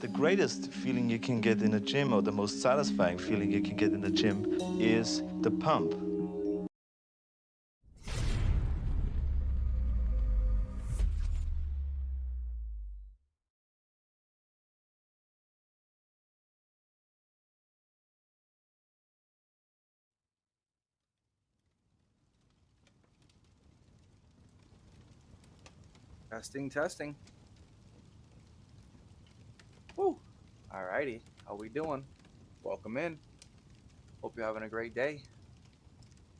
The greatest feeling you can get in a gym, or the most satisfying feeling you can get in the gym, is the pump. Testing, testing. Woo. Alrighty. How we doing? Welcome in. Hope you're having a great day,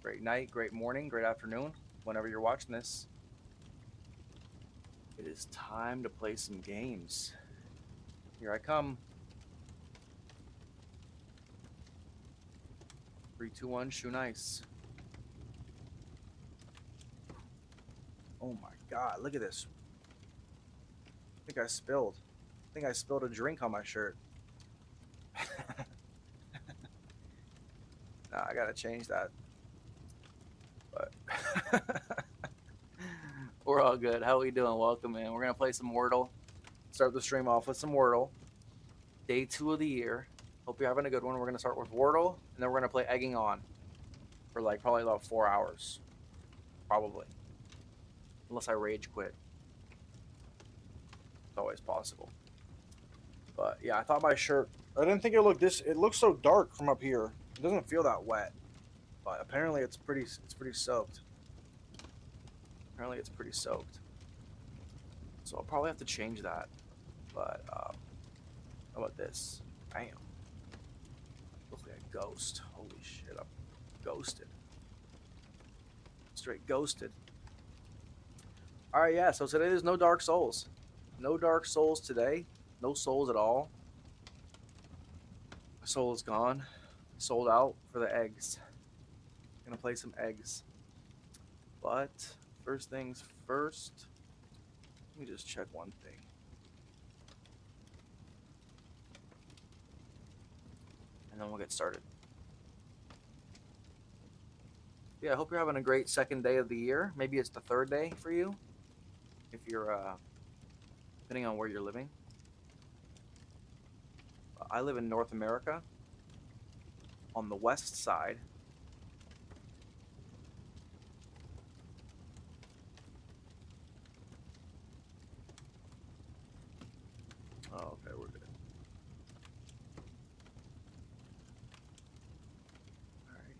great night, great morning, great afternoon, whenever you're watching this. It is time to play some games. Here I come. 3, 2, 1, shoe nice. Oh my god, look at this. I think I spilled a drink on my shirt. Nah, I gotta change that. But we're all good. How we doing? Welcome in. We're gonna play some Wordle. Start the stream off with some Wordle. Day 2 of the year. Hope you're having a good one. We're gonna start with Wordle, and then we're gonna play Egging On for like probably about 4 hours, probably, unless I rage quit. It's always possible. But yeah, I thought my shirt. I didn't think it looked this. It looks so dark from up here. It doesn't feel that wet, but apparently it's pretty soaked. Apparently it's pretty soaked. So I'll probably have to change that. But how about this? Bam. Look like a ghost. Holy shit, I'm ghosted. Straight ghosted. Alright, yeah, so today there's no Dark Souls. No Dark Souls today. No souls at all. My soul is gone. Sold out for the eggs. Gonna play some eggs. But first things first, let me just check one thing. And then we'll get started. Yeah, I hope you're having a great second day of the year. Maybe it's the third day for you, if you're, depending on where you're living. I live in North America, on the west side. Oh, okay, we're good. Alright.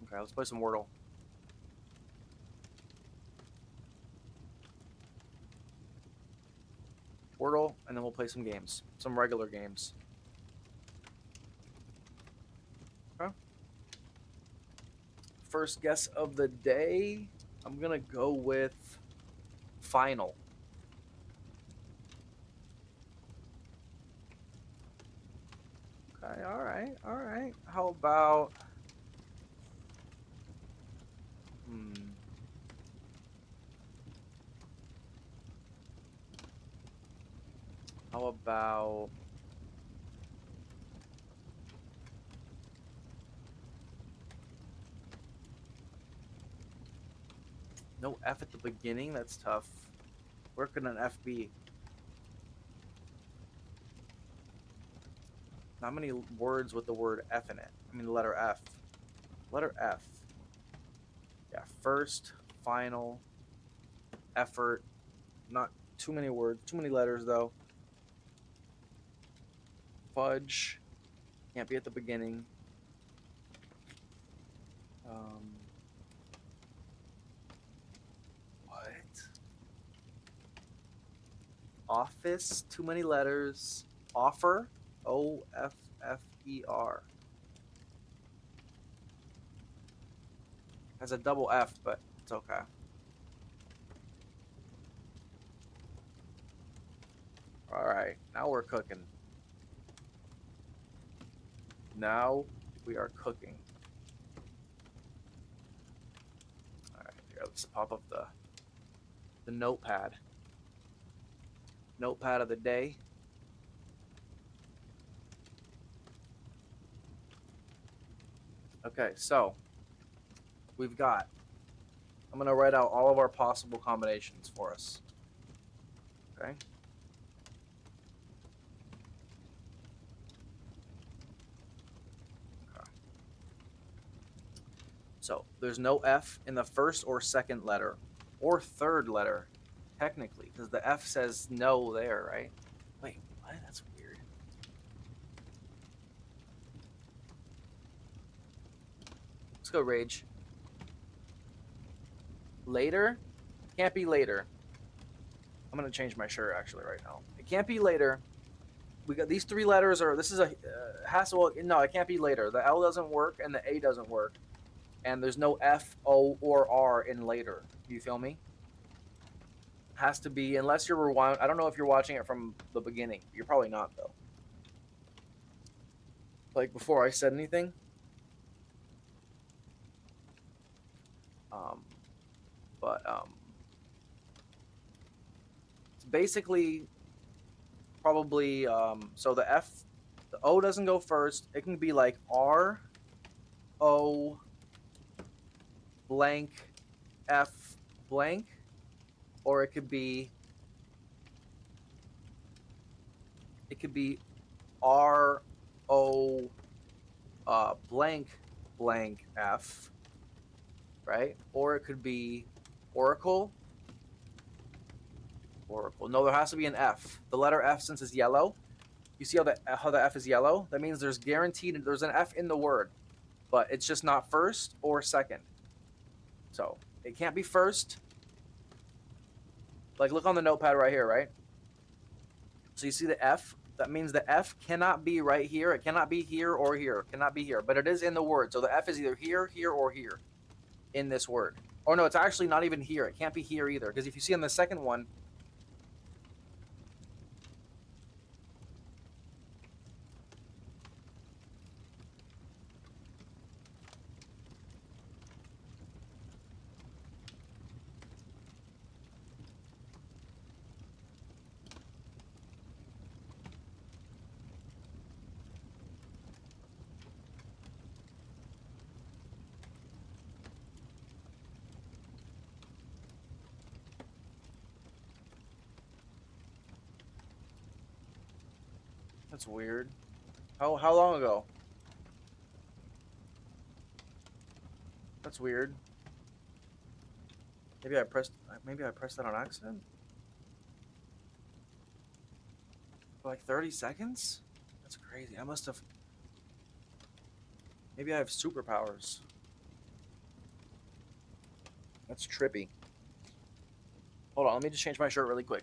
Okay, let's play some Wordle. Wordle, and then we'll play some games. Some regular games. Okay. First guess of the day, I'm gonna go with final. Okay, alright, alright. How about... How about... No F at the beginning? That's tough. Where could an F be? Not many words with the word F in it. I mean the letter F. Letter F. Yeah, first, final, effort. Not too many words. Too many letters, though. Fudge. Can't be at the beginning. What? Office. Too many letters. Offer. OFFER. Has a double F, but it's okay. Alright, now we're cooking. Now we are cooking. Alright, here, let's pop up the notepad. Notepad of the day. Okay, so we've got... I'm going to write out all of our possible combinations for us. Okay. So there's no F in the first or second letter or third letter, technically, because the F says no there, right? Wait, what? That's weird. Let's go Rage. Later? Can't be later. I'm going to change my shirt actually right now. It can't be later. We got these three letters, or this is a hassle. No, it can't be later. The L doesn't work and the A doesn't work. And there's no F, O, or R in later. Do you feel me? Has to be, unless you're rewind. I don't know if you're watching it from the beginning. You're probably not, though. Like before I said anything. It's basically probably, so the O doesn't go first. It can be like R, O, blank, F, blank, or it could be R, O, blank, blank, F, right? Or it could be Oracle. No, there has to be an F. The letter F, since it's yellow. You see how the F is yellow? That means there's an F in the word, but it's just not first or second. So it can't be first. Like, look on the notepad right here, right? So you see the F? That means the F cannot be right here. It cannot be here or here. It cannot be here, but it is in the word. So the F is either here, here, or here in this word. Or no, it's actually not even here. It can't be here either, because if you see on the second one, that's weird. How long ago? That's weird. Maybe I pressed that on accident. For like 30 seconds? That's crazy. I must have. Maybe I have superpowers. That's trippy. Hold on, let me just change my shirt really quick.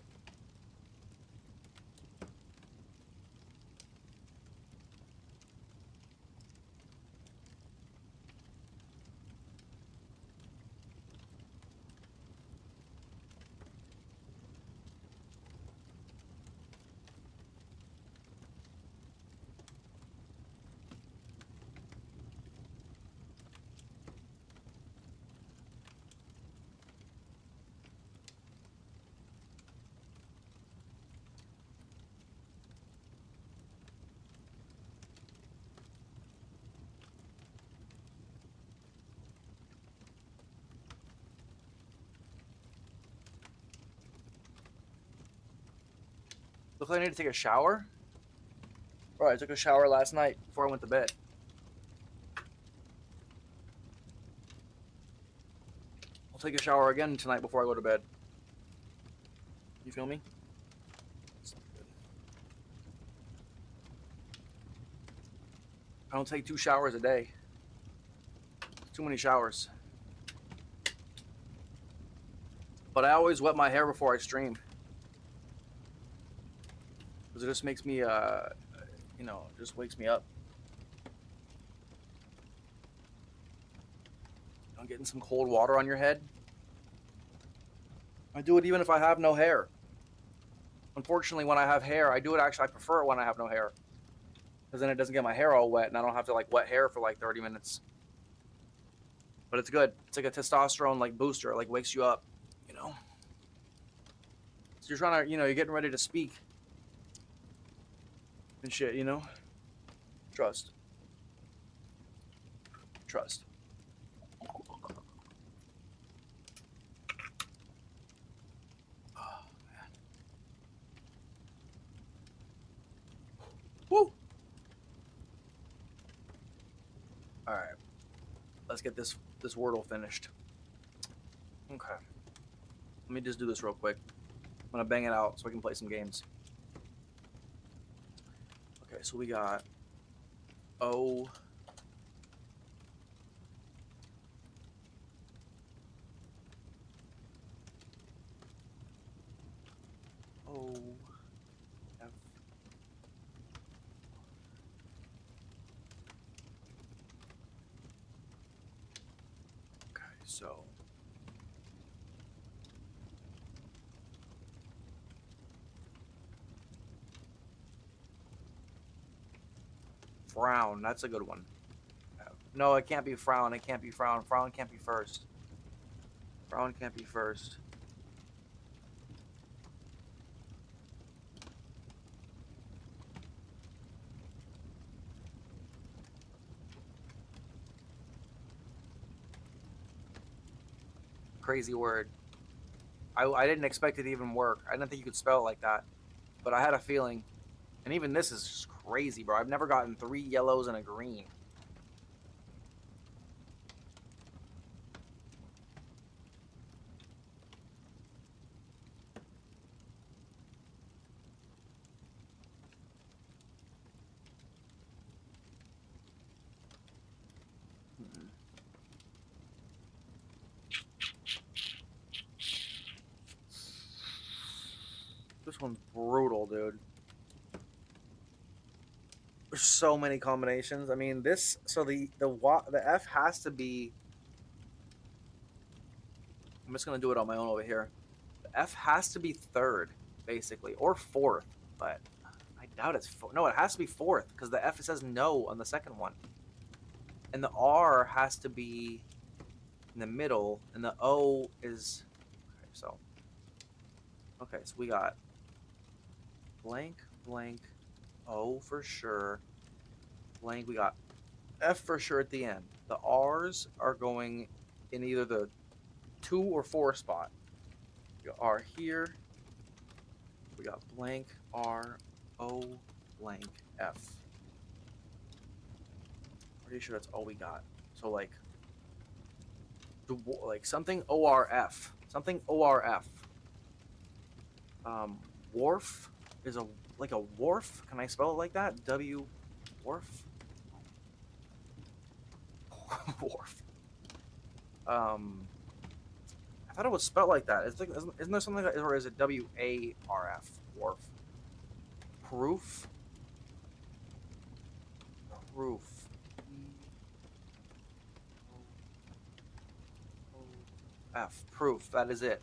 Look like I need to take a shower. Bro, I took a shower last night before I went to bed. I'll take a shower again tonight before I go to bed. You feel me? I don't take 2 showers a day. Too many showers. But I always wet my hair before I stream. Because it just makes me, just wakes me up. Getting some cold water on your head. I do it even if I have no hair. Unfortunately, when I have hair, I do it actually. I prefer it when I have no hair, because then it doesn't get my hair all wet, and I don't have to like wet hair for like 30 minutes. But it's good. It's like a testosterone like booster. It like wakes you up, you know. So you're trying to, you're getting ready to speak and shit, you know. Trust. Trust. let's get this Wordle finished. Okay. Let me just do this real quick. I'm gonna bang it out so I can play some games. Okay, so we got O. O. F. Okay, so. Frown, that's a good one. No, it can't be frown. It can't be frown. Frown can't be first. Frown can't be first. Crazy word. I didn't expect it to even work. I didn't think you could spell it like that. But I had a feeling. And even this is just crazy, bro. I've never gotten 3 yellows and a green. This one's brutal, dude. There's so many combinations. I mean, this. So the F has to be. I'm just gonna do it on my own over here. The F has to be third, basically, or fourth. But I doubt it's no. It has to be fourth because the F says no on the second one, and the R has to be in the middle, and the O is. Okay, so. Okay, so we got blank, blank, O for sure. Blank, we got F for sure at the end. The R's are going in either the 2 or 4 spot. We got R here. We got blank, R, O, blank, F. Pretty sure that's all we got. So like something ORF. Something ORF. Wharf is like a wharf. Can I spell it like that? W wharf. Wharf. I thought it was spelled like that. It's like, isn't there something like that, or is it WARF? Wharf. Proof. Proof. F. Proof. That is it.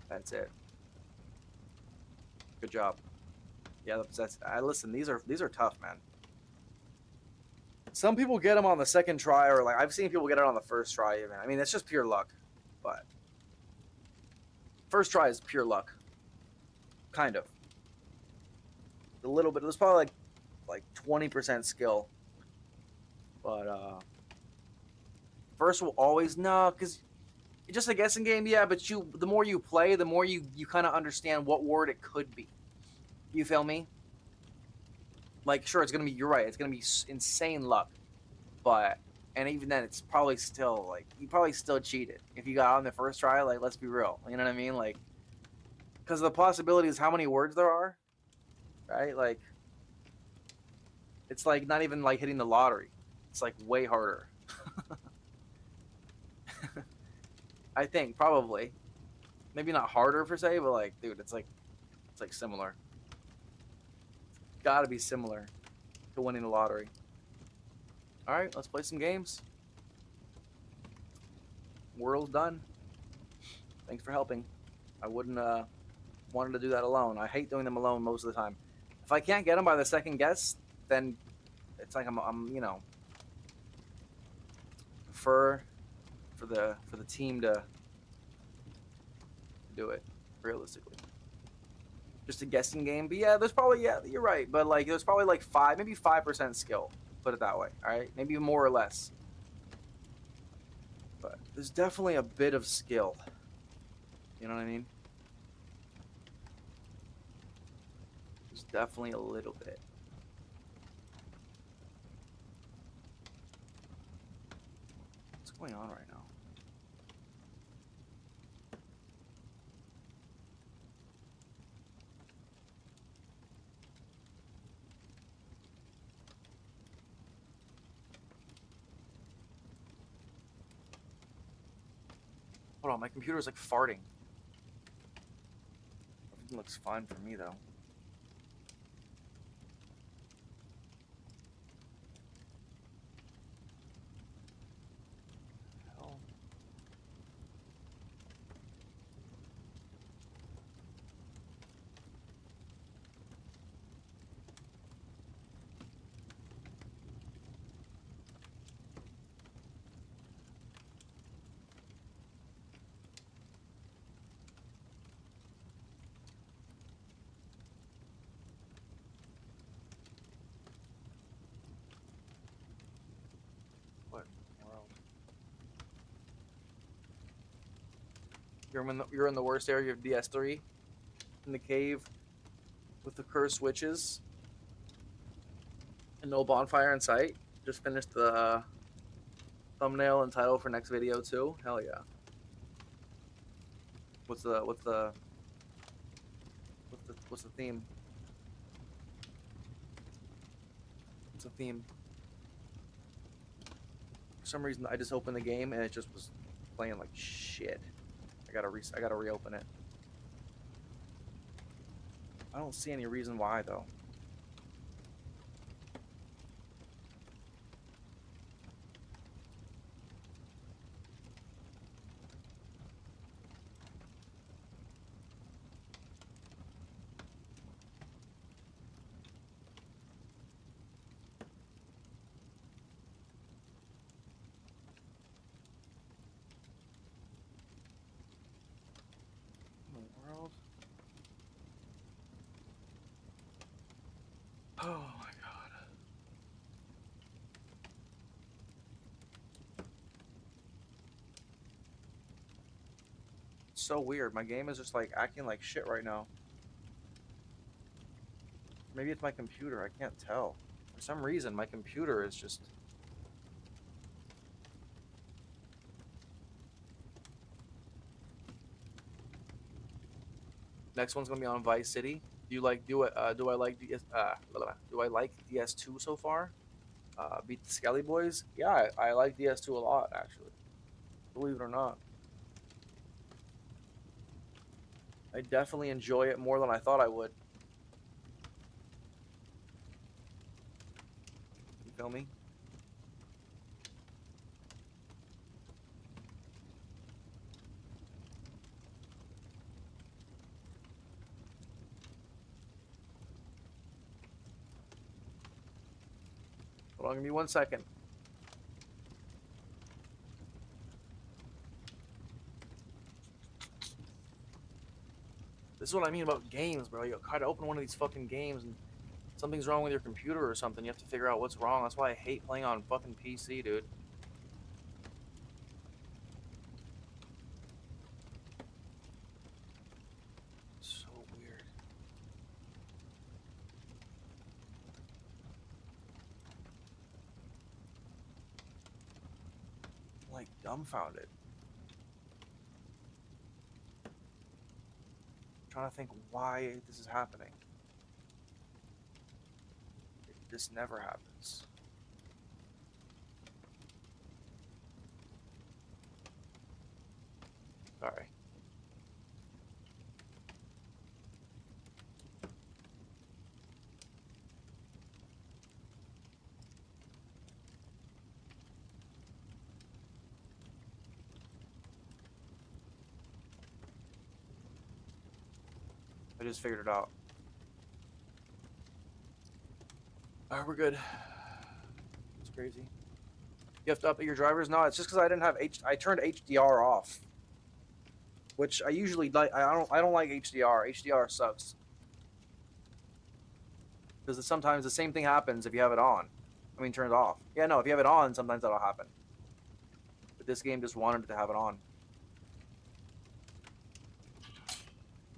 That's it. Good job. Yeah, that's. Listen. These are tough, man. Some people get them on the second try, or like I've seen people get it on the first try. Even. I mean, it's just pure luck. But first try is pure luck. Kind of. A little bit. There's probably like 20% skill. But first will always because it's just a guessing game. Yeah, but the more you play, the more you kind of understand what word it could be. You feel me? Like, sure, it's gonna be. You're right. It's gonna be insane luck, and even then, it's probably still like you probably still cheated if you got on the first try. Like, let's be real. You know what I mean? Like, because the possibility is how many words there are, right? Like, it's like not even like hitting the lottery. It's like way harder. I think probably, maybe not harder per se, but like, dude, it's like similar. Got to be similar to winning the lottery. All right, let's play some games. World's done. Thanks for helping. I wouldn't wanted to do that alone. I hate doing them alone most of the time. If I can't get them by the second guess, then it's like I'm prefer for the team to do it realistically. Just a guessing game, but yeah, there's probably you're right, but like there's probably like 5% skill. Put it that way, all right? Maybe more or less. But there's definitely a bit of skill. You know what I mean? There's definitely a little bit. going on right now? Hold on, my computer's like farting. Everything looks fine for me though. Hell. What in the world? You're in the worst area of DS3, in the cave with the cursed witches, and no bonfire in sight. Just finished the thumbnail and title for next video too. Hell yeah. What's the theme? What's the theme? For some reason, I just opened the game and it just was playing like shit. I gotta reopen it. I don't see any reason why though. In the world? Oh my god. It's so weird. My game is just like acting like shit right now. Maybe it's my computer. I can't tell. For some reason, my computer is just... Next one's gonna be on Vice City. Do you like do I like do I like DS2 so far? Beat the Skelly Boys? Yeah, I like DS2 a lot actually. Believe it or not. I definitely enjoy it more than I thought I would. You feel me? Hold on, give me 1 second. This is what I mean about games, bro. You gotta open one of these fucking games and something's wrong with your computer or something. You have to figure out what's wrong. That's why I hate playing on fucking PC, dude. So weird. I'm like dumbfounded. I'm trying to think why this is happening. This never happens. Sorry. I just figured it out. Alright, we're good. It's crazy. You have to update your drivers? No, it's just because I didn't have I turned HDR off. Which I usually like. I don't like HDR. HDR sucks. Because sometimes the same thing happens if you have it on. I mean, turn it off. Yeah, no, if you have it on, sometimes that'll happen. But this game just wanted to have it on.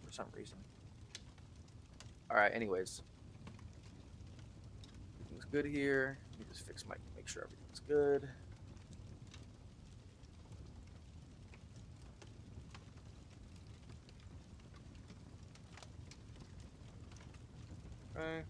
For some reason. Alright, anyways. Everything's good here. Let me just make sure everything's good. Okay.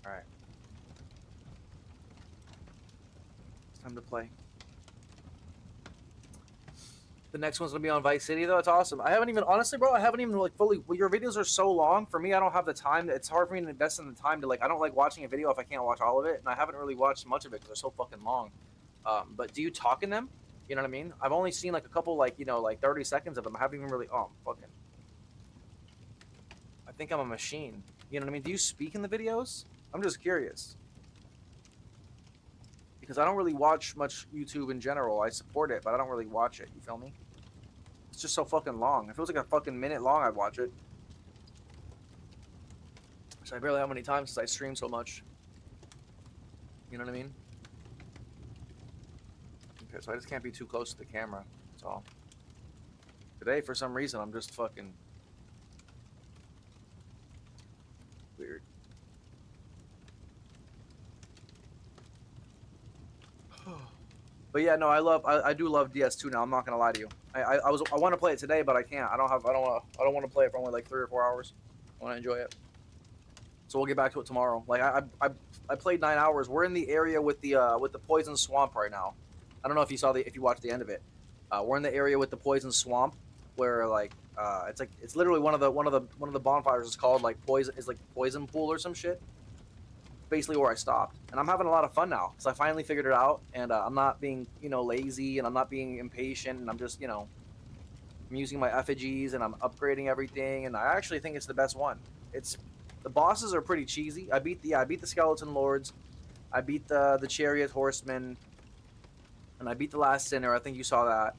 All right. It's time to play. The next one's gonna be on Vice City though. It's awesome. I haven't even honestly, bro. I haven't even like fully. Well, your videos are so long for me. I don't have the time. It's hard for me to invest in the time to like. I don't like watching a video if I can't watch all of it, and I haven't really watched much of it because they're so fucking long. But do you talk in them? You know what I mean? I've only seen like a couple, like like 30 seconds of them. I haven't even really. Oh, fucking. I think I'm a machine. You know what I mean? Do you speak in the videos? I'm just curious. Because I don't really watch much YouTube in general. I support it, but I don't really watch it. You feel me? It's just so fucking long. If it was like a fucking minute long, I'd watch it. So I barely how many times since I stream so much. You know what I mean? Okay, so I just can't be too close to the camera. That's all. Today, for some reason, I'm just fucking weird. But yeah, no, I do love DS2 now. I'm not gonna lie to you. I want to play it today, but I can't. I don't want to play it for only like 3 or 4 hours. I want to enjoy it. So we'll get back to it tomorrow. Like I played 9 hours. We're in the area with the poison swamp right now. I don't know if you watched the end of it. We're in the area with the poison swamp, where like it's literally one of the bonfires is called like poison pool or some shit. Basically where I stopped, and I'm having a lot of fun now because I finally figured it out, and I'm not being lazy, and I'm not being impatient, and I'm just I'm using my effigies, and I'm upgrading everything, and I actually think it's the best one. The bosses are pretty cheesy. I beat the skeleton lords, I beat the chariot horsemen, and I beat the last sinner. I think you saw that.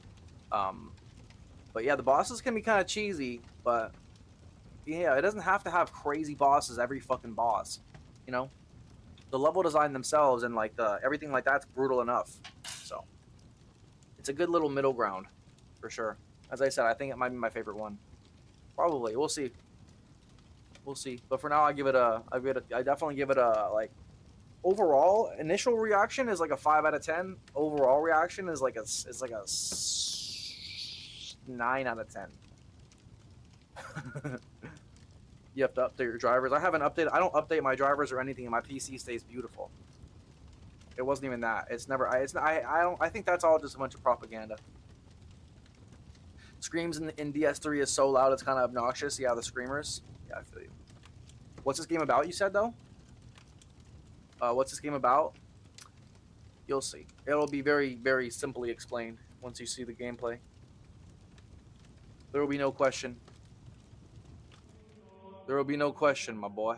But yeah, the bosses can be kind of cheesy, but yeah, it doesn't have to have crazy bosses every fucking boss, you know. The level design themselves and like everything like that's brutal enough. So it's a good little middle ground for sure. As I said, I think it might be my favorite one. Probably. We'll see. We'll see. But for now, I definitely give it a like overall initial reaction is like a 5 out of 10. Overall reaction is like a 9 out of 10. You have to update your drivers. I haven't updated. I don't update my drivers or anything, and my PC stays beautiful. It wasn't even that. It's never. I don't. I think that's all just a bunch of propaganda. Screams in DS3 is so loud, it's kind of obnoxious. Yeah, the screamers. Yeah, I feel you. What's this game about? You said though. What's this game about? You'll see. It'll be very, very simply explained once you see the gameplay. There will be no question. There will be no question, my boy.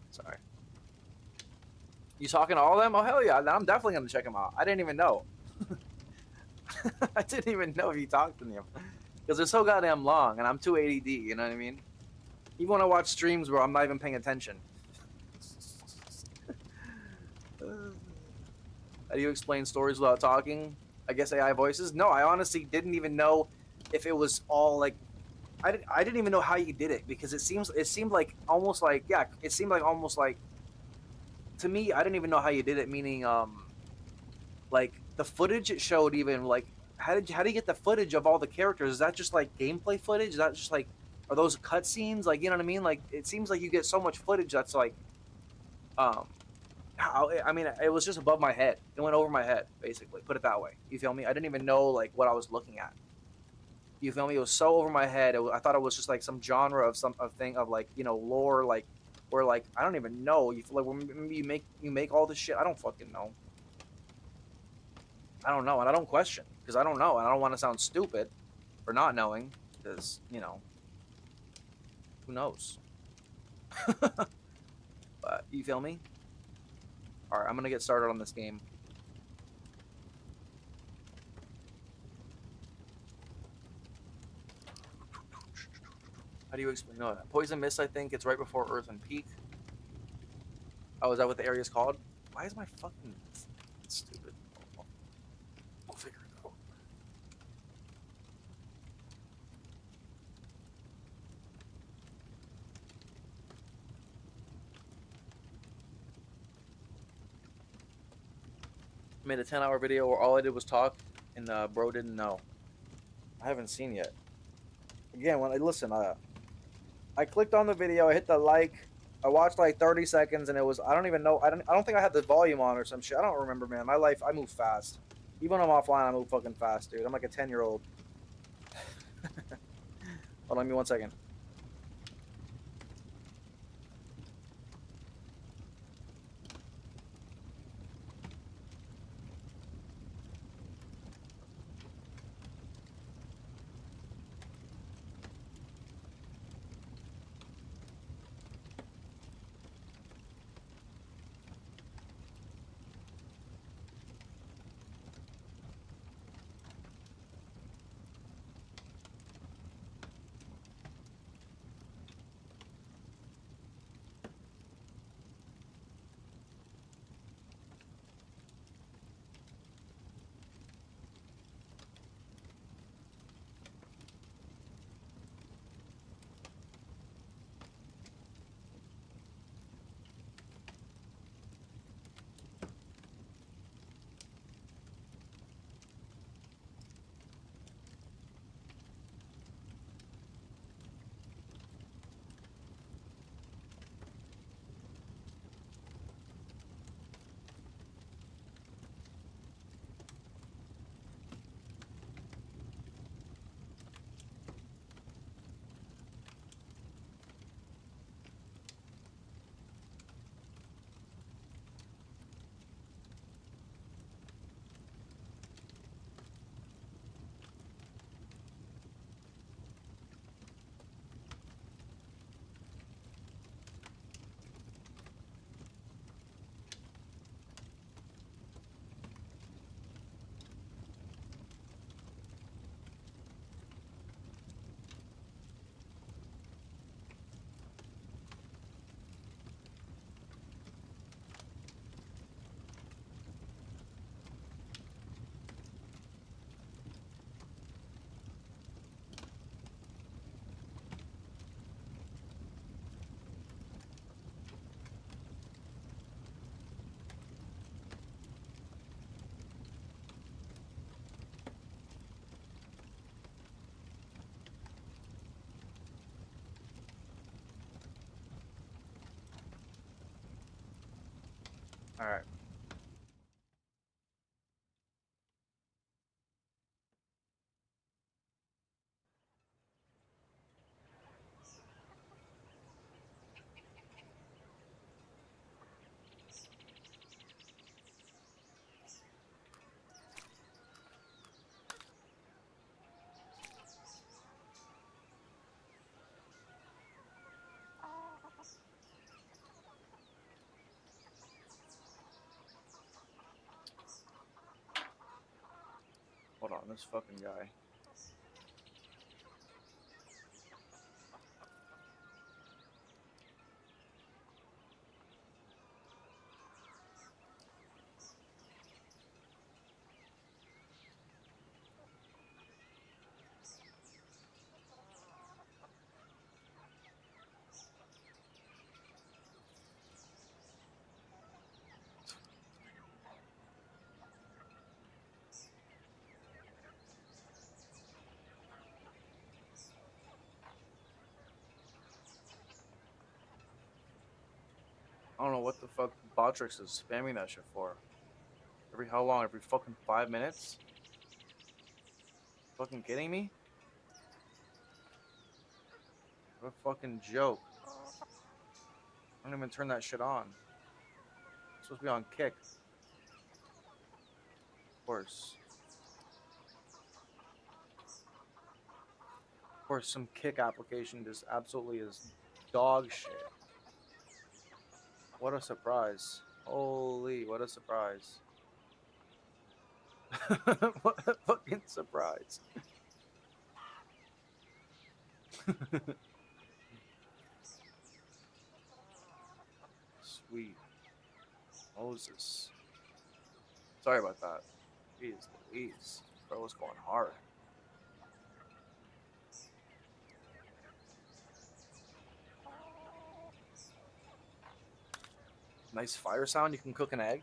Sorry. You talking to all of them? Oh, hell yeah. I'm definitely going to check them out. I didn't even know. I didn't even know if you talked to them. Because they're so goddamn long, and I'm too ADD, you know what I mean? Even when I watch streams where I'm not even paying attention. How do you explain stories without talking? I guess AI voices? No, I honestly didn't even know if it was all like I didn't even know how you did it because it seemed like almost like it seemed like almost like to me I didn't even know how you did it, meaning like the footage it showed, even like how do you get the footage of all the characters? Is that just like gameplay footage? Is that just like are those cutscenes? Like, you know what I mean? Like it seems like you get so much footage that's like I mean, it was just above my head. It went over my head, basically. Put it that way. You feel me? I didn't even know like what I was looking at. You feel me? It was so over my head. I thought it was just like some genre of thing of like lore, like where like I don't even know. You feel like when you make all this shit. I don't fucking know. I don't know, and I don't question because I don't know, and I don't want to sound stupid for not knowing because who knows? But you feel me? Alright, I'm gonna get started on this game. How do you explain? No, Poison Mist, I think it's right before Earth and Peak. Oh, is that what the area is called? Why is my fucking stupid? I'll figure it out. Made a 10-hour video where all I did was talk, and bro didn't know. I haven't seen yet. Again, when I listen, I clicked on the video, I hit the like, I watched like 30 seconds, and it was I don't even know. I don't think I had the volume on or some shit. I don't remember, man. My life, I move fast. Even when I'm offline, I move fucking fast, dude. I'm like a 10-year-old. Hold on, give me 1 second. All right. Hold on, this fucking guy. I don't know what the fuck Botrix is spamming that shit for. Every how long? Every fucking 5 minutes? Fucking kidding me? What a fucking joke. I don't even turn that shit on. It's supposed to be on kick. Of course. Of course, some kick application just absolutely is dog shit. What a surprise. Holy, what a surprise. What a fucking surprise. Sweet. Moses. Sorry about that. Jeez Louise. Bro was going hard. Nice fire sound. You can cook an egg.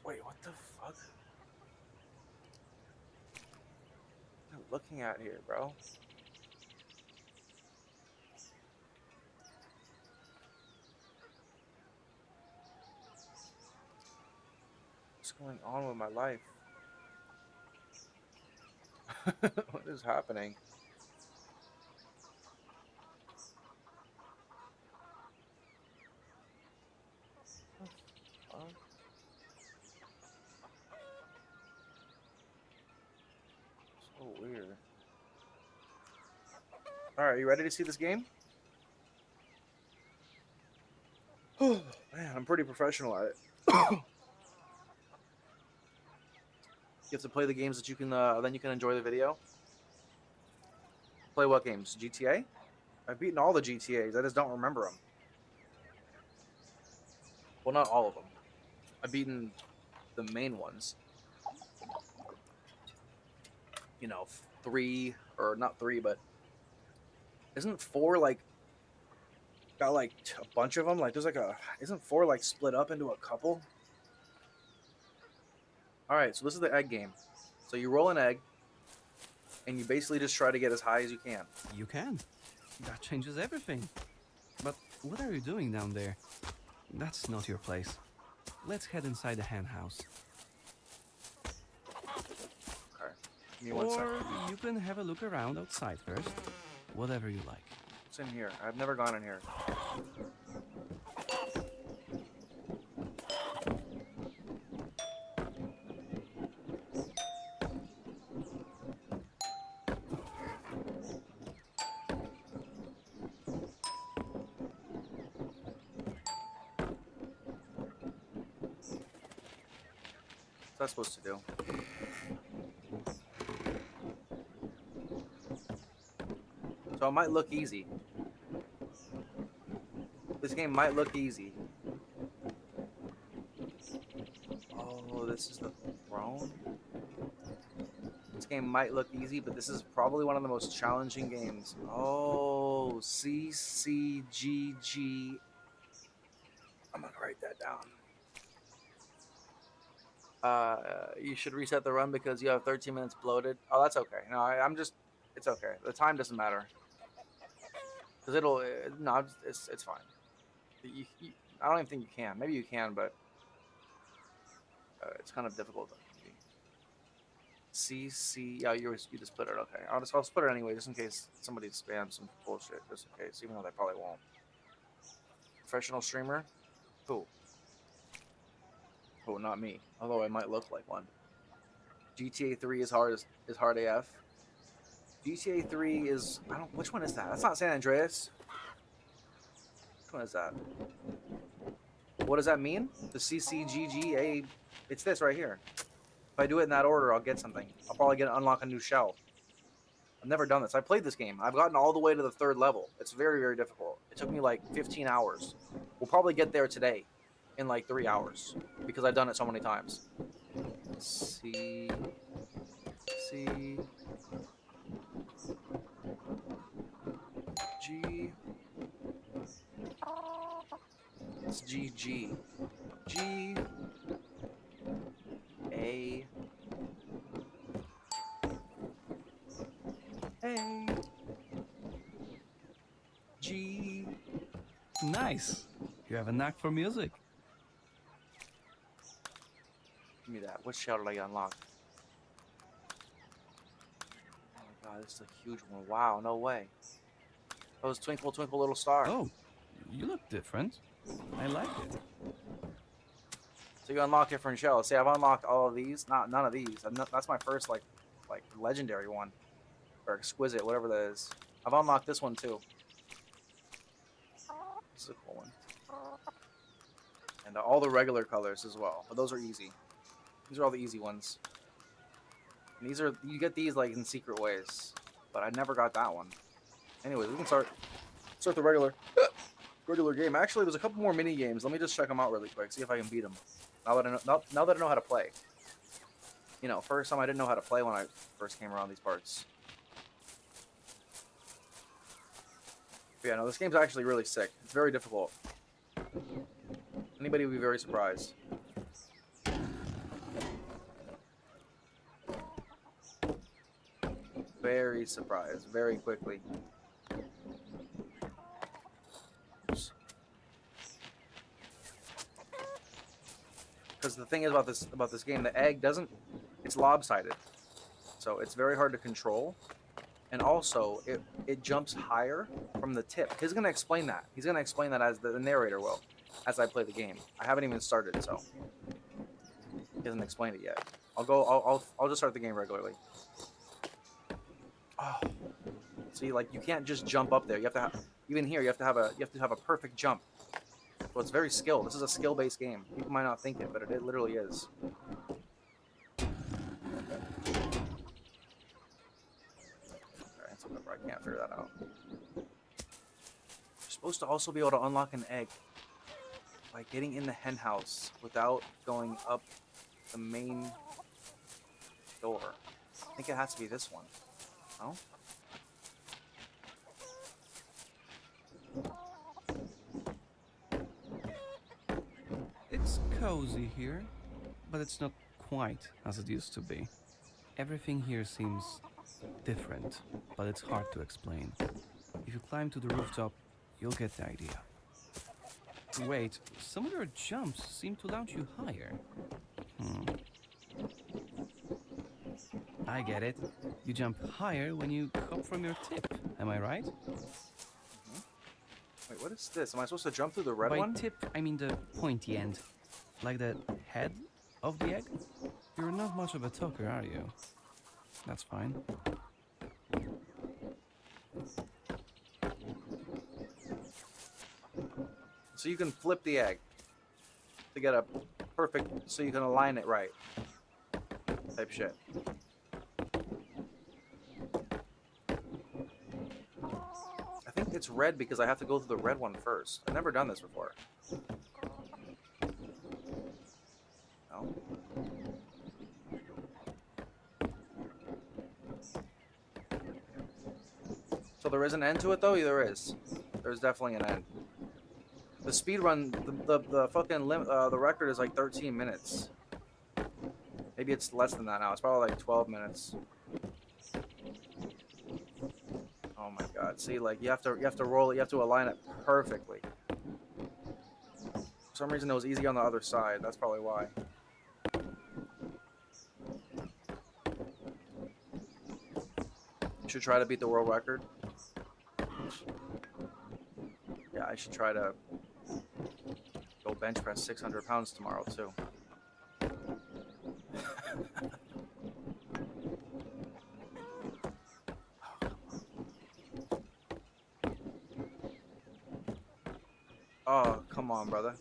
Wait, what the fuck? What am I looking at here, bro? What's going on with my life? What is happening? What the fuck? So weird. Alright, you ready to see this game? Man, I'm pretty professional at it. You have to play the games that you can, then you can enjoy the video. Play what games? GTA? I've beaten all the GTAs. I just don't remember them. Well, not all of them. I've beaten the main ones. You know, 3, or not 3, but isn't 4 like got like a bunch of them? Like there's like isn't 4 like split up into a couple? All right, so this is the egg game. So you roll an egg, and you basically just try to get as high as you can. You can. That changes everything. But what are you doing down there? That's not your place. Let's head inside the hen house. Okay, give me one Or second. you can have a look around outside first. Whatever you like. What's in here? I've never gone in here. What's that supposed to do? So it might look easy. This game might look easy. Oh, this is the throne? This game might look easy, but this is probably one of the most challenging games. Oh, CCGG. I'm gonna write that down. You should reset the run because you have 13 minutes bloated. Oh, that's okay. No, I'm just, it's okay. The time doesn't matter. Because it'll, no, it's fine. I don't even think you can. Maybe you can, but it's kind of difficult. CC, yeah, you just put it. Okay, I'll just put it anyway, just in case somebody spams some bullshit. Just in case, even though they probably won't. Professional streamer, who? Oh, not me. Although I might look like one. GTA 3 is hard AF. GTA 3 is, I don't, which one is that? That's not San Andreas. Which one is that? What does that mean? The CCGGA, it's this right here. If I do it in that order, I'll get something. I'll probably unlock a new shell. I've never done this. I played this game. I've gotten all the way to the 3rd level. It's very, very difficult. It took me like 15 hours. We'll probably get there today in like 3 hours because I've done it so many times. C. G. It's GG. G. A. A. G. Nice. You have a knack for music. Give me that. What shell did I unlock? Oh my god, this is a huge one. Wow, no way. That was Twinkle Twinkle Little Star. Oh, you look different. I like it. So you unlock different shells. See, I've unlocked all of these. None of these. That's my first like legendary one, or exquisite, whatever that is. I've unlocked this one too. This is a cool one. And all the regular colors as well. But those are easy. These are all the easy ones. And these are, you get these like in secret ways. But I never got that one. Anyways, we can start the regular. regular game. Actually, there's a couple more mini games. Let me just check them out really quick. See if I can beat them. Now that I know how to play. You know, first time I didn't know how to play when I first came around these parts. But yeah, no, this game's actually really sick. It's very difficult. Anybody would be very surprised. Very surprised, very quickly. Because the thing is about this game, the egg doesn't, it's lopsided, so it's very hard to control, and also it jumps higher from the tip. He's gonna explain that. He's gonna explain that as the narrator will, as I play the game. I haven't even started, so he hasn't explained it yet. I'll just start the game regularly. Oh, see, like you can't just jump up there. You have to have, even here, you have to have a perfect jump. So it's very skilled. This is a skill-based game. People might not think it, but it literally is. Okay, so I can't figure that out. You're supposed to also be able to unlock an egg by getting in the hen house without going up the main door. I think it has to be this one. No? It's cozy here, but it's not quite as it used to be. Everything here seems different, but it's hard to explain. If you climb to the rooftop, you'll get the idea. Wait, some of your jumps seem to launch you higher. I get it. You jump higher when you hop from your tip. Am I right? Wait, what is this? Am I supposed to jump through the red By one? tip, I mean the pointy end. Like the head of the egg? You're not much of a talker, are you? That's fine. So you can flip the egg to get a perfect, so you can align it right. Type shit. I think it's red because I have to go through the red one first. I've never done this before. No. So there is an end to it though? There is. There's definitely an end. The speed run, the fucking the record is like 13 minutes. Maybe it's less than that now. It's probably like 12 minutes. Oh my god! See, like you have to roll it. You have to align it perfectly. For some reason, it was easy on the other side. That's probably why. You should try to beat the world record. Yeah, I should try to go bench press 600 pounds tomorrow too. Oh, come on, brother.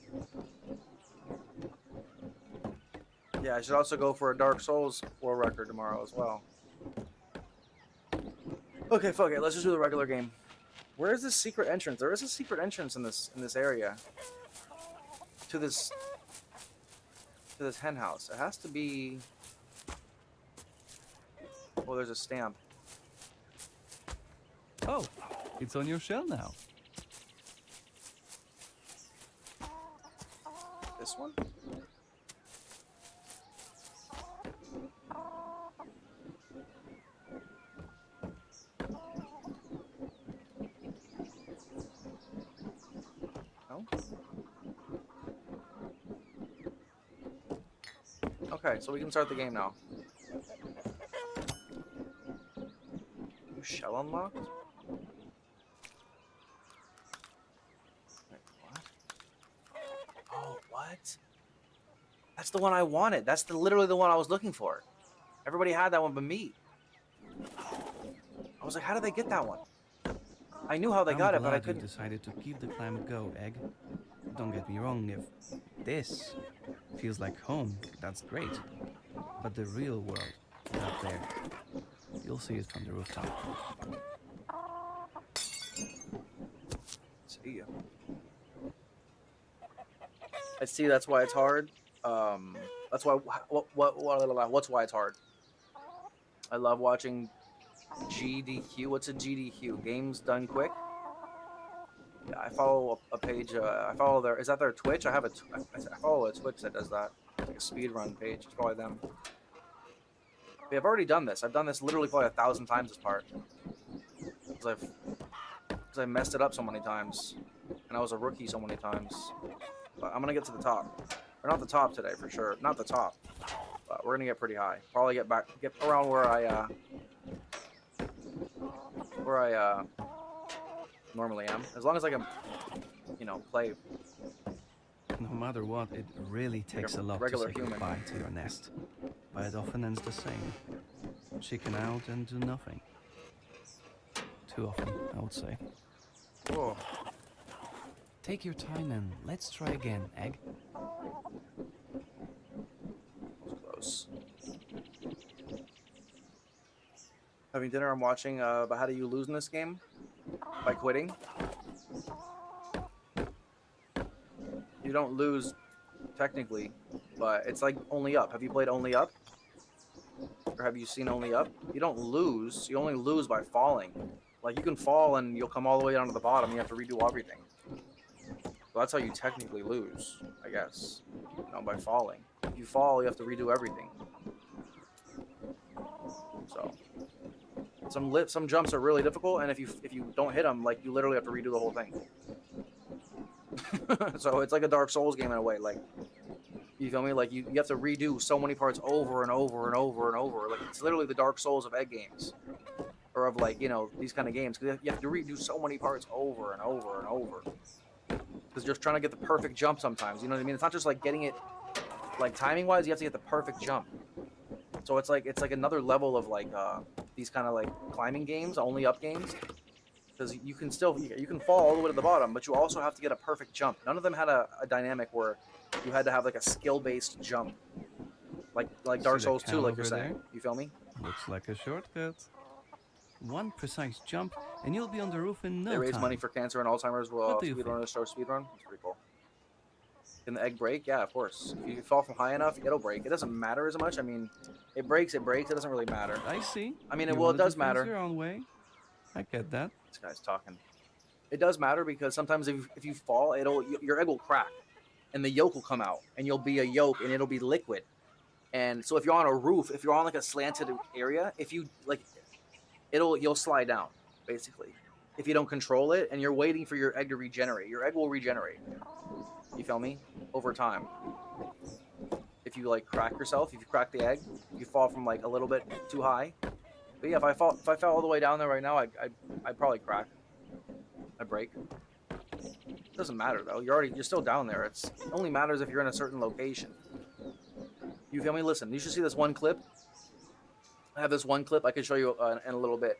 Yeah, I should also go for a Dark Souls world record tomorrow as well. Okay, fuck it. Let's just do the regular game. Where is this secret entrance? There is a secret entrance in this area. To this hen house. It has to be. Oh, there's a stamp. Oh, it's on your shell now. This one? No? Okay, so we can start the game now. New shell unlocked? Wait, what? Oh, what? That's the one I wanted. That's literally the one I was looking for. Everybody had that one but me. I was like, how did they get that one? I knew how they got it, but I couldn't. You decided to give the climb a go, Egg. Don't get me wrong, if this feels like home, that's great. But the real world is up there. You'll see it from the rooftop. See ya. I see. That's why it's hard. That's why. What's why it's hard? I love watching GDQ. What's a GDQ? Games done quick. Yeah, I follow a page. I follow their. Is that their Twitch? I follow a Twitch that does that. It's like a speed run page. It's probably them. But I've already done this. I've done this literally probably 1,000 times this part. Because I messed it up so many times, and I was a rookie so many times. But I'm gonna get to the top. Or not the top today for sure. Not the top. But we're gonna get pretty high. Probably get around where I normally am. As long as I can, you know, play. No matter what, it really takes a lot to regular say human. goodbye to your nest. But it often ends the same. Chicken out and do nothing. Too often, I would say. Whoa. Take your time and let's try again, Egg. Close. Having dinner, I'm watching about how do you lose in this game? By quitting. You don't lose technically, but it's like Only Up. Have you played Only Up? Or have you seen Only Up? You don't lose, you only lose by falling. Like, you can fall and you'll come all the way down to the bottom, you have to redo everything. So that's how you technically lose, I guess. You know, by falling. If you fall, you have to redo everything. So some jumps are really difficult, and if you don't hit them, like, you literally have to redo the whole thing. So it's like a Dark Souls game in a way. Like, you feel me? Like, you have to redo so many parts over and over and over and over. Like, it's literally the Dark Souls of egg games, or of, like, you know, these kind of games, because you have to redo so many parts over and over and over. Because you're trying to get the perfect jump sometimes. You know what I mean? It's not just like getting it, like, timing wise. You have to get the perfect jump. So it's like another level of, like, these kind of, like, climbing games, Only Up games. Because you can fall all the way to the bottom, but you also have to get a perfect jump. None of them had a dynamic where you had to have, like, a skill-based jump, like Dark Souls 2, like you're saying. You feel me? Looks like a shortcut. One precise jump, and you'll be on the roof in no They raise time. money for cancer and Alzheimer's. What do you Speedrunners start speedrun. It's pretty cool. Can the egg break? Yeah, of course. If you fall from high enough, it'll break. It doesn't matter as much. I mean, it breaks. It doesn't really matter. I see. I mean, You it wanted does to fix matter. your own way. I get that. This guy's talking. It does matter because sometimes if you fall, your egg will crack, and the yolk will come out, and you'll be a yolk, and it'll be liquid. And so if you're on a roof, if you're on, like, a slanted area, if you, like, you'll slide down, basically, if you don't control it, and you're waiting for your egg to regenerate. Your egg will regenerate. You feel me? Over time. If you, like, crack yourself, if you crack the egg, you fall from, like, a little bit too high. But yeah, if I fell all the way down there right now, I'd probably crack. I'd break. It doesn't matter though. You're still down there. It only matters if you're in a certain location. You feel me? Listen, you should see this one clip. I have this one clip I can show you in a little bit.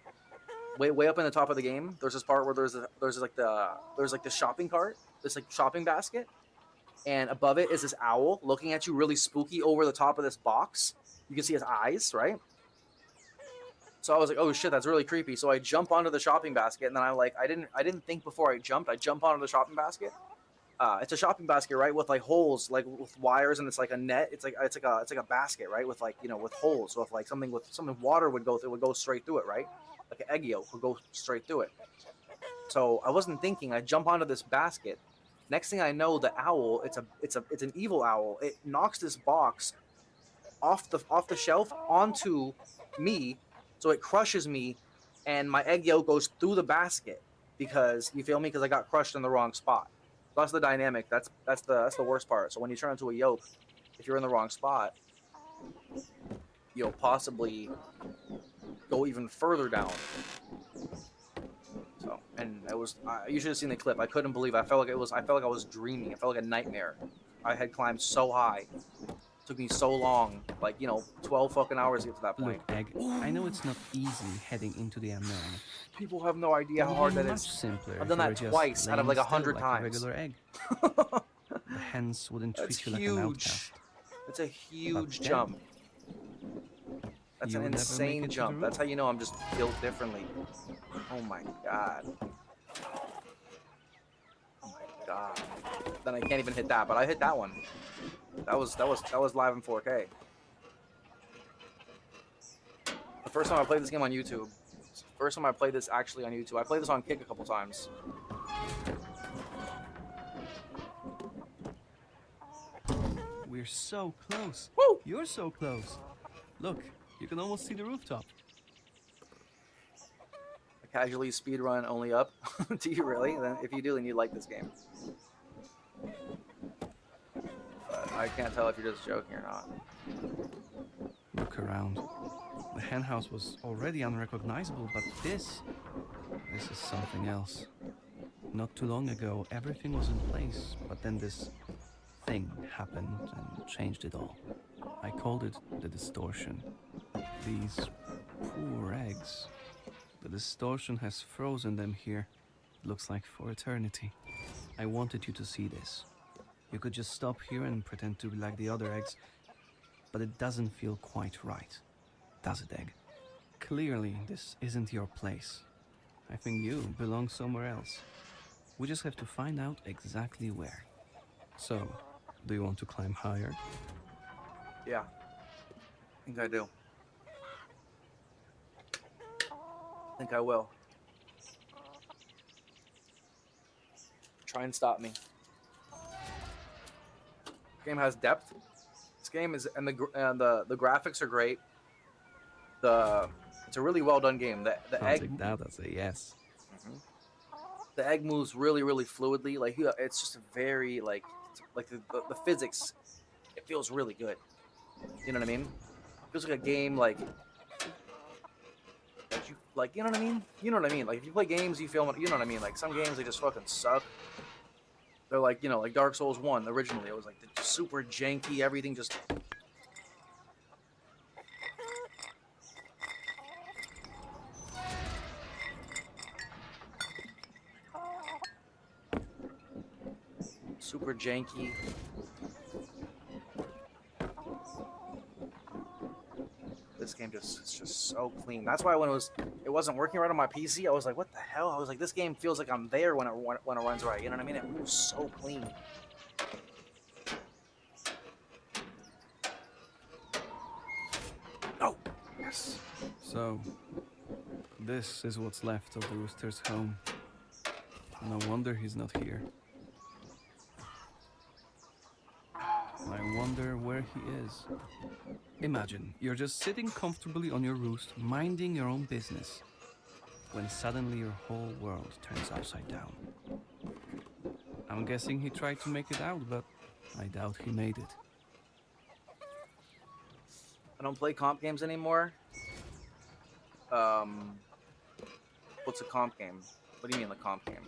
Way up in the top of the game, there's this part where there's like the shopping cart, this, like, shopping basket, and above it is this owl looking at you really spooky over the top of this box. You can see his eyes, right? So I was like, oh shit, that's really creepy. So I jump onto the shopping basket, and then I didn't think before I jumped. I jump onto the shopping basket. It's a shopping basket, right, with, like, holes, like, with wires, and it's like a net. It's like a basket, right, with, like, you know, with holes. So if, like, something water would go through, it would go straight through it, right? Like an egg yolk would go straight through it. So I wasn't thinking. I jump onto this basket. Next thing I know, the owl, it's an evil owl. It knocks this box off the shelf onto me. So it crushes me, and my egg yolk goes through the basket because, you feel me? Because I got crushed in the wrong spot. So that's the dynamic. That's the worst part. So when you turn into a yolk, if you're in the wrong spot, you'll possibly go even further down. So, and you should have seen the clip. I couldn't believe it. I felt like I was dreaming. It felt like a nightmare. I had climbed so high. Took me so long, like, you know, 12 fucking hours to get to that point. Look, Egg, I know it's not easy heading into the unknown. People have no idea how hard that Much is. simpler I've done if that you were twice just out of, like, laying 100 still times. Like a regular egg. The hens wouldn't That's treat you like an huge. outcast. It's a huge But jump. That's you an would never make insane it to the jump. That's roof. how you know I'm just built differently. Oh my god. Oh my god. then I can't even hit that. But I hit that one. That was live in 4K. The first time I played this game on YouTube. First time I played this actually on YouTube. I played this on Kick a couple times. We're so close. Woo! You're so close. Look, you can almost see the rooftop. Casually speedrun only up. Do you really? Then if you do, then you like this game. But I can't tell if you're just joking or not. Look around. The henhouse was already unrecognizable, but this is something else. Not too long ago, everything was in place, but then this thing happened and changed it all. I called it the distortion. These poor eggs. The distortion has frozen them here. Looks like for eternity. I wanted you to see this. You could just stop here and pretend to be like the other eggs, but it doesn't feel quite right. Does it, Egg? Clearly, this isn't your place. I think you belong somewhere else. We just have to find out exactly where. So, do you want to climb higher? Yeah. I think I do. I think I will. Try and stop me. This game has depth. This game is, and the graphics are great. It's a really well done game. The I'll egg. take that as a yes. The egg moves really, really fluidly. Like it's just a very like the physics. It feels really good. You know what I mean? It feels like a game like you like. You know what I mean? You know what I mean? Like if you play games, you feel. You know what I mean? Like some games they just fucking suck. They're like like Dark Souls 1 originally. It was like super janky. Everything just. Super janky. This game it's just so clean. That's why when it wasn't working right on my PC, I was like, what the hell? I was like, this game feels like I'm there when it runs right. You know what I mean? It moves so clean. Oh, yes. So, this is what's left of the rooster's home. No wonder he's not here. I wonder where he is. Imagine, you're just sitting comfortably on your roost, minding your own business, when suddenly your whole world turns upside down. I'm guessing he tried to make it out, but I doubt he made it. I don't play comp games anymore. What's a comp game? What do you mean, a comp game?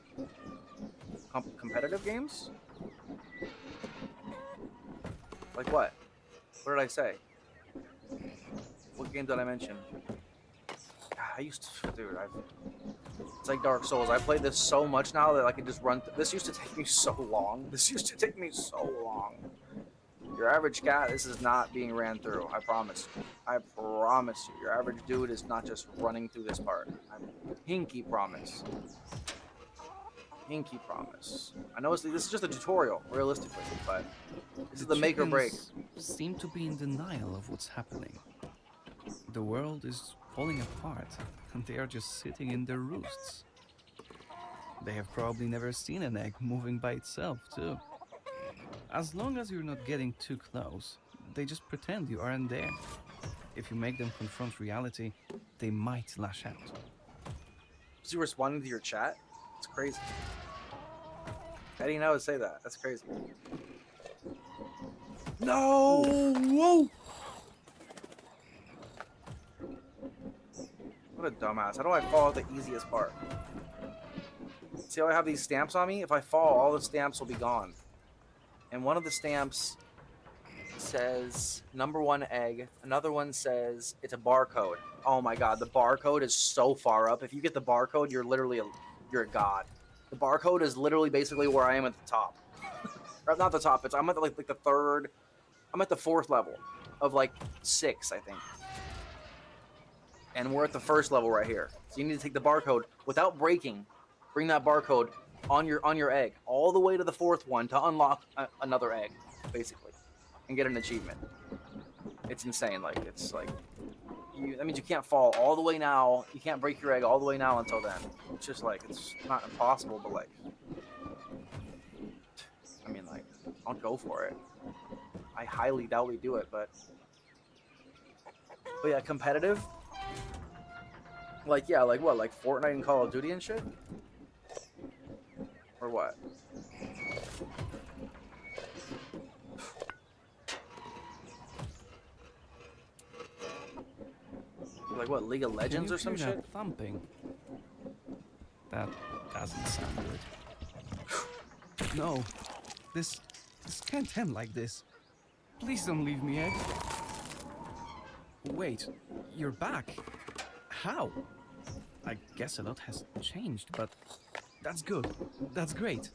Competitive games? Like what? What did I say? What game did I mention? I used to, dude. It's like Dark Souls. I played this so much now that I can just run. This used to take me so long. This used to take me so long. Your average cat, this is not being ran through. I promise. I promise you. Your average dude is not just running through this part. I pinky promise. Pinky promise. I know this is just a tutorial, realistically, but this is the make or break. Seem to be in denial of what's happening. The world is falling apart, and they are just sitting in their roosts. They have probably never seen an egg moving by itself, too. As long as you're not getting too close, they just pretend you aren't there. If you make them confront reality, they might lash out. Is he responding to your chat? It's crazy. How do you know how to say that? That's crazy. No! Whoa! What a dumbass. How do I fall at the easiest part? See how I have these stamps on me? If I fall, all the stamps will be gone. And one of the stamps says #1 egg. Another one says it's a barcode. Oh my god, the barcode is so far up. If you get the barcode, you're literally you're a god. The barcode is literally basically where I am at the top. Or not the top, I'm at like the third. I'm at the 4th level of like 6, I think. And we're at the 1st level right here. So you need to take the barcode without breaking. Bring that barcode on your egg, all the way to the 4th one to unlock another egg, basically, and get an achievement. It's insane. Like, it's like, that means you can't fall all the way now. You can't break your egg all the way now until then. It's just like, it's not impossible, but like, I mean, like, I'll go for it. I highly doubt we do it, but yeah, competitive. Like, yeah, like what? Like Fortnite and Call of Duty and shit? Or what? Like what? League of Legends or some shit? Thumping. That doesn't sound good. No, this can't end like this. Please don't leave me, Egg. Wait, you're back. How? I guess a lot has changed, but that's good. That's great.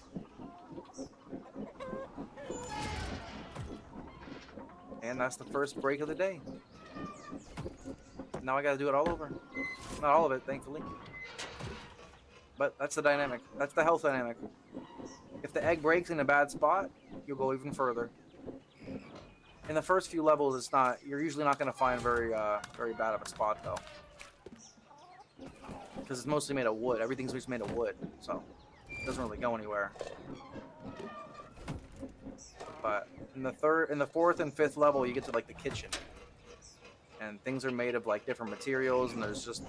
And that's the first break of the day. Now I gotta do it all over. Not all of it, thankfully. But that's the dynamic. That's the health dynamic. If the egg breaks in a bad spot, you'll go even further. In the first few levels, it's not. You're usually not gonna find very bad of a spot though, because it's mostly made of wood. Everything's just made of wood, so it doesn't really go anywhere. But in the 4th and 5th level, you get to like the kitchen, and things are made of like different materials, and there's just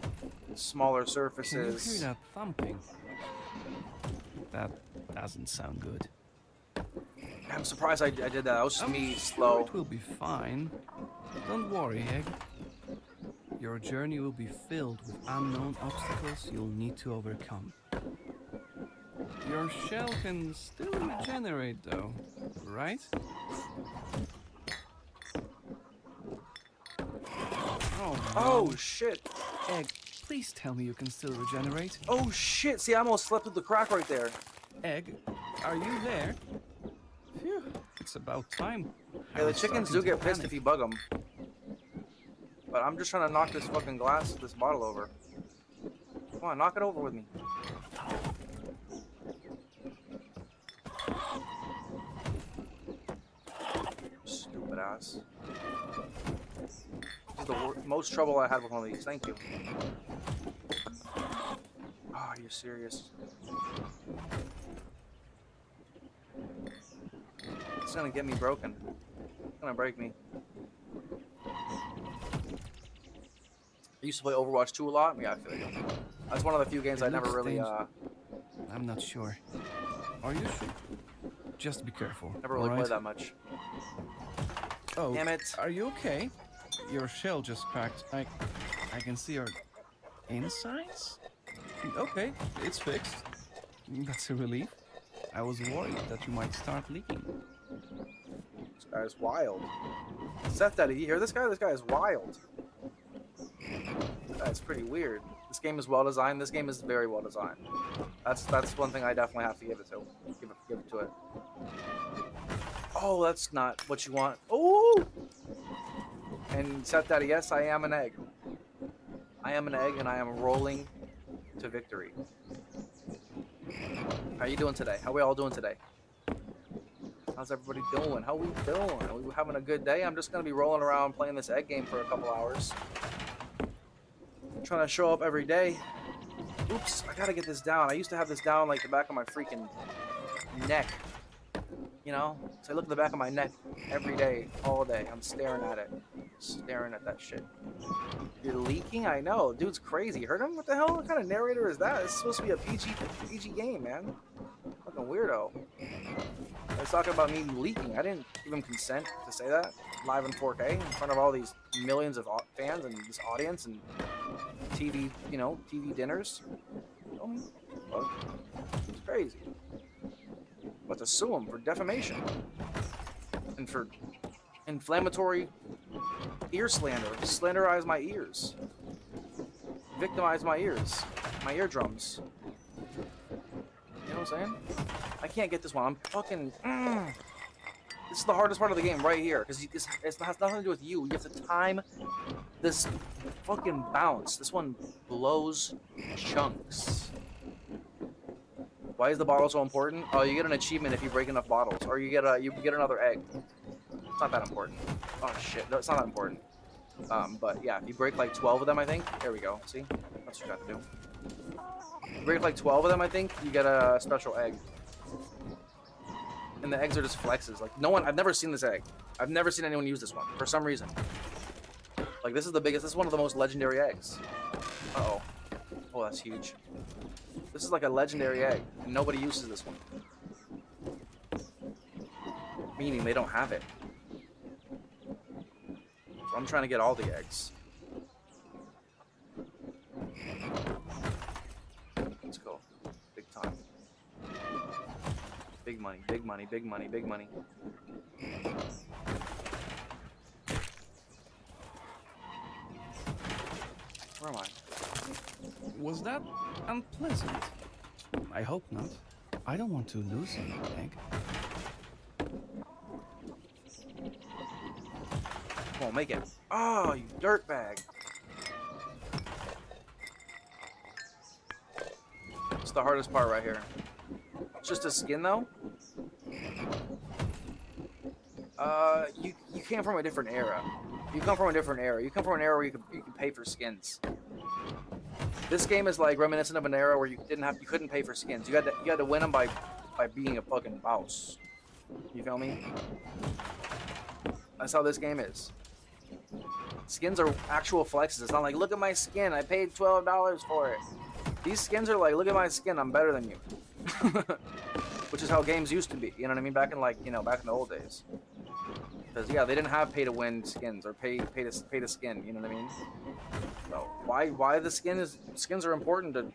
smaller surfaces. Can you hear that thumping? That doesn't sound good. I'm surprised I did that. That was just me slow. Sure it will be fine. Don't worry, Egg. Your journey will be filled with unknown obstacles you'll need to overcome. Your shell can still regenerate, though, right? Oh shit! Egg, please tell me you can still regenerate. Oh shit! See, I almost slept through the crack right there. Egg, are you there? Phew, it's about time. Yeah, the chickens do get pissed if you bug them. But I'm just trying to knock this fucking this bottle over. Come on, knock it over with me. Stupid ass. This is the most trouble I had with one of these. Thank you. Oh, are you serious? It's gonna get me broken. It's gonna break me. I used to play Overwatch 2 a lot. Yeah, I feel like that's one of the few games I never really. I'm not sure. Are you sure? Just be careful. Never really played that much. Oh, damn it! Are you okay? Your shell just cracked. I can see your insides. Okay, it's fixed. That's a relief. I was worried that you might start leaking. This guy's wild. Seth, Daddy, you hear this guy? This guy is wild. That's pretty weird. This game is well designed. This game is very well designed. That's one thing I definitely have to give it to. Give it to it. Oh, that's not what you want. Oh! And Seth, Daddy, yes, I am an egg. I am an egg, and I am rolling to victory. How are you doing today? How are we all doing today? How's everybody doing? How we doing? Are we having a good day? I'm just gonna be rolling around playing this egg game for a couple hours. Trying to show up every day. Oops, I gotta get this down. I used to have this down like the back of my freaking neck. You know? So I look at the back of my neck every day, all day. I'm staring at it. Staring at that shit. You're leaking? I know. Dude's crazy. Heard him? What the hell? What kind of narrator is that? It's supposed to be a PG game, man. Fucking weirdo. I was talking about me leaking. I didn't give him consent to say that live in 4K in front of all these millions of fans and this audience and TV, you know, TV dinners. It's crazy. But to sue him for defamation and for inflammatory ear slander, slanderize my ears, victimize my ears, my eardrums. You know what I'm saying? I can't get this one. I'm fucking. This is the hardest part of the game right here because it has nothing to do with you. You have to time this fucking bounce. This one blows chunks. Why is the bottle so important? Oh, you get an achievement if you break enough bottles, or you get another egg. It's not that important. Oh shit, no, it's not that important. But yeah, if you break like 12 of them, I think. There we go. See, that's what you got to do. If you break like 12 of them, I think you get a special egg. And the eggs are just flexes. Like no one, I've never seen this egg. I've never seen anyone use this one for some reason. Like this is the biggest. This is one of the most legendary eggs. Uh-oh. Oh, that's huge. This is like a legendary egg, and nobody uses this one. Meaning they don't have it. So I'm trying to get all the eggs. Let's go. Big time. Big money, big money, big money, big money. Where am I? Was that unpleasant? I hope not. I don't want to lose an egg. Come on, make it. Oh, you dirtbag. It's the hardest part right here. It's just a skin, though. You came from a different era. You come from a different era. You come from an era where you could pay for skins. This game is like reminiscent of an era where you couldn't pay for skins. You had to win them by being a fucking mouse. You feel me? That's how this game is. Skins are actual flexes. It's not like, look at my skin, I paid $12 for it. These skins are like, look at my skin, I'm better than you. Which is how games used to be. You know what I mean? Back in back in the old days. Because yeah, they didn't have pay to win skins or pay to skin. You know what I mean? So why the skins are important to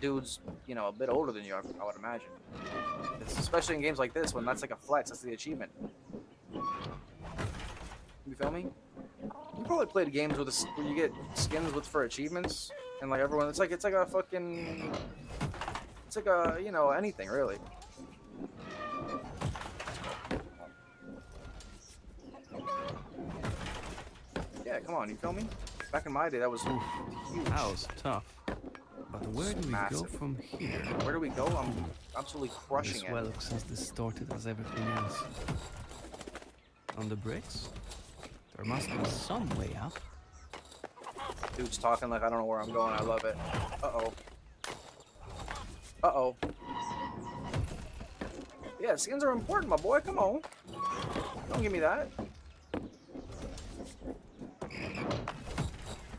dudes a bit older than you, I would imagine. Especially in games like this when that's like a flex, that's the achievement. You feel me? You probably played games where you get skins for achievements and like everyone. It's like a fucking. It's like a anything really. Yeah, come on, you feel me? Back in my day, that was huge. That was tough. But where do we go from here? Where do we go? I'm absolutely crushing This it. well looks as distorted as everything else. On the bricks? There must be some way up. Dude's talking like I don't know where I'm going. I love it. Uh-oh. Uh-oh. Yeah, skins are important, my boy. Come on. Don't give me that.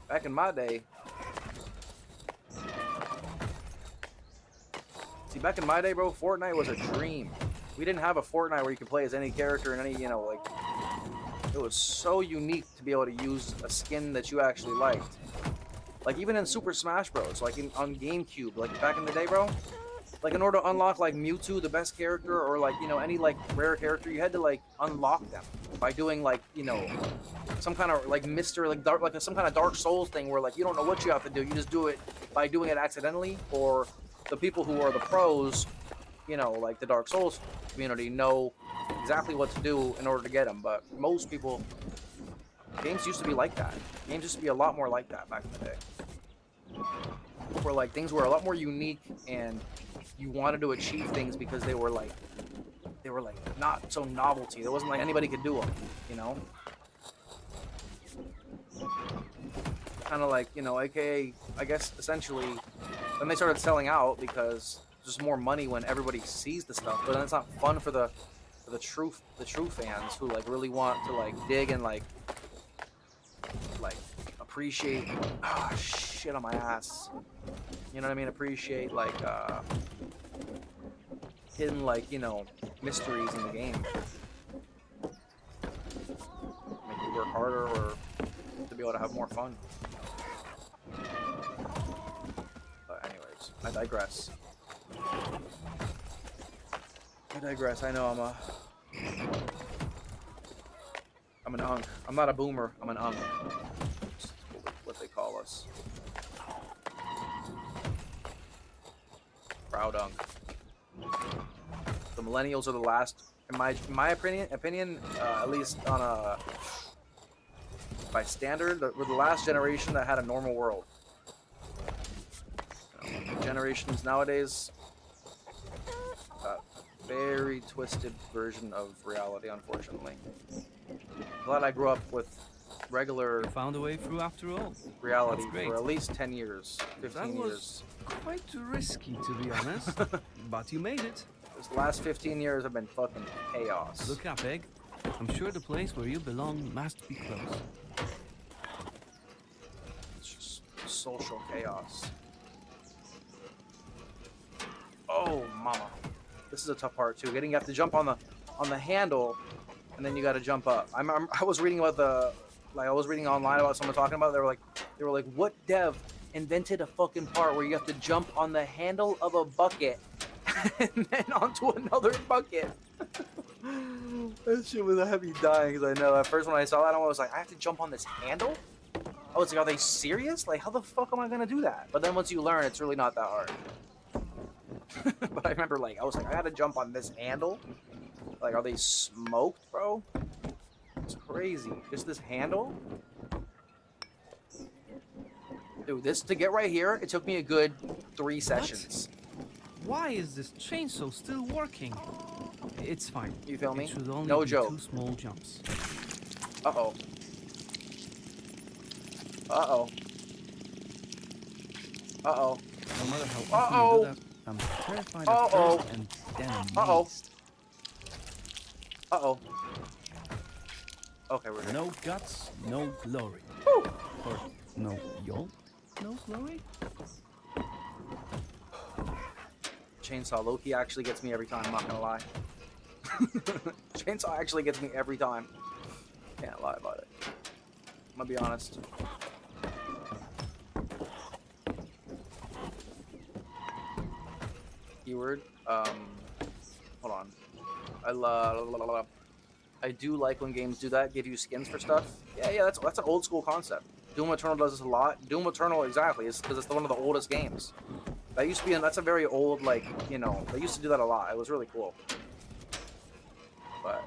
Back in my day. See, back in my day, bro, Fortnite was a dream. We didn't have a Fortnite where you could play as any character and any, like... It was so unique to be able to use a skin that you actually liked. Like, even in Super Smash Bros., like on GameCube, like, back in the day, bro, like, in order to unlock, like, Mewtwo, the best character, or, like, any, like, rare character, you had to, like, unlock them by doing, like, some kind of, like, some kind of Dark Souls thing where, like, you don't know what you have to do. You just do it by doing it accidentally, or the people who are the pros, like the Dark Souls community, know exactly what to do in order to get them. But most people, games used to be like that. Games used to be a lot more like that back in the day. Where like things were a lot more unique, and you wanted to achieve things because they were like not so novelty. There wasn't like anybody could do them, Kind of like AKA, I guess essentially. Then they started selling out because there's more money when everybody sees the stuff, but then it's not fun for the true fans who like really want to like dig and like appreciate shit on my ass. You know what I mean? Appreciate like hidden mysteries in the game. Make you work harder or to be able to have more fun. But anyways, I digress. I know I'm an unk. I'm not a boomer. I'm an unk. That's what they call us. Proud unk. The millennials are the last, in my opinion, at least on by standard, we're the last generation that had a normal world. Gen generations nowadays, very twisted version of reality, unfortunately. Glad I grew up with regular You found a way through after all. reality That's great. for at least 10 years, That 15 was years. quite risky, to be honest. But you made it. This last 15 years have been fucking chaos. Look up, Egg. I'm sure the place where you belong must be close. It's just social chaos. Oh, mama. This is a tough part too. You have to jump on the handle, and then you got to jump up. I was reading about I was reading online about someone talking about it. They were like, what dev invented a fucking part where you have to jump on the handle of a bucket and then onto another bucket? That shit was heavy dying, because I know at first when I saw that, I was like, I have to jump on this handle? I was like, are they serious? Like, how the fuck am I gonna do that? But then once you learn, it's really not that hard. But I remember, like, I was like, I gotta jump on this handle? Like, are they smoked, bro? It's crazy. Just this handle? Dude, to get right here, it took me a good 3 sessions. Why is this chainsaw still working? It's fine. You feel me? It should only No be joke. 2 small jumps. Uh-oh. Uh-oh. Uh-oh. No matter how often you do that, I'm terrified at first and then amazed. Uh-oh. Okay, we're good. No guts, no glory. Woo! Or no y'all, no glory? Chainsaw low-key actually gets me every time, I'm not gonna lie. Chainsaw actually gets me every time. Can't lie about it. I'm gonna be honest. Keyword. Hold on. I do like when games do that, give you skins for stuff. Yeah, that's an old school concept. Doom Eternal does this a lot. Doom Eternal, exactly, is because it's one of the oldest games. That used to be, that's a very old, like, you know, they used to do that a lot. It was really cool. But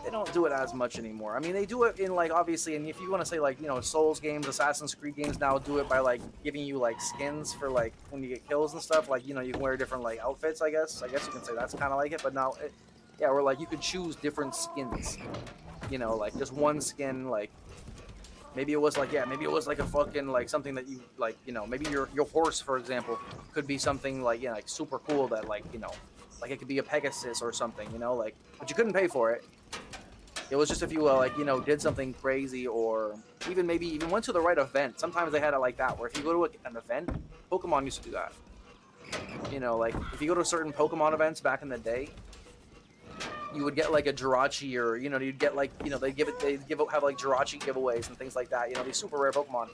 they don't do it as much anymore. I mean, they do it in, like, obviously, and if you want to say, like, you know, Souls games, Assassin's Creed games now do it by, like, giving you, like, skins for, like, when you get kills and stuff. Like, you know, you can wear different, like, outfits, I guess. I guess you can say that's kind of like it. But now, yeah, where, like, you could choose different skins. You know, like, just one skin, like, maybe it was like, yeah, maybe it was like a fucking, like, something that you, like, you know, maybe your horse, for example, could be something, like, you know, like, super cool that, like, you know, like, it could be a Pegasus or something, you know, like, but you couldn't pay for it. It was just if you, like, you know, did something crazy, or even maybe even went to the right event. Sometimes they had it like that, where if you go to an event, Pokemon used to do that. You know, like, if you go to certain Pokemon events back in the day, you would get, like, a Jirachi, or, you know, you'd get, like, you know, have, like, Jirachi giveaways and things like that. You know, these super rare Pokemon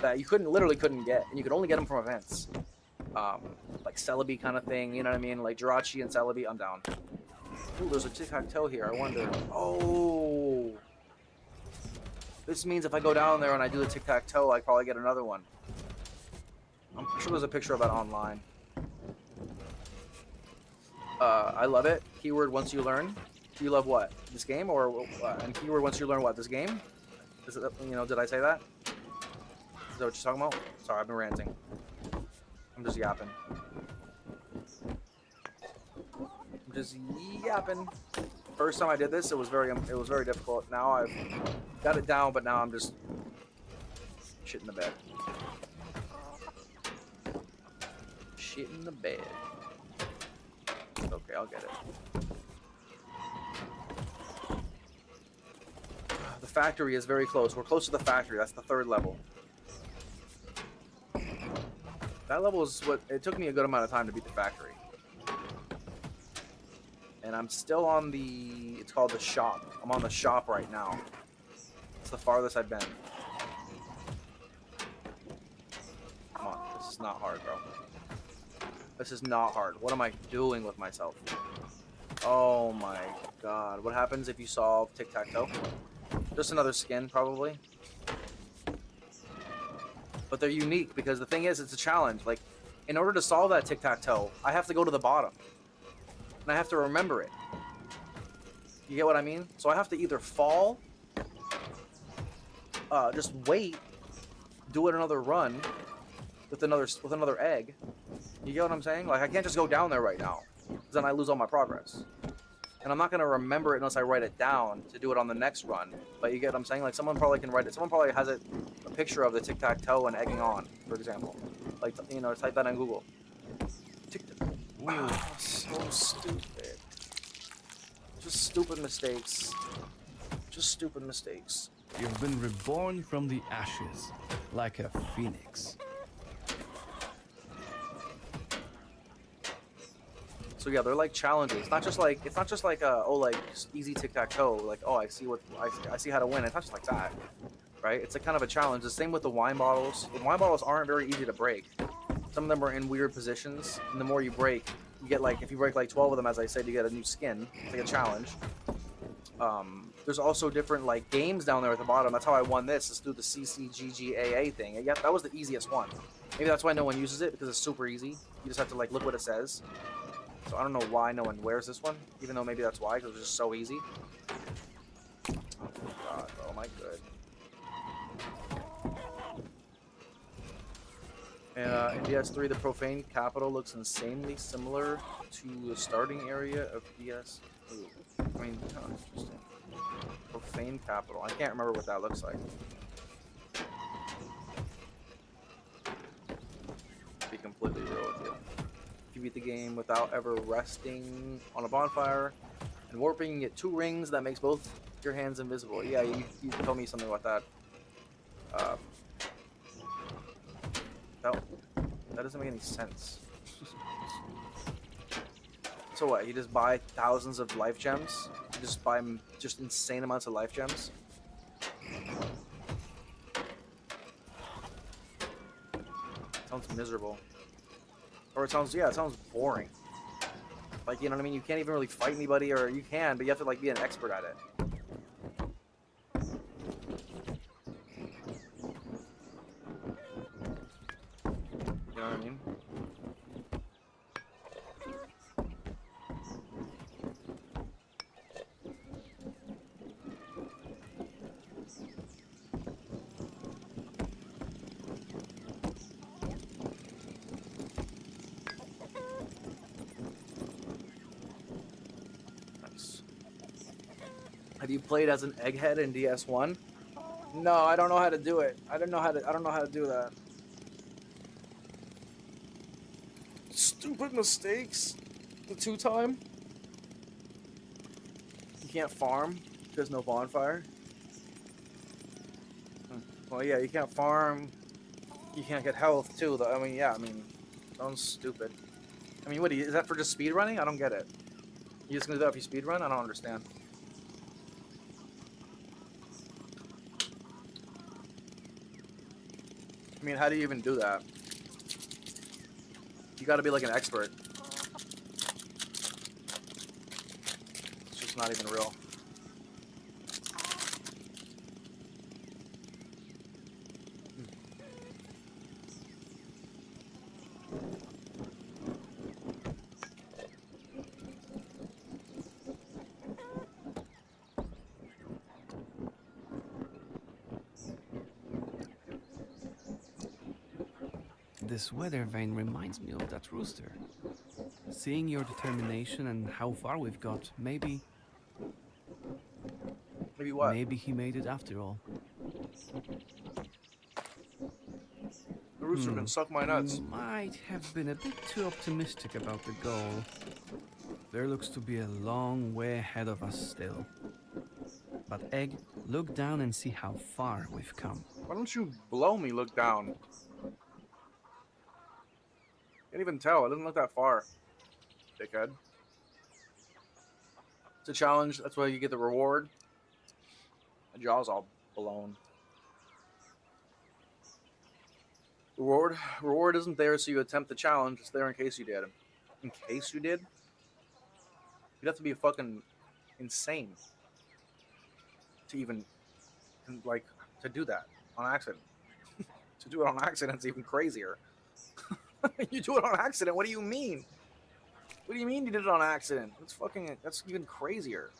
that you literally couldn't get, and you could only get them from events. Like Celebi kind of thing, you know what I mean? Like Jirachi and Celebi, I'm down. Ooh, there's a tic-tac-toe here, I wonder. Oh! This means if I go down there and I do the tic-tac-toe, I probably get another one. I'm sure there's a picture of that online. I love it. Keyword once you learn. Do you love what? This game, or and keyword once you learn what? This game? Is it, you know, did I say that? Is that what you're talking about? Sorry, I've been ranting. I'm just yapping. I'm just yapping. First time I did this, it was very difficult. Now I've got it down, but now I'm just shit in the bed. Shit in the bed. Okay, I'll get it. The factory is very close. We're close to the factory. That's the 3rd level. That level is what it took me a good amount of time to beat the factory. And I'm still on the, it's called the shop. I'm on the shop right now. It's the farthest I've been. Come on, this is not hard, bro. This is not hard. What am I doing with myself? Oh my god. What happens if you solve tic-tac-toe? Just another skin, probably. But they're unique, because the thing is, it's a challenge. Like, in order to solve that tic-tac-toe, I have to go to the bottom. And I have to remember it. You get what I mean? So I have to either fall, just wait, do it another run with another egg, You get what I'm saying? Like, I can't just go down there right now, because then I lose all my progress. And I'm not going to remember it unless I write it down to do it on the next run. But you get what I'm saying? Like, someone probably can write it. Someone probably has a picture of the tic-tac-toe and egging on, for example. Like, you know, type that on Google. Wow, so stupid. Just stupid mistakes. Just stupid mistakes. You've been reborn from the ashes, like a phoenix. So yeah, they're like challenges. It's not just like oh, like easy tic-tac-toe. Like, oh, I see how to win. It's not just like that, right? It's like kind of a challenge. The same with the wine bottles. The wine bottles aren't very easy to break. Some of them are in weird positions, and the more you break, you get like, if you break like 12 of them, as I said, you get a new skin. It's like a challenge. There's also different like games down there at the bottom. That's how I won this, is through the CCGGAA thing. And yeah, that was the easiest one. Maybe that's why no one uses it, because it's super easy. You just have to like look what it says. So I don't know why no one wears this one, even though maybe that's why, because it's just so easy. Oh god, oh my good. And in DS3, the Profane Capital looks insanely similar to the starting area of DS. Ooh. I mean, oh, interesting. Profane Capital. I can't remember what that looks like. To be completely real with you. If you beat the game without ever resting on a bonfire and warping, you get 2 rings that makes both your hands invisible. Yeah, you told me something about that. That doesn't make any sense. So what? You just buy thousands of life gems? You just buy just insane amounts of life gems? Sounds miserable. Or it sounds, yeah, it sounds boring. Like, you know what I mean? You can't even really fight anybody, or you can, but you have to like be an expert at it. You know what I mean? Nice. Have you played as an egghead in DS1? No, I don't know how to do it. I don't know how to do that. Stupid mistakes. The 2-time. You can't farm. There's no bonfire. Well, yeah, you can't farm. You can't get health too. Though. I mean, yeah. I mean, sounds stupid. I mean, what is that for? Just speed running? I don't get it. You just gonna do that if you speed run? I don't understand. I mean, how do you even do that? You gotta be like an expert. It's just not even real. This weather vane reminds me of that rooster. Seeing your determination and how far we've got, maybe... Maybe what? Maybe he made it after all. The rooster can suck my nuts. You might have been a bit too optimistic about the goal. There looks to be a long way ahead of us still. But Egg, look down and see how far we've come. Why don't you blow me? Look down. Can't even tell. It doesn't look that far. Dickhead. It's a challenge. That's why you get the reward. My jaw's all blown. Reward isn't there so you attempt the challenge. It's there in case you did. In case you did? You'd have to be fucking insane to even, like, to do that on accident. To do it on accident is even crazier. You do it on accident? What do you mean? What do you mean you did it on accident? That's even crazier.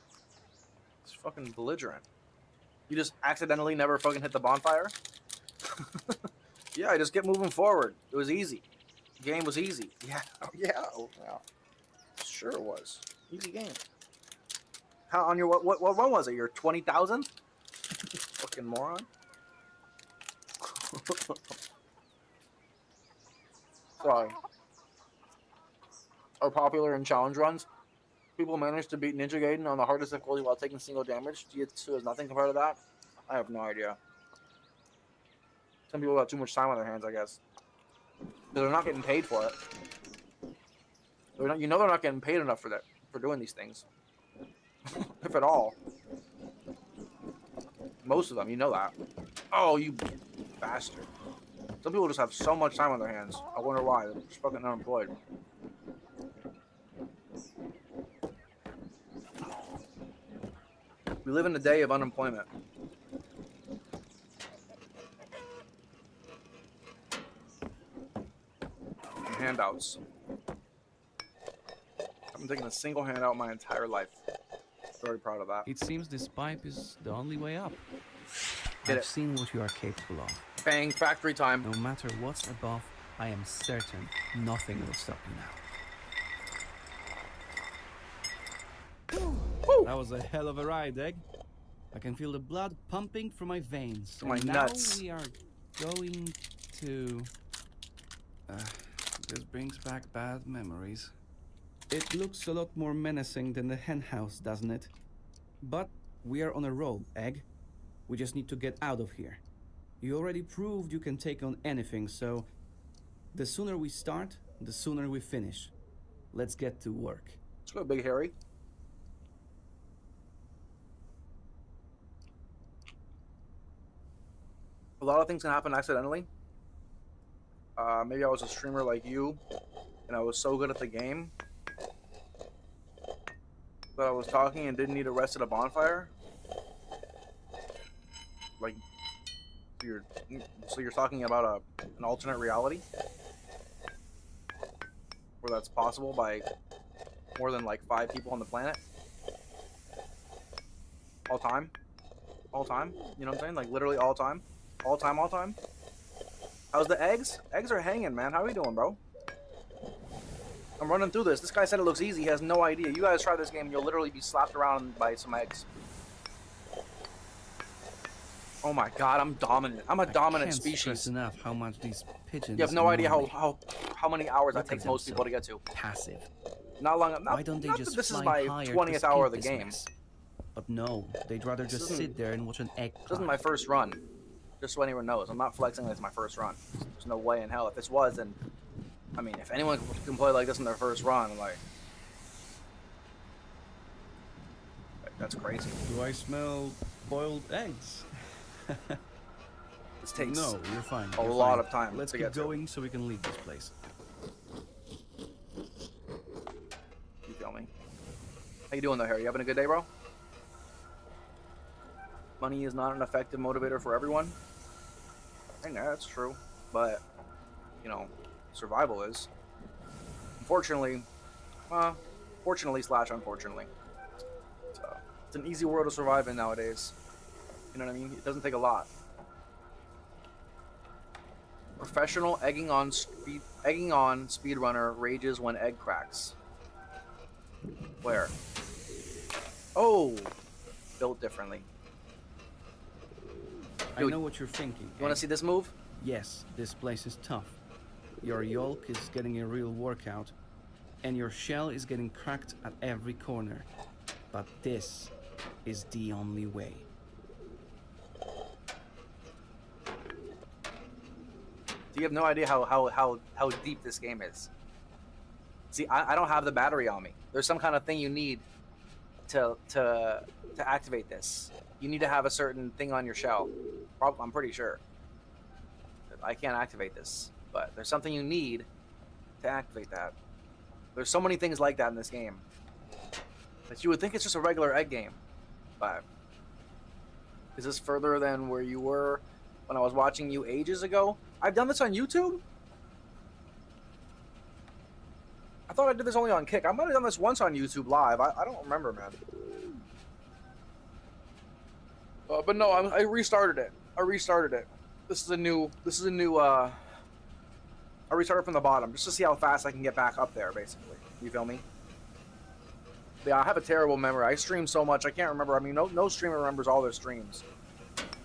It's fucking belligerent. You just accidentally never fucking hit the bonfire? Yeah, I just kept moving forward. It was easy. Game was easy. Yeah, yeah. Sure it was. Easy game. How on your what run was it? Your 20,000? Fucking moron. Sorry. Are popular in challenge runs. People manage to beat Ninja Gaiden on the hardest difficulty while taking single damage. Jiu-Jitsu is nothing compared to that. I have no idea. Some people got too much time on their hands, I guess. They're not getting paid for it. They're not, you know they're not getting paid enough for that, for doing these things. If at all. Most of them, you know that. Oh, you bastard. Some people just have so much time on their hands. I wonder why. They're just fucking unemployed. We live in a day of unemployment. And handouts. I haven't taken a single handout my entire life. Very proud of that. It seems this pipe is the only way up. Get I've it. seen what you are capable of. Bang, factory time. No matter what's above, I am certain nothing will stop you now. Woo! That was a hell of a ride, Egg. I can feel the blood pumping through my veins. To my And nuts. Now we are going to... this brings back bad memories. It looks a lot more menacing than the hen house, doesn't it? But we are on a roll, Egg. We just need to get out of here. You already proved you can take on anything, so... the sooner we start, the sooner we finish. Let's get to work. Let's go, Big Harry. A lot of things can happen accidentally. Maybe I was a streamer like you, and I was so good at the game that I was talking and didn't need to rest at a bonfire. Like, so you're talking about an alternate reality where that's possible by more than like 5 people on the planet all time, you know what I'm saying? Like literally all time. All time. How's the eggs? Eggs are hanging, man. How are you doing, bro? I'm running through this. This guy said it looks easy. He has no idea. You guys try this game and you'll literally be slapped around by some eggs. Oh my god, I'm dominant. I'm a dominant Can't species. stress enough how much these pigeons... You have no idea annoy me. how many hours that Look at takes them, most people to get to. Passive. Not long. Not, Why don't they not just that this is fly my higher 20th to hour of skip the this game. mess? But no, they'd rather This just isn't- sit there and watch an egg This isn't cry. my first run. Just so anyone knows, I'm not flexing that it's my first run. There's no way in hell. If this was, then I mean, if anyone can play like this in their first run, like that's crazy. Do I smell boiled eggs? This takes No, you're fine. a you're lot fine. of time Let's to keep get to. going so we can leave this place. You feel me? How you doing though, Harry? You having a good day, bro? Money is not an effective motivator for everyone. I know that's true, but you know, survival is. Unfortunately, fortunately / unfortunately, it's an easy world to survive in nowadays. You know what I mean? It doesn't take a lot. Professional egging on speedrunner rages when egg cracks. Where? Oh, built differently. I know what you're thinking. You want to see this move? Yes, this place is tough. Your yolk is getting a real workout, and your shell is getting cracked at every corner. But this is the only way. You have no idea how deep this game is. See, I don't have the battery on me. There's some kind of thing you need to activate this. You need to have a certain thing on your shell. I'm pretty sure. I can't activate this, but there's something you need to activate that. There's so many things like that in this game that you would think it's just a regular egg game. But is this further than where you were when I was watching you ages ago? I've done this on YouTube? I thought I did this only on Kick. I might have done this once on YouTube live. I don't remember, man. But no, I restarted it. This is a new I'll restart it from the bottom just to see how fast I can get back up there, basically. You feel me? But yeah, I have a terrible memory. I stream so much, I can't remember. I mean, no streamer remembers all their streams.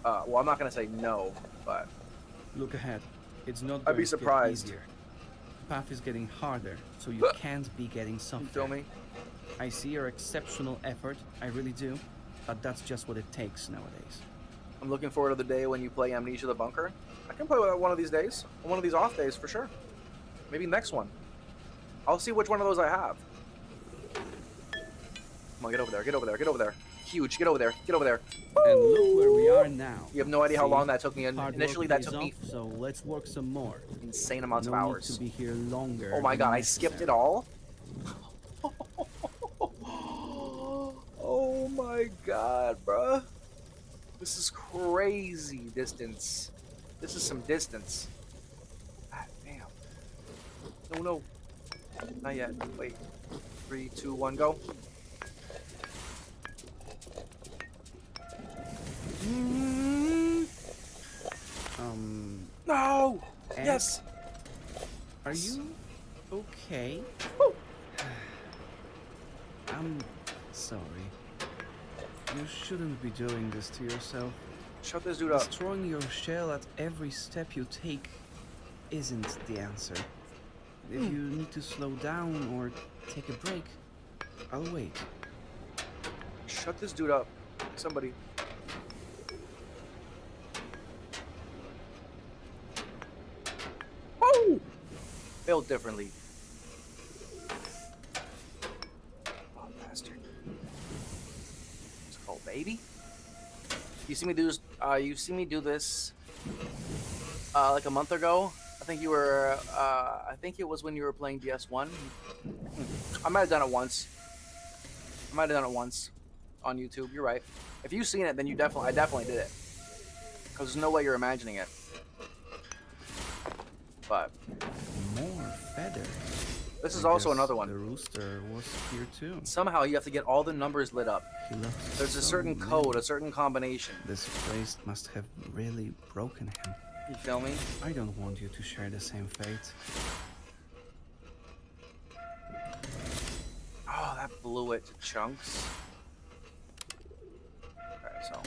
Well, I'm not going to say no, but... Look ahead. It's not I'd going be to get surprised. easier. The path is getting harder, so you can't be getting softer. You feel me? I see your exceptional effort, I really do, but that's just what it takes nowadays. I'm looking forward to the day when you play Amnesia the Bunker. I can play with that one of these days. One of these off days, for sure. Maybe next one. I'll see which one of those I have. Come on, get over there, get over there, get over there. Huge, get over there, get over there. And look where we are now. You have no idea how See? long that took me. Hard Initially, work that pays took me off, so let's work some more. insane amounts No of need hours. to be here longer. Oh my than god, I necessary. skipped it all? Oh my god, bruh. This is crazy distance. This is some distance. God damn. No, no. Not yet. Wait. 3, 2, 1, go. No! Ed? Yes! Are you okay? Woo! I'm sorry. You shouldn't be doing this to yourself. Shut this dude up. Destroying your shell at every step you take isn't the answer. If you need to slow down or take a break, I'll wait. Shut this dude up. Somebody. Woo! Built differently. Oh, bastard. What's it called, baby? You see me do this? You see me do this? Like a month ago. I think you were. I think it was when you were playing DS1. I might have done it once. I might have done it once on YouTube. You're right. If you've seen it, then you definitely. I definitely did it. Because there's no way you're imagining it. But More feathers. this is I also guess another The one. rooster was here too. Somehow you have to get all the numbers lit up. He left There's a so certain many. code, a certain combination. This place must have really broken him. You feel me? I don't want you to share the same fate. Oh, that blew it to chunks. Okay, so.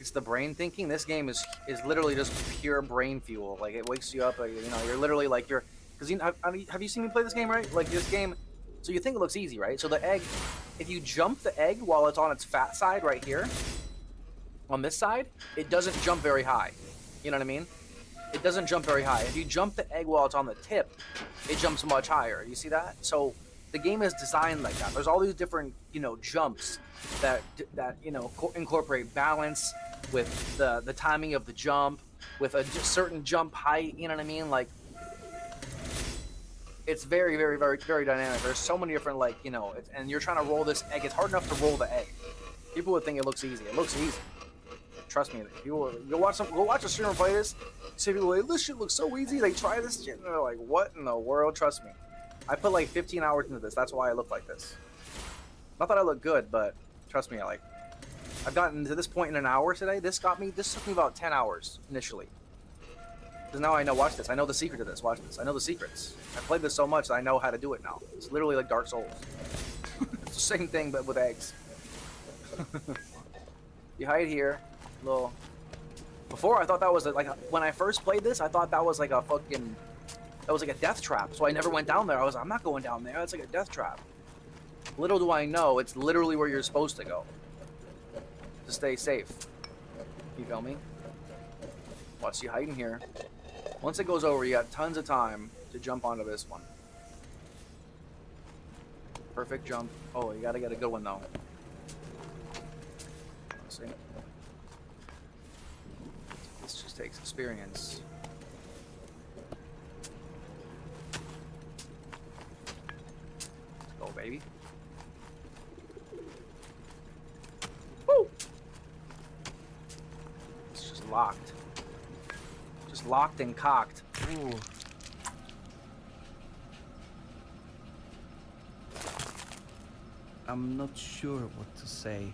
It's the brain thinking. This game is literally just pure brain fuel. Like it wakes you up. Like, you know, you're literally like you're. Because you know, have you seen me play this game, right? Like this game. So you think it looks easy, right? So the egg, if you jump the egg while it's on its fat side right here, on this side, it doesn't jump very high. You know what I mean? It doesn't jump very high. If you jump the egg while it's on the tip, it jumps much higher. You see that? So the game is designed like that. There's all these different, you know, jumps that you know incorporate balance with the timing of the jump, with a certain jump height. You know what I mean? Like it's very, very, very, very dynamic. There's so many different, like, you know, and you're trying to roll this egg. It's hard enough to roll the egg. People would think it looks easy. It looks easy. Trust me. People go watch a streamer play this. See people like, this shit looks so easy. They try this shit and they're like, what in the world? Trust me. I put like 15 hours into this. That's why I look like this. Not that I look good, but trust me. I've gotten to this point in an hour today. This took me about 10 hours initially. Because now I know, watch this. I know the secret to this. Watch this. I know the secrets. I played this so much that I know how to do it now. It's literally like Dark Souls. It's the same thing, but with eggs. You hide here. Little. Before I thought that was like when I first played this, I thought that was like a fucking. That was like a death trap. So I never went down there. I'm not going down there. It's like a death trap. Little do I know, it's literally where you're supposed to go. To stay safe. You feel me? Watch you hiding here. Once it goes over, you got tons of time to jump onto this one. Perfect jump. Oh, you gotta get a good one though. Let's see. This just takes experience. Let's go, baby. Woo! Let's just locked. Just locked and cocked. Ooh. I'm not sure what to say.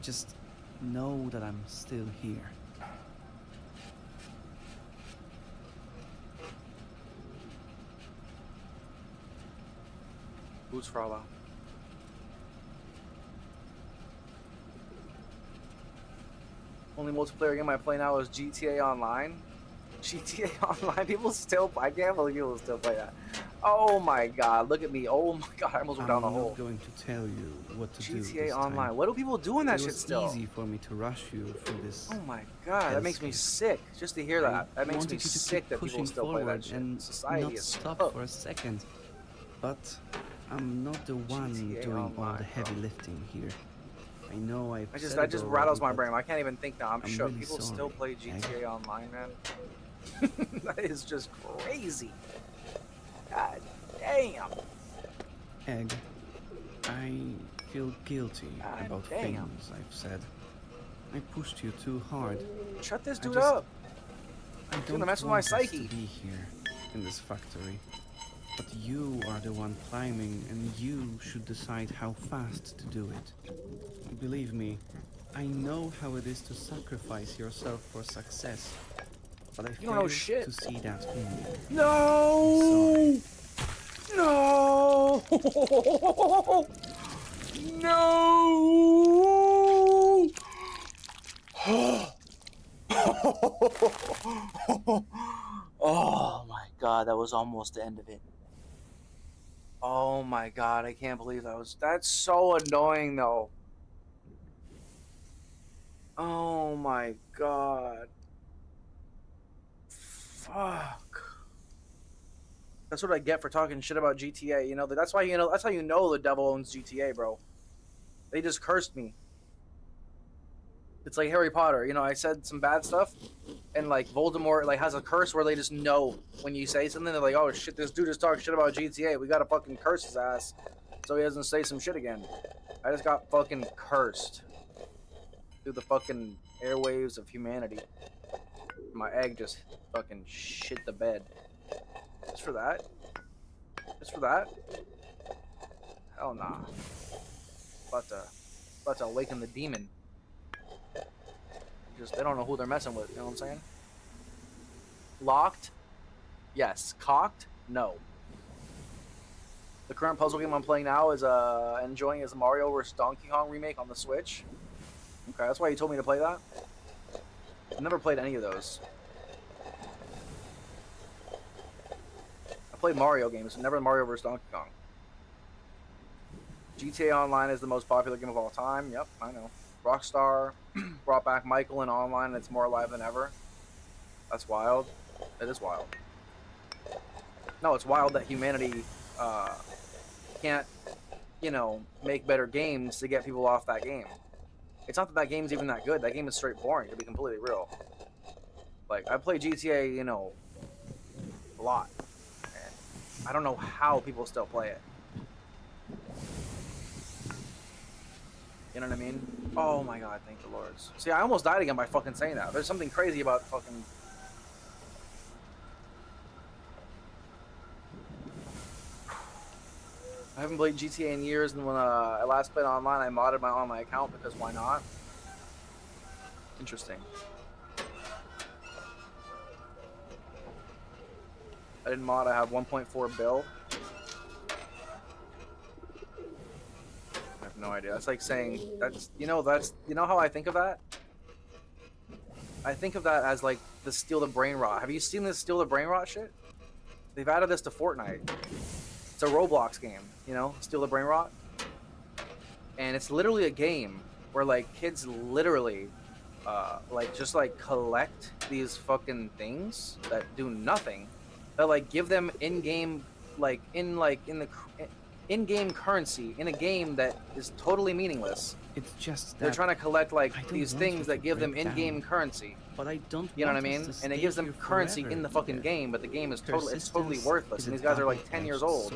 Just know that I'm still here. Who's Frollo? Only multiplayer game I play now is GTA Online. GTA Online, people still, I can't believe people still play that. Oh my god, look at me. Oh my god, I almost went down the hole. I'm not going to tell you what to do. GTA Online. What do people do in that shit still? It was easy for me to rush you through this. Oh my god, that makes me sick just to hear that. That makes me sick that people still play that shit. And society not is stop for a second. But I'm not the one doing all the heavy lifting here. I know that just rattles my brain. I can't even think now. I'm shook. Really People sorry. still play GTA Online, man. That is just crazy. God damn. Egg, I feel guilty about things I've said. I pushed you too hard. Shut this dude up. I don't gonna mess with want my us psyche. to be here in this factory. But you are the one climbing, and you should decide how fast to do it. Believe me, I know how it is to sacrifice yourself for success. But I fail to see that in you. No! No! No! Oh my god, that was almost the end of it. Oh my god, I can't believe that's so annoying though. Oh my god. Fuck. That's what I get for talking shit about GTA, you know? That's why that's how you know the devil owns GTA, bro. They just cursed me. It's like Harry Potter, you know, I said some bad stuff, and like Voldemort like has a curse where they just know when you say something, they're like, oh shit, this dude just talked shit about GTA, we gotta fucking curse his ass so he doesn't say some shit again. I just got fucking cursed through the fucking airwaves of humanity. My egg just fucking shit the bed. Just for that? Just for that? Hell nah. About to awaken the demon. They don't know who they're messing with, you know what I'm saying? Locked? Yes. Cocked? No. The current puzzle game I'm playing now is enjoying is Mario vs. Donkey Kong remake on the Switch. Okay, that's why you told me to play that. I've never played any of those. I played Mario games, never Mario vs. Donkey Kong. GTA Online is the most popular game of all time. Yep, I know. Rockstar brought back Michael in online, and it's more alive than ever. That's wild. It is wild. No, it's wild that humanity can't, you know, make better games to get people off that game. It's not that that game's even that good. That game is straight boring, to be completely real. Like, I play GTA, you know, a lot. And I don't know how people still play it. You know what I mean? Oh my god, thank the lords. See, I almost died again by fucking saying that. There's something crazy about fucking... I haven't played GTA in years, and when I last played online, I modded my online account because why not? Interesting. I didn't mod, I have 1.4 bill. I have no idea. That's like saying, you know how I think of that? I think of that as like the steal the brain rot. Have you seen this steal the brain rot shit? They've added this to Fortnite. It's a Roblox game, you know, steal the brain rot. And it's literally a game where like kids literally like just like collect these fucking things that do nothing, that like give them in-game in-game currency in a game that is totally meaningless. It's just that they're trying to collect like these things that give them in-game currency. But I don't. You know what I mean? And it gives them currency in the fucking game, but the game is totally worthless. And these guys are like 10 years old,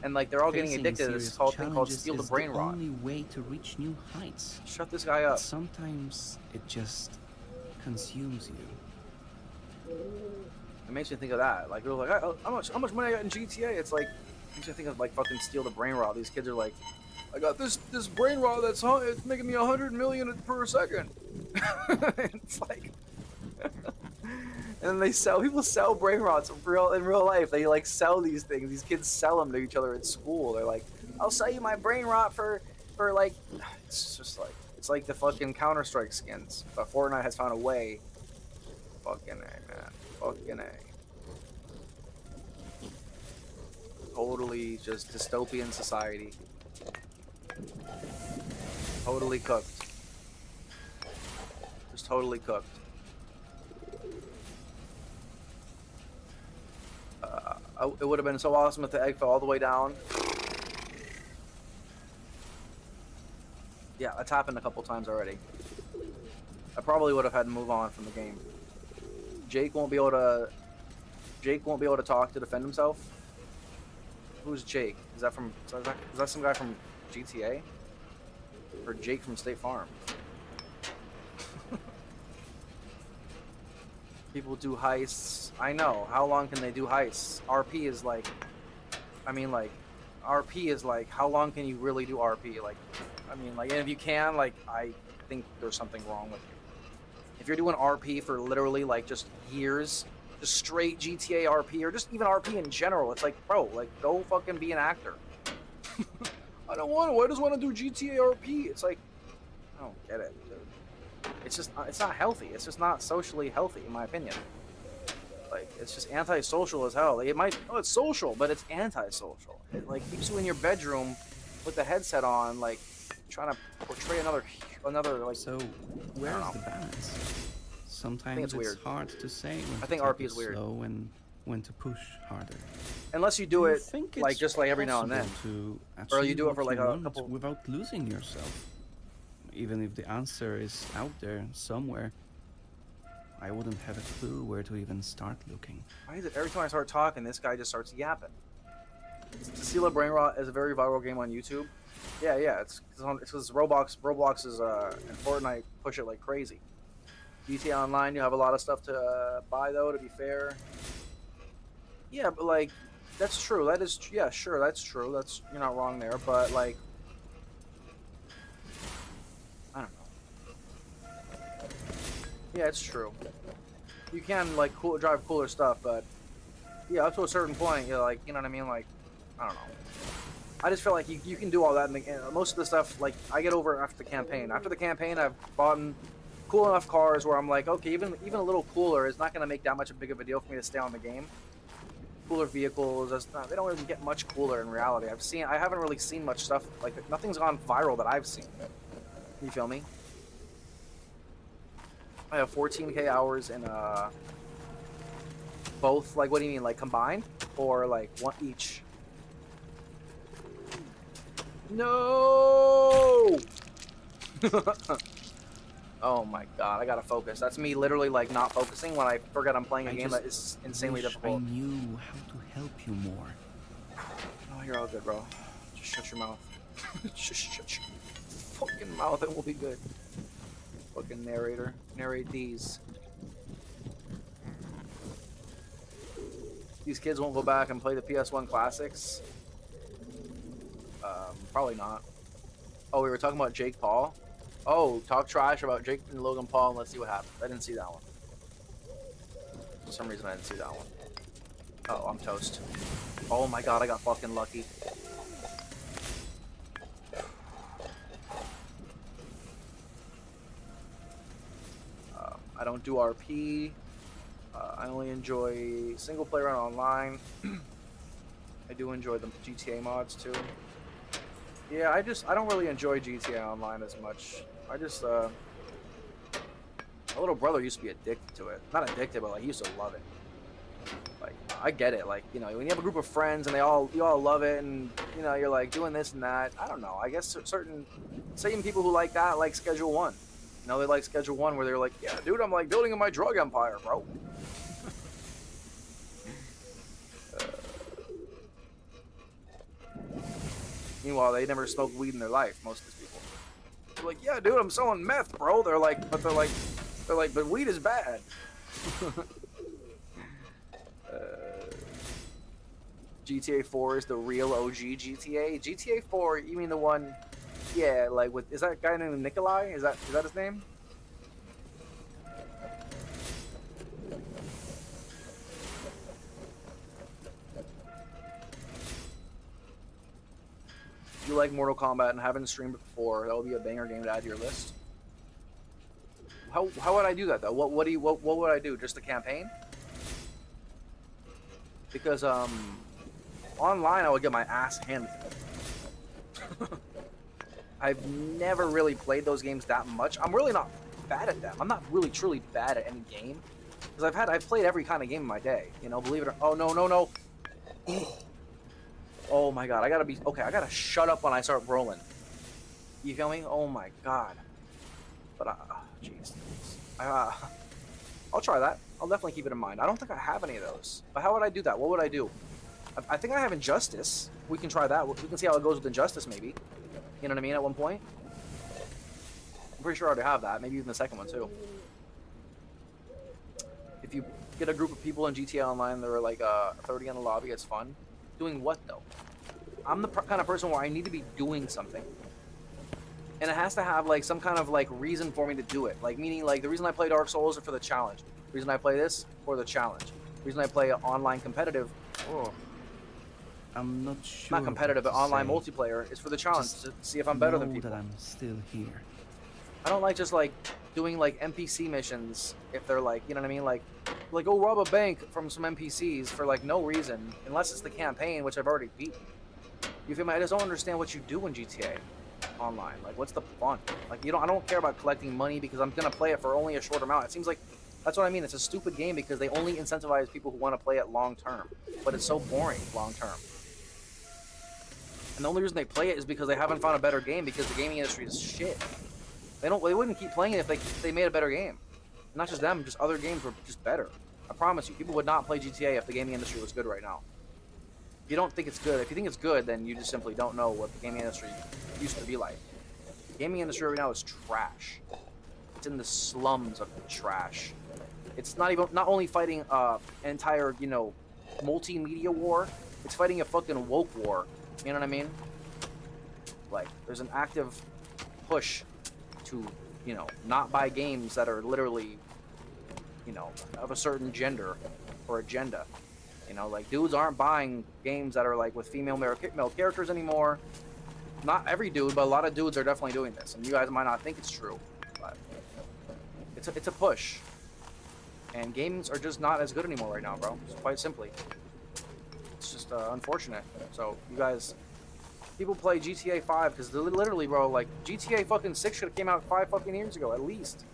and like they're all getting addicted to this thing called steal the brain rot. Only way to reach new heights. Shut this guy up. Sometimes it just consumes you. It makes me think of that. Like, they're like, how much money I got in GTA? It's like, makes me think of like fucking steal the brain rot. These kids are like, I got this brain rot that's it's making me 100 million per second. It's like, and then people sell brain rots in real life. They like sell these things. These kids sell them to each other at school. They're like, I'll sell you my brain rot for like, it's just like, it's like the fucking Counter-Strike skins. But Fortnite has found a way. Fucking A, man. Fucking A. Totally just dystopian society. Totally cooked. Just totally cooked. It would have been so awesome if the egg fell all the way down. Yeah, that's happened a couple times already. I probably would have had to move on from the game. Jake won't be able to talk to defend himself. Who's Jake? Is that some guy from GTA? Or Jake from State Farm? People do heists. I know. How long can they do heists? RP is like, I mean, like, RP is like, how long can you really do RP? Like, I mean, like, and if you can, like, I think there's something wrong with you. If you're doing RP for literally like just years, just straight GTA RP, or just even RP in general, it's like, bro, like, go fucking be an actor. I don't want to. I just want to do GTA RP. It's like, I don't get it, dude. It's just, it's not healthy. It's just not socially healthy, in my opinion. Like, it's just antisocial as hell. Like, it might, oh, it's social, but it's antisocial. It like keeps you in your bedroom with the headset on, like trying to portray another like. So, where's the balance? Sometimes it's hard to say when to RP take is it weird. slow and when to push harder. Unless you do it think like it's just like every now and then, to or you do it for achieve like what a you couple. want without losing yourself. Even if the answer is out there somewhere, I wouldn't have a clue where to even start looking. Why is it every time I start talking, this guy just starts yapping? Steal Brain Rot is a very viral game on YouTube. Yeah, it's because Roblox is and Fortnite push it like crazy. GTA Online, you have a lot of stuff to buy though. To be fair, yeah, but like that's true. That is, yeah, sure, that's true. That's, you're not wrong there. But like, I don't know. Yeah, it's true. You can like drive cooler stuff, but yeah, up to a certain point, you're like, you know what I mean? Like, I don't know. I just feel like you can do all that, and most of the stuff, like, I get over after the campaign. After the campaign, I've bought cool enough cars where I'm like, okay, even a little cooler is not going to make that much big of a deal for me to stay on the game. Cooler vehicles, they don't really get much cooler in reality. I haven't really seen much stuff, like, nothing's gone viral that I've seen. You feel me? I have 14K hours in, both, like, what do you mean, like, combined? Or, like, one each? No! Oh my god, I gotta focus. That's me literally like not focusing when I forget I'm playing a game that is insanely difficult. I knew how to help you more. Oh, you're all good, bro. Just shut your mouth. Just shut your fucking mouth and we'll be good. Fucking narrator. Narrate these. These kids won't go back and play the PS1 classics. Probably not. Oh, we were talking about Jake Paul. Oh, talk trash about Jake and Logan Paul and let's see what happens. I didn't see that one. For some reason I didn't see that one. Oh, I'm toast. Oh my god, I got fucking lucky. I don't do RP. I only enjoy single player and online. I do enjoy the GTA mods too. Yeah, I don't really enjoy GTA Online as much. My little brother used to be addicted to it. Not addicted, but like he used to love it. Like, I get it. Like, you know, when you have a group of friends and you all love it, and you know, you're like doing this and that. I don't know. I guess certain people who like that like Schedule 1. You know, they like Schedule 1 where they're like, yeah, dude, I'm like building my drug empire, bro. Meanwhile, they never smoked weed in their life, most of these people. They're like, yeah, dude, I'm selling meth, bro. They're like, but they're like, They're like, but weed is bad. GTA 4 is the real OG GTA. GTA 4, you mean the one? Yeah, like with is that a guy named Nikolai? Is that his name? If you like Mortal Kombat and haven't streamed it before, that would be a banger game to add to your list. How would I do that though? What would I do? Just the campaign? Because online I would get my ass handed to me. I've never really played those games that much. I'm really not bad at them. I'm not really truly bad at any game because I've played every kind of game in my day. You know, believe it or oh no. Oh my god, I gotta shut up when I start rolling. You feel me? Oh my god. But jeez. I'll try that. I'll definitely keep it in mind. I don't think I have any of those. But how would I do that? What would I do? I think I have Injustice. We can try that. We can see how it goes with Injustice, maybe. You know what I mean? At one point. I'm pretty sure I already have that. Maybe even the second one, too. If you get a group of people in GTA Online that are like 30 in the lobby, it's fun. Doing what, though? I'm the kind of person where I need to be doing something. And it has to have like some kind of like reason for me to do it. Like meaning like the reason I play Dark Souls is for the challenge. The reason I play this for the challenge. The reason I play online competitive. Oh, I'm not sure. Not competitive, but online multiplayer is for the challenge to see if I'm better than people. That I'm still here. I don't like just like doing like NPC missions if they're like, you know what I mean, like go rob a bank from some NPCs for like no reason unless it's the campaign, which I've already beaten. You feel me? I just don't understand what you do in GTA Online. Like, what's the fun? Like, I don't care about collecting money because I'm gonna play it for only a short amount. It seems like that's what I mean. It's a stupid game because they only incentivize people who want to play it long term, but it's so boring long term. And the only reason they play it is because they haven't found a better game because the gaming industry is shit. They wouldn't keep playing it if they made a better game. Not just them, just other games were just better. I promise you, people would not play GTA if the gaming industry was good right now. If you don't think it's good, if you think it's good, then you just simply don't know what the gaming industry used to be like. The gaming industry right now is trash. It's in the slums of trash. It's not only fighting an entire, you know, multimedia war, it's fighting a fucking woke war. You know what I mean? Like, there's an active push to, you know, not buy games that are literally, you know, of a certain gender or agenda. You know, like, dudes aren't buying games that are, like, with female male characters anymore. Not every dude, but a lot of dudes are definitely doing this. And you guys might not think it's true, but it's a push. And games are just not as good anymore right now, bro. Just quite simply. It's just unfortunate. So, you guys... People play GTA 5 because literally, bro, like, GTA fucking 6 should have came out 5 fucking years ago, at least.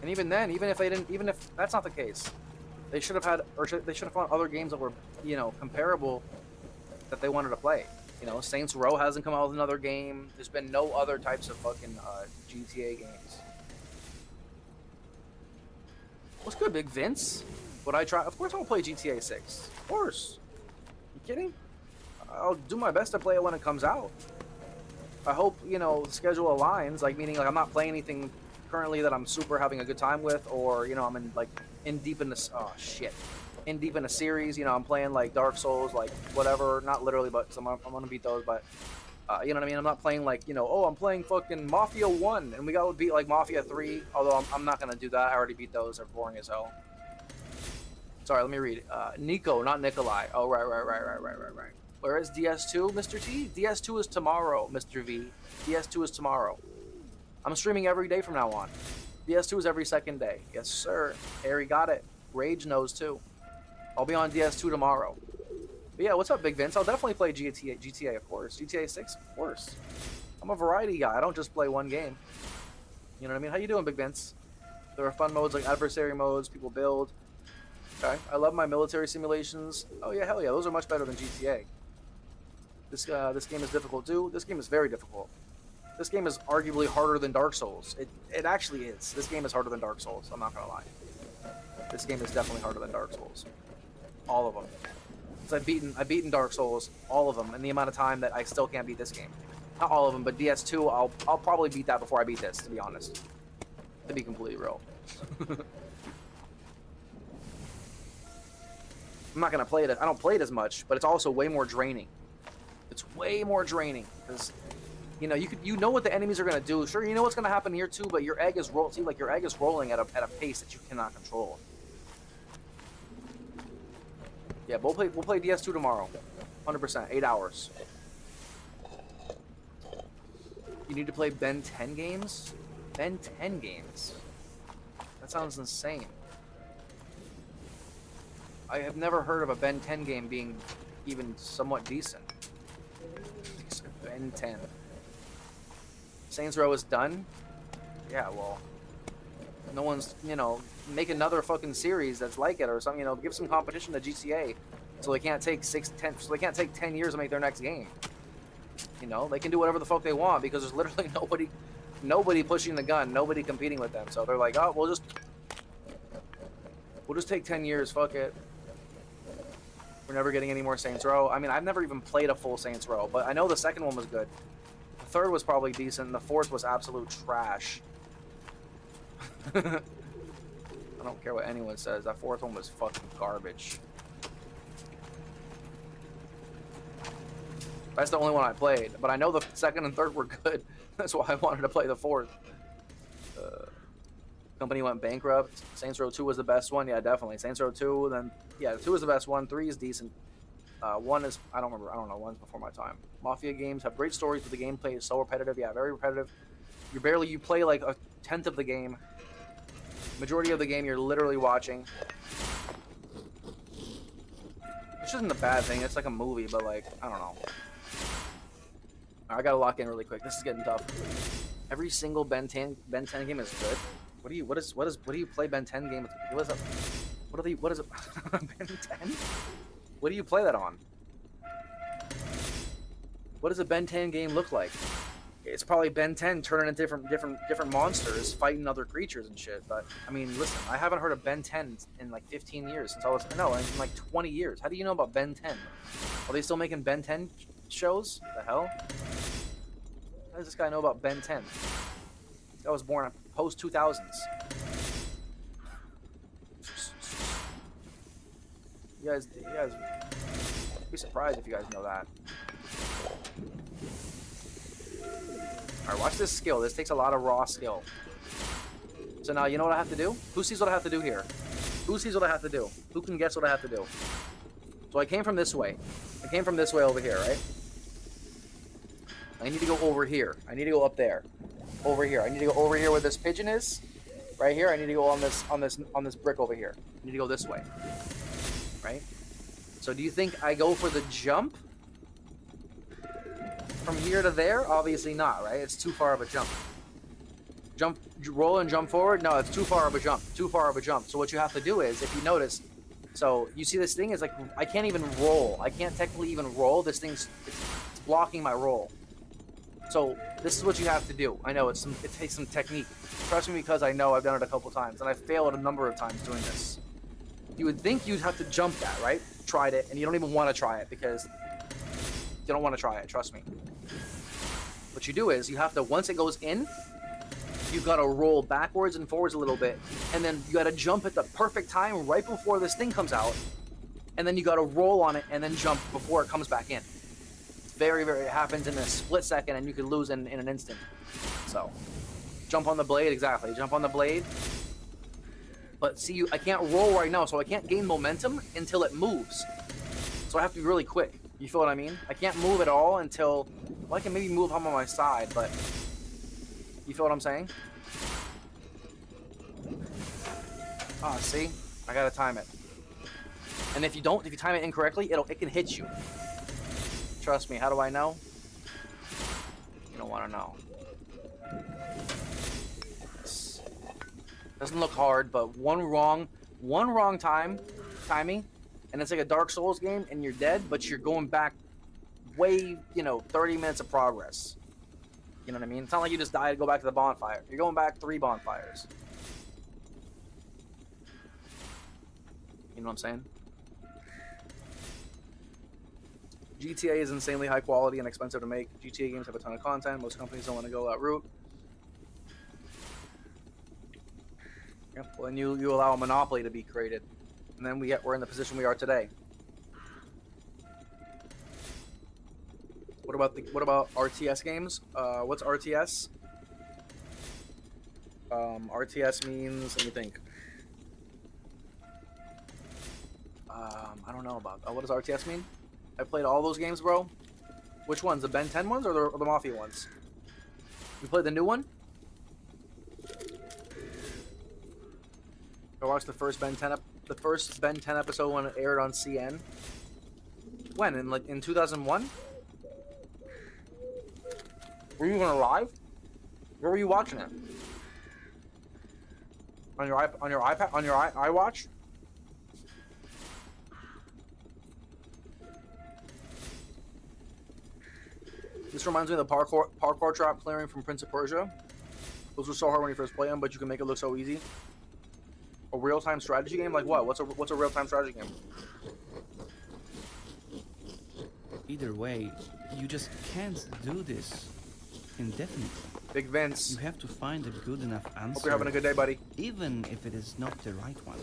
And even then, even if that's not the case, they should have had, or they should have found other games that were, you know, comparable that they wanted to play. You know, Saints Row hasn't come out with another game. There's been no other types of fucking GTA games. What's good, Big Vince? Would I try? Of course I'll play GTA 6. Of course. You kidding? I'll do my best to play it when it comes out. I hope, you know, the schedule aligns, like, meaning, like, I'm not playing anything currently that I'm super having a good time with, or, you know, I'm in deep in this, oh shit, in deep in a series, you know, I'm playing like Dark Souls, like whatever, not literally, but I'm gonna beat those, but you know what I mean, I'm not playing like, you know, oh, I'm playing fucking Mafia 1 and we got to beat like Mafia 3, although I'm not gonna do that. I already beat those, they're boring as hell. Sorry, let me read it. Nico, not Nikolai. Oh, right. Where is DS2, Mr. T? DS2 is tomorrow, Mr. V. DS2 is tomorrow. I'm streaming every day from now on. DS2 is every second day. Yes, sir. Harry got it. Rage knows, too. I'll be on DS2 tomorrow. But yeah, what's up, Big Vince? I'll definitely play GTA, of course. GTA 6, of course. I'm a variety guy. I don't just play one game. You know what I mean? How you doing, Big Vince? There are fun modes like adversary modes, people build. Okay. I love my military simulations. Oh, yeah, hell yeah. Those are much better than GTA. This game is difficult, too. This game is very difficult. This game is arguably harder than Dark Souls. It actually is. This game is harder than Dark Souls. I'm not gonna lie. This game is definitely harder than Dark Souls. All of them. Because I've beaten Dark Souls, all of them, in the amount of time that I still can't beat this game. Not all of them, but DS2, I'll probably beat that before I beat this, to be honest. To be completely real. I'm not gonna play it. I don't play it as much, but it's also way more draining. It's way more draining because, you know, you know what the enemies are gonna do. Sure, you know what's gonna happen here too, but your egg is your egg is rolling at a pace that you cannot control. Yeah, we'll play DS2 tomorrow, 100%, 8 hours. You need to play Ben 10 games? Ben 10 games? That sounds insane. I have never heard of a Ben 10 game being even somewhat decent. Ben 10. Saints Row is done? Yeah, well, no one's, you know, make another fucking series that's like it or something, you know, give some competition to GTA so they can't take 10 years to make their next game. You know, they can do whatever the fuck they want because there's literally nobody pushing the gun, nobody competing with them. So they're like, oh, we'll just take 10 years, fuck it. We're never getting any more Saints Row. I mean, I've never even played a full Saints Row, but I know the second one was good. The third was probably decent, and the fourth was absolute trash. I don't care what anyone says. That fourth one was fucking garbage. That's the only one I played, but I know the second and third were good. That's why I wanted to play the fourth. Company went bankrupt. Saints Row 2 was the best one. Yeah, definitely. Saints Row 2, then, yeah, 2 is the best one. 3 is decent. 1 is, I don't remember. I don't know. 1's before my time. Mafia games have great stories, but the gameplay is so repetitive. Yeah, very repetitive. You play like a tenth of the game. Majority of the game you're literally watching. Which isn't a bad thing. It's like a movie, but like, I don't know. I gotta lock in really quick. This is getting tough. Every single Ben 10 game is good. What do you play Ben 10 game with? What is it? Ben 10? What do you play that on? What does a Ben 10 game look like? It's probably Ben 10 turning into different monsters, fighting other creatures and shit. But I mean, listen, I haven't heard of Ben 10 in like 15 years since I was in like 20 years. How do you know about Ben 10? Are they still making Ben 10 shows? The hell? How does this guy know about Ben 10? This guy was born post 2000s. You guys be surprised if you guys know that. Alright, watch this skill. This takes a lot of raw skill. So now, you know what I have to do? Who sees what I have to do here? Who sees what I have to do? Who can guess what I have to do? So I came from this way. I came from this way over here, right? I need to go over here. I need to go up there. Over here. I need to go over here where this pigeon is. Right here. I need to go on this brick over here. I need to go this way. Right? So do you think I go for the jump? From here to there? Obviously not, right? It's too far of a jump. Jump, roll and jump forward? No, it's too far of a jump. Too far of a jump. So what you have to do is, if you notice, so you see this thing is like, I can't even roll. I can't technically even roll. This thing's it's blocking my roll. So this is what you have to do. I know it takes some technique. Trust me, because I know I've done it a couple times, and I failed a number of times doing this. You would think you'd have to jump that, right? Tried it, and you don't even want to try it because you don't want to try it. Trust me. What you do is you have to, once it goes in, you've got to roll backwards and forwards a little bit, and then you got to jump at the perfect time right before this thing comes out, and then you got to roll on it and then jump before it comes back in. It happens in a split second, and you can lose in an instant. So, jump on the blade, exactly. Jump on the blade. But see, I can't roll right now, so I can't gain momentum until it moves. So I have to be really quick. You feel what I mean? I can't move at all until, well, I can maybe move on my side, but you feel what I'm saying? Ah, see? I gotta time it. And if you time it incorrectly, it can hit you. Trust me, how do I know? You don't want to know. Doesn't look hard, but one wrong timing, and it's like a Dark Souls game, and you're dead, but you're going back way, 30 minutes of progress. You know what I mean? It's not like you just die to go back to the bonfire. You're going back 3 bonfires. You know what I'm saying? GTA is insanely high quality and expensive to make. GTA games have a ton of content. Most companies don't want to go that route. Yep. Well, then you allow a monopoly to be created, and then we're in the position we are today. What about RTS games? What's RTS? RTS means, let me think. I don't know about what does RTS mean? I played all those games, bro. Which ones? The Ben 10 ones or the Mafia ones? You played the new one? I watched the first Ben 10 episode when it aired on CN. When? In 2001? Were you even alive? Where were you watching it? On your iPad? On your iWatch? This reminds me of the parkour trap clearing from Prince of Persia. Those were so hard when you first play them, but you can make it look so easy. A real-time strategy game? Like what? What's a real-time strategy game? Either way, you just can't do this indefinitely. Big Vince. You have to find a good enough answer. Hope you're having a good day, buddy. Even if it is not the right one.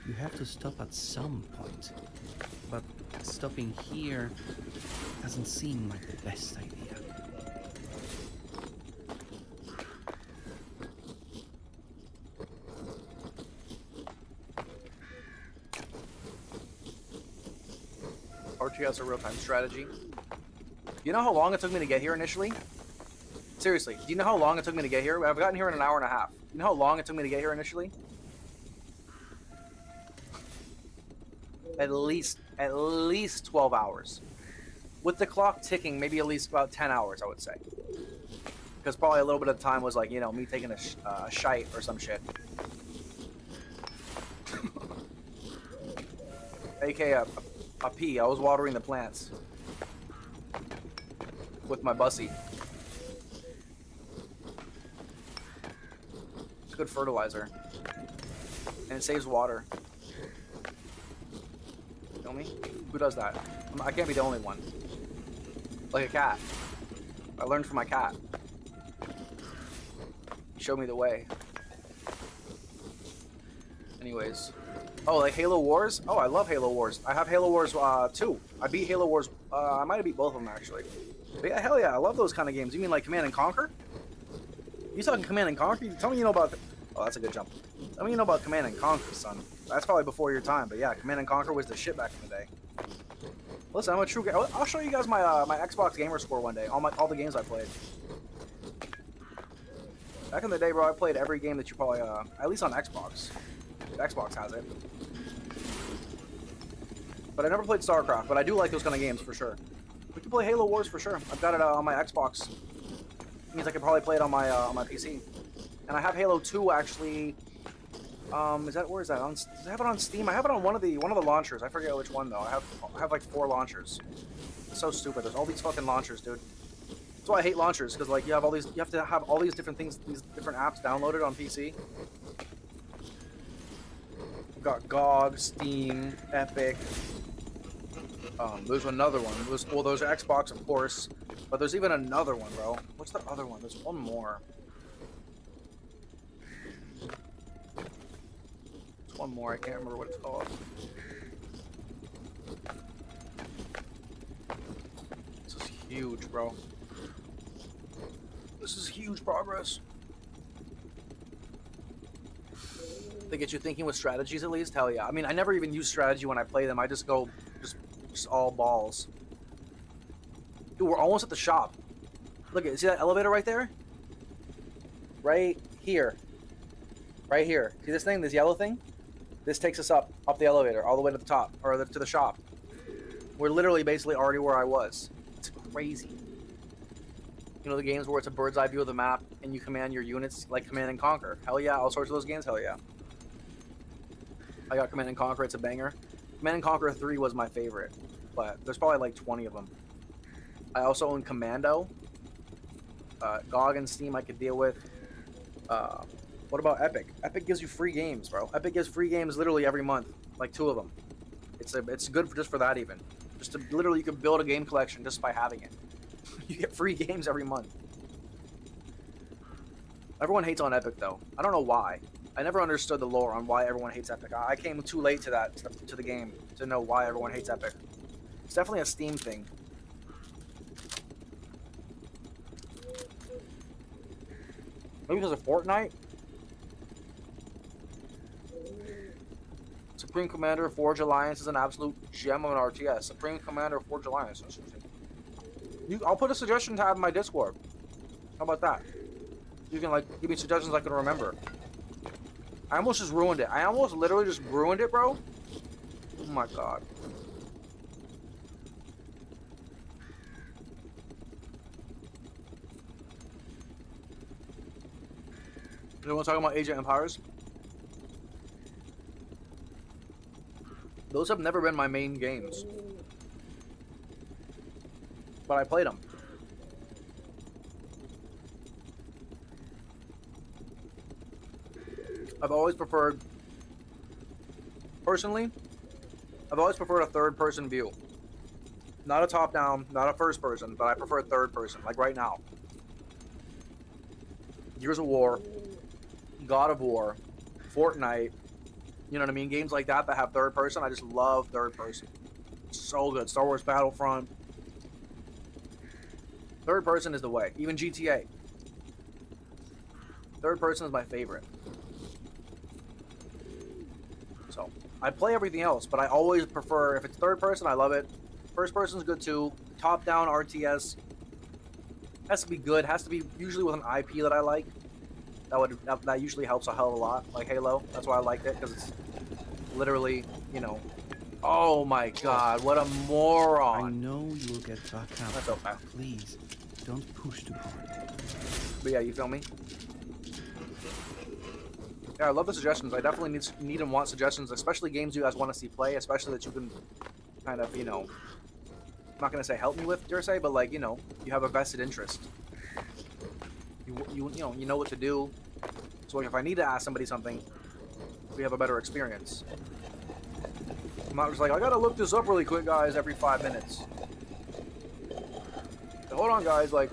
You have to stop at some point. But stopping here doesn't seem like the best idea. RTS a real-time strategy. You know how long it took me to get here initially? Seriously, do you know how long it took me to get here? I've gotten here in an hour and a half. You know how long it took me to get here initially? At least 12 hours. With the clock ticking, maybe at least about 10 hours, I would say. Because probably a little bit of the time was like, you know, me taking a shite or some shit. AKA a pee. I was watering the plants. With my bussy. It's good fertilizer. And it saves water. Feel me? Who does that? I can't be the only one. Like a cat. I learned from my cat. He showed me the way. Anyways. Oh, like Halo Wars? Oh, I love Halo Wars. I have Halo Wars 2. I beat Halo Wars. I might have beat both of them, actually. But yeah, hell yeah, I love those kind of games. You mean like Command and Conquer? You talking Command and Conquer? Tell me you know about... Oh, that's a good jump. Tell me you know about Command and Conquer, son. That's probably before your time, but yeah, Command and Conquer was the shit back in the day. Listen, I'm a true... I'll show you guys my my Xbox gamer score one day. All the games I played. Back in the day, bro, I played every game that you probably... at least on Xbox. Xbox has it. But I never played StarCraft, but I do like those kind of games for sure. We can play Halo Wars for sure. I've got it on my Xbox. It means I could probably play it on my PC. And I have Halo 2 actually. Where is that? Does I have it on Steam? I have it on one of the launchers. I forget which one though. I have like 4 launchers. It's so stupid. There's all these fucking launchers, dude. That's why I hate launchers, because like you have to have all these different things, these different apps downloaded on PC. We've got GOG, Steam, Epic. There's another one. There's Xbox, of course, but there's even another one, bro. What's the other one? There's one more. There's one more. I can't remember what it's called. This is huge, bro. This is huge progress. They get you thinking with strategies at least? Hell yeah. I mean, I never even use strategy when I play them. I just go, just all balls. Dude, we're almost at the shop. Look at, see that elevator right there? Right here. Right here. See this thing, this yellow thing? This takes us up the elevator, all the way to the top, or to the shop. We're literally basically already where I was. It's crazy. You know the games where it's a bird's eye view of the map and you command your units like Command and Conquer? Hell yeah, all sorts of those games, hell yeah. I got Command and Conquer, it's a banger. Command and Conquer 3 was my favorite, but there's probably like 20 of them. I also own Commando. GOG and Steam I could deal with. What about Epic? Epic gives you free games, bro. Epic gives free games literally every month, like 2 of them. It's good just for that even. Just to literally, you can build a game collection just by having it. You get free games every month. Everyone hates on Epic though. I don't know why. I never understood the lore on why everyone hates Epic. I came too late to that, to the game, to know why everyone hates Epic. It's definitely a Steam thing. Maybe because of Fortnite? Supreme Commander Forge Alliance is an absolute gem of an RTS. Supreme Commander Forge Alliance. I'll put a suggestion tab in my Discord. How about that? You can like give me suggestions I can remember. I almost just ruined it. I almost literally just ruined it, bro. Oh my god. Anyone talking about Age of Empires? Those have never been my main games. But I played them. I've always preferred, personally, I've always preferred a third-person view. Not a top-down, not a first-person, but I prefer a third-person, like right now. Gears of War, God of War, Fortnite, you know what I mean? Games like that that have third-person, I just love third-person. So good. Star Wars Battlefront. Third-person is the way. Even GTA. Third-person is my favorite. So, I play everything else, but I always prefer, if it's third person, I love it. First person is good too. Top down RTS has to be good. Has to be usually with an IP that I like. That usually helps a hell of a lot. Like Halo, that's why I liked it, because it's literally, you know. Oh my god, what a moron! I know you'll get back up. That's okay. Please, don't push too hard. But yeah, you feel me? Yeah, I love the suggestions. I definitely need and want suggestions, especially games you guys want to see play, especially that you can kind of, you know, I'm not going to say help me with, dare say, but like, you know, you have a vested interest. You know what to do. So if I need to ask somebody something, we have a better experience. I'm not just like, I got to look this up really quick, guys, every 5 minutes. So hold on, guys, like,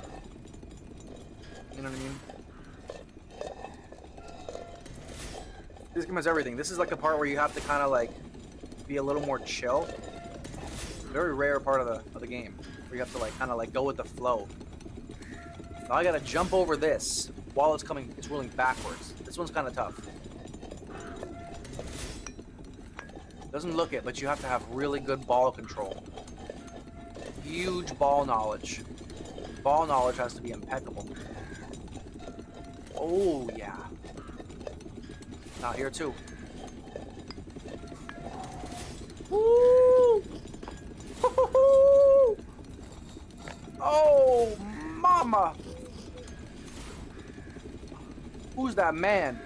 you know what I mean? This game has everything. This is like the part where you have to kind of like be a little more chill. Very rare part of the game where you have to like kind of like go with the flow. Now I gotta jump over this while it's rolling backwards. This one's kind of tough. Doesn't look it, but you have to have really good ball control. Huge ball knowledge. Ball knowledge has to be impeccable. Oh yeah. Not here too. Woo! Oh, mama! Who's that man?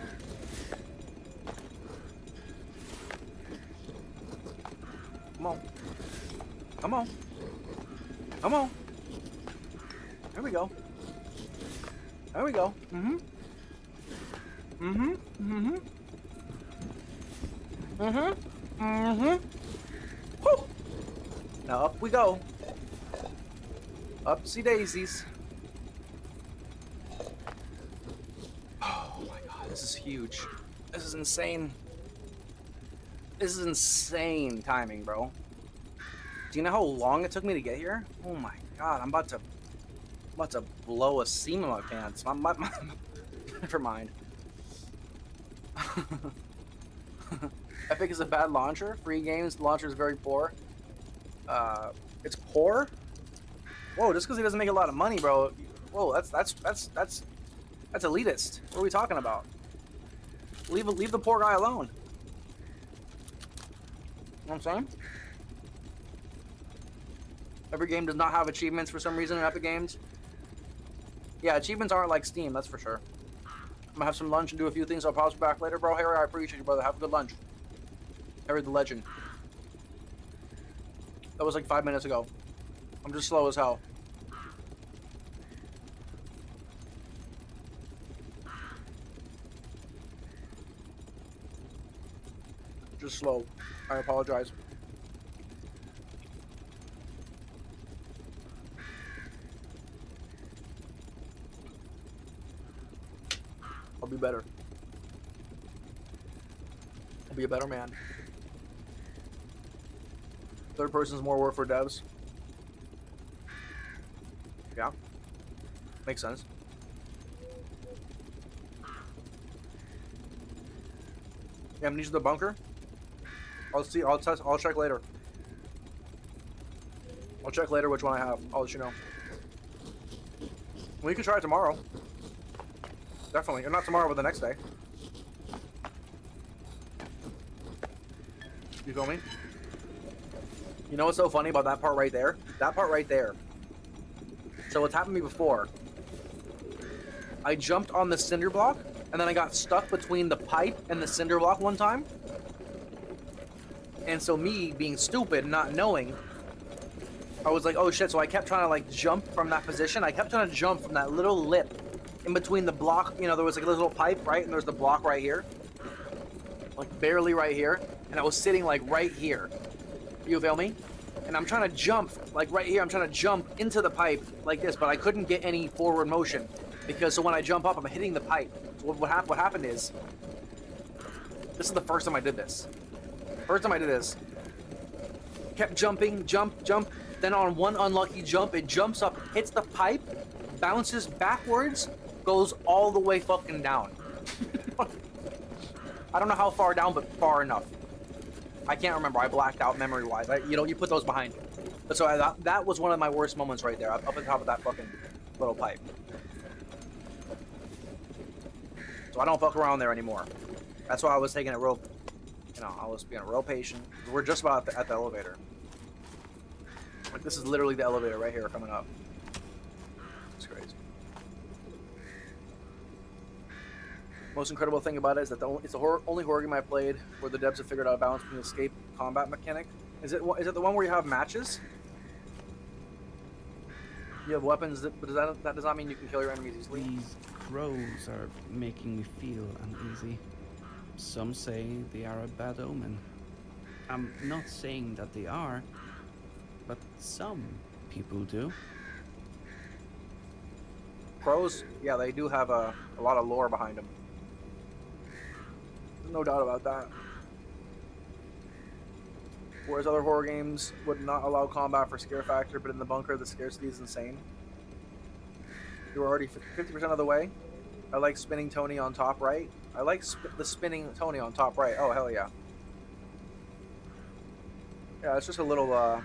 Come on. Come on. Come on. There we go. There we go. Mm-hmm. Mm-hmm. Mm-hmm. Mm-hmm. Mm-hmm. Woo! Now up we go. Upsy daisies. Oh my god, this is huge. This is insane. This is insane timing, bro. Do you know how long it took me to get here? Oh my god, I'm about to blow a seam in my pants. Never mind. Epic is a bad launcher. Free games, the launcher is very poor. It's poor? Whoa, just because he doesn't make a lot of money, bro. Whoa, that's elitist. What are we talking about? Leave the poor guy alone. You know what I'm saying? Every game does not have achievements for some reason in Epic Games. Yeah, achievements aren't like Steam, that's for sure. I'm gonna have some lunch and do a few things. I'll pause back later, bro. Harry, I appreciate you, brother. Have a good lunch. Harry the legend. That was like 5 minutes ago. I'm just slow as hell. Just slow. I apologize. be better. I'll be a better man. Third person's more work for devs. Yeah. Makes sense. Yeah, amnesia the bunker. I'll see. I'll test. I'll check later. I'll check later which one I have. I'll let you know. We can try it tomorrow. Definitely. Or not tomorrow, but the next day. You feel me? You know what's so funny about that part right there? That part right there. So what's happened to me before? I jumped on the cinder block, and then I got stuck between the pipe and the cinder block one time. And so me, being stupid, not knowing, I was like, oh shit, so I kept trying to like jump from that position. I kept trying to jump from that little lip in between the block. You know, there was like a little pipe, right? And there's the block right here. Like barely right here. And I was sitting like right here. You feel me? And I'm trying to jump, like right here, I'm trying to jump into the pipe like this, but I couldn't get any forward motion. Because so when I jump up, I'm hitting the pipe. So what happened is, this is the first time I did this. First time I did this. Kept jumping, jump. Then on one unlucky jump, it jumps up, hits the pipe, bounces backwards, goes all the way fucking down. I don't know how far down, but far enough. I can't remember. I blacked out memory-wise. You know, you put those behind you. But so that was one of my worst moments right there, up on top of that fucking little pipe. So I don't fuck around there anymore. That's why I was taking it real, you know, I was being real patient. We're just about at the elevator. Like, this is literally the elevator right here coming up. It's crazy. Most incredible thing about it is that it's the only horror game I've played where the devs have figured out a balance between the escape combat mechanic. Is it the one where you have matches? You have weapons, but that does not mean you can kill your enemies easily. These crows are making me feel uneasy. Some say they are a bad omen. I'm not saying that they are, but some people do. Crows, yeah, they do have a lot of lore behind them. No doubt about that. Whereas other horror games would not allow combat for scare factor, but in the bunker, the scarcity is insane. You're already 50% of the way. I like spinning Tony on top right. I like the spinning Tony on top right. Oh, hell yeah. Yeah, it's just a little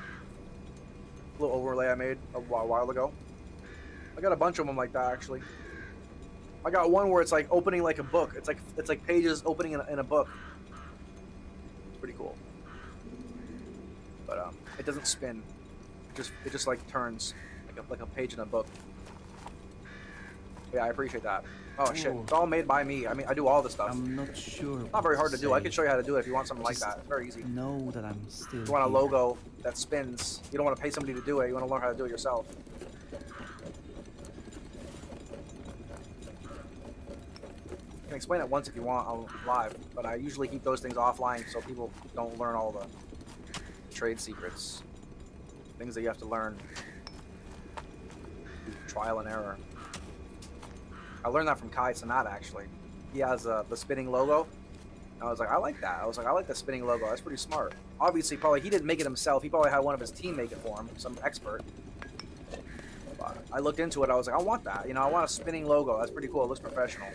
overlay I made a while ago. I got a bunch of them like that, actually. I got one where it's like opening like a book. It's like pages opening in a book. It's pretty cool. But it doesn't spin. It just like turns like a page in a book. Yeah, I appreciate that. Oh shit, it's all made by me. I mean, I do all this stuff. I'm not sure. Not very hard to do. I can show you how to do it if you want something like that. It's very easy. Know that I'm still. If you want a logo that spins, you don't want to pay somebody to do it. You want to learn how to do it yourself. I can explain it once if you want on live, but I usually keep those things offline so people don't learn all the trade secrets, things that you have to learn through trial and error. I learned that from Kai Sanat, actually. He has the spinning logo. And I was like, I like that. I was like, I like the spinning logo. That's pretty smart. Obviously, probably he didn't make it himself. He probably had one of his team make it for him, some expert. But I looked into it. I was like, I want that. You know, I want a spinning logo. That's pretty cool. It looks professional.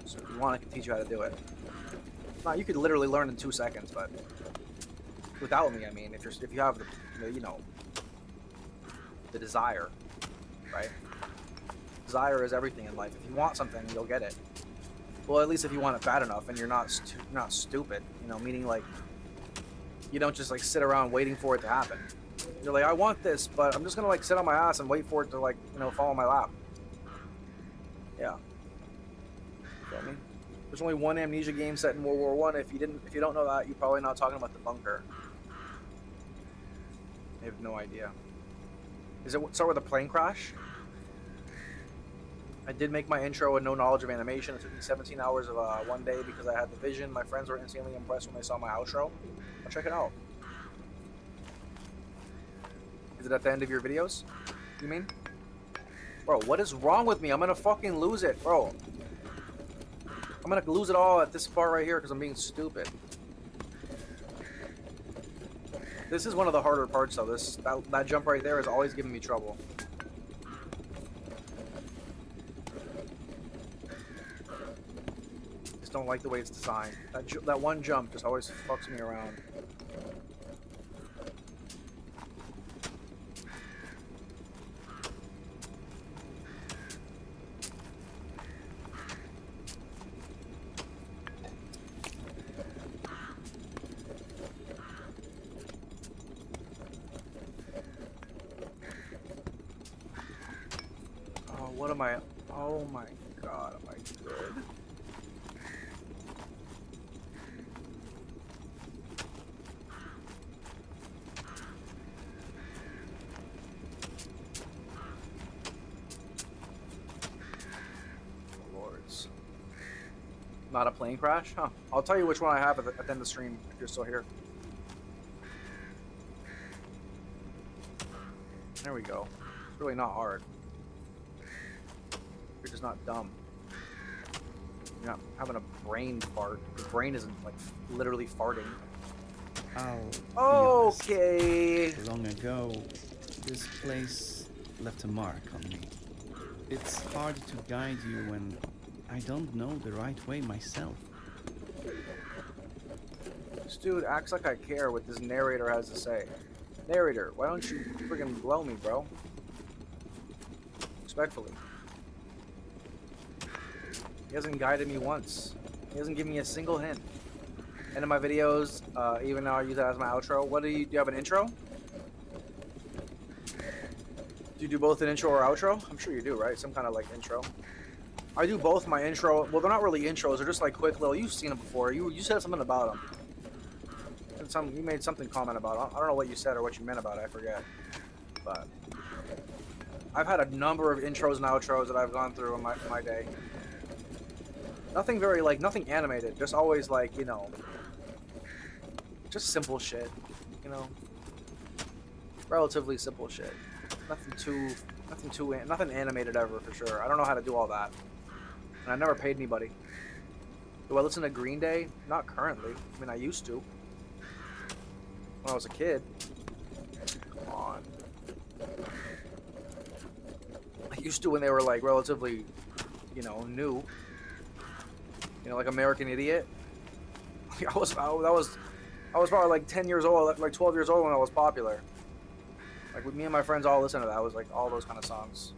So if you want, I can teach you how to do it. Now, you could literally learn in 2 seconds, but without me, I mean, if you have the, you know, the desire, right? Desire is everything in life. If you want something, you'll get it. Well, at least if you want it bad enough, and you're not stupid, you know, meaning like you don't just like sit around waiting for it to happen. You're like, I want this, but I'm just gonna like sit on my ass and wait for it to like, you know, fall in my lap. Yeah. Feel me? There's only one Amnesia game set in World War I. If you don't know that, you're probably not talking about the bunker. I have no idea. Is it start with a plane crash? I did make my intro with no knowledge of animation. It took me 17 hours of one day because I had the vision. My friends were insanely impressed when they saw my outro. I'll check it out. Is it at the end of your videos? You mean? Bro, what is wrong with me? I'm gonna fucking lose it, bro. I'm gonna lose it all at this part right here because I'm being stupid. This is one of the harder parts though. That jump right there is always giving me trouble. Just don't like the way it's designed. That one jump just always fucks me around. What am I? Oh my god, am I good? Lords. Not a plane crash? Huh. I'll tell you which one I have at the end of the stream if you're still here. There we go. It's really not hard. You're just not dumb. You're not having a brain fart. Your brain isn't like literally farting. Okay. Long ago, this place left a mark on me. It's hard to guide you when I don't know the right way myself. This dude acts like I care what this narrator has to say. Narrator, why don't you friggin' blow me, bro? Respectfully. He hasn't guided me once. He hasn't given me a single hint. And in my videos, even though I use that as my outro, do you have an intro? Do you do both an intro or outro? I'm sure you do, right? Some kind of like intro. I do both my intro. Well, they're not really intros. They're just like quick little. You've seen them before. You said something about them. You made something comment about it. I don't know what you said or what you meant about it. I forget. But I've had a number of intros and outros that I've gone through in my day. Nothing very, like, nothing animated. Just always, like, you know, just simple shit, you know? Relatively simple shit. Nothing animated ever, for sure. I don't know how to do all that. And I never paid anybody. Do I listen to Green Day? Not currently. I mean, I used to. When I was a kid. Come on. I used to when they were, like, relatively, you know, new. You know, like American Idiot. I was probably like 10 years old, like 12 years old when I was popular. Like with me and my friends all listened to that. It was like all those kind of songs.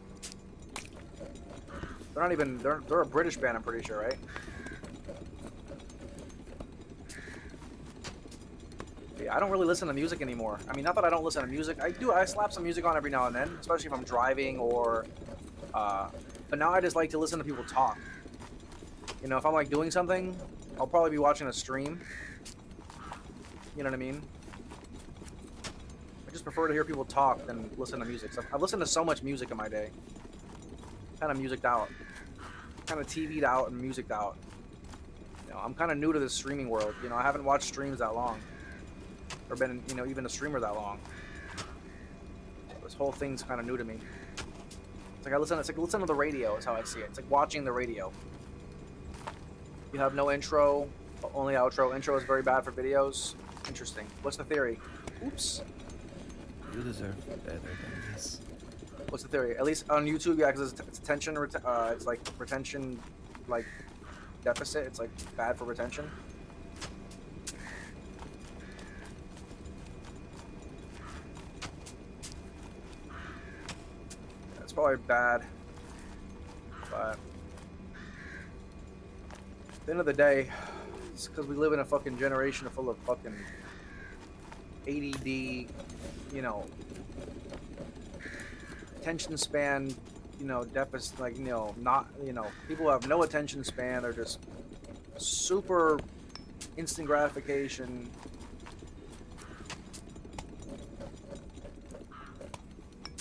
They're not even, they're a British band, I'm pretty sure, right? But yeah, I don't really listen to music anymore. I mean, not that I don't listen to music. I slap some music on every now and then, especially if I'm driving or, but now I just like to listen to people talk. You know, if I'm like doing something, I'll probably be watching a stream. You know what I mean? I just prefer to hear people talk than listen to music. So I've listened to so much music in my day. Kind of musiced out. Kind of TV'd out and musiced out. You know, I'm kind of new to this streaming world. You know, I haven't watched streams that long. Or been, you know, even a streamer that long. This whole thing's kind of new to me. It's like it's like listen to the radio is how I see it. It's like watching the radio. You have no intro, only outro. Intro is very bad for videos. Interesting. What's the theory? Oops. You deserve better than this. What's the theory? At least on YouTube, yeah, because it's attention, it's like retention, like deficit. It's like bad for retention. It's probably bad, but. At the end of the day, it's because we live in a fucking generation full of fucking ADD, you know, attention span, you know, deficit, like, you know, not, you know, people have no attention span. They're just super instant gratification.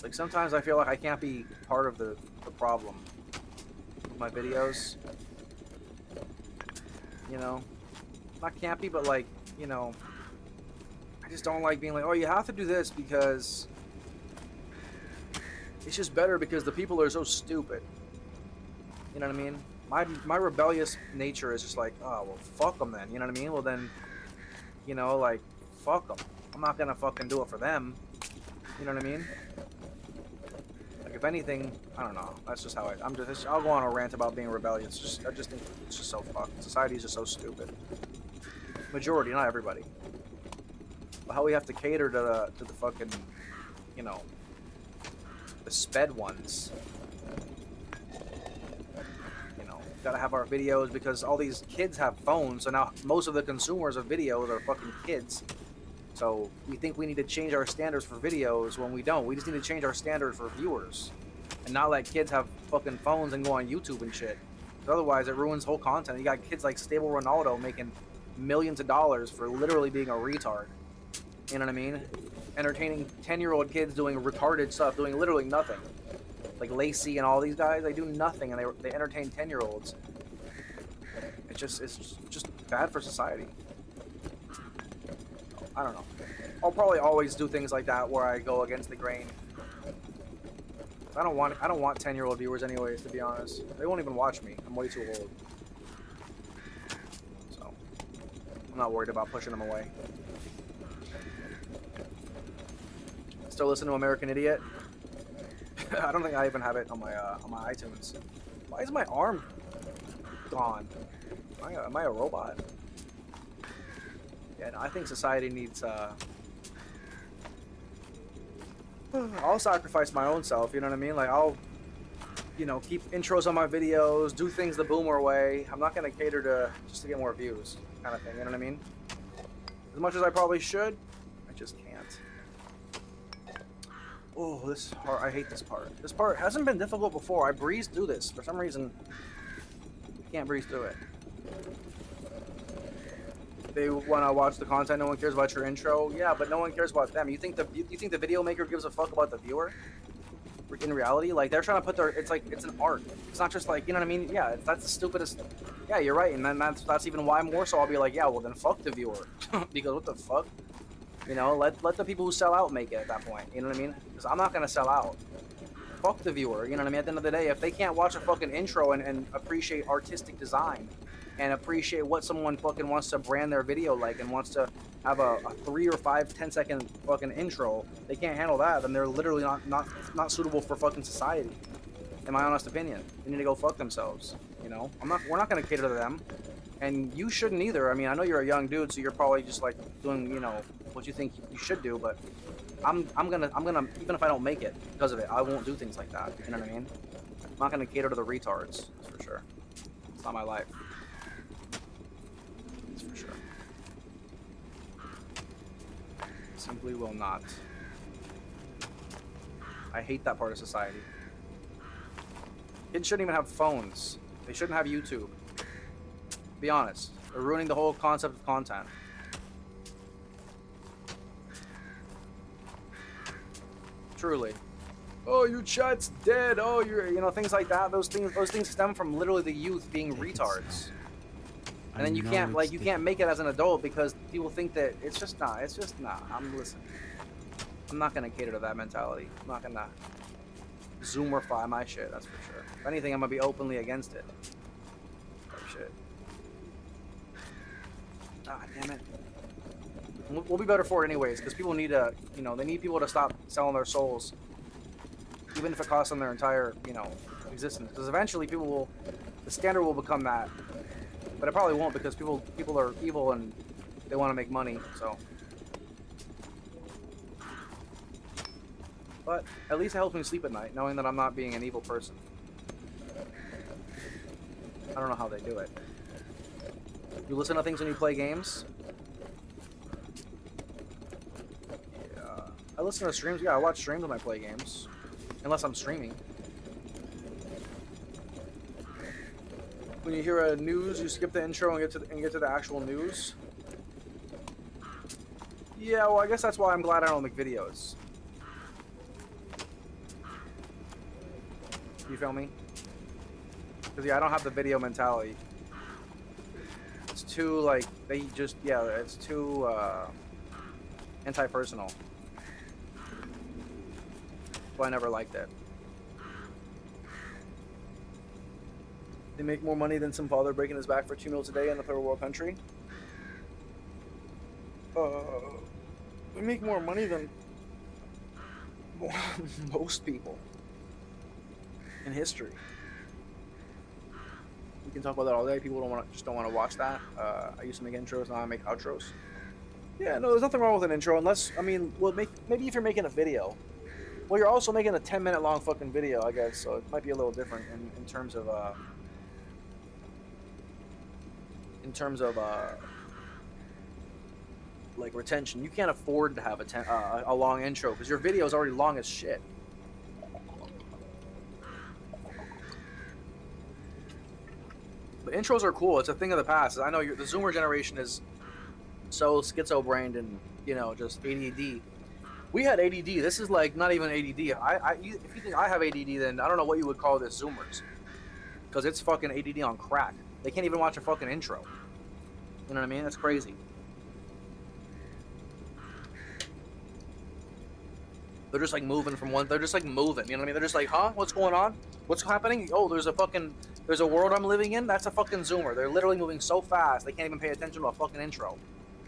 Like, sometimes I feel like I can't be part of the problem with my videos. You know, not campy, but like, you know, I just don't like being like, oh, you have to do this because it's just better because the people are so stupid. You know what I mean? My rebellious nature is just like, oh well, fuck them then. You know what I mean? Well then, you know, like, fuck them. I'm not gonna fucking do it for them. You know what I mean? Like, if anything, I don't know. That's just how I'll go on a rant about being rebellious. I just think it's just so fucked. Society is just so stupid. Majority, not everybody. But how we have to cater to the fucking, you know, the sped ones. You know, gotta have our videos because all these kids have phones, so now most of the consumers of videos are fucking kids. So we think we need to change our standards for videos when we don't. We just need to change our standards for viewers. And not let kids have fucking phones and go on YouTube and shit. Because otherwise it ruins whole content. You got kids like Stable Ronaldo making millions of dollars for literally being a retard. You know what I mean? Entertaining 10-year-old kids doing retarded stuff, doing literally nothing. Like Lacey and all these guys, they do nothing and they entertain 10-year-olds. It's just bad for society. I don't know. I'll probably always do things like that where I go against the grain. I don't want 10-year-old viewers anyways, to be honest. They won't even watch me. I'm way too old. So I'm not worried about pushing them away. Still listen to American Idiot? I don't think I even have it on my iTunes. Why is my arm gone? Am I a robot? Yeah, no, I think society needs, I'll sacrifice my own self, you know what I mean? Like, I'll, you know, keep intros on my videos, do things the boomer way. I'm not going to cater to, just to get more views, kind of thing, you know what I mean? As much as I probably should, I just can't. Oh, this part, I hate this part. This part hasn't been difficult before. I breezed through this. For some reason, I can't breeze through it. They want to watch the content. No one cares about your intro. Yeah, but no one cares about them. You think the video maker gives a fuck about the viewer? In reality, like, they're trying to put their. It's like it's an art. It's not just like, you know what I mean? Yeah, that's the stupidest. Yeah, you're right, and then that's even why more so I'll be like, yeah, well then fuck the viewer, because what the fuck? You know, let the people who sell out make it at that point. You know what I mean? Because I'm not gonna sell out. Fuck the viewer. You know what I mean? At the end of the day, if they can't watch a fucking intro and appreciate artistic design. And appreciate what someone fucking wants to brand their video like and wants to have a 3 or 5, 10-second fucking intro, they can't handle that, then they're literally not suitable for fucking society. In my honest opinion. They need to go fuck themselves. You know? We're not gonna cater to them. And you shouldn't either. I mean, I know you're a young dude, so you're probably just like doing, you know, what you think you should do, but I'm gonna even if I don't make it because of it, I won't do things like that. You know what I mean? I'm not gonna cater to the retards, that's for sure. It's not my life. For sure. Simply will not. I hate that part of society. Kids shouldn't even have phones. They shouldn't have YouTube. Be honest. They're ruining the whole concept of content. Truly. Oh, your chat's dead. Oh, you know, things like that. Those things stem from literally the youth being retards. And then you can't make it as an adult because people think that it's just not. I'm not gonna cater to that mentality. I'm not gonna Zoomerfy my shit, that's for sure. If anything, I'm gonna be openly against it. Oh shit. Ah, damn it. We'll be better for it anyways, because people need to, you know, they need people to stop selling their souls. Even if it costs them their entire, you know, existence. Because eventually the standard will become that. But it probably won't because people are evil and they want to make money, so. But at least it helps me sleep at night, knowing that I'm not being an evil person. I don't know how they do it. You listen to things when you play games? Yeah. I listen to streams. Yeah, I watch streams when I play games. Unless I'm streaming. When you hear a news, you skip the intro and get to the actual news. Yeah, well, I guess that's why I'm glad I don't make videos. You feel me? Because yeah, I don't have the video mentality. It's too like it's too anti-personal. So I never liked it. They make more money than some father breaking his back for 2 meals a day in a third world country. They make more money than most people in history. We can talk about that all day. People just don't want to watch that. I used to make intros, now I make outros. Yeah, no, there's nothing wrong with an intro unless, I mean, well, maybe if you're making a video. Well, you're also making a 10-minute long fucking video, I guess, so it might be a little different in terms of like retention. You can't afford to have a long intro because your video is already long as shit. But intros are cool. It's a thing of the past. I know the Zoomer generation is so schizo-brained and, you know, just ADD. We had ADD. This is like not even ADD. If you think I have ADD, then I don't know what you would call this Zoomers, because it's fucking ADD on crack. They can't even watch a fucking intro. You know what I mean? That's crazy. They're just like moving from one. They're just like moving. You know what I mean? They're just like, huh? What's going on? What's happening? Oh, there's a world I'm living in. That's a fucking Zoomer. They're literally moving so fast they can't even pay attention to a fucking intro.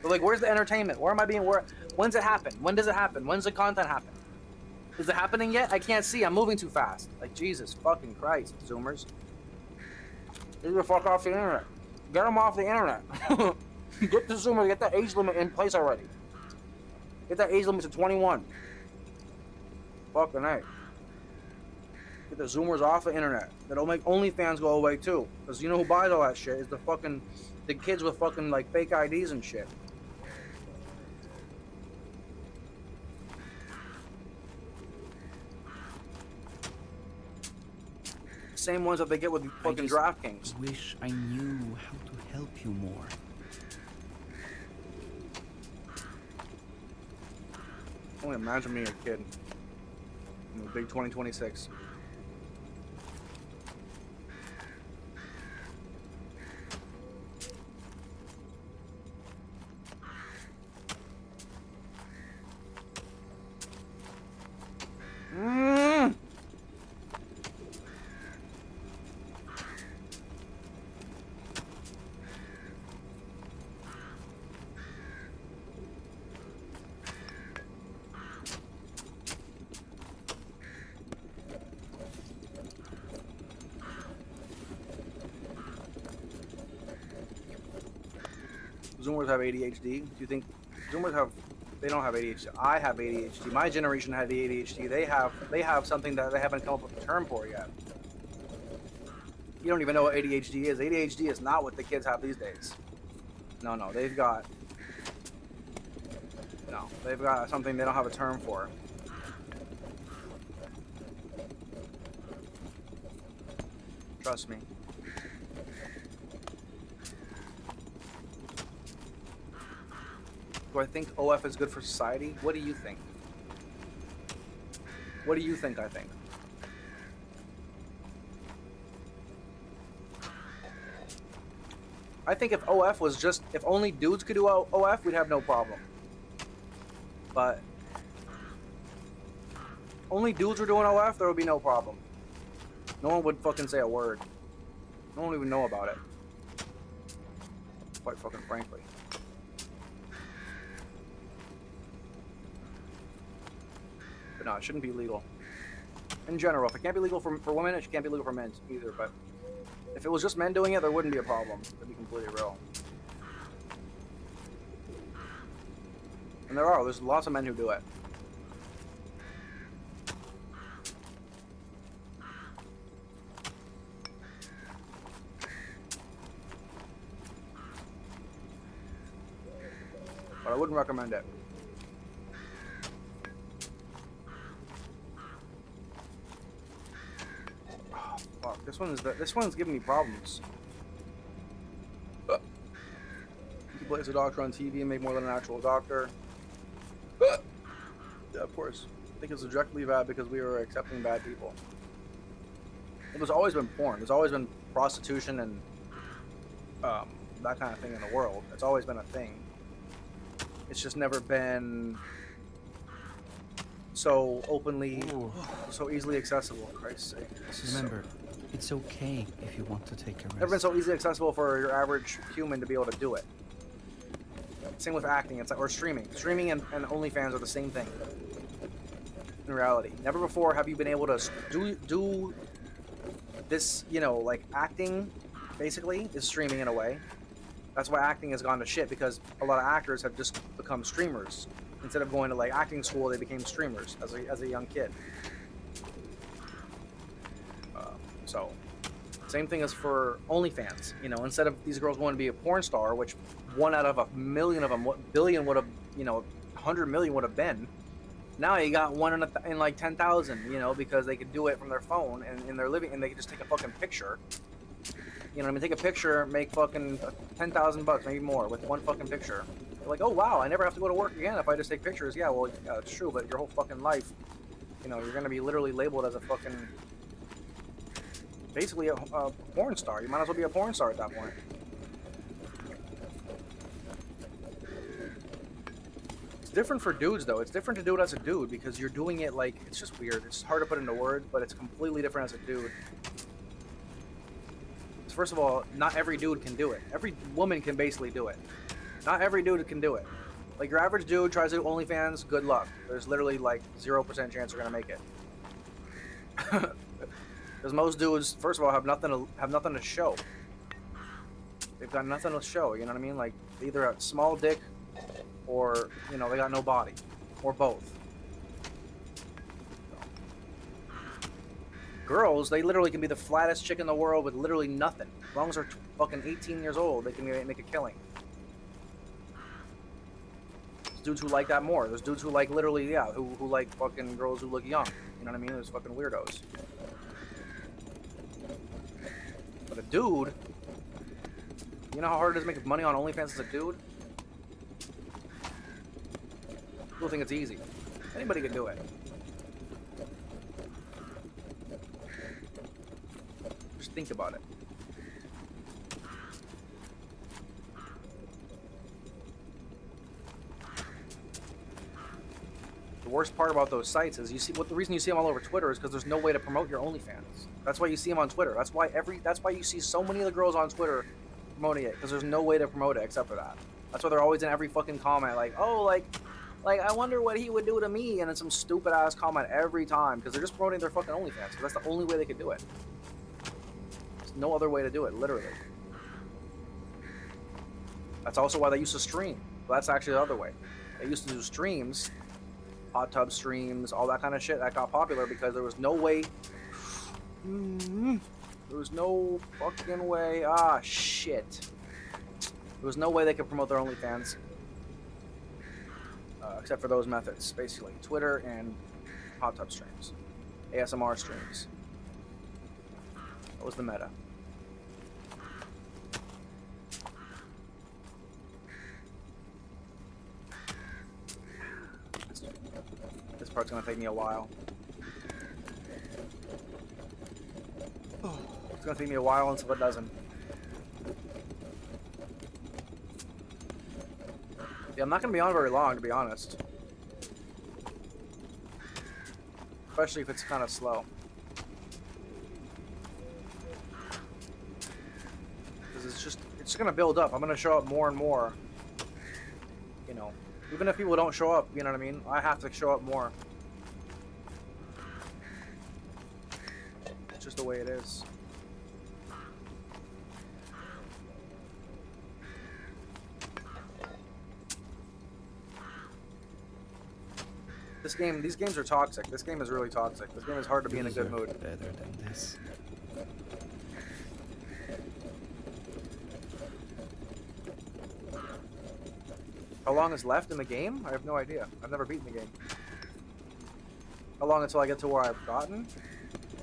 They're like, where's the entertainment? When's it happen? When does it happen? When's the content happen? Is it happening yet? I can't see. I'm moving too fast. Like, Jesus fucking Christ, Zoomers. Get the fuck off the internet. Get them off the internet. Get the Zoomers. Get that age limit in place already. Get that age limit to 21. Fucking A. Get the Zoomers off the internet. That'll make OnlyFans go away too. Because you know who buys all that shit is the kids with fucking like fake IDs and shit. Same ones that they get with fucking DraftKings. Wish I knew how to help you more. Only imagine me a kid. In the big 2026. Zoomers have ADHD. Do you think Zoomers have? They don't have ADHD. I have ADHD. My generation had the ADHD. They have something that they haven't come up with a term for yet. You don't even know what ADHD is. ADHD is not what the kids have these days. No, they've got something they don't have a term for. Trust me. Do I think OF is good for society? What do you think? What do you think I think? I think if OF was just, if only dudes could do OF, we'd have no problem. But only dudes were doing OF, there would be no problem. No one would fucking say a word. No one would even know about it. Quite fucking frankly. But no, it shouldn't be legal. In general, if it can't be legal for women, it can't be legal for men either. But if it was just men doing it, there wouldn't be a problem. To be completely real. And there's lots of men who do it. But I wouldn't recommend it. Fuck, this one's giving me problems. He plays a doctor on TV and make more than an actual doctor. Yeah, of course. I think it's objectively bad because we were accepting bad people. There's always been porn. There's always been prostitution and that kind of thing in the world. It's always been a thing. It's just never been so openly, so easily accessible. For Christ's sake. Remember, It's okay if you want to take a rest. Never been so easily accessible for your average human to be able to do it. Same with acting, it's like, or streaming. Streaming and OnlyFans are the same thing. In reality, never before have you been able to do this. You know, like acting, basically, is streaming in a way. That's why acting has gone to shit, because a lot of actors have just become streamers. Instead of going to like acting school, they became streamers as a young kid. So, same thing as for OnlyFans. You know, instead of these girls going to be a porn star, which 1 out of a million of them, what billion would have, you know, 100 million would have been. Now you got one in like 10,000. You know, because they could do it from their phone and in their living, and they could just take a fucking picture. You know what I mean? Take a picture, make fucking 10,000 bucks, maybe more, with one fucking picture. You're like, oh wow, I never have to go to work again if I just take pictures. Yeah, well, yeah, it's true, but your whole fucking life, you know, you're gonna be literally labeled as a fucking, basically a porn star. You might as well be a porn star at that point. It's different for dudes, though. It's different to do it as a dude, because you're doing it like, it's just weird. It's hard to put into words, but it's completely different as a dude. First of all, not every dude can do it. Every woman can basically do it. Not every dude can do it. Like, your average dude tries to do OnlyFans, good luck. There's literally like 0% chance you're gonna make it. Because most dudes, first of all, have nothing to show. They've got nothing to show. You know what I mean? Like, either a small dick, or you know, they got no body, or both. Girls, they literally can be the flattest chick in the world with literally nothing. As long as they're fucking 18 years old, they can make a killing. There's dudes who like that more. There's dudes who like literally, yeah, who like fucking girls who look young. You know what I mean? There's fucking weirdos. But a dude, you know how hard it is to make money on OnlyFans as a dude? People think it's easy. Anybody can do it. Just think about it. The worst part about those sites is the reason you see them all over Twitter is because there's no way to promote your OnlyFans. That's why you see them on Twitter. That's why you see so many of the girls on Twitter promoting it, because there's no way to promote it except for that. That's why they're always in every fucking comment like, oh, like I wonder what he would do to me, and it's some stupid ass comment every time, because they're just promoting their fucking OnlyFans. Because that's the only way they could do it. There's no other way to do it, literally. That's also why they used to stream. Well, that's actually the other way. They used to do streams, hot tub streams, all that kind of shit. That got popular because there was no way. There was no fucking way. Ah, shit. There was no way they could promote their OnlyFans. Except for those methods, basically. Twitter and hot tub streams. ASMR streams. That was the meta. This part's gonna take me a while. It's gonna take me a while until it doesn't. Yeah, I'm not gonna be on very long, to be honest. Especially if it's kind of slow. Because it's just gonna build up. I'm gonna show up more and more. You know, even if people don't show up, you know what I mean? I have to show up more. It's just the way it is. These games are toxic. This game is really toxic. This game is hard to be in a good mood. Better than this. How long is left in the game? I have no idea. I've never beaten the game. How long until I get to where I've gotten?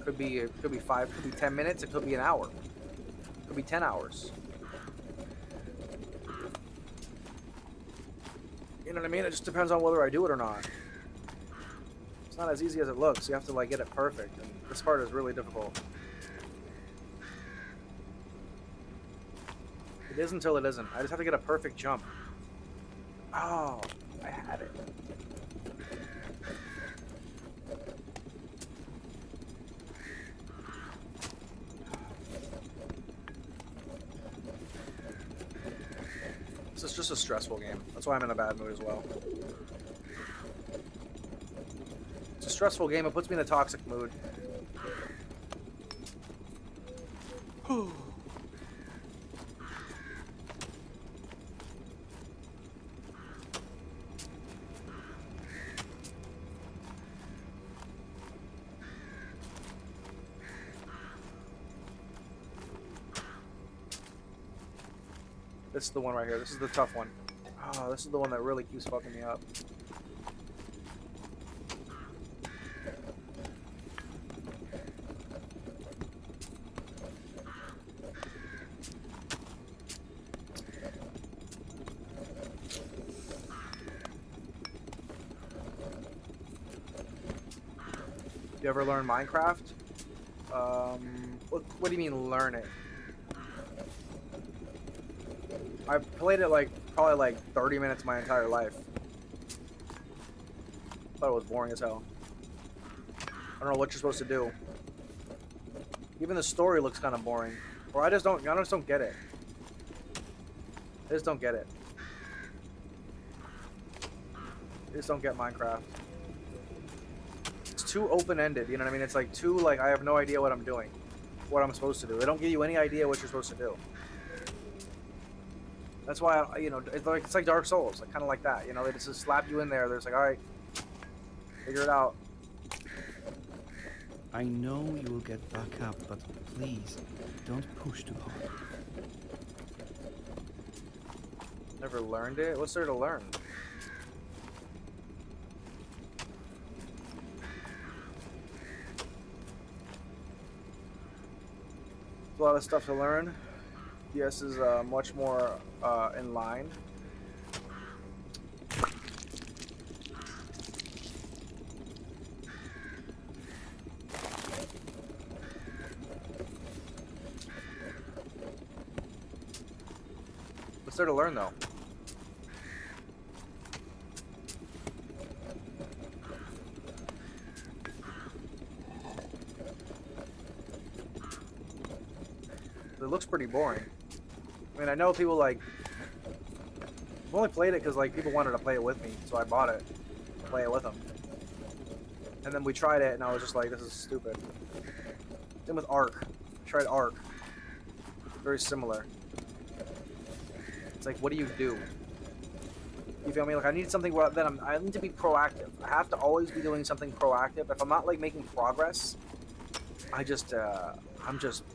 Could be 5, could be 10 minutes, it could be an hour. Could be 10 hours. You know what I mean? It just depends on whether I do it or not. It's not as easy as it looks. You have to like get it perfect, and this part is really difficult. It is until it isn't. I just have to get a perfect jump. Oh, I had it. just a stressful game. That's why I'm in a bad mood as well. It's a stressful game. It puts me in a toxic mood. This is the one right here. This is the tough one. Oh, this is the one that really keeps fucking me up. You ever learn Minecraft? What do you mean learn it? I've played it like probably like 30 minutes my entire life. Thought it was boring as hell. I don't know what you're supposed to do. Even the story looks kind of boring. Or I just don't get it. I just don't get it. I just don't get Minecraft. It's too open-ended, you know what I mean? It's like too like I have no idea what I'm doing. What I'm supposed to do. They don't give you any idea what you're supposed to do. That's why, you know, it's like Dark Souls, like kind of like that. You know, they just slap you in there. There's like, all right, figure it out. I know you will get back up, but please, don't push too hard. Never learned it? What's there to learn? A lot of stuff to learn. DS is much more in line. What's there to learn though? It looks pretty boring. I mean, I know people like... I've only played it because like people wanted to play it with me, so I bought it to play it with them. And then we tried it, and I was just like, this is stupid. Same with Ark. I tried Ark. Very similar. It's like, what do you do? You feel me? Like, I need something where then I need to be proactive. I have to always be doing something proactive. If I'm not like making progress, I'm just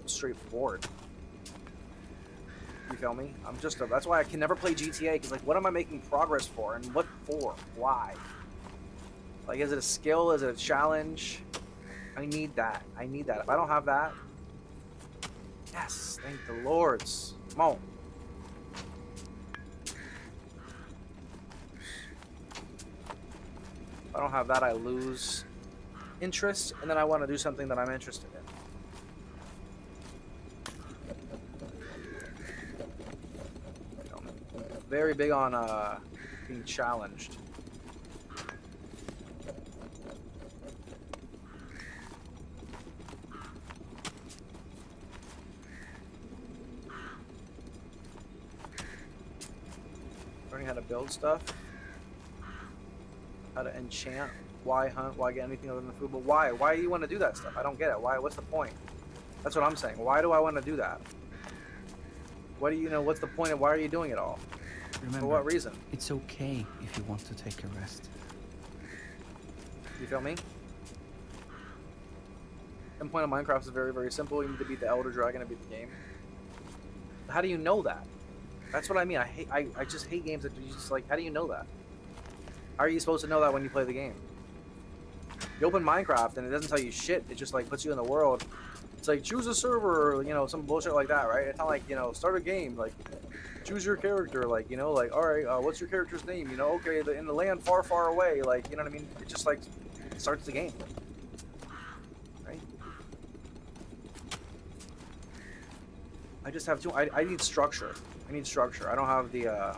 straightforward. You feel me? That's why I can never play GTA, because like, what am I making progress for, and what for? Why? Like, is it a skill? Is it a challenge? I need that. I need that. If I don't have that, yes, thank the Lords. Come on. If I don't have that, I lose interest, and then I want to do something that I'm interested in. Very big on being challenged. Learning how to build stuff, how to enchant, why hunt, why get anything other than food, but why? Why do you want to do that stuff? I don't get it. Why? What's the point? That's what I'm saying. Why do I want to do that? What do you know? What's the point of why are you doing it all? Remember, for what reason? It's okay if you want to take a rest. You feel me? The point of Minecraft is very, very simple. You need to beat the Elder Dragon to beat the game. How do you know that? That's what I mean. I just hate games that you just like, how do you know that? How are you supposed to know that when you play the game? You open Minecraft and it doesn't tell you shit. It just like puts you in the world. It's like, choose a server, or, you know, some bullshit like that, right? It's not like, you know, start a game, like, choose your character, like, you know, like, all right, what's your character's name? You know, okay, in the land far, far away, like, you know what I mean? It just, like, starts the game, right? I just have to, I need structure. I need structure. I don't have the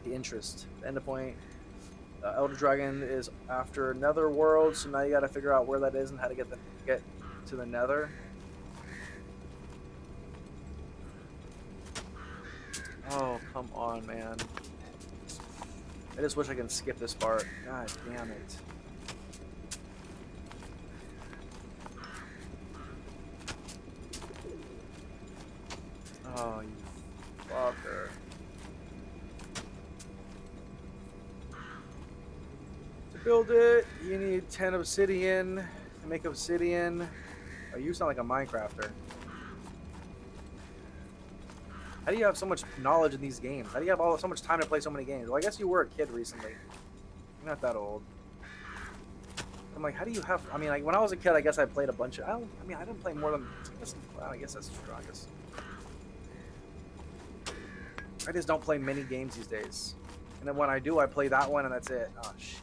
interest. The end point. Elder Dragon is after Nether World, so now you gotta figure out where that is and how to get to the Nether. Come on, man. I just wish I could skip this part. God damn it. Oh, you fucker. To build it, you need 10 obsidian. To make obsidian, oh, you sound like a Minecrafter. How do you have so much knowledge in these games? How do you have so much time to play so many games? Well, I guess you were a kid recently. You're not that old. I'm like, how do you have? I mean, like when I was a kid, I guess I played a bunch of. I didn't play more than. I guess that's true. I just don't play many games these days. And then when I do, I play that one, and that's it. Oh shit.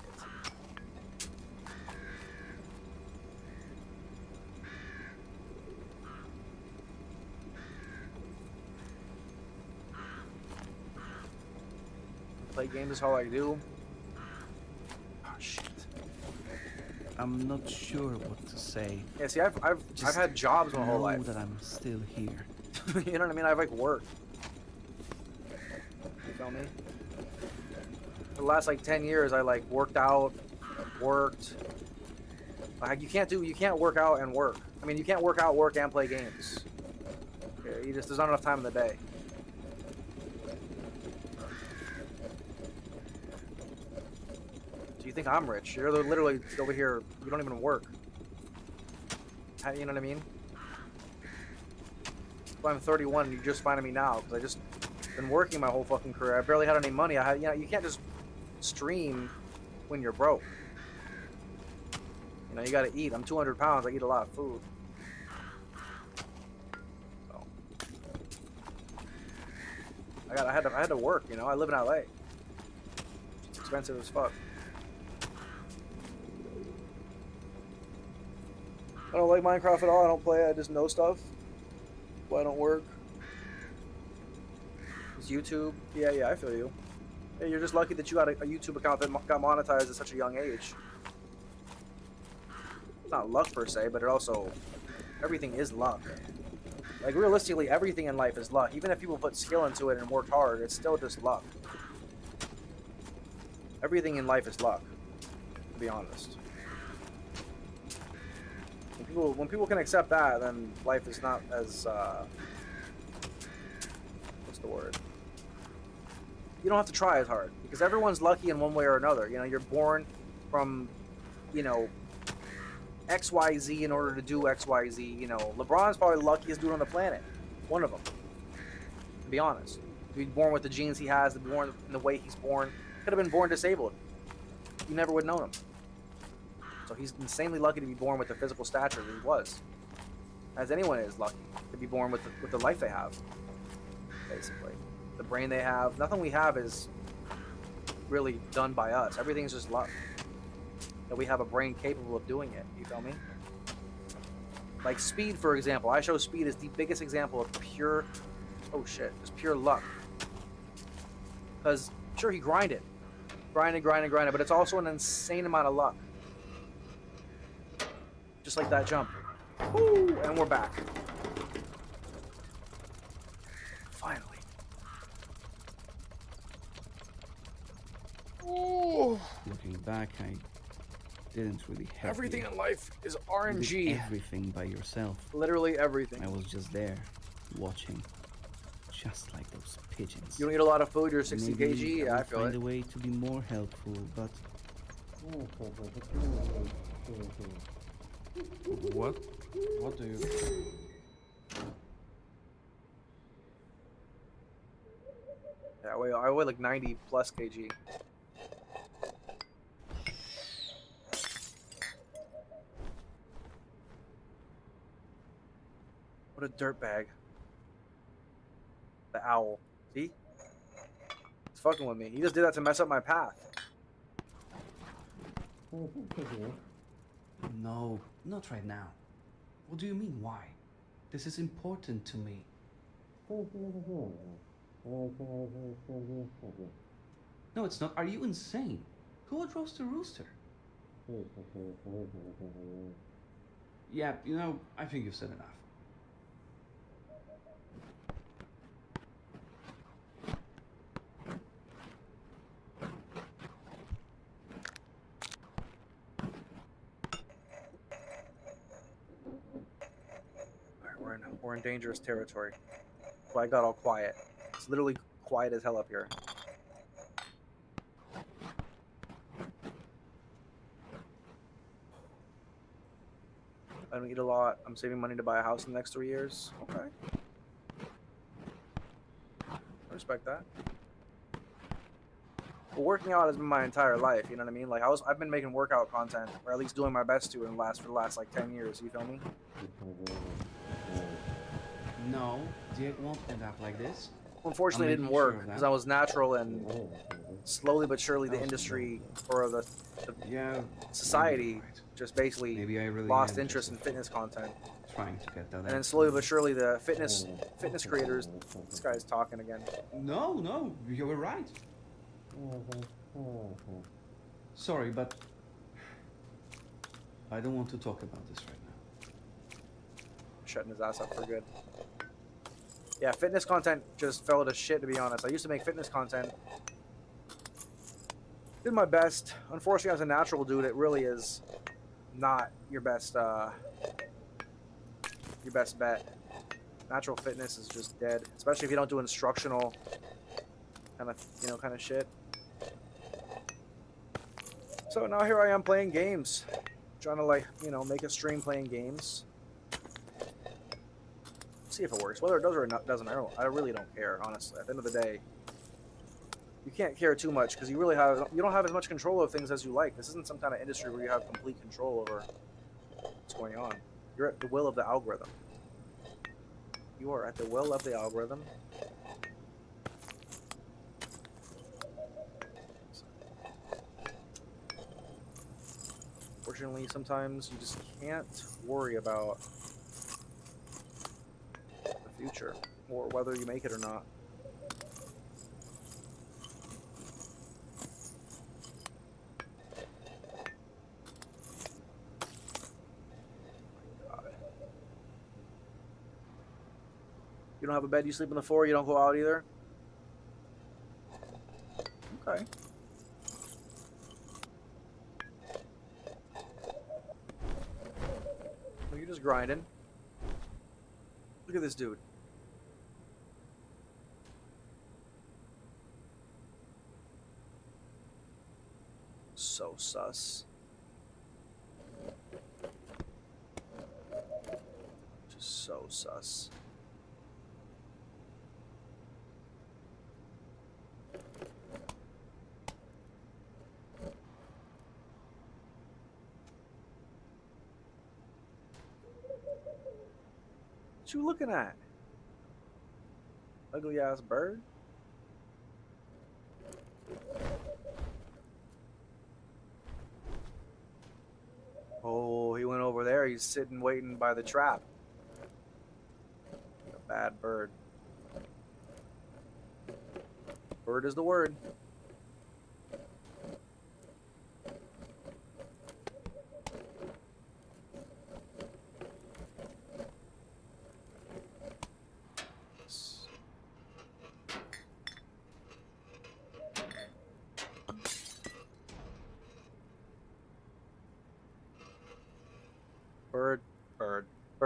Play games is all I do. Oh shit. I'm not sure what to say. Yeah, see, I've had jobs my whole life. That I'm still here. You know what I mean? I've like worked. You feel me? For the last like 10 years, I like worked out, worked. Like you can't work out and work. I mean, you can't work out, work, and play games. Yeah, there's not enough time in the day. You think I'm rich? You're literally over here. You don't even work. You know what I mean? Well, I'm 31 and you're just finding me now because I just been working my whole fucking career. I barely had any money. You can't just stream when you're broke. You know, you gotta eat. I'm 200 pounds. I eat a lot of food. So I had to work. You know, I live in LA. It's expensive as fuck. I don't like Minecraft at all. I don't play it. I just know stuff. Why I don't work? It's YouTube. Yeah, I feel you. Yeah, you're just lucky that you got a YouTube account that got monetized at such a young age. It's not luck per se, but it also... Everything is luck. Like, realistically, everything in life is luck. Even if people put skill into it and work hard, it's still just luck. Everything in life is luck, to be honest. When people can accept that, then life is not as what's the word? You don't have to try as hard because everyone's lucky in one way or another. You know, you're born from, you know, XYZ in order to do XYZ. You know, LeBron's probably the luckiest dude on the planet. One of them. To be honest, to be born with the genes he has, to be born in the way he's born, could have been born disabled. You never would know him. So he's insanely lucky to be born with the physical stature that he was. As anyone is lucky to be born with the life they have, basically. The brain they have. Nothing we have is really done by us. Everything's just luck. That we have a brain capable of doing it. You feel me? Like speed, for example. I show speed as the biggest example of pure, oh shit, just pure luck. Because, sure, he grinded, but it's also an insane amount of luck. Just like that jump. Woo! And we're back. Finally. Ooh. Looking back, I didn't really help Everything you. in life is You RNG. did everything by yourself. Literally everything. I was just there, watching, just like those pigeons. You don't eat a lot of food, you're 60 Maybe kg? Yeah, I I will feel find it. a way to be more helpful, but... What? What do you... Yeah, I weigh like 90 plus kg. What a dirtbag. The owl. See? He's fucking with me. He just did that to mess up my path. No, not right now. What do you mean, why? This is important to me. No, it's not. Are you insane? Who would roast a rooster? Yeah, you know, I think you've said enough. We're in dangerous territory. So I got all quiet. It's literally quiet as hell up here. I don't eat a lot. I'm saving money to buy a house in the next 3 years. Okay. I respect that. But working out has been my entire life, you know what I mean? Like I've been making workout content, or at least doing my best to for the last like 10 years, you feel me? No, Dick won't end up like this. Unfortunately, it didn't work because I was natural, and slowly but surely the industry or the society just basically lost interest in fitness content. Trying to get that. And then slowly but surely the fitness creators. This guy's talking again. No, you were right. Sorry, but I don't want to talk about this right now. Shutting his ass up for good. Yeah, fitness content just fell to shit, to be honest. I used to make fitness content. Did my best. Unfortunately, as a natural dude, it really is not your best bet. Natural fitness is just dead, especially if you don't do instructional kind of shit. So now here I am playing games, trying to make a stream playing games. See if it works. Whether it does or it doesn't, I really don't care, honestly. At the end of the day, you can't care too much because you don't have as much control of things as you like. This isn't some kind of industry where you have complete control over what's going on. You're at the will of the algorithm. You are at the will of the algorithm. Fortunately, sometimes you just can't worry about the future or whether you make it or not. You don't have a bed, you sleep on the floor, you don't go out either? Okay. Well, you're just grinding. Look at this dude. So sus. Just so sus. What you looking at? Ugly ass bird. Oh, he went over there. He's sitting waiting by the trap. A bad bird. Bird is the word.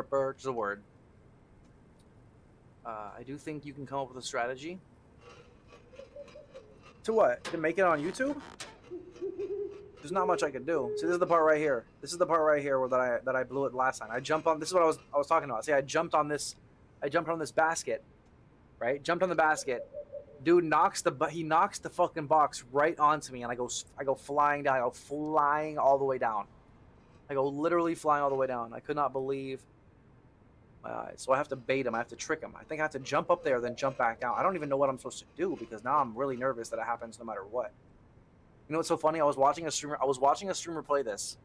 Bird is a word. I do think you can come up with a strategy. To what? To make it on YouTube? There's not much I can do. See, this is the part right here. This is the part right here where that I blew it last time. I jumped on. This is what I was talking about. See, I jumped on this basket, right? Jumped on the basket. Dude knocks the fucking box right onto me, and I go flying down. I go flying all the way down. I go literally flying all the way down. I could not believe my eyes. So I have to bait him. I have to trick him. I think I have to jump up there, then jump back down. I don't even know what I'm supposed to do because now I'm really nervous that it happens no matter what. You know what's so funny? I was watching a streamer play this.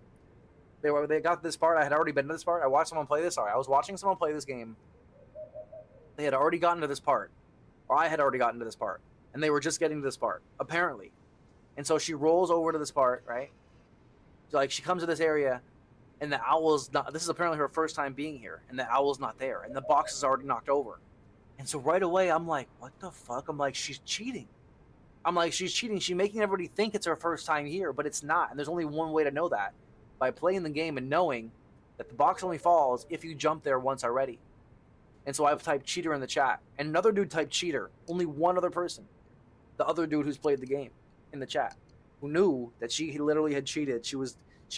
They got this part. I had already been to this part. I watched someone play this. Sorry, I was watching someone play this game. They had already gotten to this part, or I had already gotten to this part, and they were just getting to this part apparently. And so she rolls over to this part, right? Like she comes to this area, and the owl's not. This is apparently her first time being here, and the owl's not there, and the box is already knocked over. And so right away, I'm like, "What the fuck?" I'm like, "She's cheating." I'm like, "She's cheating. She's making everybody think it's her first time here, but it's not." And there's only one way to know that, by playing the game and knowing that the box only falls if you jump there once already. And so I've typed cheater in the chat. And another dude typed cheater. Only one other person. The other dude who's played the game in the chat. Who knew that she literally had cheated. She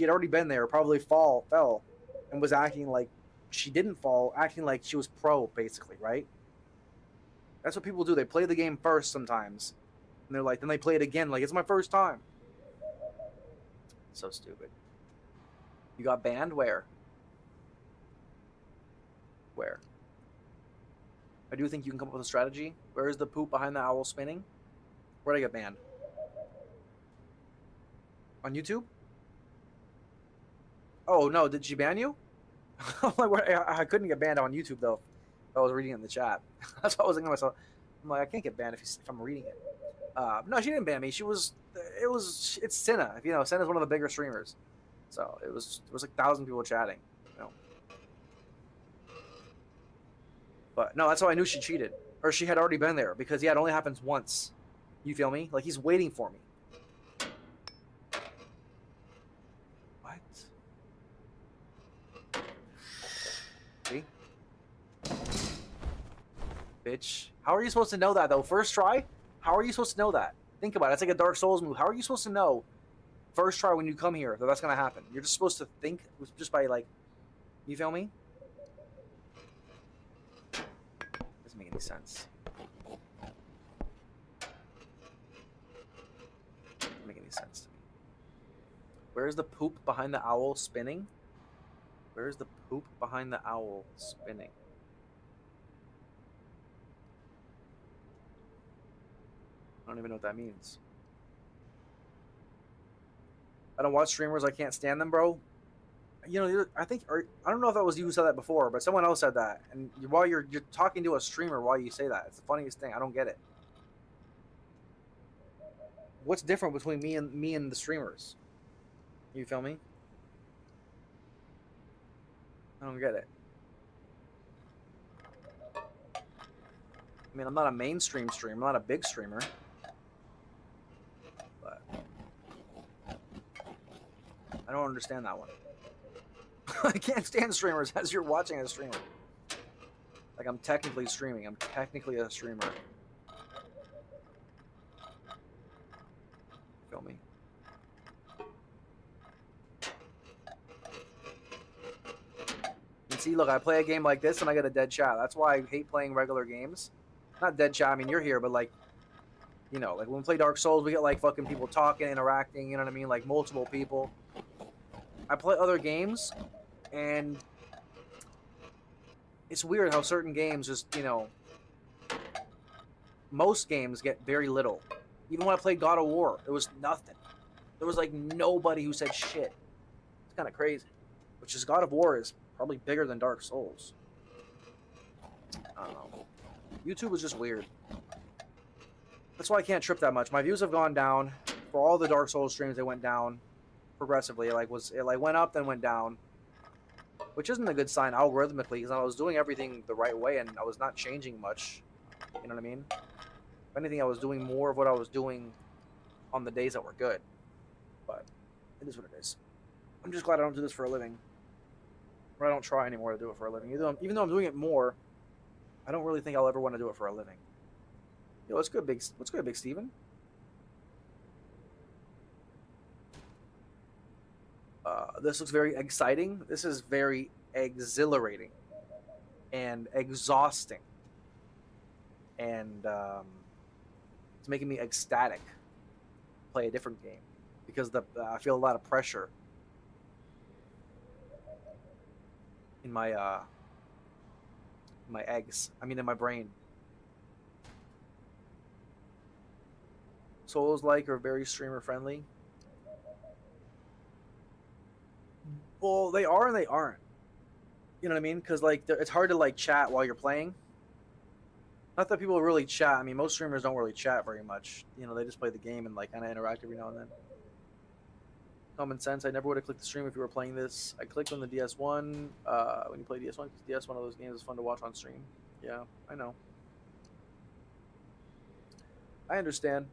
had already been there, probably fell, and was acting like she didn't fall, acting like she was pro, basically, right? That's what people do. They play the game first sometimes. And they're like, then they play it again, like, it's my first time. So stupid. You got banned? Where? Where? I do think you can come up with a strategy. Where is the poop behind the owl spinning? Where'd I get banned? On YouTube? Oh, no, did she ban you? I'm like, I couldn't get banned on YouTube, though. I was reading it in the chat. That's what I was thinking to myself. I'm like, I can't get banned if I'm reading it. No, she didn't ban me. It's Cinna. If you know, Cinna's one of the bigger streamers. So it was like 1,000 people chatting. You know. But no, that's how I knew she cheated. Or she had already been there. Because, yeah, it only happens once. You feel me? Like, he's waiting for me. What? See? Bitch. How are you supposed to know that, though? First try? How are you supposed to know that? Think about it. It's like a Dark Souls move. How are you supposed to know first try when you come here that that's going to happen? You're just supposed to think just by, like... You feel me? Doesn't make any sense. Doesn't make any sense to me. Where's the poop behind the owl spinning? Where's the poop behind the owl spinning? I don't even know what that means. I don't watch streamers. I can't stand them, bro. You know, I don't know if that was you who said that before, but someone else said that. And while you're talking to a streamer while you say that, it's the funniest thing. I don't get it. What's different between me and the streamers? You feel me? I don't get it. I mean, I'm not a mainstream streamer. I'm not a big streamer. But I don't understand that one. I can't stand streamers as you're watching a streamer. Like, I'm technically streaming. I'm technically a streamer. Feel me? And see, look, I play a game like this and I get a dead chat. That's why I hate playing regular games. Not dead chat, I mean, you're here, but like, you know, like when we play Dark Souls, we get like fucking people talking, interacting, you know what I mean? Like multiple people. I play other games, and it's weird how certain games just, you know, most games get very little. Even when I played God of War, there was nothing. There was like nobody who said shit. It's kind of crazy. Which is, God of War is probably bigger than Dark Souls. I don't know. YouTube was just weird. That's why I can't trip that much. My views have gone down. For all the Dark Souls streams, they went down progressively. It went up, then went down. Which isn't a good sign algorithmically, because I was doing everything the right way and I was not changing much. You know what I mean? If anything, I was doing more of what I was doing on the days that were good. But it is what it is. I'm just glad I don't do this for a living. Or I don't try anymore to do it for a living. Even though I'm doing it more, I don't really think I'll ever want to do it for a living. Yo, what's good, Big Steven? This looks very exciting. This is very exhilarating and exhausting. And it's making me ecstatic to play a different game because I feel a lot of pressure in my in my brain. Souls-like are very streamer friendly. Well, they are and they aren't. You know what I mean? Because like it's hard to like chat while you're playing. Not that people really chat. I mean, most streamers don't really chat very much. You know, they just play the game and like kind of interact every now and then. Common sense. I never would have clicked the stream if you were playing this. I clicked on the DS1 when you play DS1 because DS1 one of those games is fun to watch on stream. Yeah, I know. I understand.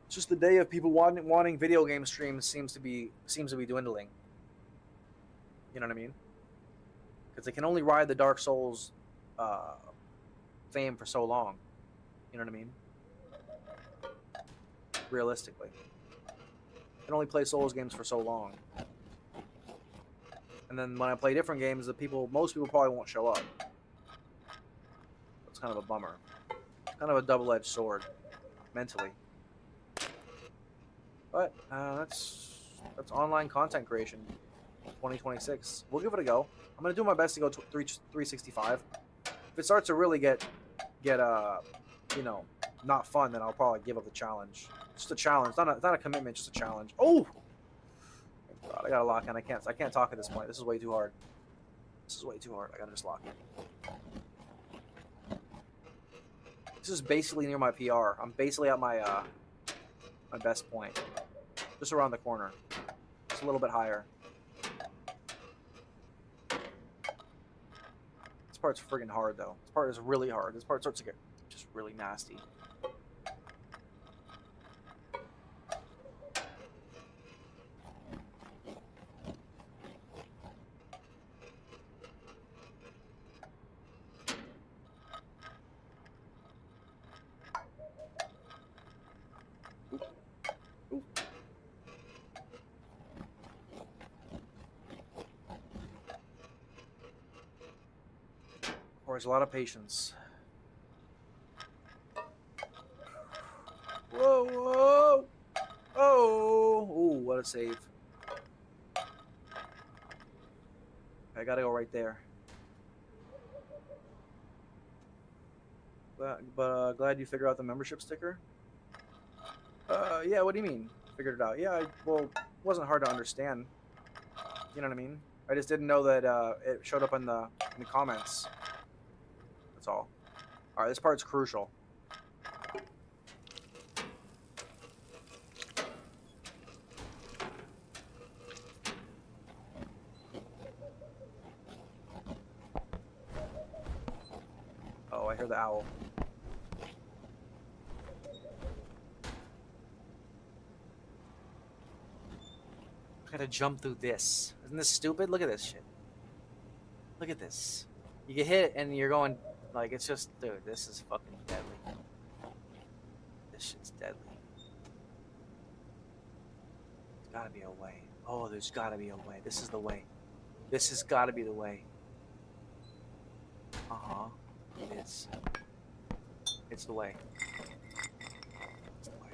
It's just the day of people wanting video game streams seems to be dwindling. You know what I mean? because they can only ride the Dark Souls fame for so long. You know what I mean? Realistically, I can only play Souls games for so long. And then when I play different games, most people probably won't show up. It's kind of a bummer. Kind of a double-edged sword, mentally. But that's online content creation, 2026. We'll give it a go. I'm gonna do my best to go 365. If it starts to really get you know, not fun, then I'll probably give up the challenge. Just a challenge, not a commitment, just a challenge. Oh, God, I gotta lock in. I can't talk at this point. This is way too hard. This is way too hard. I gotta just lock in. This is basically near my PR. I'm basically at my my best point. Just around the corner. Just a little bit higher. This part's friggin' hard though. This part is really hard. This part starts to get just really nasty. There's a lot of patience. Whoa, whoa! Oh! Ooh, what a save. I gotta go right there. But glad you figured out the membership sticker. Yeah, what do you mean? Figured it out. Yeah, well, it wasn't hard to understand. You know what I mean? I just didn't know that it showed up in the comments. All. Alright, this part's crucial. Oh, I hear the owl. I gotta jump through this. Isn't this stupid? Look at this shit. Look at this. You get hit and you're going... Like, it's just, dude, this is fucking deadly. This shit's deadly. There's gotta be a way. Oh, there's gotta be a way. This is the way. This has gotta be the way. Uh-huh. It is. It's the way. It's the way.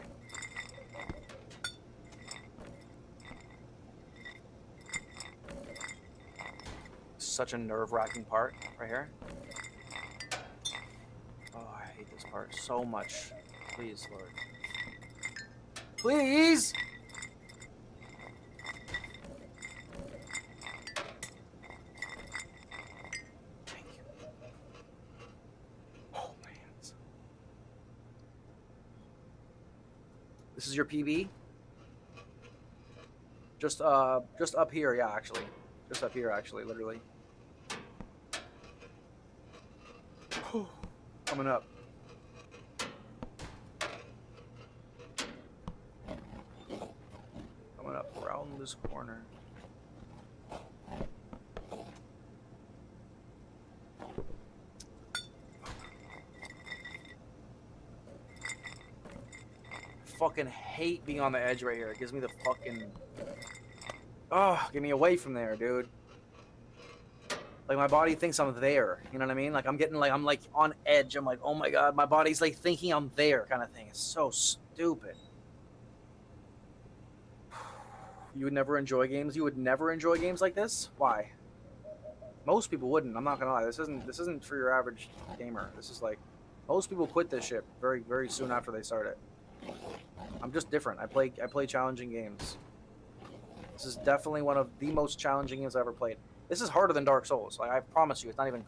Such a nerve-wracking part right here. Part so much. Please, Lord. Please! Thank you. Oh, man. This is your PB? Just up here, yeah, actually. Just up here, actually, literally. Coming up. This corner. Fucking hate being on the edge right here. It gives me the fucking... Oh, get me away from there, dude. Like, my body thinks I'm there. You know what I mean? Like, I'm like on edge. I'm like, oh my god, my body's like thinking I'm there kind of thing. It's so stupid. You would never enjoy games? You would never enjoy games like this? Why? Most people wouldn't. I'm not gonna lie. This isn't for your average gamer. This is like, most people quit this shit very, very soon after they start it. I'm just different. I play challenging games. This is definitely one of the most challenging games I've ever played. This is harder than Dark Souls. Like, I promise you, it's not even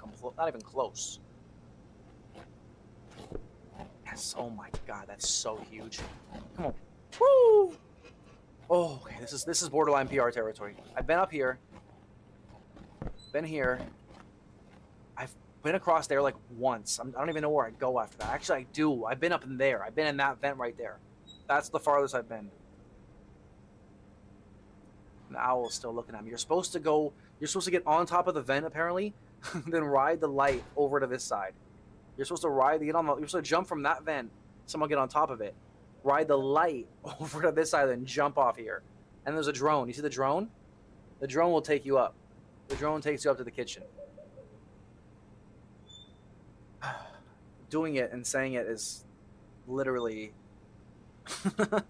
close. Yes. Oh my god, that's so huge. Come on. Woo! Oh, okay, this is borderline PR territory. I've been up here. Been here. I've been across there like once. I don't even know where I'd go after that. Actually, I do. I've been up in there. I've been in that vent right there. That's the farthest I've been. The owl's still looking at me. You're supposed to get on top of the vent, apparently, then ride the light over to this side. You're supposed to ride, you're supposed to jump from that vent, someone get on top of it, ride the light over to this side, then jump off here. And there's a drone. You see the drone? The drone will take you up. The drone takes you up to the kitchen. Doing it and saying it is literally... Oh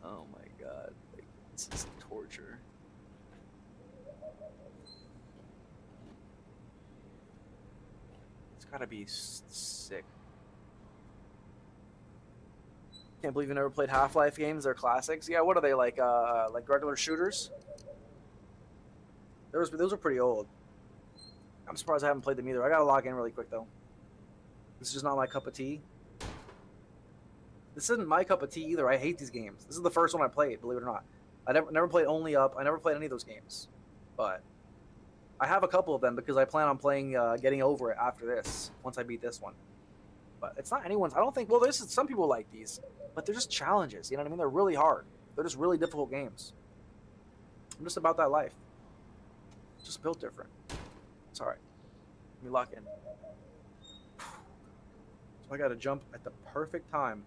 my god. Like, this is torture. It's gotta be sick. Can't believe you never played Half-Life games. They're classics. Yeah, what are they, like regular shooters? Those are pretty old. I'm surprised I haven't played them either. I gotta log in really quick though. This is just not my cup of tea. This isn't my cup of tea either. I hate these games. This is the first one I played, believe it or not. I never played Only Up. I never played any of those games. But I have a couple of them because I plan on playing Getting Over It after this, once I beat this one. But it's not anyone's. I don't think. Well, there's some people like these, but they're just challenges. You know what I mean? They're really hard. They're just really difficult games. I'm just about that life. Just built different. It's all right. Let me lock in. So I got to jump at the perfect time,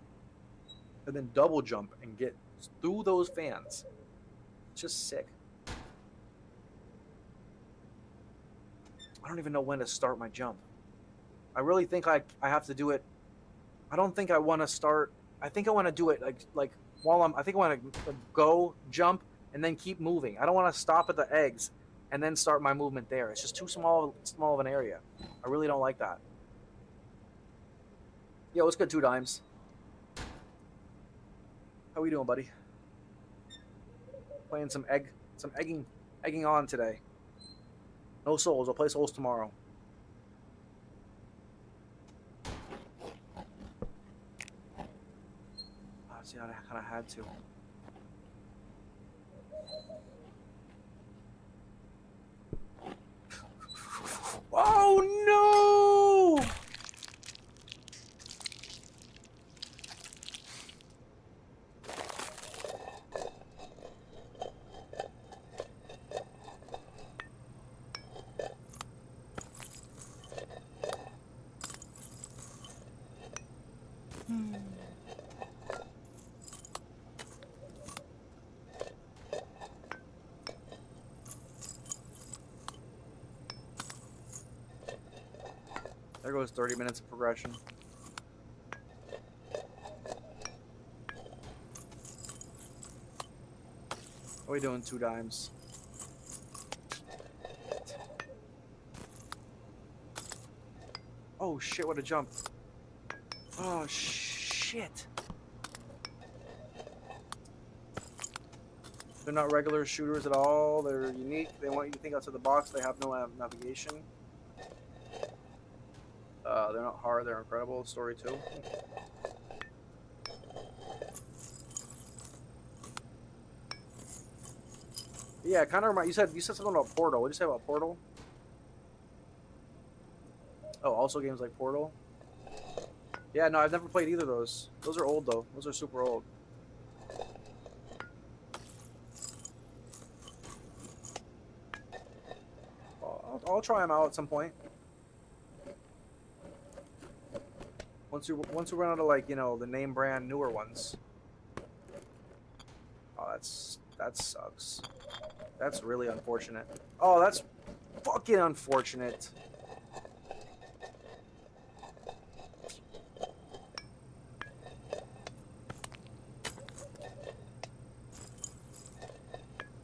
and then double jump and get through those fans. It's just sick. I don't even know when to start my jump. I really think I have to do it. I don't think I want to start. I think I want to do it like while I think I want to go jump and then keep moving. I don't want to stop at the eggs and then start my movement there. It's just too small of an area. I really don't like that. Yo, what's good, 2 dimes? How we doing, buddy? Playing some egging on today. No souls. I'll play souls tomorrow. See, I kind of had to. Oh no! There goes 30 minutes of progression. What are we doing, 2 dimes? Oh shit, what a jump. Oh shit. They're not regular shooters at all. They're unique. They want you to think outside the box. They have no navigation. They're not hard. They're incredible. Story 2. Yeah, kind of remind. You said something about Portal. What did you say about Portal? Oh, also games like Portal. Yeah, no, I've never played either of those. Those are old though. Those are super old. I'll try them out at some point. Once we run out of, like, you know, the name brand newer ones. Oh, that sucks. That's really unfortunate. Oh, that's fucking unfortunate.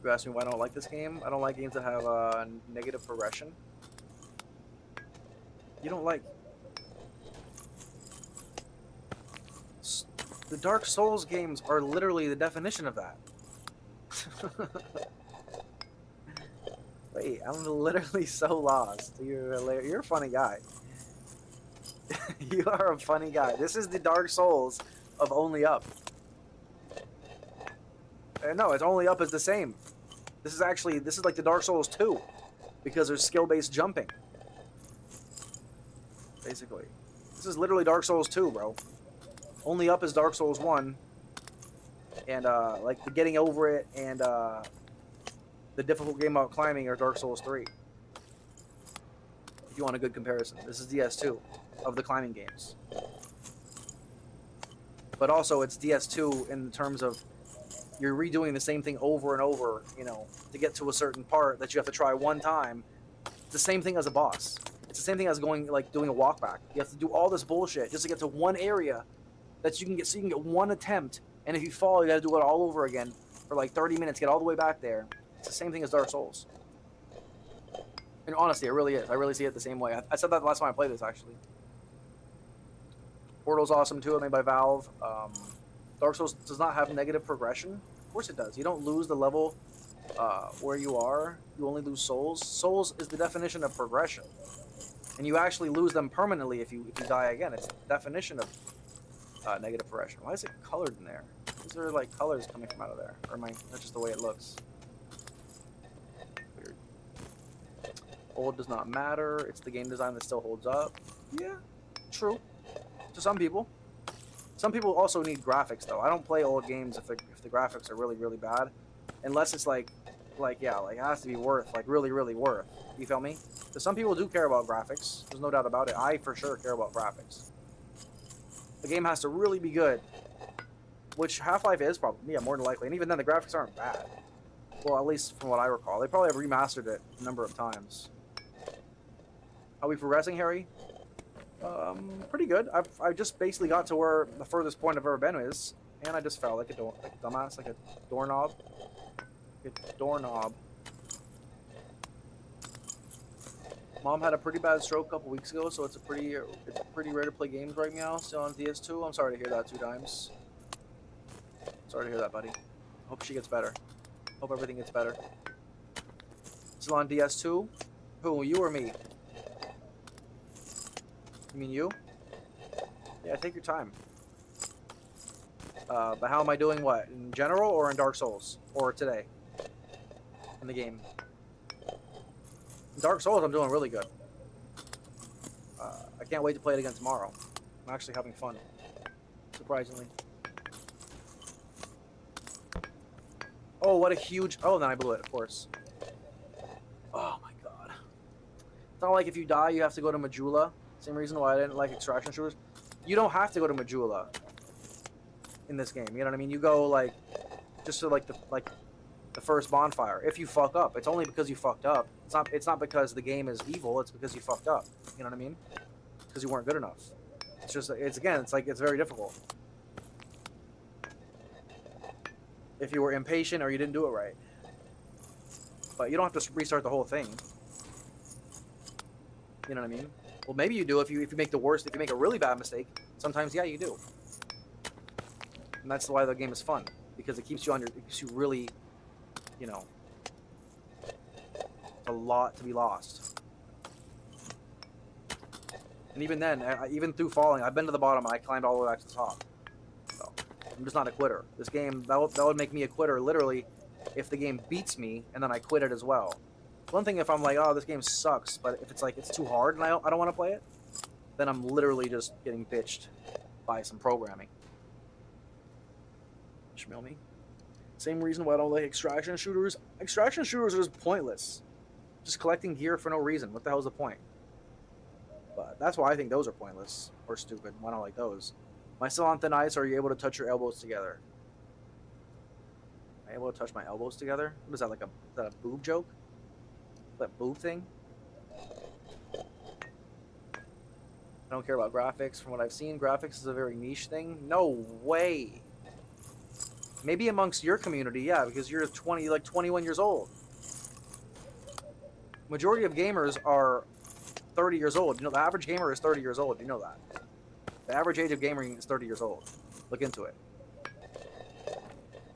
You ask me why I don't like this game? I don't like games that have negative progression. You don't like... The Dark Souls games are literally the definition of that. Wait, I'm literally so lost. You're a funny guy. You are a funny guy. This is the Dark Souls of Only Up. No, it's Only Up is the same. This is like the Dark Souls 2 because there's skill-based jumping. Basically. This is literally Dark Souls 2, bro. Only Up is Dark Souls 1. And like the Getting Over It and the difficult game about climbing are Dark Souls 3. If you want a good comparison, this is DS2 of the climbing games. But also, it's DS2 in terms of you're redoing the same thing over and over, you know, to get to a certain part that you have to try one time. It's the same thing as a boss. It's the same thing as going, like, doing a walk back. You have to do all this bullshit just to get to one area that you can get, so you can get one attempt. And if you fall, you got to do it all over again for like 30 minutes, get all the way back there. It's the same thing as Dark Souls. And honestly, it really is. I really see it the same way. I said that the last time I played this, actually. Portal's awesome too, made by Valve. Dark Souls does not have negative progression. Of course it does. You don't lose the level where you are. You only lose souls. Souls is the definition of progression. And you actually lose them permanently if you die again. It's the definition of negative progression. Why is it colored in there? Is there like colors coming from out of there? Or that's just the way it looks? Weird. Old does not matter. It's the game design that still holds up. Yeah, true. To some people. Some people also need graphics though. I don't play old games if the graphics are really, really bad. Unless it's like it has to be worth, like really, really worth. You feel me? Because some people do care about graphics. There's no doubt about it. I for sure care about graphics. The game has to really be good. Which Half-Life is probably, yeah, more than likely. And even then, the graphics aren't bad. Well, at least from what I recall. They probably have remastered it a number of times. Are we progressing, Harry? Pretty good. I just basically got to where the furthest point I've ever been is. And I just fell like a dumbass, like a doorknob. Mom had a pretty bad stroke a couple weeks ago, so it's pretty rare to play games right now. Still on DS2. I'm sorry to hear that 2 times. Sorry to hear that, buddy. Hope she gets better. Hope everything gets better. Still on DS2? Who, you or me? You mean you? Yeah, take your time. But how am I doing what? In general or in Dark Souls? Or today? In the game? In Dark Souls, I'm doing really good. I can't wait to play it again tomorrow. I'm actually having fun. Surprisingly. Oh, what a huge... Oh, then I blew it, of course. Oh, my God. It's not like if you die, you have to go to Majula. Same reason why I didn't like extraction shooters. You don't have to go to Majula in this game. You know what I mean? You go, like, just to, like, the first bonfire. If you fuck up. It's only because you fucked up. It's not because the game is evil. It's because you fucked up. You know what I mean? Because you weren't good enough. It's just... It's very difficult. If you were impatient or you didn't do it right. But you don't have to restart the whole thing. You know what I mean? Well, maybe you do if you make the worst. If you make a really bad mistake, sometimes yeah, you do. And that's why the game is fun, because it keeps you it keeps you really, you know, a lot to be lost. And even then, even through falling, I've been to the bottom and I climbed all the way back to the top. So I'm just not a quitter. This game, that would make me a quitter literally if the game beats me and then I quit it as well. One thing if I'm like, oh, this game sucks, but if it's like it's too hard and I don't want to play it, then I'm literally just getting bitched by some programming. Smell me. Same reason why I don't like extraction shooters. Extraction shooters are just pointless. Just collecting gear for no reason. What the hell is the point? But that's why I think those are pointless or stupid. Why don't I like those? Am I still on thin ice, or are you able to touch your elbows together? Am I able to touch my elbows together? What is that, like is that a boob joke? That boob thing? I don't care about graphics. From what I've seen, graphics is a very niche thing. No way. Maybe amongst your community, yeah, because you're 21 years old. Majority of gamers are 30 years old. You know, the average gamer is 30 years old. You know that. The average age of gaming is 30 years old. Look into it.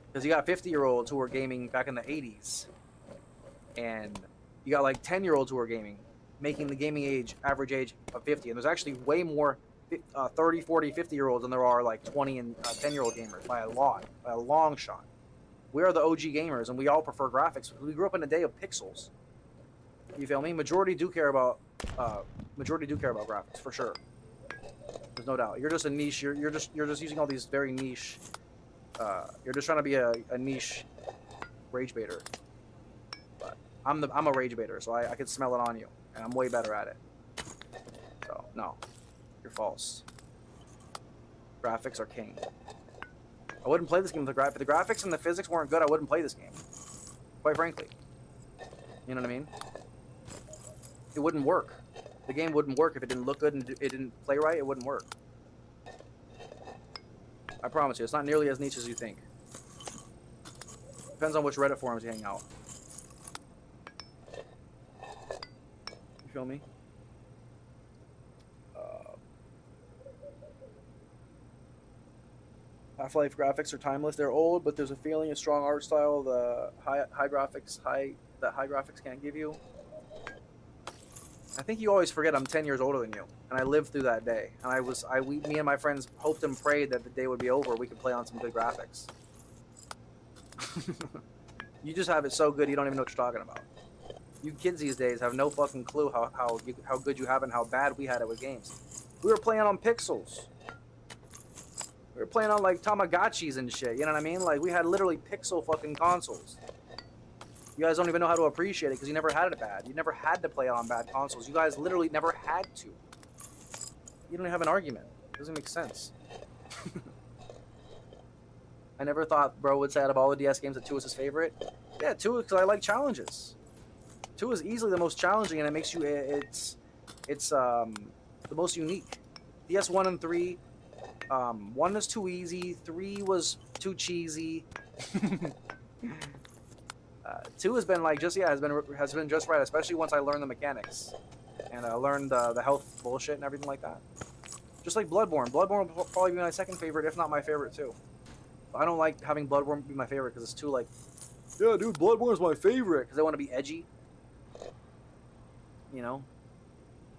Because you got 50-year-olds who were gaming back in the 80s. And you got like 10-year-olds who are gaming, making the gaming age, average age of 50. And there's actually way more 30, 40, 50-year-olds than there are like 20 and 10-year-old gamers by a lot, by a long shot. We are the OG gamers, and we all prefer graphics. We grew up in a day of pixels. You feel me? Majority do care about graphics for sure. There's no doubt. You're just a niche. You're just using all these very niche. You're just trying to be a niche rage baiter. But I'm a rage baiter, so I can smell it on you, and I'm way better at it. No, you're false. Graphics are king. I wouldn't play this game if the graphics and the physics weren't good. I wouldn't play this game. Quite frankly. You know what I mean? It wouldn't work. The game wouldn't work if it didn't look good and it didn't play right. It wouldn't work. I promise you, it's not nearly as niche as you think. Depends on which Reddit forums you hang out. You feel me? Half-Life graphics are timeless. They're old, but there's a feeling, a strong art style, the high graphics can't give you. I think you always forget I'm 10 years older than you, and I lived through that day. And me and my friends hoped and prayed that the day would be over. We could play on some good graphics. You just have it so good you don't even know what you're talking about. You kids these days have no fucking clue how good you have and how bad we had it with games. We were playing on pixels. We were playing on like Tamagotchis and shit. You know what I mean? Like we had literally pixel fucking consoles. You guys don't even know how to appreciate it because you never had it bad. You never had to play it on bad consoles. You guys literally never had to. You don't have an argument. It doesn't make sense. I never thought bro would say out of all the DS games that 2 was his favorite. Yeah, 2 because I like challenges. 2 is easily the most challenging and it makes you it's the most unique. DS 1 and 3, 1 was too easy, 3 was too cheesy. 2 has been like has been just right, especially once I learned the mechanics and I learned the health bullshit and everything like that. Just like Bloodborne. Bloodborne will probably be my second favorite, if not my favorite too. I don't like having Bloodborne be my favorite because it's too like, yeah, dude, Bloodborne is my favorite because I want to be edgy. You know,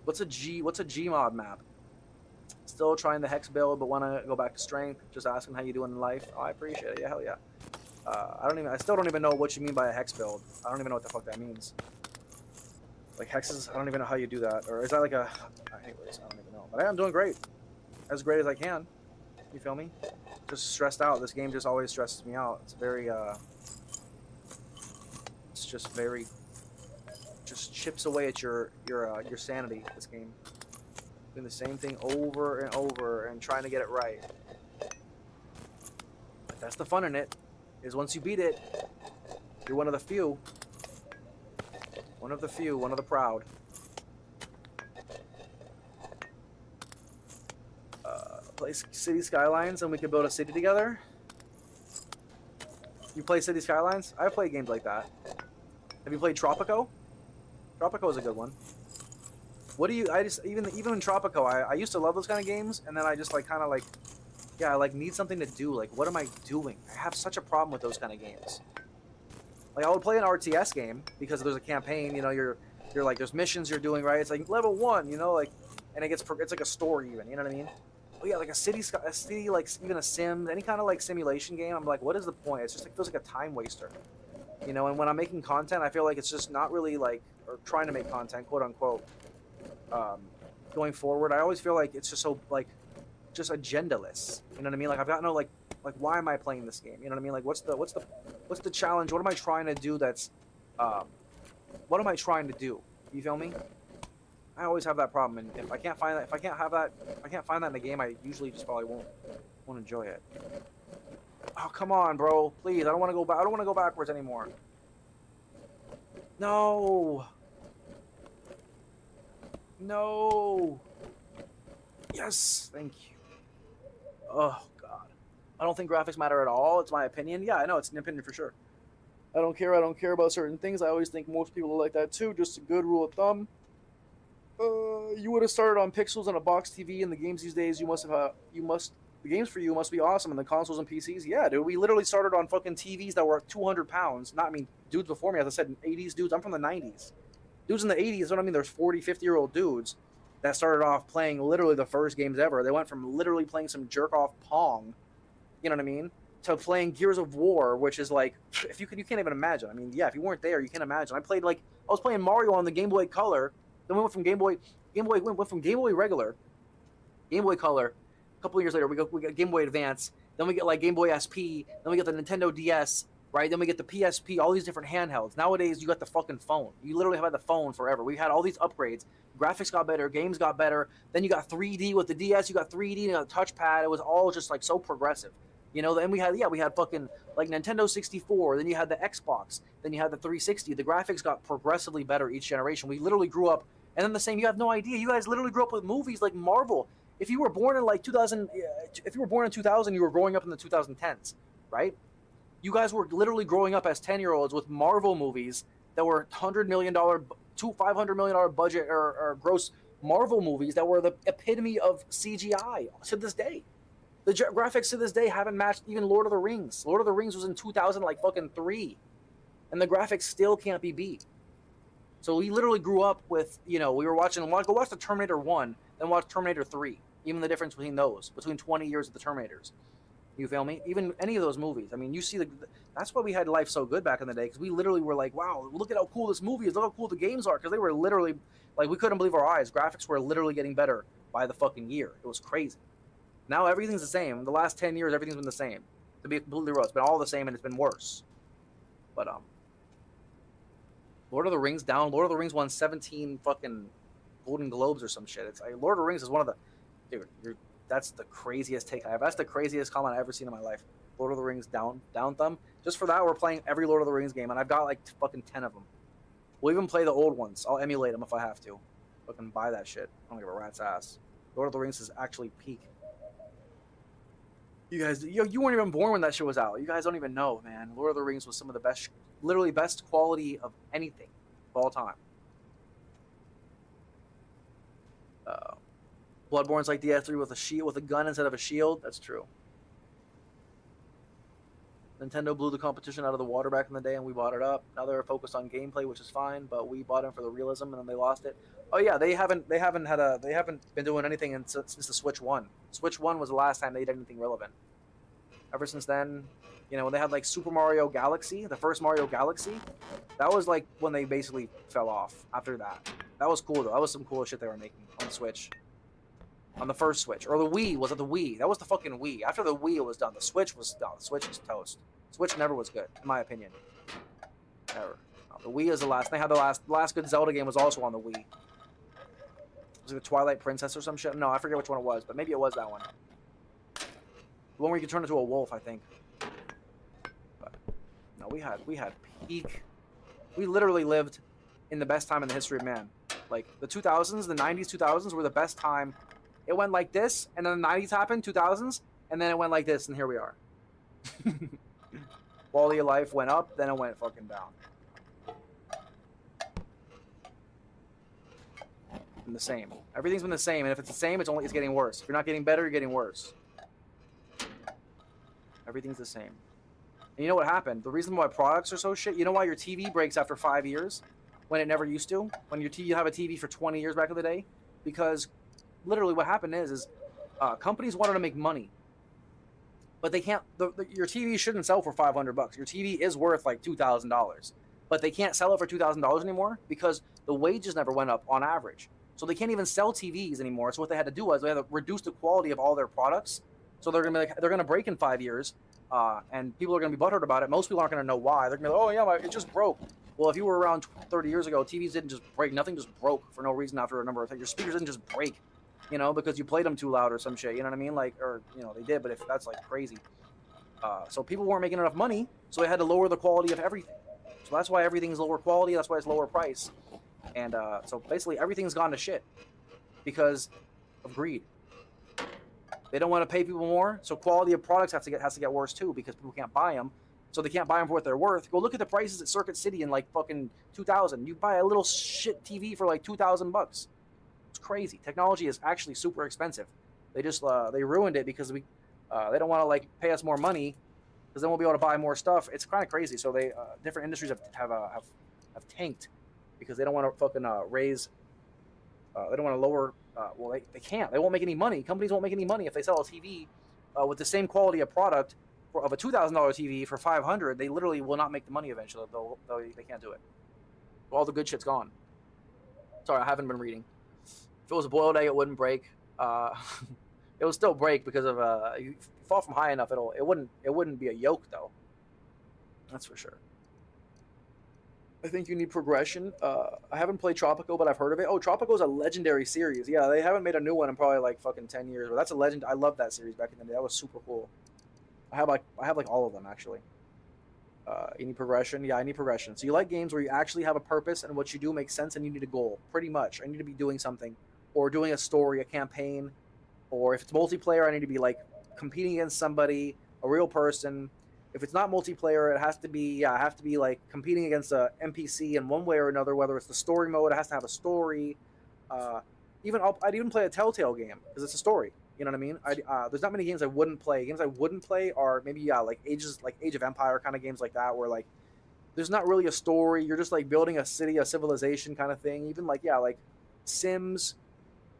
what's a Gmod map? Still trying the hex build, but want to go back to strength. Just asking how you doing in life. Oh, I appreciate it. Yeah, hell yeah. I still don't even know what you mean by a hex build. I don't even know what the fuck that means. Like hexes, I don't even know how you do that. Or is that like a... Anyways, I don't even know. But I am doing great. As great as I can. You feel me? Just stressed out. This game just always stresses me out. It's very, it's just very... Just chips away at your sanity, this game. Doing the same thing over and over and trying to get it right. But that's the fun in it. Is once you beat it, you're one of the few. One of the few, one of the proud. Play City Skylines and we could build a city together. You play City Skylines? I play games like that. Have you played Tropico? Tropico is a good one. What do you? Even in Tropico, I used to love those kind of games, and then I just like kind of like, yeah, I like need something to do. Like, what am I doing? I have such a problem with those kind of games. Like, I would play an RTS game because there's a campaign. You know, you're like there's missions you're doing, right? It's like level 1, you know, like, and it's like a story even. You know what I mean? Oh yeah, like a city, like even a Sims, any kind of like simulation game. I'm like, what is the point? It's just like feels like a time waster. You know, and when I'm making content, I feel like it's just not really like, or trying to make content, quote unquote. Going forward, I always feel like it's just so like, just agendaless. You know what I mean? Like I've got no like why am I playing this game? You know what I mean? Like what's the challenge? What am I trying to do? That's, what am I trying to do? You feel me? I always have that problem, and if I can't find that, if I can't find that in the game, I usually just probably won't enjoy it. Oh come on, bro! Please, I don't want to go back. I don't want to go backwards anymore. No. No. Yes. Thank you. Oh god. I don't think graphics matter at all. It's my opinion. Yeah, I know it's an opinion for sure. I don't care about certain things. I always think most people are like that too. Just a good rule of thumb. You would have started on pixels on a box TV, and the games these days the games for you must be awesome, and the consoles and PCs. Yeah, dude, we literally started on fucking TVs that were 200 pounds. Not, I mean, dudes before me, as I said, 80s dudes. I'm from the 90s. Dudes in the 80s, what I mean, there's 40, 50-year-old dudes that started off playing literally the first games ever. They went from literally playing some jerk-off Pong, you know what I mean, to playing Gears of War, which is like, you can't even imagine. I mean, yeah, if you weren't there, you can't imagine. I was playing Mario on the Game Boy Color. Then we went from Game Boy regular, Game Boy Color. A couple of years later, we got Game Boy Advance. Then we get like Game Boy SP. Then we get the Nintendo DS, right? Then we get the PSP. All these different handhelds. Nowadays, you got the fucking phone. You literally have had the phone forever. We had all these upgrades. graphics got better, games got better. Then you got 3D with the DS, you got 3D and a touchpad. It was all just like so progressive. You know, then we had fucking like Nintendo 64, then you had the Xbox, then you had the 360. The graphics got progressively better each generation. We literally grew up, and then the same, you have no idea. You guys literally grew up with movies like Marvel. If you were born in like 2000, if you were born in 2000, you were growing up in the 2010s, right? You guys were literally growing up as 10-year-olds with Marvel movies that were $100 million, $500 million budget or gross Marvel movies that were the epitome of CGI to this day. The graphics to this day haven't matched even Lord of the Rings. Lord of the Rings was in 2000 like fucking 3, and the graphics still can't be beat. So we literally grew up with, you know, we were watching, go watch the Terminator 1, then watch Terminator 3. Even the difference between those, between 20 years of the Terminators. You feel me? Even any of those movies. I mean, you see that's why we had life so good back in the day, because we literally were like, wow, look at how cool this movie is, look how cool the games are, because they were literally, like, we couldn't believe our eyes. Graphics were literally getting better by the fucking year. It was crazy. Now everything's the same. The last 10 years, everything's been the same. To be completely real, it's been all the same, and it's been worse. But, Lord of the Rings down. Lord of the Rings won 17 fucking Golden Globes or some shit. It's like, Lord of the Rings is one of the, dude, that's the craziest take I have. That's the craziest comment I've ever seen in my life. Lord of the Rings down thumb. Just for that, we're playing every Lord of the Rings game, and I've got like fucking 10 of them. We'll even play the old ones. I'll emulate them if I have to. Fucking buy that shit. I don't give a rat's ass. Lord of the Rings is actually peak. You guys, you weren't even born when that shit was out. You guys don't even know, man. Lord of the Rings was some of the best, literally best quality of anything of all time. Bloodborne's like DS3 with a shield, with a gun instead of a shield. That's true. Nintendo blew the competition out of the water back in the day, and we bought it up. Now they're focused on gameplay, which is fine, but we bought them for the realism, and then they lost it. Oh yeah, they haven't been doing anything since the Switch 1. Switch 1 was the last time they did anything relevant. Ever since then, you know, when they had like Super Mario Galaxy, the first Mario Galaxy, that was like when they basically fell off after that. That was cool though. That was some cool shit they were making on the Switch. On the first Switch. Or the Wii. Was it the Wii? That was the fucking Wii. After the Wii was done, the Switch was done. The Switch was toast. Switch never was good, in my opinion. Never. No, the Wii is the last. They had the last good Zelda game was also on the Wii. Was it the Twilight Princess or some shit? No, I forget which one it was, but maybe it was that one. The one where you could turn into a wolf, I think. But no, we had peak. We literally lived in the best time in the history of man. Like the 2000s, the 90s, 2000s were the best time. It went like this, and then the 90s happened, 2000s, and then it went like this, and here we are. Quality of life went up, then it went fucking down. And the same. Everything's been the same, and if it's the same, it's getting worse. If you're not getting better, you're getting worse. Everything's the same. And you know what happened? The reason why products are so shit, you know why your TV breaks after 5 years when it never used to? When you have a TV for 20 years back in the day? Because literally what happened is companies wanted to make money, but they can't. Your TV shouldn't sell for $500. Your TV is worth like $2,000, but they can't sell it for $2,000 anymore because the wages never went up on average. So they can't even sell TVs anymore. So what they had to do was they had to reduce the quality of all their products. So they're gonna break in 5 years, and people are gonna be butthurt about it. Most people aren't gonna know why. They're gonna be like, oh yeah, it just broke. Well, if you were around 30 years ago, TVs didn't just break. Nothing just broke for no reason after a number of things. Your speakers didn't just break. You know, because you played them too loud or some shit, you know what I mean? Like, or, you know, they did, but if that's like crazy. So people weren't making enough money, so they had to lower the quality of everything. So that's why everything's lower quality, that's why it's lower price. And so basically everything's gone to shit because of greed. They don't want to pay people more, so quality of products has to get worse too because people can't buy them. So they can't buy them for what they're worth. Go look at the prices at Circuit City in like fucking 2000. You buy a little shit TV for like $2,000. It's crazy. Technology is actually super expensive. They just they ruined it because they don't want to like pay us more money because then we'll be able to buy more stuff. It's kind of crazy. So they different industries have tanked because they don't want to fucking raise. They don't want to lower. Well, they can't. They won't make any money. Companies won't make any money if they sell a TV with the same quality of product of a $2,000 TV for $500. They literally will not make the money eventually. They can't do it. All the good shit's gone. Sorry, I haven't been reading. If it was a boiled egg, it wouldn't break. It would still break because of if you fall from high enough, it wouldn't be a yolk though. That's for sure. I think you need progression. I haven't played Tropico, but I've heard of it. Oh, Tropico's a legendary series. Yeah, they haven't made a new one in probably like fucking 10 years, but that's a legend. I love that series back in the day. That was super cool. I have like all of them actually. You need progression. Yeah, I need progression. So you like games where you actually have a purpose and what you do makes sense and you need a goal. Pretty much. I need to be doing something or doing a story, a campaign, or if it's multiplayer, I need to be like competing against somebody, a real person. If it's not multiplayer, it has to be I have to be like competing against a NPC in one way or another. Whether it's the story mode, it has to have a story. Uh, I'd even play a Telltale game because it's a story. You know what I mean? There's not many games I wouldn't play. Games I wouldn't play are maybe like Age of Empire kind of games like that, where like there's not really a story. You're just like building a city, a civilization kind of thing. Even like like Sims.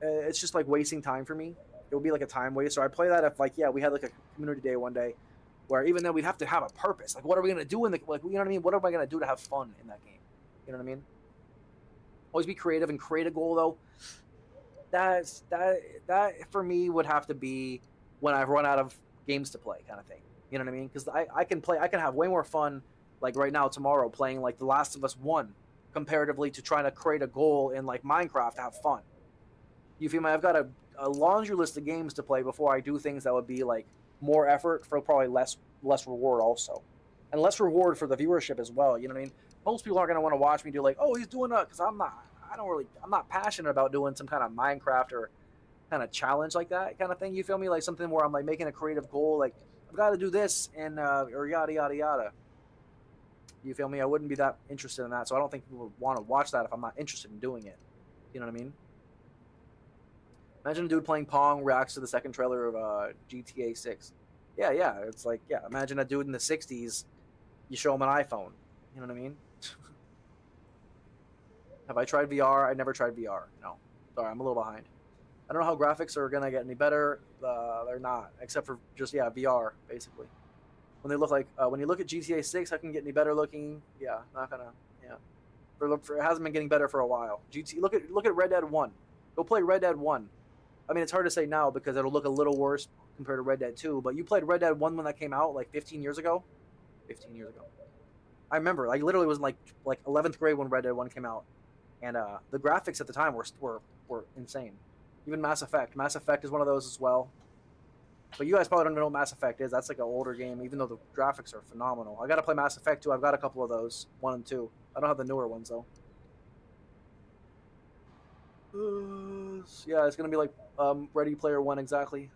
It's just like wasting time for me. It would be like a time waste. So I play that if like we had like a community day one day, where even then we'd have to have a purpose. Like what are we gonna do in the like you know what I mean? What am I gonna do to have fun in that game? You know what I mean? Always be creative and create a goal though. That for me would have to be when I've run out of games to play kind of thing. You know what I mean? Because I can have way more fun like right now tomorrow playing like The Last of Us 1 comparatively to trying to create a goal in like Minecraft to have fun. You feel me? I've got a laundry list of games to play before I do things that would be like more effort for probably less reward also, and less reward for the viewership as well. You know what I mean? Most people aren't gonna want to watch me do like, oh, he's doing that because I'm not passionate about doing some kind of Minecraft or kind of challenge like that kind of thing. You feel me? Like something where I'm like making a creative goal, like I've got to do this and or yada yada yada. You feel me? I wouldn't be that interested in that, so I don't think people would want to watch that if I'm not interested in doing it. You know what I mean? Imagine a dude playing Pong reacts to the second trailer of GTA 6. Yeah, it's like, imagine a dude in the 60s, you show him an iPhone. You know what I mean? Have I tried VR? I never tried VR. No. Sorry, I'm a little behind. I don't know how graphics are going to get any better. They're not, except for just, VR, basically. When they look like, when you look at GTA 6, how can it get any better looking? Yeah, not going to, it hasn't been getting better for a while. Look at Red Dead 1. Go play Red Dead 1. I mean, it's hard to say now because it'll look a little worse compared to Red Dead 2, but you played Red Dead 1 when that came out, like 15 years ago? 15 years ago. I remember, I literally was in like 11th grade when Red Dead 1 came out, and the graphics at the time were insane. Even Mass Effect. Mass Effect is one of those as well. But you guys probably don't even know what Mass Effect is. That's like an older game, even though the graphics are phenomenal. I got to play Mass Effect 2. I've got a couple of those, 1 and 2. I don't have the newer ones, though. Yeah, it's going to be like Ready Player One exactly.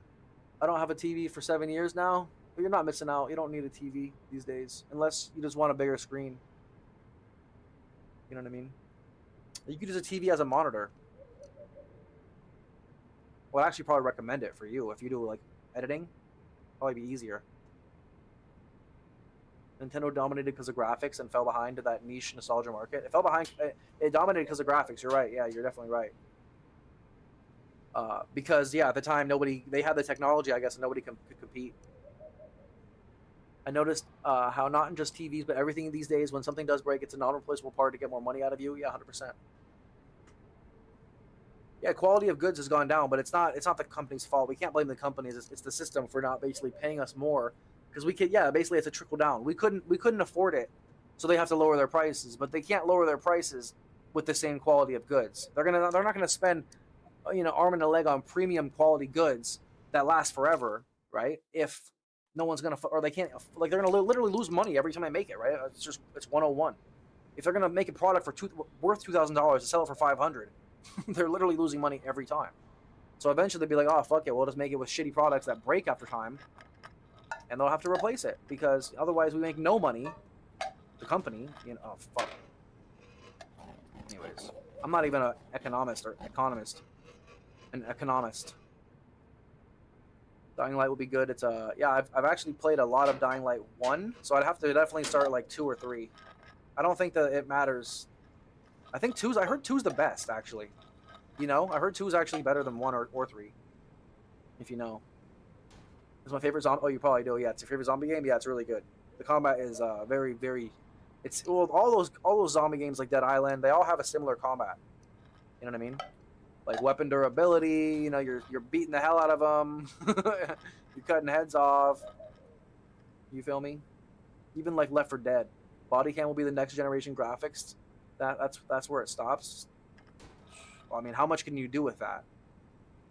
I don't have a TV for 7 years now, but you're not missing out. You don't need a TV these days, unless you just want a bigger screen. You know what I mean? You could use a TV as a monitor. Well, I'd actually probably recommend it for you if you do like editing. Probably be easier. Nintendo dominated because of graphics and fell behind to that niche nostalgia market. It fell behind. It dominated because of graphics. You're right. Yeah, you're definitely right. Because at the time they had the technology, I guess, and nobody could compete. I noticed how not in just TVs, but everything these days, when something does break, it's a non-replaceable part to get more money out of you. Yeah, 100%. Yeah, quality of goods has gone down, but it's not the company's fault. We can't blame the companies. It's the system for not basically paying us more, because we could. Yeah, basically it's a trickle down. We couldn't afford it, so they have to lower their prices. But they can't lower their prices with the same quality of goods. They're not gonna spend arm and a leg on premium quality goods that last forever, right? If no one's gonna, or they can't, like they're gonna literally lose money every time they make it, right? It's 101. If they're gonna make a product worth $2,000 to sell it for $500, they're literally losing money every time. So eventually they'll be like, oh fuck it, we'll just make it with shitty products that break after time, and they'll have to replace it because otherwise we make no money. The company, oh fuck. Anyways, I'm not even an economist. An economist. Dying Light will be good. It's I've actually played a lot of Dying Light 1, so I'd have to definitely start like 2 or 3. I don't think that it matters. I think I heard 2's the best actually. I heard 2's actually better than 1 or 3. If you know. It's my favorite zombie. Oh, you probably do. Yeah, it's your favorite zombie game. Yeah, it's really good. The combat is very, very. All those zombie games like Dead Island, they all have a similar combat. You know what I mean? Like weapon durability. You're beating the hell out of them. You're cutting heads off. You feel me? Even like Left 4 Dead. Body cam will be the next generation graphics. That's where it stops. Well, I mean, how much can you do with that?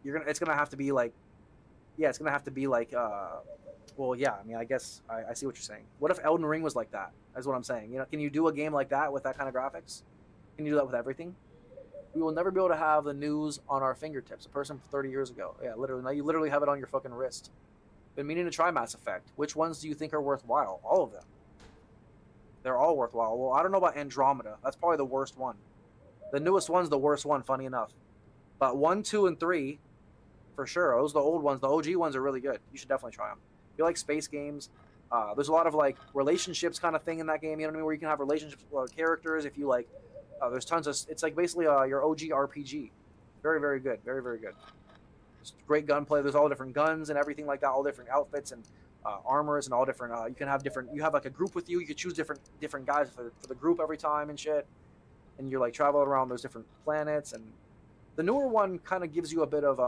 It's gonna have to be like, yeah, it's gonna have to be like, well, yeah. I mean, I guess I see what you're saying. What if Elden Ring was like that? That's what I'm saying. You know, can you do a game like that with that kind of graphics? Can you do that with everything? We will never be able to have the news on our fingertips. A person from 30 years ago. Yeah, literally. Now you literally have it on your fucking wrist. Been meaning to try Mass Effect. Which ones do you think are worthwhile? All of them. They're all worthwhile. Well, I don't know about Andromeda. That's probably the worst one. The newest one's the worst one, funny enough. But 1, 2, and 3, for sure. Those are the old ones. The OG ones are really good. You should definitely try them. If you like space games, there's a lot of like relationships kind of thing in that game. You know what I mean? Where you can have relationships with characters. If you like, there's tons of. It's like basically your OG RPG. Very, very good. Very, very good. It's great gunplay. There's all different guns and everything like that. All different outfits and armors and all different. You can have different. You have like a group with you. You could choose different guys for the group every time and shit. And you're like traveling around those different planets. And the newer one kind of gives you a bit of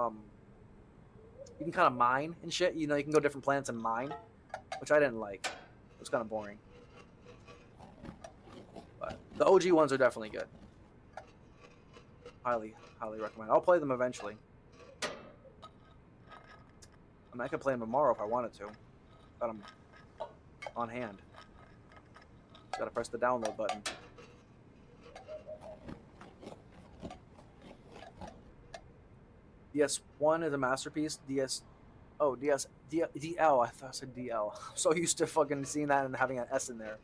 you can kind of mine and shit. You know, you can go different planets and mine, which I didn't like. It was kind of boring. But the OG ones are definitely good. Highly, highly recommend. I'll play them eventually. I mean, I could play them tomorrow if I wanted to. Got them on hand. Just gotta press the download button. DS1 is a masterpiece. DL. I thought I said DL. I'm so used to fucking seeing that and having an S in there.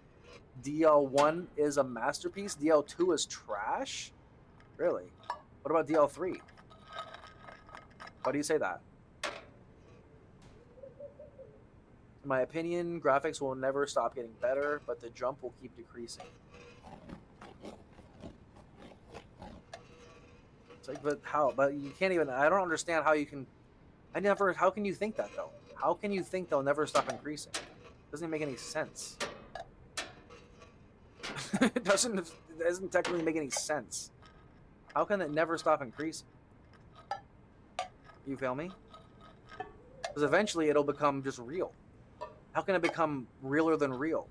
DL1 is a masterpiece. DL2 is trash? Really? What about DL3? Why do you say that? In my opinion, graphics will never stop getting better, but the jump will keep decreasing. It's like, but how? But you can't even. I don't understand how you can. How can you think that though? How can you think they'll never stop increasing? Doesn't make any sense. It doesn't technically make any sense. How can it never stop increasing? You feel me? Because eventually it'll become just real. How can it become realer than real?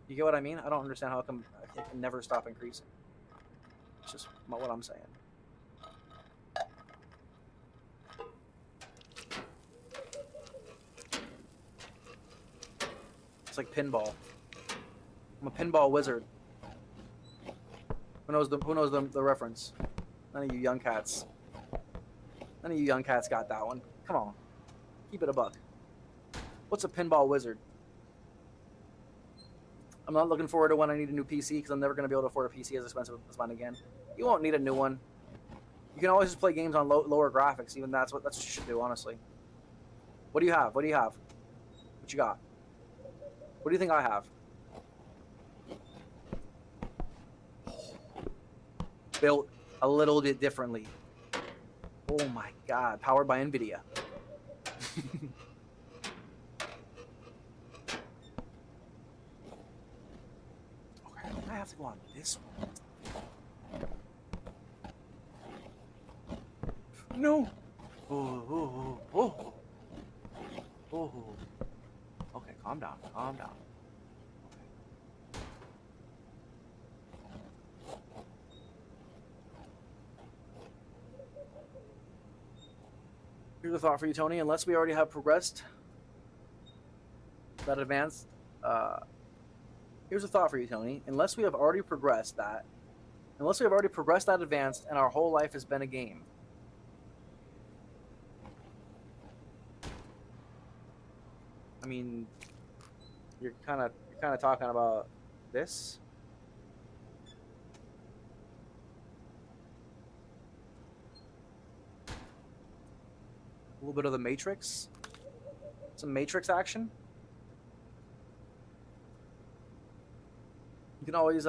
You get what I mean? I don't understand how it can never stop increasing. It's just what I'm saying. It's like pinball. I'm a pinball wizard. Who knows the reference? None of you young cats. None of you young cats got that one. Come on. Keep it a buck. What's a pinball wizard? I'm not looking forward to when I need a new PC because I'm never going to be able to afford a PC as expensive as mine again. You won't need a new one. You can always just play games on lower graphics. Even that's what you should do, honestly. What do you have? What do you have? What you got? What do you think I have? Built a little bit differently. Oh my god. Powered by NVIDIA. Okay, I have to go on this one. No! Oh. Okay, calm down. Calm down. Here's a thought for you, Tony. Unless we already have progressed that advanced, here's a thought for you, Tony. Unless we have already progressed that advanced, and our whole life has been a game. I mean, you're kind of talking about this. A little bit of the Matrix. Some Matrix action. You can always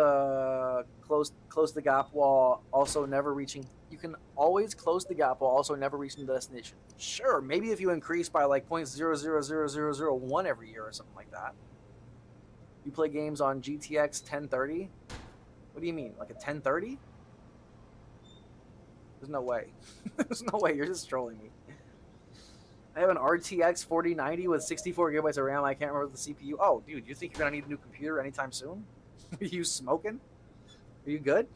close the gap while also never reaching. You can always close the gap while also never reaching the destination. Sure, maybe if you increase by like 0.000001 every year or something like that. You play games on GTX 1030. What do you mean, like a 1030? There's no way. There's no way. You're just trolling me. I have an RTX 4090 with 64 gigabytes of RAM. I can't remember the CPU. Oh, dude, you think you're gonna need a new computer anytime soon? Are you smoking? Are you good?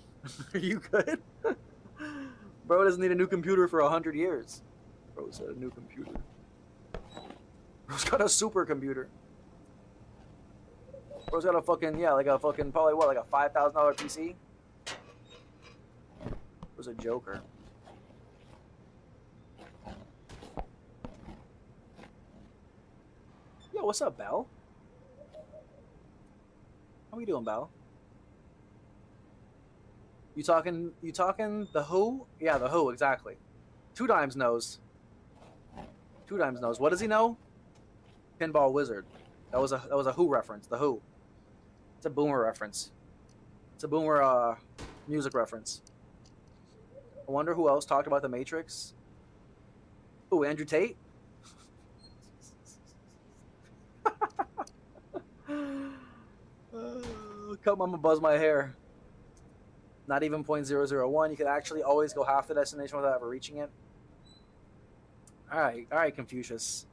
Are you good? Bro doesn't need a new computer for 100 years. Bro said a new computer. Bro's got a supercomputer. Bro's got a fucking, yeah, like a fucking, probably what, like a $5,000 PC? Was a joker. Yo, what's up, Belle? How we doing, Belle? You talking the Who? Yeah, the Who, exactly. Two Dimes knows. Two Dimes knows. What does he know? Pinball Wizard. That was a Who reference. The Who. It's a boomer reference. It's a boomer music reference. I wonder who else talked about the Matrix. Ooh, Andrew Tate. Come, I'm gonna buzz my hair. Not even 0.001. You could actually always go half the destination without ever reaching it. All right, Confucius.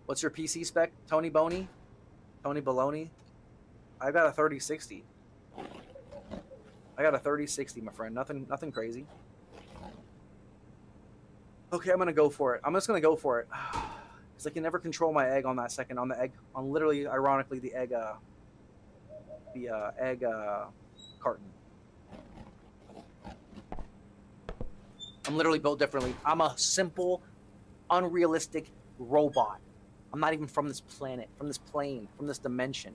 What's your PC spec, Tony Boney? Tony Baloney? I got a 3060. I got a 3060, my friend. Nothing crazy. Okay, I'm gonna go for it. I'm just gonna go for it. Because I can never control my egg on that second, on the egg, on literally, ironically, the egg carton. I'm literally built differently. I'm a simple, unrealistic robot. I'm not even from this planet, from this plane, from this dimension.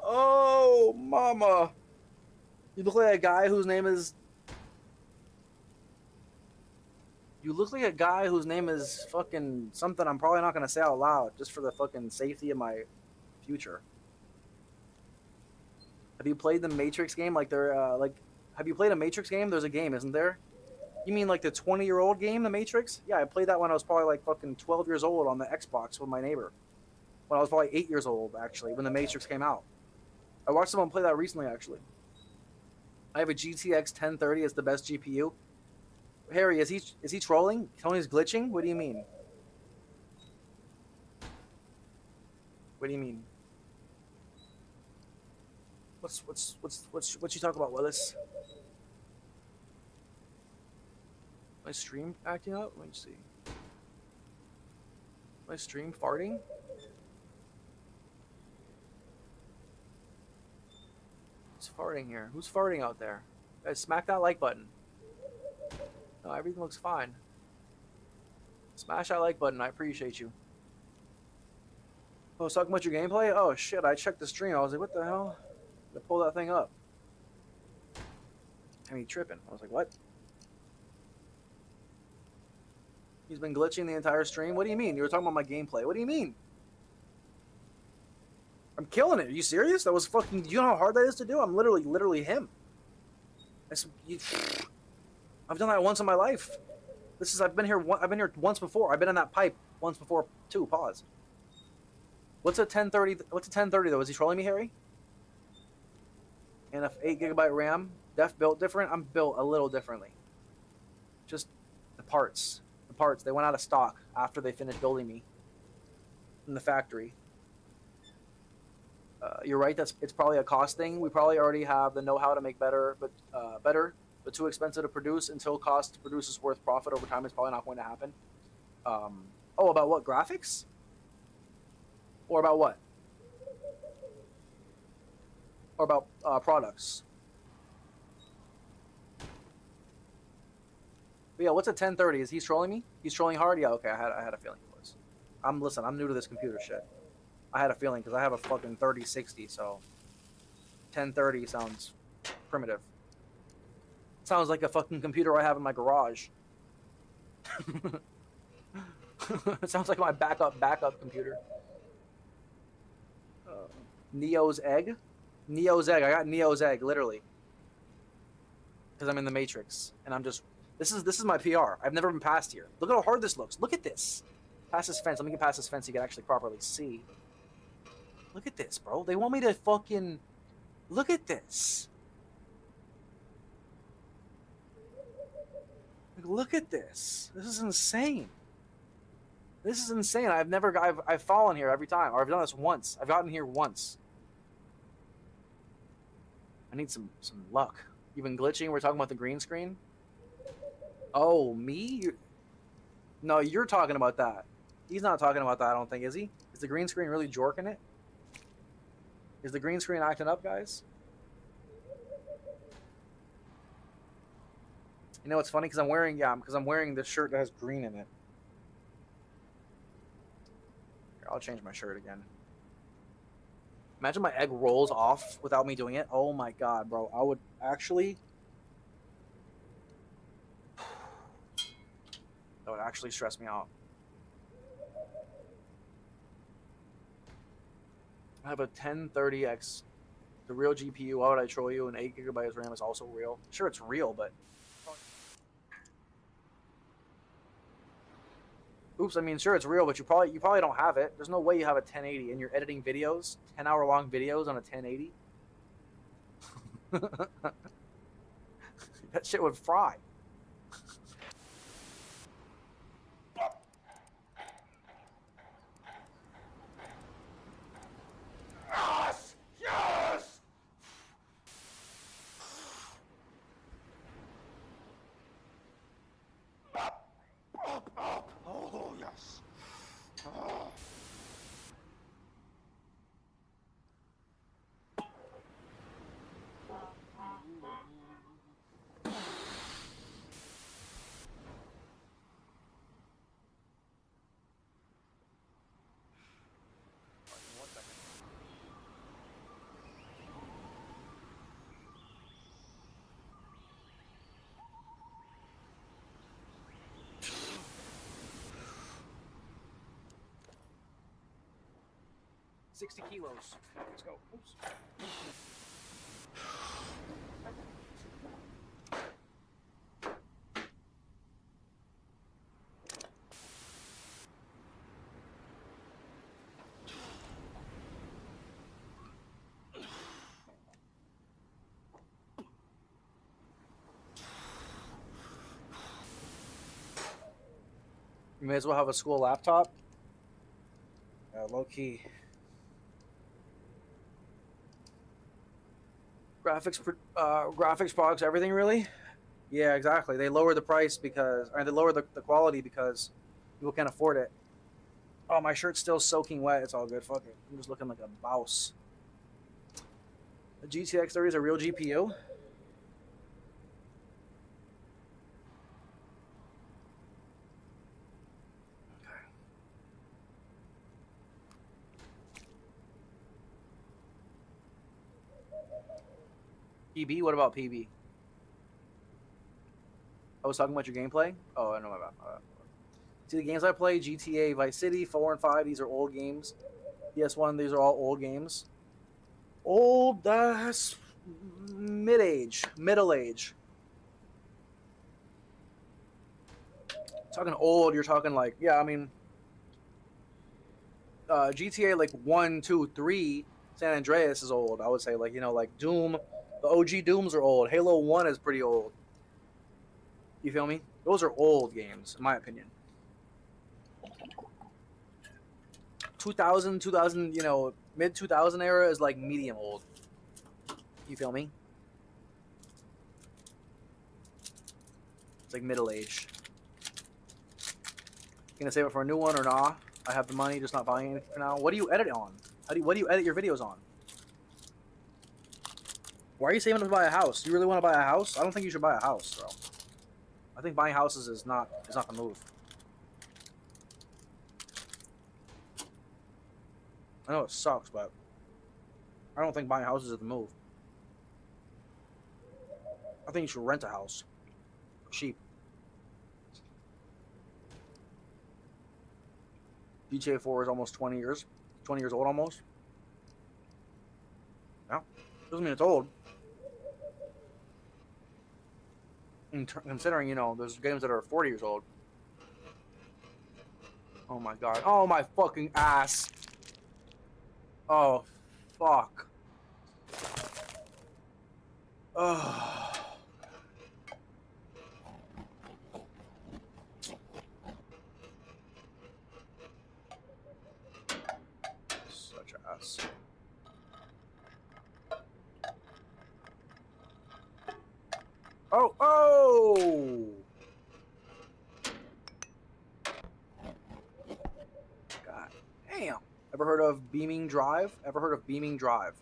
Oh, mama. You look like a guy whose name is... You look like a guy whose name is fucking something I'm probably not going to say out loud, just for the fucking safety of my future. Have you played the Matrix game? Like, have you played a Matrix game? There's a game, isn't there? You mean like the 20-year-old game, The Matrix? Yeah, I played that when I was probably like fucking 12 years old on the Xbox with my neighbor. When I was probably 8 years old, actually, when The Matrix came out. I watched someone play that recently, actually. I have a GTX 1030 as the best GPU. Harry, is he trolling? Tony's glitching? What do you mean? What do you mean? What you talk about, Willis? My stream acting up? Let me see. My stream farting? Who's farting here? Who's farting out there? Guys, smack that like button. No, everything looks fine. Smash that like button. I appreciate you. Oh, I was talking about your gameplay? Oh, shit. I checked the stream. I was like, what the hell? I pull that thing up. I mean, tripping. I was like, what? He's been glitching the entire stream? What do you mean? You were talking about my gameplay. What do you mean? I'm killing it. Are you serious? That was fucking... You know how hard that is to do? I'm literally him. I've done that once in my life. I've been here once before. I've been in that pipe once before too. Pause. What's a 1030? What's a 1030 though? Is he trolling me, Harry? And a 8GB RAM. Def built different. I'm built a little differently. Just the parts. The parts. They went out of stock after they finished building me in the factory. You're right. It's probably a cost thing. We probably already have the know-how to make better, but too expensive to produce. Until cost to produce is worth profit over time, it's probably not going to happen. Oh, about what? Graphics? Or about what? Or about products? But yeah, what's a 1030? Is he trolling me? He's trolling hard? Yeah, okay, I had a feeling he was. Listen, I'm new to this computer shit. I had a feeling because I have a fucking 3060, so 1030 sounds primitive. Sounds like a fucking computer I have in my garage. It sounds like my backup computer. Neo's egg? Neo's egg. I got Neo's egg, literally. Because I'm in the Matrix. And I'm just... This is my PR. I've never been past here. Look at how hard this looks. Look at this. Past this fence. Let me get past this fence so you can actually properly see. Look at this, bro. They want me to fucking... Look at this. Like, look at this. This is insane. This is insane. I've fallen here every time. Or I've done this once. I've gotten here once. I need some luck. You've been glitching? We're talking about the green screen? Oh, me? No, you're talking about that. He's not talking about that, I don't think, is he? Is the green screen really jorking it? Is the green screen acting up, guys? You know what's funny? Because I'm wearing this shirt that has green in it. Here, I'll change my shirt again. Imagine my egg rolls off without me doing it. Oh my god, bro. I would actually... That would actually stress me out. I have a 1030X, the real GPU. Why would I troll you? An 8GB RAM is also real. Sure, it's real, but... Oops, I mean, sure, it's real, but you probably don't have it. There's no way you have a 1080 and you're editing videos, 10-hour-long videos on a 1080. That shit would fry. Yes! Yes! Up. Oh, yes. Oh. $60 kilos. Let's go. Oops. You may as well have a school laptop. Low key. Graphics products, everything really. Yeah, exactly. They lower the price because, or they lower the quality because people can't afford it. Oh, my shirt's still soaking wet. It's all good. Fuck it. I'm just looking like a bouse. The GTX 30 is a real GPU. PB? What about PB? I was talking about your gameplay? Oh, I know about See, the games I play, GTA, Vice City, 4 and 5, these are old games. PS1, these are all old games. Old, that's mid-age, middle age. Talking old, you're talking like, yeah, I mean, GTA like 1, 2, 3, San Andreas is old. I would say, like, you know, like Doom. The OG Dooms are old. Halo 1 is pretty old. You feel me? Those are old games, in my opinion. 2000, you know, mid-2000 era is like medium old. You feel me? It's like middle age. Gonna save it for a new one or nah? I have the money, just not buying anything for now. What do you edit on? What do you edit your videos on? Why are you saving to buy a house? You really want to buy a house? I don't think you should buy a house, bro. I think buying houses is not the move. I know it sucks, but I don't think buying houses is the move. I think you should rent a house. Cheap. GTA 4 is almost 20 years. 20 years old almost. Yeah. Doesn't mean it's old. Considering, you know, there's games that are 40 years old. Oh my god. Oh my fucking ass. Oh, fuck. Oh. Such a ass. Oh, oh! God damn. Ever heard of Beaming Drive? Ever heard of Beaming Drive?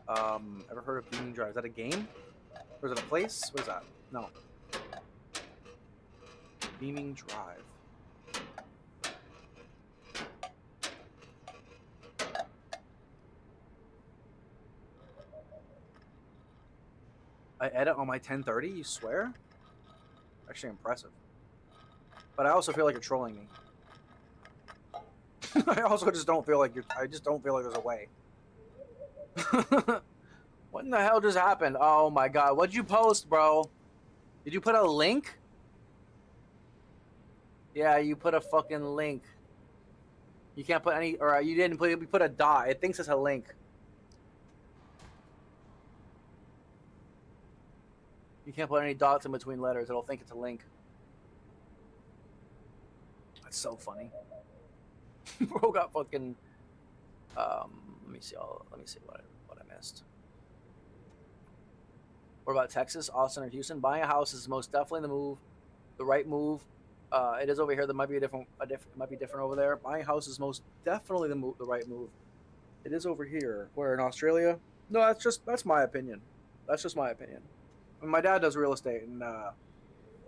Ever heard of Beaming Drive? Is that a game? Or is it a place? What is that? No. Beaming Drive. I edit on my 1030, you swear? Actually impressive. But I also feel like you're trolling me. I also just don't feel like I just don't feel like there's a way. What in the hell just happened? Oh my god, what'd you post, bro? Did you put a link? Yeah, you put a fucking link. You can't put any, or you didn't put, you put a dot. It thinks it's a link. You can't put any dots in between letters. It'll think it's a link. That's so funny. Bro got fucking. Let me see. Let me see what I missed. What about Texas, Austin, or Houston? Buying a house is most definitely the right move. It is over here. There might be it might be different over there. Buying a house is most definitely the right move. It is over here. Where in Australia? No, that's my opinion. That's just my opinion. I mean, my dad does real estate, and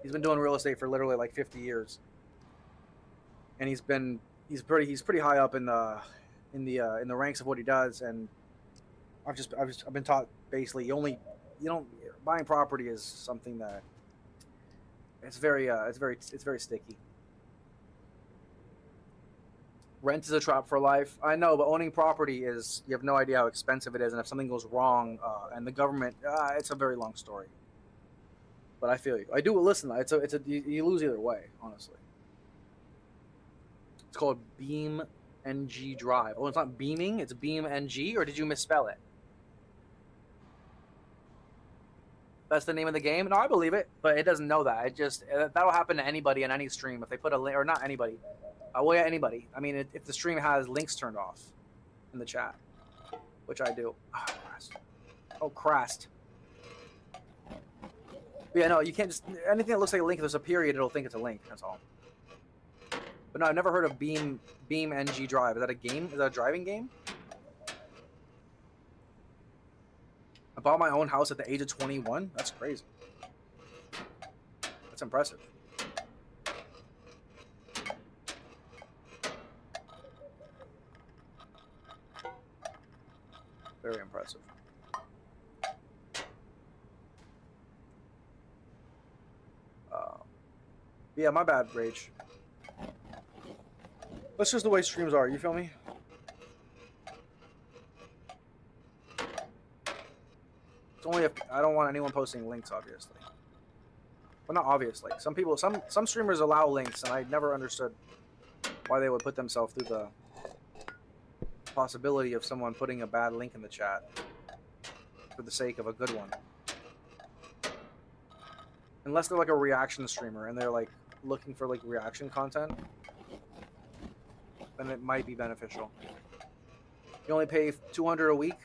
he's been doing real estate for literally like 50 years. And he's pretty high up in the ranks of what he does. And I've been taught basically buying property is something that it's very sticky. Rent is a trap for life. I know, but owning property is, you have no idea how expensive it is, and if something goes wrong, and the government, it's a very long story. But I feel you. I do listen. You lose either way, honestly. It's called Beam NG Drive. Oh, it's not beaming. It's Beam NG, or did you misspell it? That's the name of the game? No, I believe it, but it doesn't know that. That'll happen to anybody in any stream if they put a link, or not anybody. Well, yeah, anybody. I mean, if the stream has links turned off in the chat, which I do. Oh, Christ. Oh, Christ. Yeah, no, you can't just, anything that looks like a link, if there's a period, it'll think it's a link. That's all. But no, I've never heard of Beam NG Drive. Is that a game? Is that a driving game? I bought my own house at the age of 21. That's crazy. That's impressive. Very impressive. Yeah, my bad, Rage. That's just the way streams are, you feel me? It's only if I don't want anyone posting links, obviously. Well, not obviously. Some streamers allow links, and I never understood why they would put themselves through the possibility of someone putting a bad link in the chat for the sake of a good one. Unless they're like a reaction streamer and they're like looking for like reaction content, then it might be beneficial. You only pay $200 a week.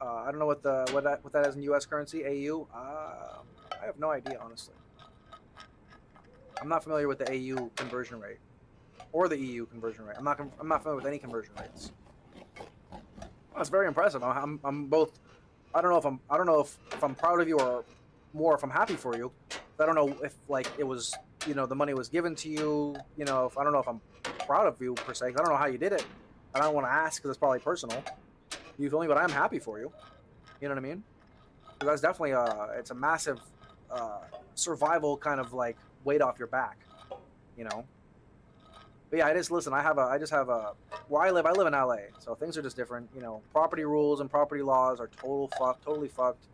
I don't know what that is in U.S. currency. AU. I have no idea, honestly. I'm not familiar with the AU conversion rate or the EU conversion rate. I'm not familiar with any conversion rates. Well, that's very impressive. I'm both. I don't know if I'm proud of you, or more if I'm happy for you. I don't know if like it was, the money was given to you. I don't know if I'm proud of you per se. I don't know how you did it. I don't want to ask because it's probably personal. You feel me? But I'm happy for you. You know what I mean? That's definitely it's a massive survival kind of like weight off your back. But yeah, listen. I just have a where I live in LA, so things are just different. Property rules and property laws are totally fucked.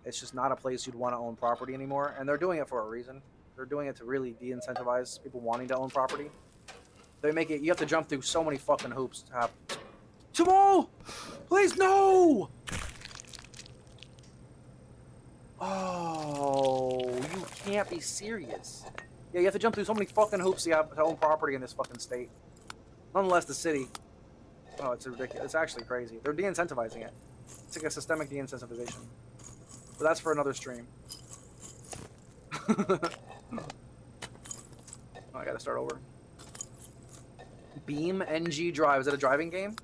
It's just not a place you'd want to own property anymore, and they're doing it for a reason. They're doing it to really de-incentivize people wanting to own property. They make it, you have to jump through so many fucking hoops to have Tomorrow! Please, no! Oh, you can't be serious. Yeah, you have to jump through so many fucking hoops to have to own property in this fucking state. Nonetheless, the city. Oh, it's ridiculous. It's actually crazy. They're de-incentivizing it. It's like a systemic de-incentivization. But that's for another stream. Oh, I gotta start over. Beam NG Drive. Is it a driving game?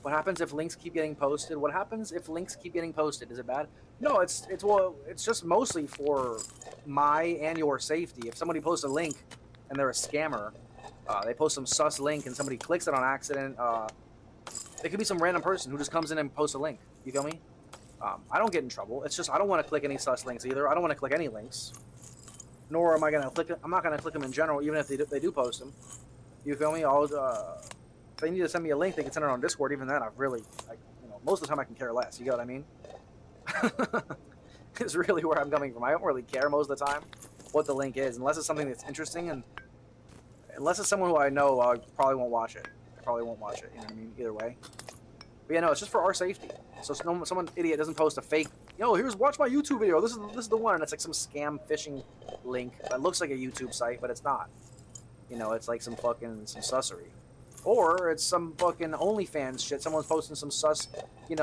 What happens if links keep getting posted? What happens if links keep getting posted? Is it bad? No, it's just mostly for my and your safety. If somebody posts a link and they're a scammer, they post some sus link and somebody clicks it on accident, it could be some random person who just comes in and posts a link. You feel me? I don't get in trouble. It's just I don't want to click any sus links either. I don't want to click any links. Nor am I gonna click. I'm not gonna click them in general, even if they do post them. You feel me? If they need to send me a link, they can send it on Discord. Even then, most of the time I can care less. You get what I mean? It's really where I'm coming from. I don't really care most of the time what the link is, unless it's something that's interesting, and unless it's someone who I know, I probably won't watch it. I probably won't watch it. You know what I mean? Either way. But yeah, no, it's just for our safety. So someone idiot doesn't post a fake. Yo, watch my YouTube video. This is the one, and it's like some scam phishing link that looks like a YouTube site, but it's not. You know, it's like some sussery. Or it's some fucking OnlyFans shit. Someone's posting some sus,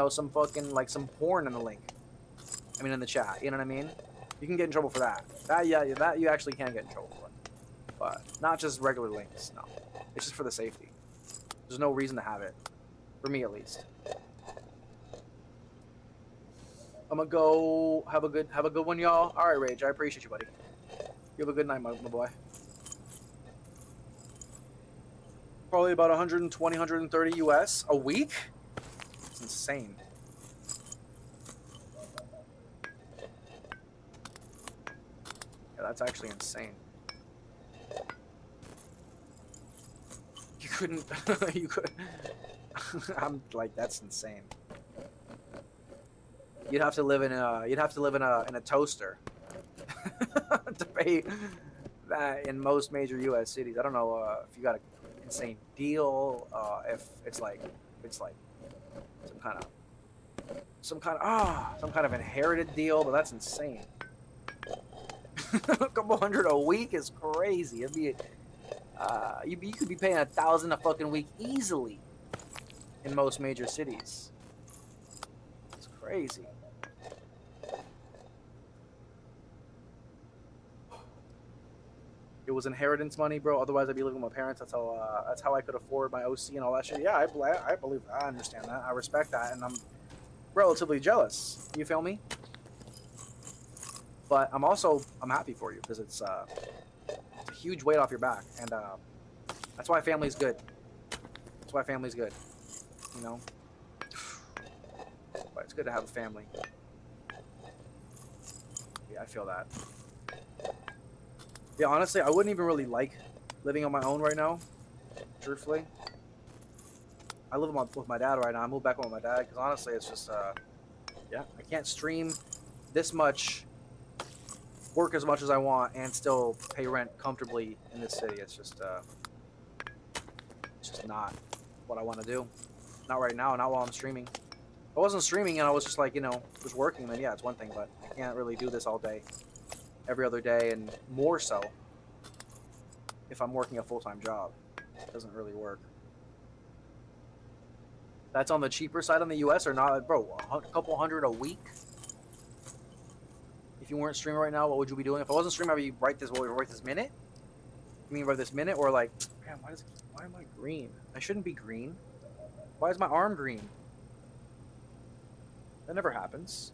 some fucking, like, some porn in the link. I mean, in the chat. You know what I mean? You can get in trouble for that. That you actually can get in trouble for. But not just regular links, no. It's just for the safety. There's no reason to have it. For me, at least. I'm gonna go have a good one, y'all. All right, Rage. I appreciate you, buddy. You have a good night, my boy. Probably about 120, 130 US a week. It's insane. Yeah, that's actually insane. You couldn't. You could. I'm like, that's insane. You'd have to live in a toaster to pay that in most major U.S. cities. I don't know if you got an insane deal, if it's like some kind of inherited deal, but that's insane. A couple hundred a week is crazy. It'd be you could be paying $1,000 a fucking week easily in most major cities. It's crazy. It was inheritance money, bro. Otherwise, I'd be living with my parents. That's how I could afford my OC and all that shit. Yeah, I believe that. I understand that. I respect that, and I'm relatively jealous. You feel me? But I'm happy for you because it's a huge weight off your back, and that's why family's good. That's why family's good. You know. But it's good to have a family. Yeah, I feel that. Yeah, honestly, I wouldn't even really like living on my own right now, truthfully. I live with my dad right now. I moved back home with my dad because honestly, it's just, yeah, I can't stream this much, work as much as I want, and still pay rent comfortably in this city. It's just not what I want to do. Not right now, not while I'm streaming. If I wasn't streaming and I was just like, just working, then yeah, it's one thing, but I can't really do this all day. Every other day, and more so if I'm working a full-time job. It doesn't really work. That's on the cheaper side on the US or not? Bro, a couple hundred a week? If you weren't streaming right now, what would you be doing? If I wasn't streaming, would you write this minute? You mean right this minute? Or like, man, why am I green? I shouldn't be green. Why is my arm green? That never happens.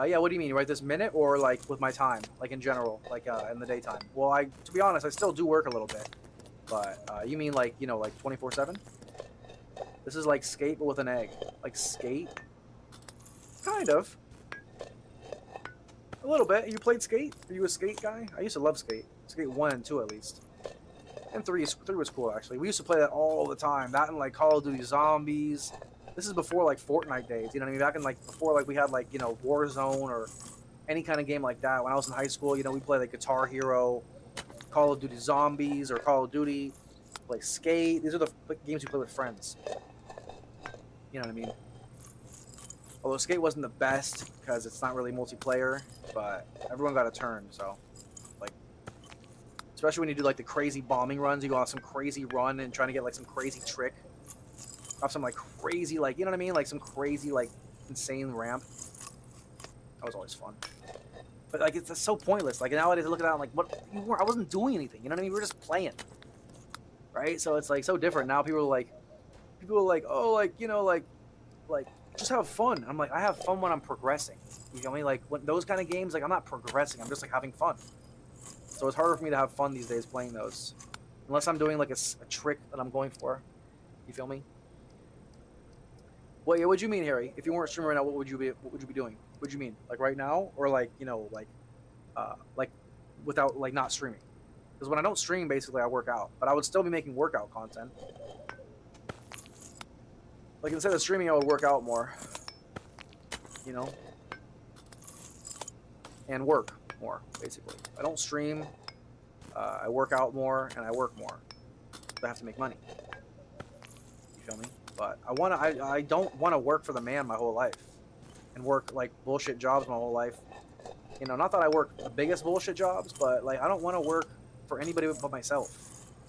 Yeah, what do you mean? Right this minute or like with my time? Like in general, like in the daytime? Well, to be honest, I still do work a little bit. But you mean like, like 24/7? This is like Skate but with an egg. Like Skate? Kind of. A little bit. You played Skate? Are you a Skate guy? I used to love Skate. Skate 1 and 2 at least. And 3 was cool actually. We used to play that all the time. That and like Call of Duty Zombies. This is before like Fortnite days, you know what I mean? Back in like before like we had like Warzone or any kind of game like that. When I was in high school, we played like Guitar Hero, Call of Duty Zombies or Call of Duty, play Skate. These are the games you play with friends. You know what I mean? Although Skate wasn't the best because it's not really multiplayer, but everyone got a turn. So, like, especially when you do like the crazy bombing runs, you go on some crazy run and trying to get like some crazy trick, off some like crazy like you know what I mean, like some crazy like insane ramp. That was always fun. But like it's so pointless. Like nowadays I look at that, I'm like, what? I wasn't doing anything. You know what I mean? We were just playing, right? So it's like so different now. People are like, oh, like you know, like just have fun. I'm like, I have fun when I'm progressing. You feel me? Like when those kind of games, like I'm not progressing. I'm just like having fun. So it's harder for me to have fun these days playing those, unless I'm doing like a trick that I'm going for. You feel me? Well, yeah. What do you mean, Harry? If you weren't streaming right now, what would you be doing? What do you mean? Like right now, or like you know, like without like not streaming? Because when I don't stream, basically I work out, but I would still be making workout content. Like instead of streaming, I would work out more, you know, and work more. Basically, I don't stream. I work out more and I work more. I have to make money. You feel me? But I don't want to work for the man my whole life, and work like bullshit jobs my whole life. You know, not that I work the biggest bullshit jobs, but like I don't want to work for anybody but myself.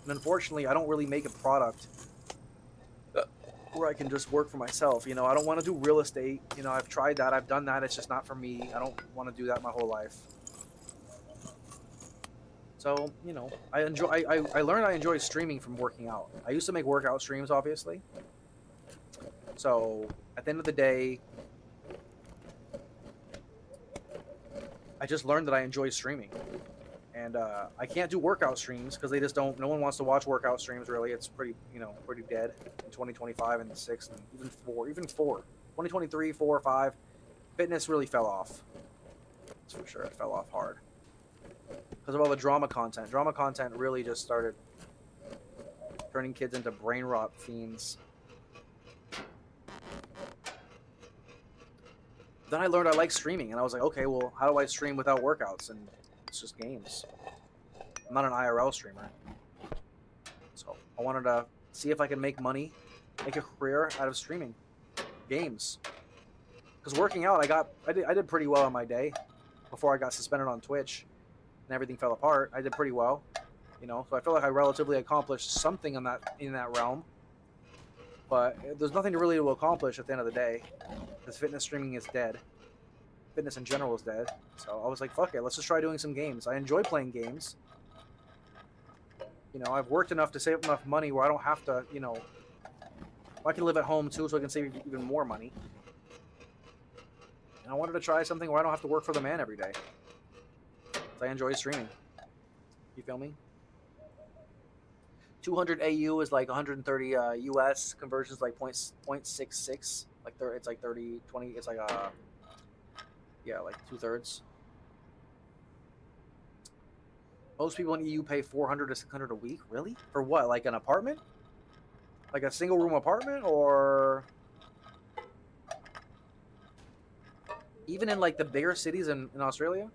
And unfortunately, I don't really make a product where I can just work for myself. You know, I don't want to do real estate. You know, I've tried that. I've done that. It's just not for me. I don't want to do that my whole life. So, you know, I learned I enjoy streaming from working out. I used to make workout streams, obviously. So, at the end of the day, I just learned that I enjoy streaming. And I can't do workout streams because they just don't. No one wants to watch workout streams. Really, it's pretty, you know, pretty dead in 2025 and 6 and even 4, 2023, 4, 5. Fitness really fell off. That's for sure. It fell off hard because of all the drama content. Drama content really just started turning kids into brain rot fiends. Then I learned I like streaming, and I was like, okay, well, how do I stream without workouts? And it's just games. I'm not an IRL streamer. So I wanted to see if I can make money, make a career out of streaming games. Because working out, I did pretty well in my day before I got suspended on Twitch and everything fell apart. I did pretty well, you know. So I feel like I relatively accomplished something in that realm. But there's nothing really to accomplish at the end of the day, because fitness streaming is dead. Fitness in general is dead. So I was like, fuck it, let's just try doing some games. I enjoy playing games. You know, I've worked enough to save enough money where I don't have to, you know, I can live at home too, so I can save even more money. And I wanted to try something where I don't have to work for the man every day. So I enjoy streaming. You feel me? 200 AU is like 130 US. Conversions like 0.66. Like it's like 30, 20. It's like yeah, like 2/3. Most people in EU pay 400 to 600 a week. Really? For what? Like an apartment? Like a single room apartment, or even in like the bigger cities in Australia?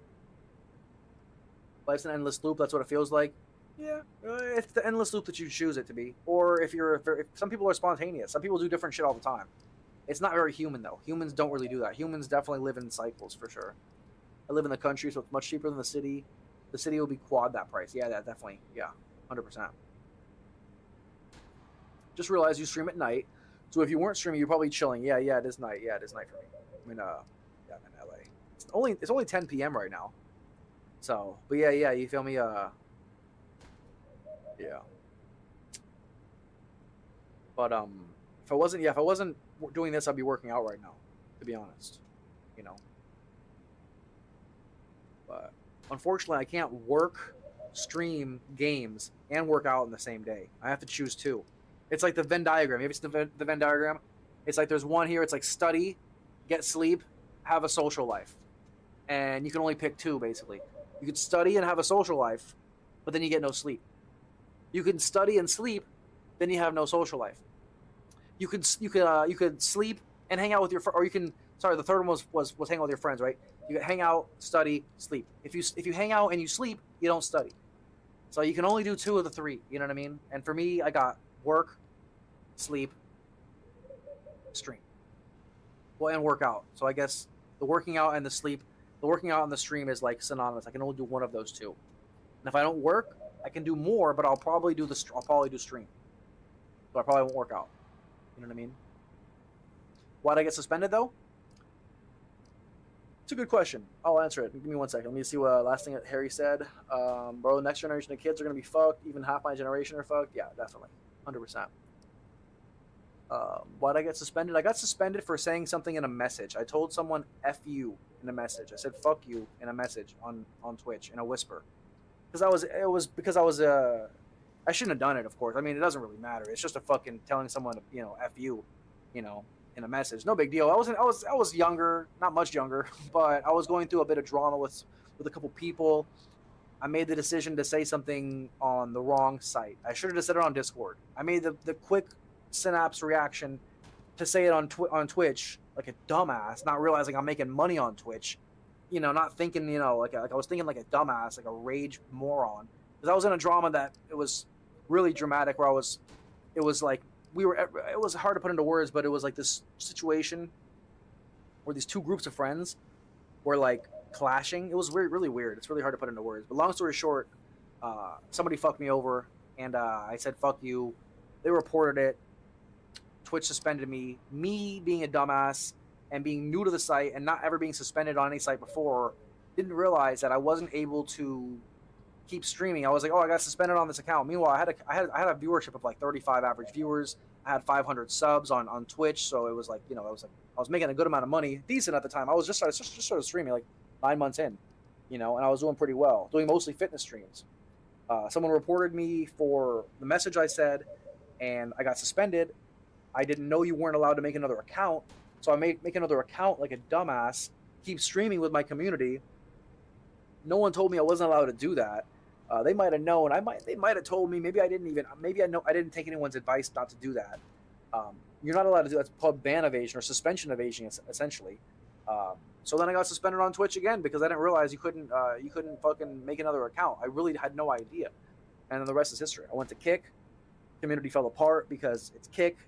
Life's an endless loop. That's what it feels like. Yeah, it's the endless loop that you choose it to be. Or if some people are spontaneous. Some people do different shit all the time. It's not very human, though. Humans don't really do that. Humans definitely live in cycles, for sure. I live in the country, so it's much cheaper than the city. The city will be quad that price. Yeah, that definitely. Yeah, 100%. Just realize you stream at night. So if you weren't streaming, you're probably chilling. Yeah, it is night. Yeah, it is night for me. I mean, yeah, I'm in LA. It's only 10 p.m. right now. So, but yeah, you feel me? Yeah. But if I wasn't doing this, I'd be working out right now, to be honest. You know. But unfortunately, I can't work, stream games, and work out in the same day. I have to choose two. It's like the Venn diagram. You ever seen the Venn diagram? It's like there's one here. It's like study, get sleep, have a social life, and you can only pick two basically. You could study and have a social life, but then you get no sleep. You can study and sleep, then you have no social life. You could sleep and hang out with your or you can. Sorry, the third one was hang out with your friends, right? You could hang out, study, sleep. If you hang out and you sleep, you don't study. So you can only do two of the three. You know what I mean? And for me, I got work, sleep, stream. Well, and work out. So I guess the working out and the sleep, the working out and the stream is like synonymous. I can only do one of those two. And if I don't work, I can do more, but I'll probably do stream. So I probably won't work out. You know what I mean? Why'd I get suspended though? It's a good question. I'll answer it. Give me 1 second. Let me see what last thing that Harry said. Bro, the next generation of kids are gonna be fucked. Even half my generation are fucked. Yeah, definitely, 100%. Why'd I get suspended? I got suspended for saying something in a message. I told someone "f you" in a message. I said "fuck you" in a message on Twitch in a whisper. Because I shouldn't have done it. Of course, I mean it doesn't really matter. It's just a fucking telling someone "f you," in a message. No big deal. I was younger, not much younger, but I was going through a bit of drama with a couple people. I made the decision to say something on the wrong site. I should have just said it on Discord. I made the quick synapse reaction to say it on Twitch like a dumbass, not realizing I'm making money on Twitch, not thinking, like I was thinking like a dumbass, like a rage moron, because I was in a drama that it was really dramatic where it was like it was hard to put into words, but it was like this situation where these two groups of friends were like clashing. It was really weird. It's really hard to put into words, but long story short, somebody fucked me over, and I said "fuck you." They reported it. Twitch suspended me. Me being a dumbass and being new to the site and not ever being suspended on any site before, didn't realize that I wasn't able to keep streaming. I was like, oh, I got suspended on this account. Meanwhile, I had a viewership of like 35 average viewers. I had 500 subs on Twitch, so it was like, I was making a good amount of money, decent at the time. I was just started streaming like 9 months in, and I was doing pretty well, doing mostly fitness streams. Someone reported me for the message I said, and I got suspended. I didn't know you weren't allowed to make another account, so I make another account like a dumbass, keep streaming with my community. No one told me I wasn't allowed to do that. They might have known. They might have told me. Maybe I didn't even. Maybe I didn't take anyone's advice not to do that. You're not allowed to do that. It's pub ban evasion or suspension evasion, essentially. So then I got suspended on Twitch again because I didn't realize you couldn't fucking make another account. I really had no idea, and then the rest is history. I went to Kick. Community fell apart because it's Kick.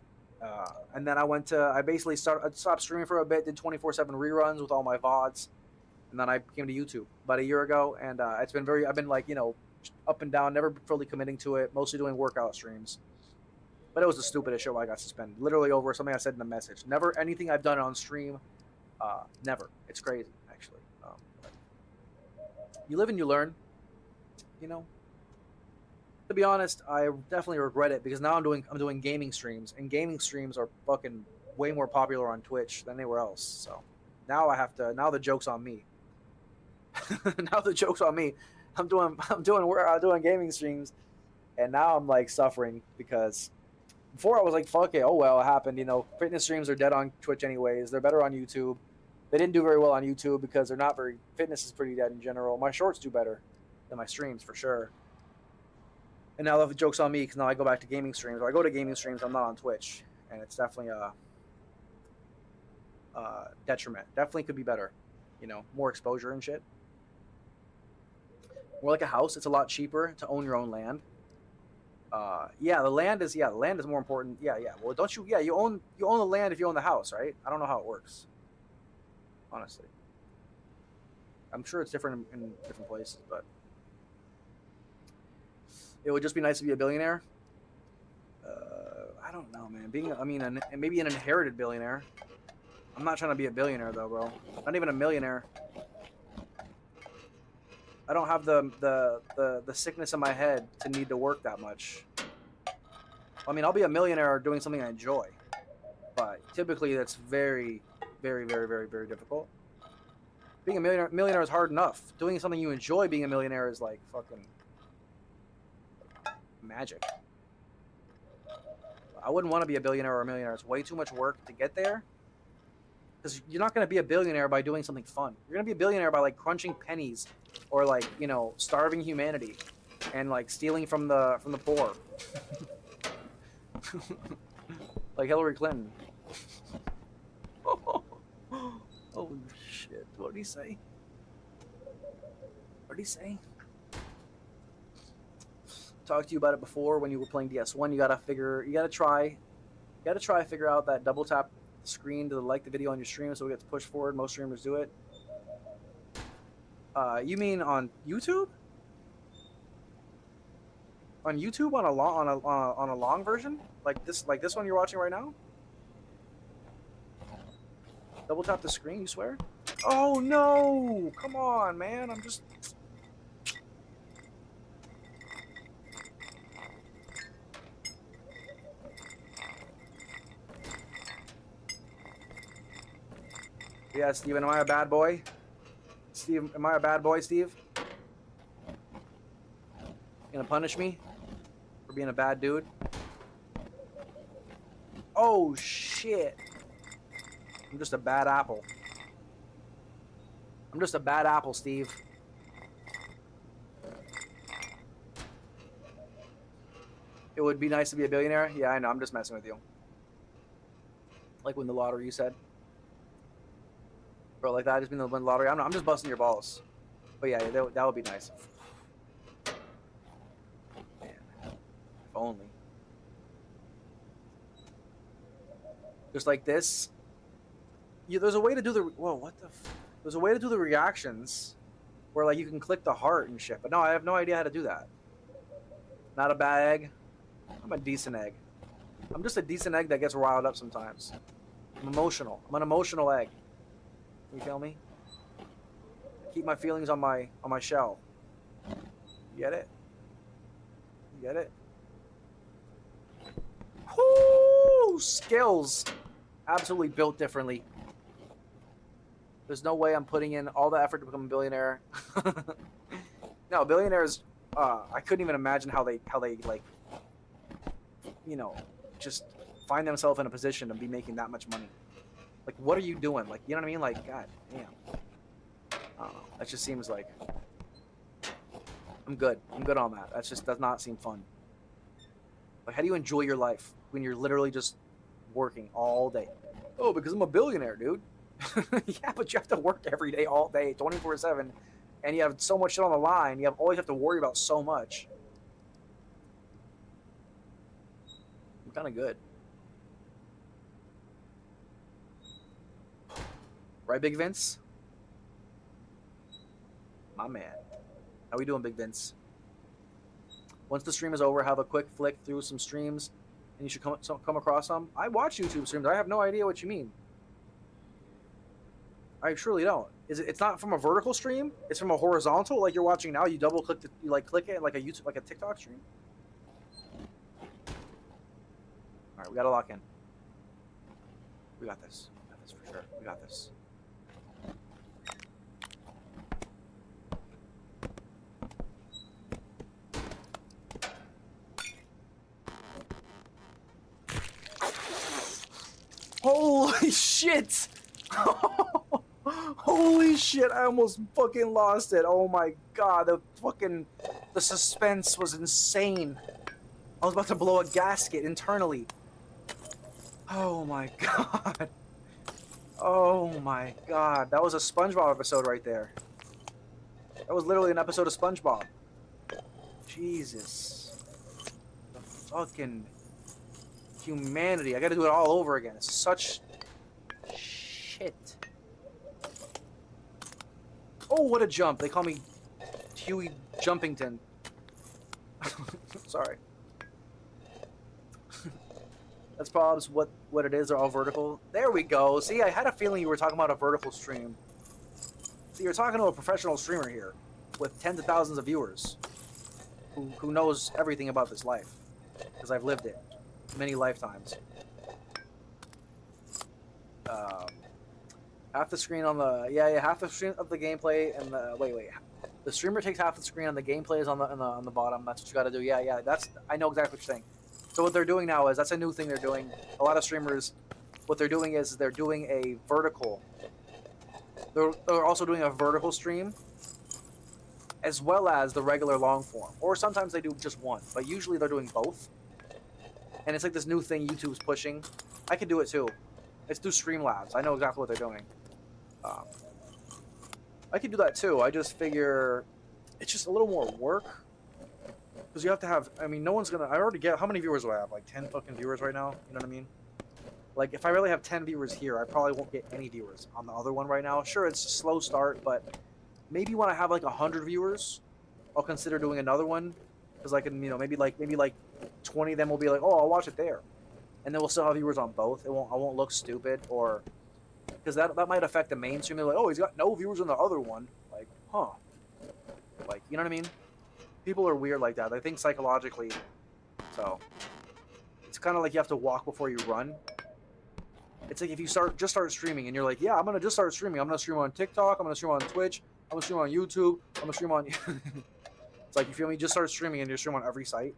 And then I basically stopped streaming for a bit, did 24/7 reruns with all my VODs, and then I came to YouTube about a year ago, and I've been like, up and down, never fully committing to it, mostly doing workout streams. But it was the stupidest shit why I got suspended, literally over something I said in a message. Never anything I've done on stream, never. It's crazy, actually. You live and you learn, To be honest, I definitely regret it because now I'm doing gaming streams, and gaming streams are fucking way more popular on Twitch than anywhere else. So now now the joke's on me. Now the joke's on me. I'm doing gaming streams, and now I'm like suffering because before I was like, fuck it, oh well, it happened. Fitness streams are dead on Twitch anyways. They're better on YouTube. They didn't do very well on YouTube because fitness is pretty dead in general. My shorts do better than my streams for sure. And now the joke's on me because now I go back to gaming streams. Or I go to gaming streams, I'm not on Twitch. And it's definitely a detriment. Definitely could be better. More exposure and shit. More like a house. It's a lot cheaper to own your own land. The land is more important. Yeah. Well, don't you? Yeah, you own the land if you own the house, right? I don't know how it works. Honestly. I'm sure it's different in different places, but it would just be nice to be a billionaire. I don't know, man. Maybe an inherited billionaire. I'm not trying to be a billionaire though, bro. Not even a millionaire. I don't have the sickness in my head to need to work that much. I'll be a millionaire doing something I enjoy, but typically that's very, very, very, very, very difficult. Being a millionaire is hard enough. Doing something you enjoy, being a millionaire, is like fucking magic. I wouldn't want to be a billionaire or a millionaire. It's way too much work to get there. Because you're not going to be a billionaire by doing something fun. You're going to be a billionaire by like crunching pennies or like, starving humanity and like stealing from the poor. Like Hillary Clinton. Oh shit. What did he say? What did he say? Talked to you about it before when you were playing DS1. You gotta try figure out that double tap the screen to like the video on your stream so it gets pushed forward. Most streamers do it. You mean on YouTube? On YouTube on a long version like this one you're watching right now? Double tap the screen, you swear? Oh no! Come on, man. I'm just. Yeah, Steven, am I a bad boy? Steve, am I a bad boy, Steve? You gonna punish me for being a bad dude? Oh shit! I'm just a bad apple. I'm just a bad apple, Steve. It would be nice to be a billionaire. Yeah, I know. I'm just messing with you. Like win the lottery, you said. Bro, like that, just being the win the lottery. I'm just busting your balls. But yeah, that would be nice. Man, if only. Just like this. Yeah, there's a way to do the. Whoa, what the? There's a way to do the reactions, where like you can click the heart and shit. But no, I have no idea how to do that. Not a bad egg. I'm a decent egg. I'm just a decent egg that gets riled up sometimes. I'm emotional. I'm an emotional egg. You feel me? Keep my feelings on my shell. You get it? You get it? Whoo! Skills. Absolutely built differently. There's no way I'm putting in all the effort to become a billionaire. No, billionaires. I couldn't even imagine how they like, you know, just find themselves in a position to be making that much money. Like, what are you doing? Like, you know what I mean? Like, god damn. I don't know. That just seems like I'm good. I'm good on that. That just does not seem fun. Like, how do you enjoy your life when you're literally just working all day? Oh, because I'm a billionaire, dude. Yeah, but you have to work every day, all day, 24/7, and you have so much shit on the line. You always have to worry about so much. I'm kind of good, right, Big Vince? My man, how we doing, Big Vince? Once the stream is over, have a quick flick through some streams, and you should come across some. I watch YouTube streams. I have no idea what you mean. I truly don't. It's not from a vertical stream. It's from a horizontal, like you're watching now. You double click, you like click it like a YouTube, like a TikTok stream. All right, we gotta lock in. We got this. We got this for sure. We got this. Holy shit! Holy shit, I almost fucking lost it. Oh my god, the suspense was insane. I was about to blow a gasket internally. Oh my god. Oh my god, that was a SpongeBob episode right there. That was literally an episode of SpongeBob. Jesus. The fucking humanity. I gotta do it all over again. It's such shit. Oh, what a jump. They call me Huey Jumpington. Sorry. That's probably what it is. They're all vertical. There we go. See, I had a feeling you were talking about a vertical stream. See, you're talking to a professional streamer here with tens of thousands of viewers who knows everything about this life because I've lived it many lifetimes. Half the screen on the half the screen of the gameplay and the wait. The streamer takes half the screen and the gameplay is on the bottom. That's what you got to do. Yeah. I know exactly what you're saying. So what they're doing now is that's a new thing they're doing. A lot of streamers, what they're doing is they're doing a vertical. They're also doing a vertical stream, as well as the regular long form. Or sometimes they do just one, but usually they're doing both. And it's like this new thing YouTube's pushing. I could do it too. It's through Streamlabs. I know exactly what they're doing. I could do that too. I just figure it's just a little more work. Because you have to have, I mean, no one's gonna, I already get, how many viewers do I have? Like 10 fucking viewers right now? You know what I mean? Like, if I really have 10 viewers here, I probably won't get any viewers on the other one right now. Sure, it's a slow start, but maybe when I have like 100 viewers, I'll consider doing another one, because I can, you know, maybe like 20 of them will be like, oh, I'll watch it there, and then we'll still have viewers on both. I won't look stupid, or because that might affect the mainstream. They're like, oh, he's got no viewers on the other one. Like, huh? Like, you know what I mean? People are weird like that. I think psychologically. So it's kind of like you have to walk before you run. It's like if you just start streaming and you're like, yeah, I'm gonna just start streaming. I'm gonna stream on TikTok. I'm gonna stream on Twitch. I'm gonna stream on YouTube. I'm gonna stream on. It's like, you feel me? Just start streaming and you stream on every site.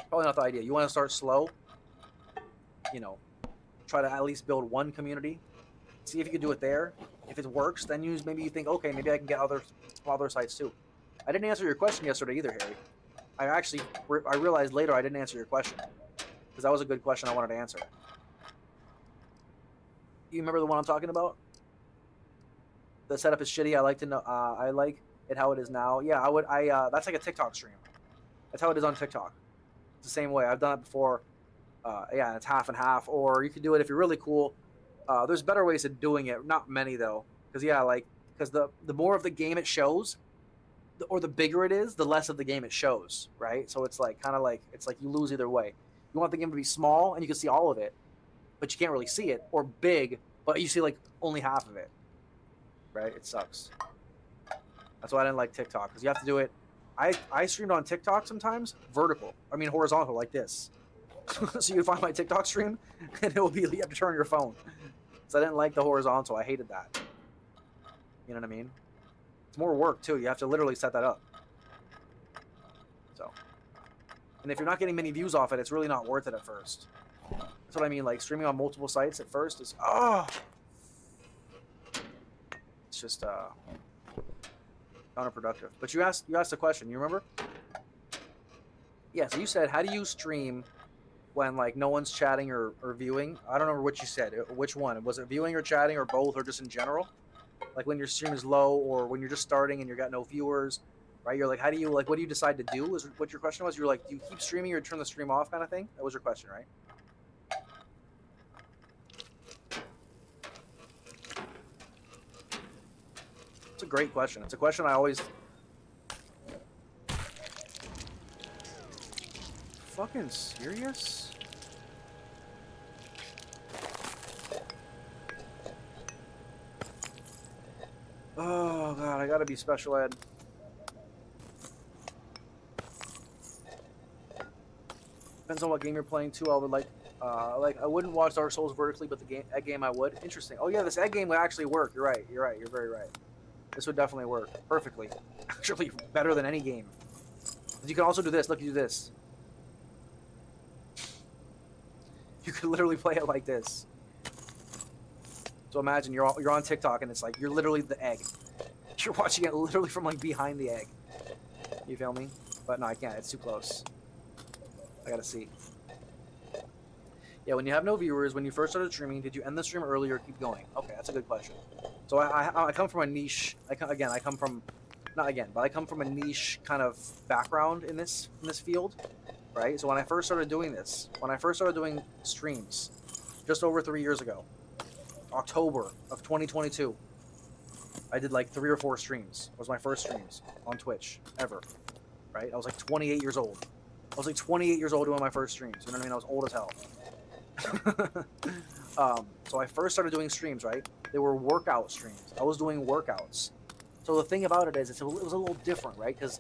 Probably not the idea. You want to start slow. You know, try to at least build one community. See if you can do it there. If it works, then maybe you think, okay, maybe I can get other sites too. I didn't answer your question yesterday either, Harry. I realized later I didn't answer your question, because that was a good question I wanted to answer. You remember the one I'm talking about? The setup is shitty. I like to know. I like it how it is now. Yeah, I would. That's like a TikTok stream. That's how it is on TikTok. It's the same way. I've done it before. Yeah, it's half and half. Or you could do it if you're really cool. There's better ways of doing it. Not many though, because the more of the game it shows, or the bigger it is, the less of the game it shows, right? So it's like it's like you lose either way. You want the game to be small and you can see all of it, but you can't really see it, or big, but you see like only half of it, right? It sucks. That's why I didn't like TikTok, because you have to do it. I streamed on TikTok sometimes vertical. I mean horizontal, like this. So you find my TikTok stream, and it will be, you have to turn your phone. So I didn't like the horizontal. I hated that. You know what I mean? It's more work too. You have to literally set that up. So, and if you're not getting many views off it, it's really not worth it at first. That's what I mean. Like streaming on multiple sites at first is it's just counterproductive. But you asked a question. You remember? Yeah. So you said, how do you stream when like no one's chatting or viewing? I don't remember what you said. Which one? Was it viewing or chatting or both, or just in general? Like when your stream is low, or when you're just starting and you got no viewers, right? You're like, how do you, like, what do you decide to do? Was what your question was? You're like, do you keep streaming or turn the stream off, kind of thing? That was your question, right? It's a great question. It's a question I always... Fucking serious? Oh god, I gotta be special ed. Depends on what game you're playing too. I would like I wouldn't watch Dark Souls vertically, but the egg game I would. Interesting. Oh yeah, this egg game would actually work. You're right. You're very right. This would definitely work perfectly. Actually, better than any game. You can also do this. Look, you do this. You could literally play it like this. So imagine you're on TikTok and it's like you're literally the egg. You're watching it literally from like behind the egg. You feel me? But no, I can't. It's too close. I gotta see. Yeah, when you have no viewers, when you first started streaming, did you end the stream early or keep going? Okay, that's a good question. So I come from a niche. I come from a niche kind of background in this field, right? So when I first started doing this, when I first started doing streams, just over 3 years ago, October of 2022, I did like 3 or 4 streams. It was my first streams on Twitch ever, right? I was like 28 years old. I was like 28 years old doing my first streams. You know what I mean? I was old as hell. So I first started doing streams, right? They were workout streams. I was doing workouts. So the thing about it is, it was a little different, right? Because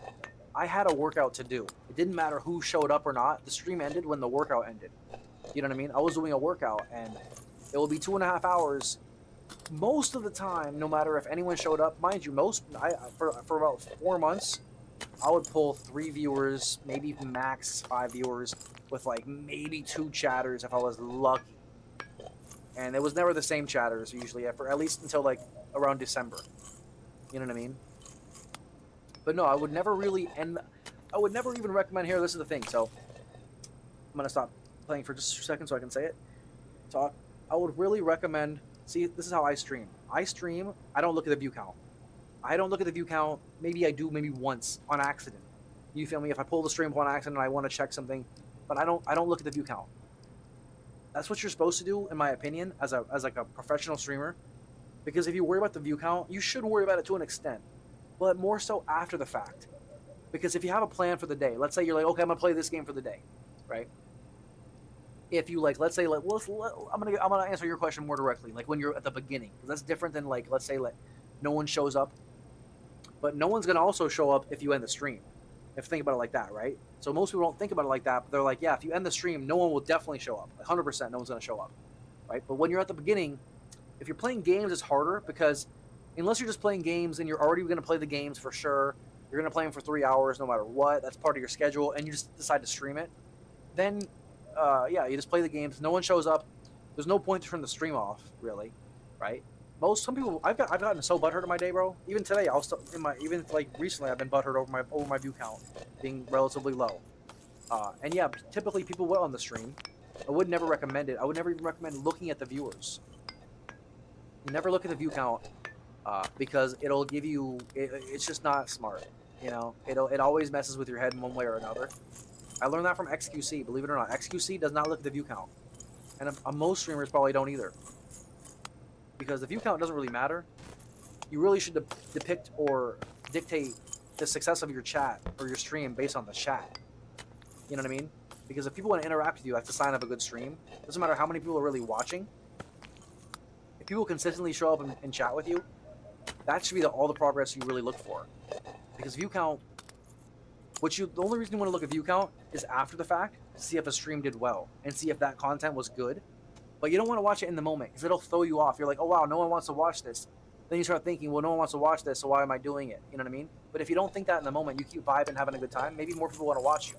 I had a workout to do. It didn't matter who showed up or not. The stream ended when the workout ended. You know what I mean? I was doing a workout, and it will be 2.5 hours. Most of the time, no matter if anyone showed up, mind you, for about 4 months, I would pull 3 viewers, maybe max 5 viewers, with like maybe 2 chatters if I was lucky. And it was never the same chatters usually, for at least until like around December. You know what I mean? But no, I would never really end. I would never even recommend. Here, this is the thing. So I'm gonna stop playing for just a second so I can say it. So I would really recommend. See, this is how I stream. I don't look at the view count. I don't look at the view count. Maybe I do, maybe once on accident. You feel me? If I pull the stream up on accident and I want to check something, but I don't look at the view count. That's what you're supposed to do, in my opinion, as like a professional streamer. Because if you worry about the view count, you should worry about it to an extent, but more so after the fact. Because if you have a plan for the day, let's say you're like, okay, I'm gonna play this game for the day, right? If you like, let's say, like, I'm gonna answer your question more directly, like when you're at the beginning, because that's different than like, let's say, like, no one shows up, but no one's gonna also show up if you end the stream. If you think about it like that, right? So most people don't think about it like that, but they're like, yeah, if you end the stream, no one will definitely show up. 100%, no one's gonna show up, right? But when you're at the beginning, if you're playing games, it's harder because unless you're just playing games and you're already gonna play the games for sure, you're gonna play them for 3 hours no matter what. That's part of your schedule, and you just decide to stream it. Then, yeah, you just play the games. No one shows up. There's no point to turn the stream off, really, right? Some people, I've gotten so butthurt in my day, bro. Even today, even like recently, I've been butthurt over my view count being relatively low. And yeah, typically people will on the stream. I would never recommend it. I would never even recommend looking at the viewers. Never look at the view count because it'll give you. It's just not smart. You know, it always messes with your head in one way or another. I learned that from XQC. Believe it or not, XQC does not look at the view count, and most streamers probably don't either. Because the view count doesn't really matter. You really should depict or dictate the success of your chat or your stream based on the chat. You know what I mean? Because if people want to interact with you, that's a sign of a good stream. Doesn't matter how many people are really watching. If people consistently show up and chat with you, that should be all the progress you really look for. Because view count, the only reason you want to look at view count is after the fact to see if a stream did well and see if that content was good. But you don't want to watch it in the moment because it'll throw you off. You're like, oh wow, no one wants to watch this. Then you start thinking, well, no one wants to watch this, so why am I doing it? You know what I mean? But if you don't think that in the moment, you keep vibing, having a good time, maybe more people want to watch you.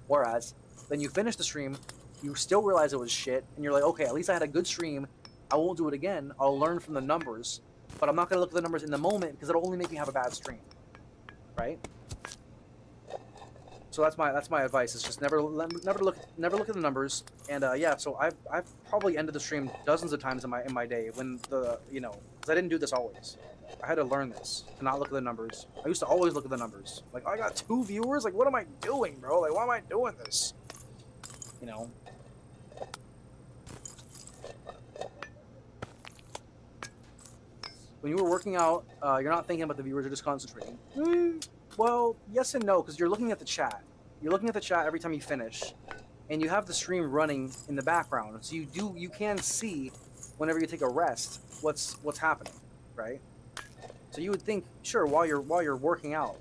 Whereas, then you finish the stream, you still realize it was shit, and you're like, okay, at least I had a good stream. I won't do it again. I'll learn from the numbers, but I'm not going to look at the numbers in the moment because it'll only make me have a bad stream, right? So that's my advice. Is just never look at the numbers. And yeah, so I've probably ended the stream dozens of times in my day when because I didn't do this always. I had to learn this to not look at the numbers. I used to always look at the numbers. Like, I got 2 viewers. Like, what am I doing, bro? Like, why am I doing this? You know. When you were working out, you're not thinking about the viewers. You're just concentrating. Well, yes and no, because you're looking at the chat. You're looking at the chat every time you finish, and you have the stream running in the background, so you can see whenever you take a rest what's happening, right? So you would think, sure, while you're working out,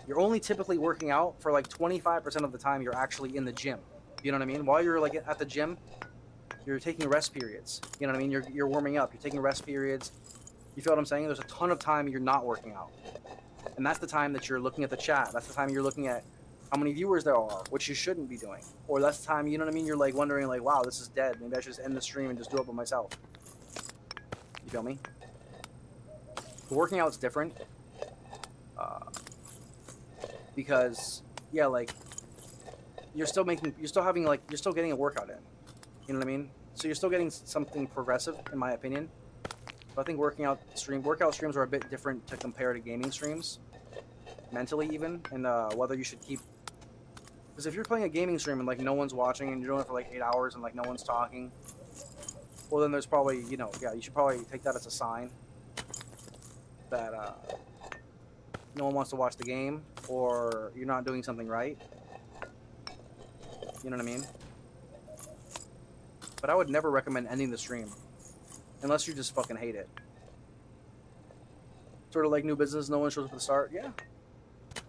you're only typically working out for like 25% of the time you're actually in the gym. You know what I mean? While you're like at the gym, you're taking rest periods. You know what I mean? You're warming up. You're taking rest periods. You feel what I'm saying? There's a ton of time you're not working out. And that's the time that you're looking at the chat. That's the time you're looking at how many viewers there are, which you shouldn't be doing. Or that's the time, you know what I mean? You're like wondering like, wow, this is dead. Maybe I should just end the stream and just do it by myself. You feel me? The working out's different. Because, yeah, like, you're still getting a workout in. You know what I mean? So you're still getting something progressive, in my opinion. But I think workout streams are a bit different to compare to gaming streams, mentally even, and whether you should keep. Because if you're playing a gaming stream and like no one's watching and you're doing it for like 8 hours and like no one's talking, well then there's probably you should probably take that as a sign that no one wants to watch the game or you're not doing something right. You know what I mean? But I would never recommend ending the stream. Unless you just fucking hate it. Sort of like new business, no one shows up at the start. Yeah.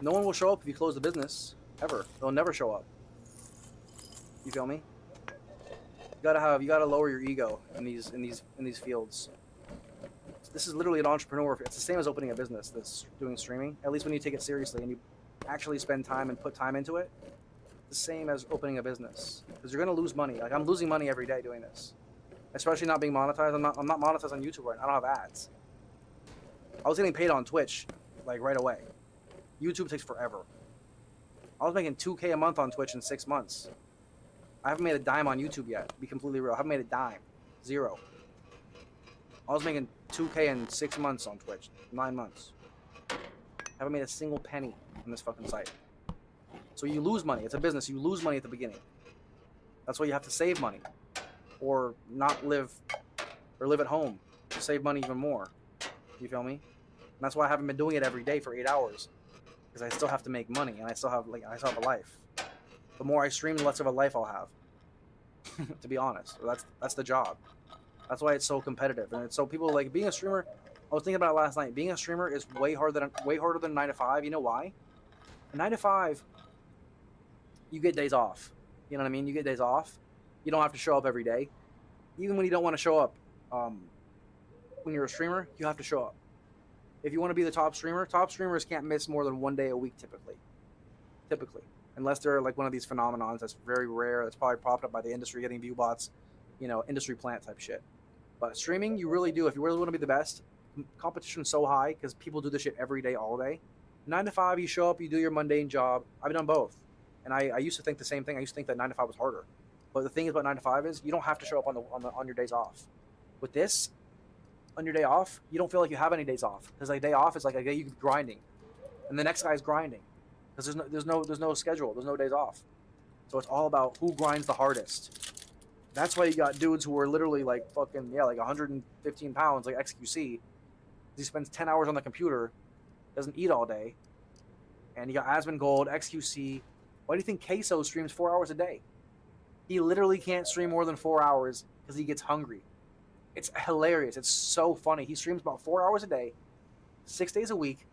No one will show up if you close the business. Ever. They'll never show up. You feel me? You gotta lower your ego in these fields. This is literally an entrepreneur. It's the same as opening a business that's doing streaming. At least when you take it seriously and you actually spend time and put time into it. The same as opening a business. Because you're gonna lose money. Like, I'm losing money every day doing this. Especially not being monetized. I'm not monetized on YouTube right now. I don't have ads. I was getting paid on Twitch, like, right away. YouTube takes forever. I was making $2K a month on Twitch in 6 months. I haven't made a dime on YouTube yet, to be completely real. I haven't made a dime. 0. I was making $2K in 6 months on Twitch. 9 months. I haven't made a single penny on this fucking site. So you lose money. It's a business. You lose money at the beginning. That's why you have to save money, or not live, or live at home to save money even more. You feel me? And that's why I haven't been doing it every day for 8 hours, because I still have to make money, and I still have a life. The more I stream, the less of a life I'll have. To be honest, that's the job. That's why it's so competitive, and it's so people like being a streamer. I was thinking about it last night. Being a streamer is way harder than 9 to 5. You know why? 9 to 5, you get days off. You know what I mean? You get days off. You don't have to show up every day. Even when you don't want to show up, when you're a streamer, you have to show up. If you want to be the top streamers can't miss more than 1 day a week typically. Unless they're like one of these phenomenons that's very rare, that's probably propped up by the industry, getting view bots, industry plant type shit. But streaming, you really do. If you really want to be the best, competition's so high because people do this shit every day, all day. 9 to 5, you show up, you do your mundane job. I've done both. And I used to think the same thing. I used to think that 9 to 5 was harder. But the thing about 9 to 5 is you don't have to show up on your days off. With this, on your day off, you don't feel like you have any days off. Because like day off is like a day you grinding. And the next guy's grinding. Because there's no schedule, there's no days off. So it's all about who grinds the hardest. That's why you got dudes who are literally like fucking, like 115 pounds, like XQC. He spends 10 hours on the computer, doesn't eat all day. And you got Asmongold, XQC. Why do you think Queso streams 4 hours a day? He literally can't stream more than 4 hours because he gets hungry. It's hilarious. It's so funny. He streams about 4 hours a day, 6 days a week.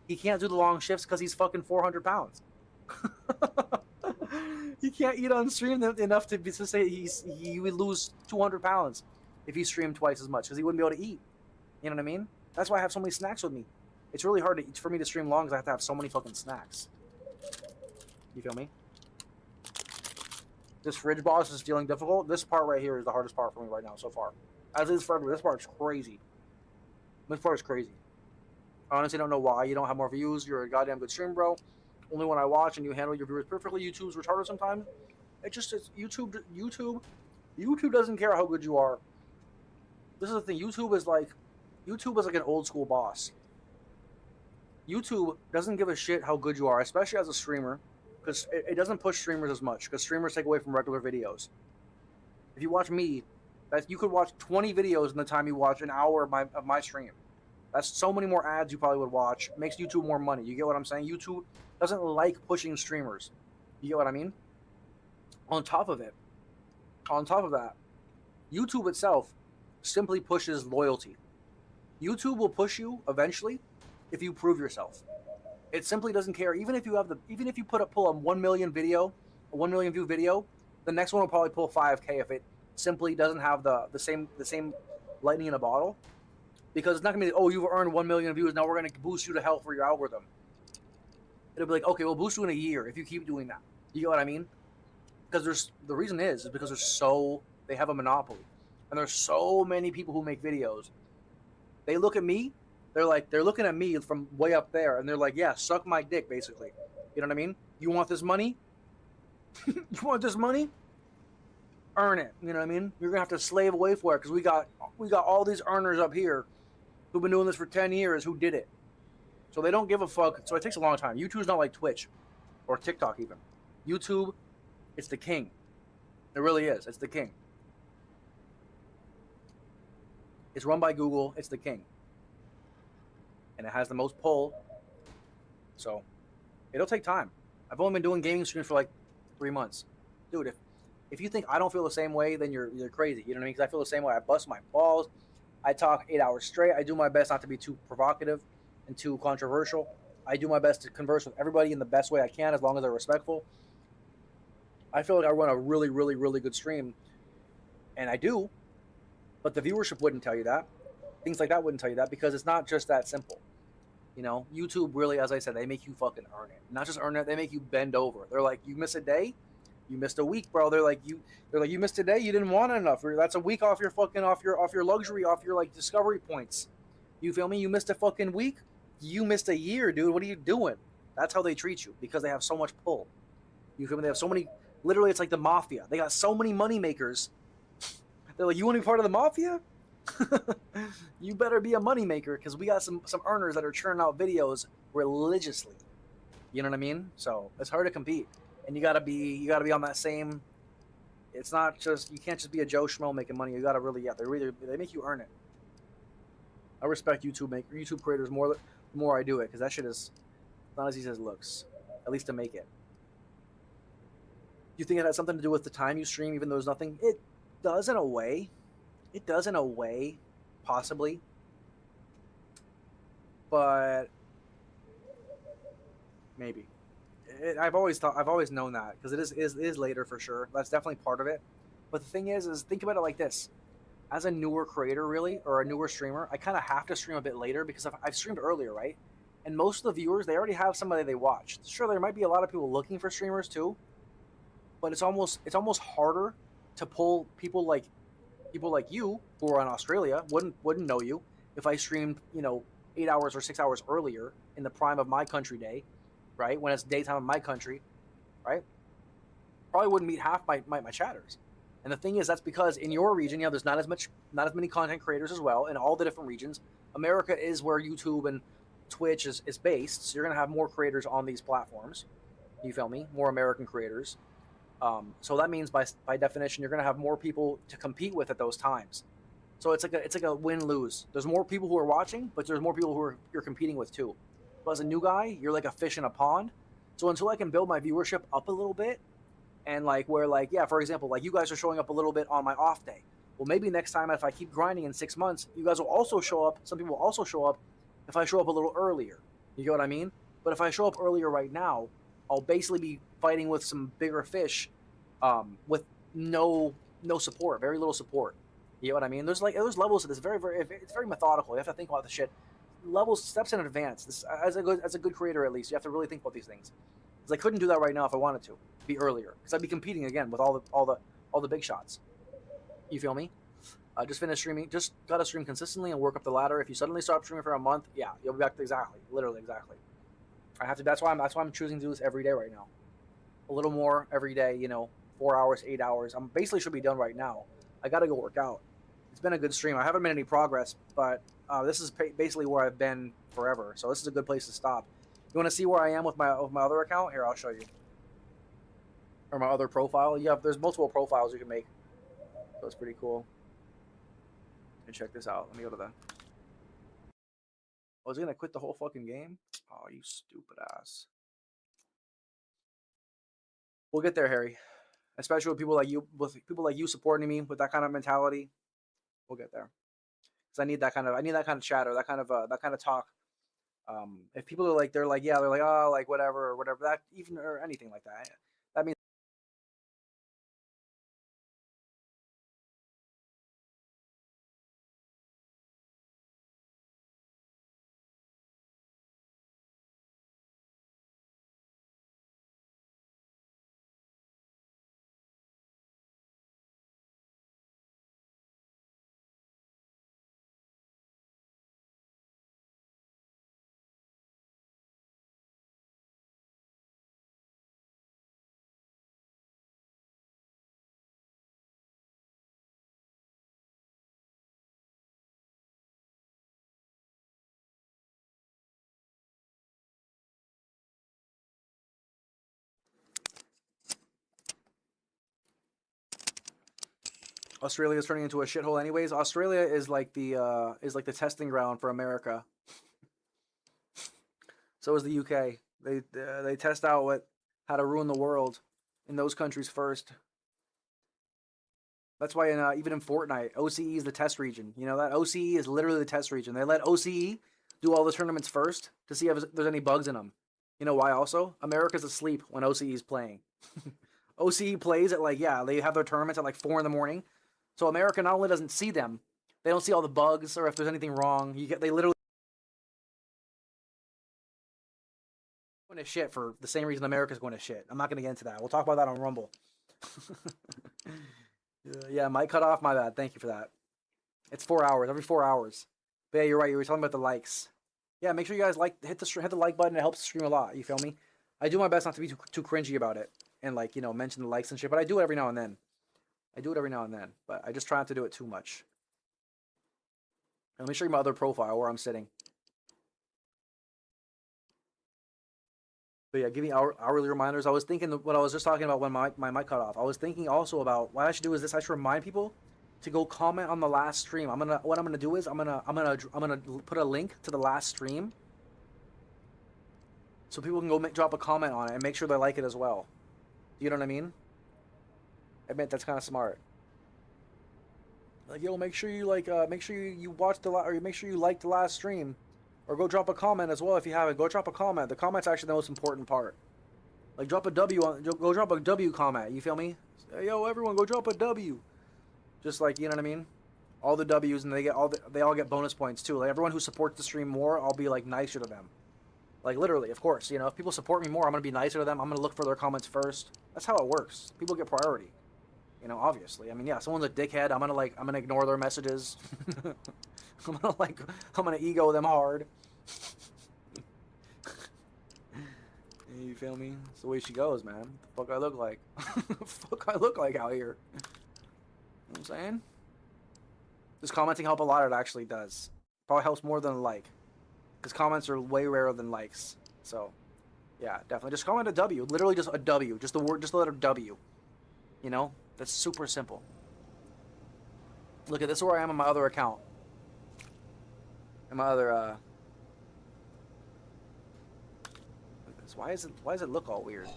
He can't do the long shifts because he's fucking 400 pounds. He can't eat on stream enough to say he would lose 200 pounds if he streamed twice as much because he wouldn't be able to eat. You know what I mean? That's why I have so many snacks with me. It's really hard for me to stream long because I have to have so many fucking snacks. You feel me? This fridge boss is feeling difficult. This part right here is the hardest part for me right now so far. As is for everyone. This part's crazy. This part is crazy. I honestly don't know why you don't have more views. You're a goddamn good stream, bro. Only when I watch and you handle your viewers perfectly. YouTube's retarded sometimes. It's YouTube doesn't care how good you are. This is the thing. YouTube is like an old school boss. YouTube doesn't give a shit how good you are, especially as a streamer, because it doesn't push streamers as much, because streamers take away from regular videos. If you watch me, you could watch 20 videos in the time you watch an hour of my stream. That's so many more ads you probably would watch. It makes YouTube more money. You get what I'm saying? YouTube doesn't like pushing streamers. You get what I mean? On top of that, YouTube itself simply pushes loyalty. YouTube will push you eventually if you prove yourself. It simply doesn't care. Even if you pull a 1 million view video, the next one will probably pull 5K if it simply doesn't have the same lightning in a bottle. Because it's not gonna be, oh, you've earned 1 million views, now we're gonna boost you to hell for your algorithm. It'll be like, okay, we'll boost you in a year if you keep doing that. You get what I mean? Because the reason is because they have a monopoly. And there's so many people who make videos. They look at me, they're looking at me from way up there, and they're like, yeah, suck my dick, basically. You know what I mean? You want this money? You want this money? Earn it. You know what I mean? You're gonna have to slave away for it, because we got all these earners up here who've been doing this for 10 years who did it. So they don't give a fuck. So it takes a long time. YouTube's not like Twitch or TikTok even. YouTube, it's the king. It really is. It's the king. It's run by Google. It's the king. And it has the most pull. So it'll take time. I've only been doing gaming streams for like 3 months. Dude, if you think I don't feel the same way, then you're crazy. You know what I mean? Because I feel the same way. I bust my balls. I talk 8 hours straight. I do my best not to be too provocative and too controversial. I do my best to converse with everybody in the best way I can, as long as they're respectful. I feel like I run a really, really, really good stream. And I do. But the viewership wouldn't tell you that. Things like that wouldn't tell you that, because it's not just that simple. You know, YouTube really, as I said, they make you fucking earn it. Not just earn it, they make you bend over. They're like, you miss a day, you missed a week, bro. They're like, you missed a day, you didn't want enough. That's a week off your fucking off your luxury, off your like discovery points. You feel me? You missed a fucking week, you missed a year, dude. What are you doing? That's how they treat you, because they have so much pull. You feel me? They have so many. Literally, it's like the mafia. They got so many money makers. They're like, you want to be part of the mafia? You better be a money maker, because we got some earners that are churning out videos religiously. You know what I mean? So it's hard to compete, and you gotta be on that same. It's not just, you can't just be a Joe Schmo making money. You gotta really, yeah, they make you earn it. I respect YouTube creators more the more I do it, because that shit is not as easy as it looks, at least to make it. You think it has something to do with the time you stream, even though there's nothing? It does in a way. It does in a way, possibly. But maybe. I've always known that, because it is later for sure. That's definitely part of it. But the thing is think about it like this: as a newer creator, really, or a newer streamer, I kind of have to stream a bit later because I've streamed earlier, right? And most of the viewers, they already have somebody they watch. Sure, there might be a lot of people looking for streamers too, but it's almost harder to pull people like you who are in Australia wouldn't know you if I streamed 8 hours or 6 hours earlier in the prime of my country day, right? When it's daytime in my country, right? Probably wouldn't meet half my chatters. And the thing is, that's because in your region, there's not as many content creators as well in all the different regions. America is where YouTube and Twitch is based, so you're gonna have more creators on these platforms. You feel me? More American creators. So that means by definition, you're gonna have more people to compete with at those times. So it's like a win-lose. There's more people who are watching, but there's more people who you're competing with too. But as a new guy, you're like a fish in a pond. So until I can build my viewership up a little bit, and for example, like you guys are showing up a little bit on my off day. Well, maybe next time if I keep grinding in 6 months, you guys will also show up. Some people will also show up if I show up a little earlier. You get what I mean? But if I show up earlier right now, I'll basically be fighting with some bigger fish, with no support, very little support. You know what I mean? There's levels to this. It's very methodical. You have to think about the shit. Levels, steps in advance. This, as a good creator, at least you have to really think about these things. Because I couldn't do that right now if I wanted to. Be earlier, because I'd be competing again with all the big shots. You feel me? Just finish streaming. Just gotta stream consistently and work up the ladder. If you suddenly stop streaming for a month, yeah, you'll be back to literally exactly. I have to. That's why I'm choosing to do this every day right now. A little more every day. 4 hours, 8 hours. I'm basically should be done right now. I gotta go work out. It's been a good stream. I haven't made any progress, but this is basically where I've been forever. So this is a good place to stop. You want to see where I am with my other account? Here, I'll show you. Or my other profile. There's multiple profiles you can make. So it's pretty cool. And check this out. Let me go to the... Was he gonna quit the whole fucking game? Oh, you stupid ass. We'll get there, Harry. Especially with people like you supporting me with that kind of mentality. We'll get there. Because I need that kind of chatter, that kind of talk. If people are they're like, oh, like whatever or whatever, that even or anything like that. That means Australia is turning into a shithole anyways. Australia is like the testing ground for America. So is the UK. They test out how to ruin the world in those countries first. That's why even in Fortnite, OCE is the test region. You know that? OCE is literally the test region. They let OCE do all the tournaments first to see if there's any bugs in them. You know why also? America's asleep when OCE is playing. OCE plays at they have their tournaments at 4 in the morning. So America not only doesn't see them, they don't see all the bugs or if there's anything wrong. They literally going to shit for the same reason America's going to shit. I'm not going to get into that. We'll talk about that on Rumble. Yeah, mic cut off. My bad. Thank you for that. It's 4 hours. Every 4 hours. But yeah, you're right. You were talking about the likes. Yeah, make sure you guys hit the like button. It helps the stream a lot. You feel me? I do my best not to be too cringy about it and mention the likes and shit. But I do it every now and then. But I just try not to do it too much. Let me show you my other profile where I'm sitting. But yeah, give me hourly reminders. I was thinking what I was just talking about when my mic cut off. I was thinking also about what I should do is this. I should remind people to go comment on the last stream. What I'm gonna do is I'm gonna put a link to the last stream, so people can go drop a comment on it and make sure they like it as well. You know what I mean? I admit that's kind of smart. Like, yo, make sure you you watch or make sure you like the last stream, or go drop a comment as well if you haven't. Go drop a comment. The comment's actually the most important part. Like, drop a W go drop a W comment. You feel me? Say, yo, everyone, go drop a W. Just like, you know what I mean? All the W's, and they all get bonus points too. Like, everyone who supports the stream more, I'll be like nicer to them. Like, literally, of course. You know, if people support me more, I'm gonna be nicer to them. I'm gonna look for their comments first. That's how it works. People get priority. You know, obviously. I mean, yeah, someone's a dickhead. I'm gonna ignore their messages. I'm gonna ego them hard. You feel me? That's the way she goes, man. The fuck I look like? Fuck I look like out here? You know what I'm saying? Does commenting help a lot? It actually does. Probably helps more than a like, because comments are way rarer than likes. So, yeah, definitely. Just comment a W. Literally just a W. Just the letter W. You know? That's super simple. Look at this, where I am on my other account. And my other, why does it look all weird?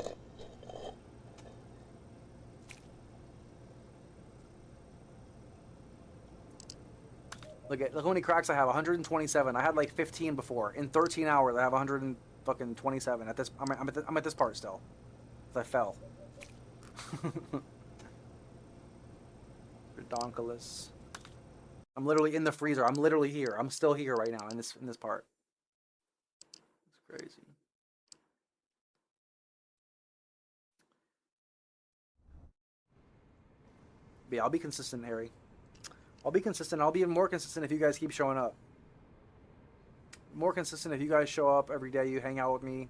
Look how many cracks I have. 127. I had like 15 before. In 13 hours, I have 127. I'm at this part still. 'Cause I fell. Redonkulous. I'm literally in the freezer. I'm literally here. I'm still here right now in this part. It's crazy. But yeah, I'll be consistent, Harry. I'll be consistent. I'll be even more consistent if you guys keep showing up. More consistent if you guys show up every day. You hang out with me.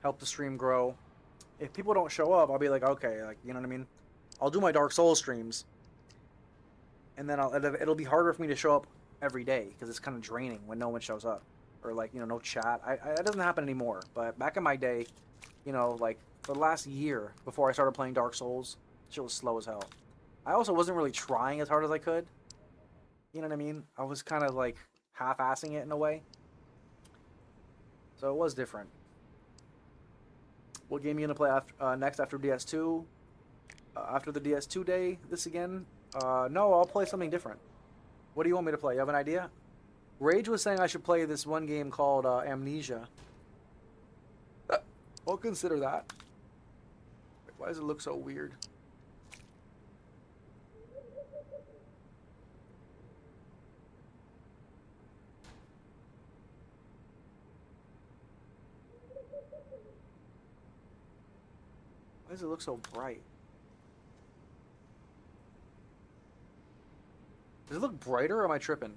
Help the stream grow. If people don't show up, I'll be like, okay, like, you know what I mean? I'll do my Dark Souls streams. And then it'll be harder for me to show up every day, because it's kind of draining when no one shows up. Or, like, you know, no chat. It doesn't happen anymore. But back in my day, you know, like, for the last year before I started playing Dark Souls, shit was slow as hell. I also wasn't really trying as hard as I could. You know what I mean? I was kind of, like, half-assing it in a way. So it was different. What game are you going to play next after DS2? After the DS2 day, this again? No, I'll play something different. What do you want me to play? You have an idea? Rage was saying I should play this one game called Amnesia. I'll consider that. Wait, why does it look so weird? Why does it look so bright? Does it look brighter, or am I tripping?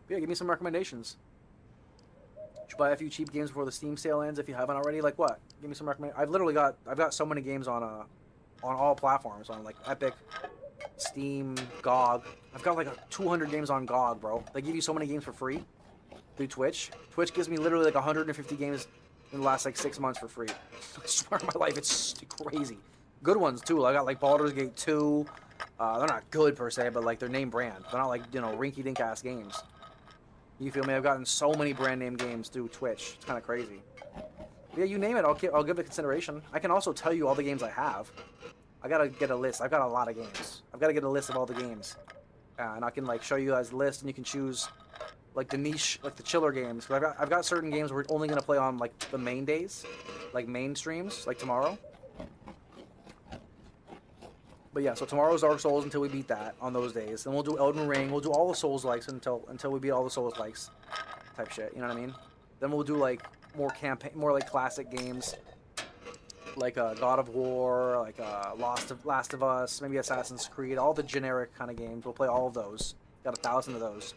But yeah, give me some recommendations. Should buy a few cheap games before the Steam sale ends if you haven't already. Like what? Give me some recommendations. I've got so many games on all platforms, on like Epic, Steam, GOG. I've got like 200 games on GOG, bro. They give you so many games for free through Twitch. Twitch gives me literally like 150 games in the last like 6 months for free. I swear on my life, it's crazy. Good ones too. I got like Baldur's Gate 2. They're not good per se, but like they're name brand. They're not like, you know, rinky-dink ass games. You feel me? I've gotten so many brand name games through Twitch. It's kind of crazy. But yeah, you name it, I'll give it consideration. I can also tell you all the games I have. I gotta get a list. I've got a lot of games. I've got to get a list of all the games. And I can like show you guys a list, and you can choose like the niche, like the chiller games. I've got certain games we're only gonna play on like the main days, like main streams, like tomorrow. But yeah, so tomorrow's Dark Souls until we beat that on those days. Then we'll do Elden Ring. We'll do all the Souls likes until we beat all the Souls likes, type shit. You know what I mean? Then we'll do like more campaign, more like classic games. Like God of War, like Last of Us, maybe Assassin's Creed, all the generic kind of games. We'll play all of those. Got 1,000 of those.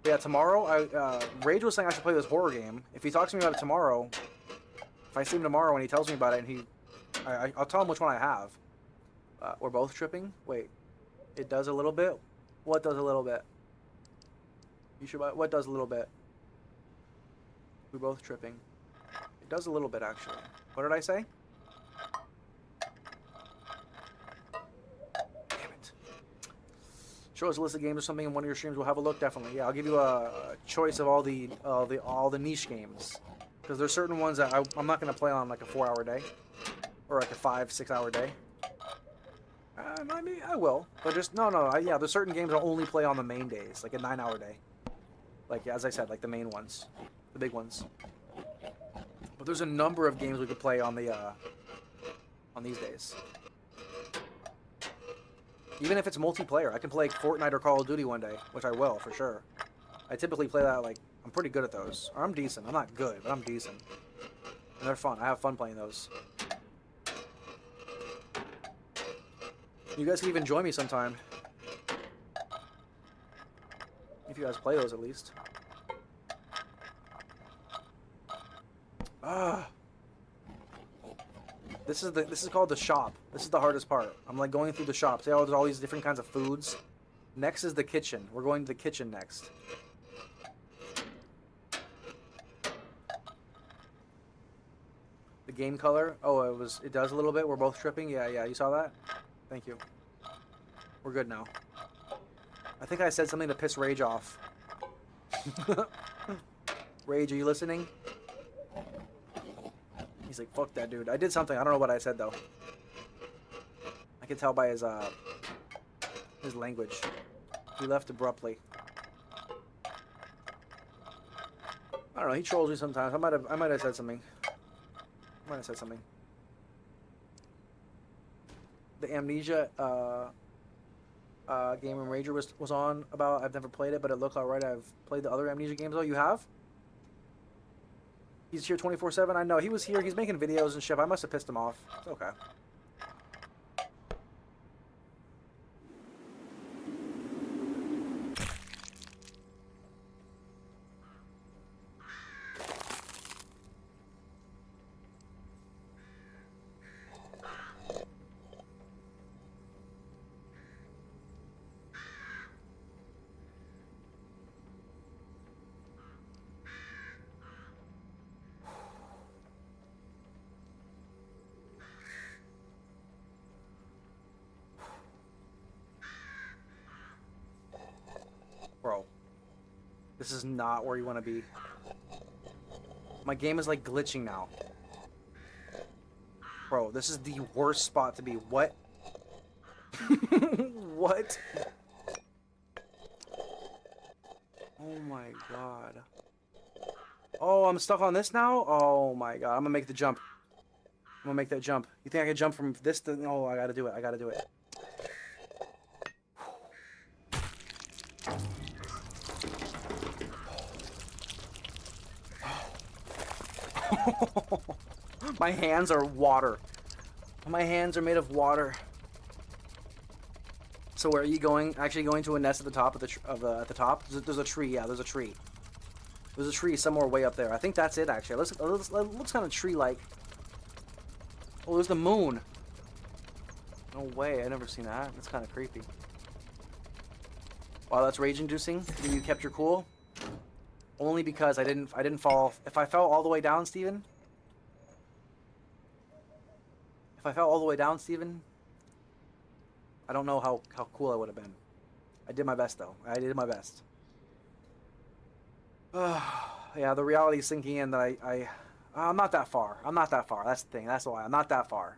Yeah, tomorrow, Rage was saying I should play this horror game. If he talks to me about it tomorrow, If I see him tomorrow and he tells me about it, and I'll tell him which one I have. We're both tripping. Wait, it does a little bit. What does a little bit? You should buy. What does a little bit? We're both tripping. It does a little bit actually. What did I say? Damn it. Show us a list of games or something in one of your streams. We'll have a look definitely. Yeah, I'll give you a choice of all the niche games. Because there's certain ones that I'm not going to play on like a 4-hour day. Or like a 5-6 hour day. I mean, I will. But just, yeah, there's certain games I'll only play on the main days. Like a 9-hour day. Like, as I said, like the main ones. The big ones. But there's a number of games we could play on the, on these days. Even if it's multiplayer, I can play Fortnite or Call of Duty one day. Which I will, for sure. I typically play that, like, I'm pretty good at those. Or I'm decent. I'm not good, but I'm decent. And they're fun. I have fun playing those. You guys can even join me sometime. If you guys play those at least. This is called the shop. This is the hardest part. I'm like going through the shop. See how there's all these different kinds of foods? Next is the kitchen. We're going to the kitchen next. The game color. Oh, it does a little bit. We're both tripping. Yeah, you saw that? Thank you. We're good now. I think I said something to piss Rage off. Rage, are you listening? He's like, fuck that dude. I did something. I don't know what I said though. I can tell by his language. He left abruptly. I don't know. He trolls me sometimes. I might have said something. The Amnesia game when Rager was on about. I've never played it, but it looked alright. I've played the other Amnesia games though. You have? He's here 24/7. I know he was here. He's making videos and shit. I must have pissed him off. It's okay. Bro, this is not where you want to be. My game is like glitching now. Bro, this is the worst spot to be. What? What? Oh my god. Oh, I'm stuck on this now? Oh my god. I'm gonna make the jump. I'm gonna make that jump. You think I can jump from this to... Oh, I gotta do it. I gotta do it. My hands are water. My hands are made of water. So where are you going? Actually going to a nest at the top of at the top? There's a tree. Yeah, there's a tree. There's a tree somewhere way up there. I think that's it actually. It looks kind of tree-like. Oh, there's the moon. No way. I've never seen that. That's kind of creepy. Wow, that's rage-inducing. You kept your cool. Only because I didn't fall. If I fell all the way down, Steven. If I fell all the way down, Steven. I don't know how cool I would have been. I did my best though. I did my best. Yeah, the reality is sinking in that I'm not that far. I'm not that far. That's the thing. That's why I'm not that far.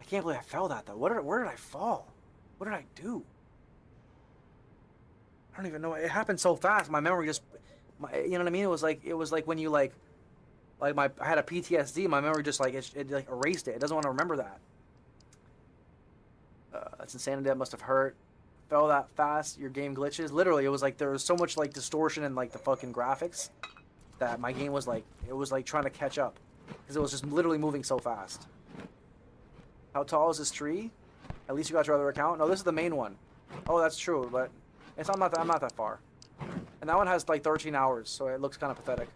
I can't believe I fell that though. Where did I fall? What did I do? I don't even know. It happened so fast. My memory just, you know what I mean? It was like when you I had a PTSD. My memory just it like erased it. It doesn't want to remember that. That's insanity. That must have hurt. Fell that fast. Your game glitches. Literally, it was like there was so much like distortion in like the fucking graphics that my game was like trying to catch up because it was just literally moving so fast. How tall is this tree? At least you got your other account. No, this is the main one. Oh, that's true, but I'm not that far. And that one has like 13 hours, so it looks kind of pathetic.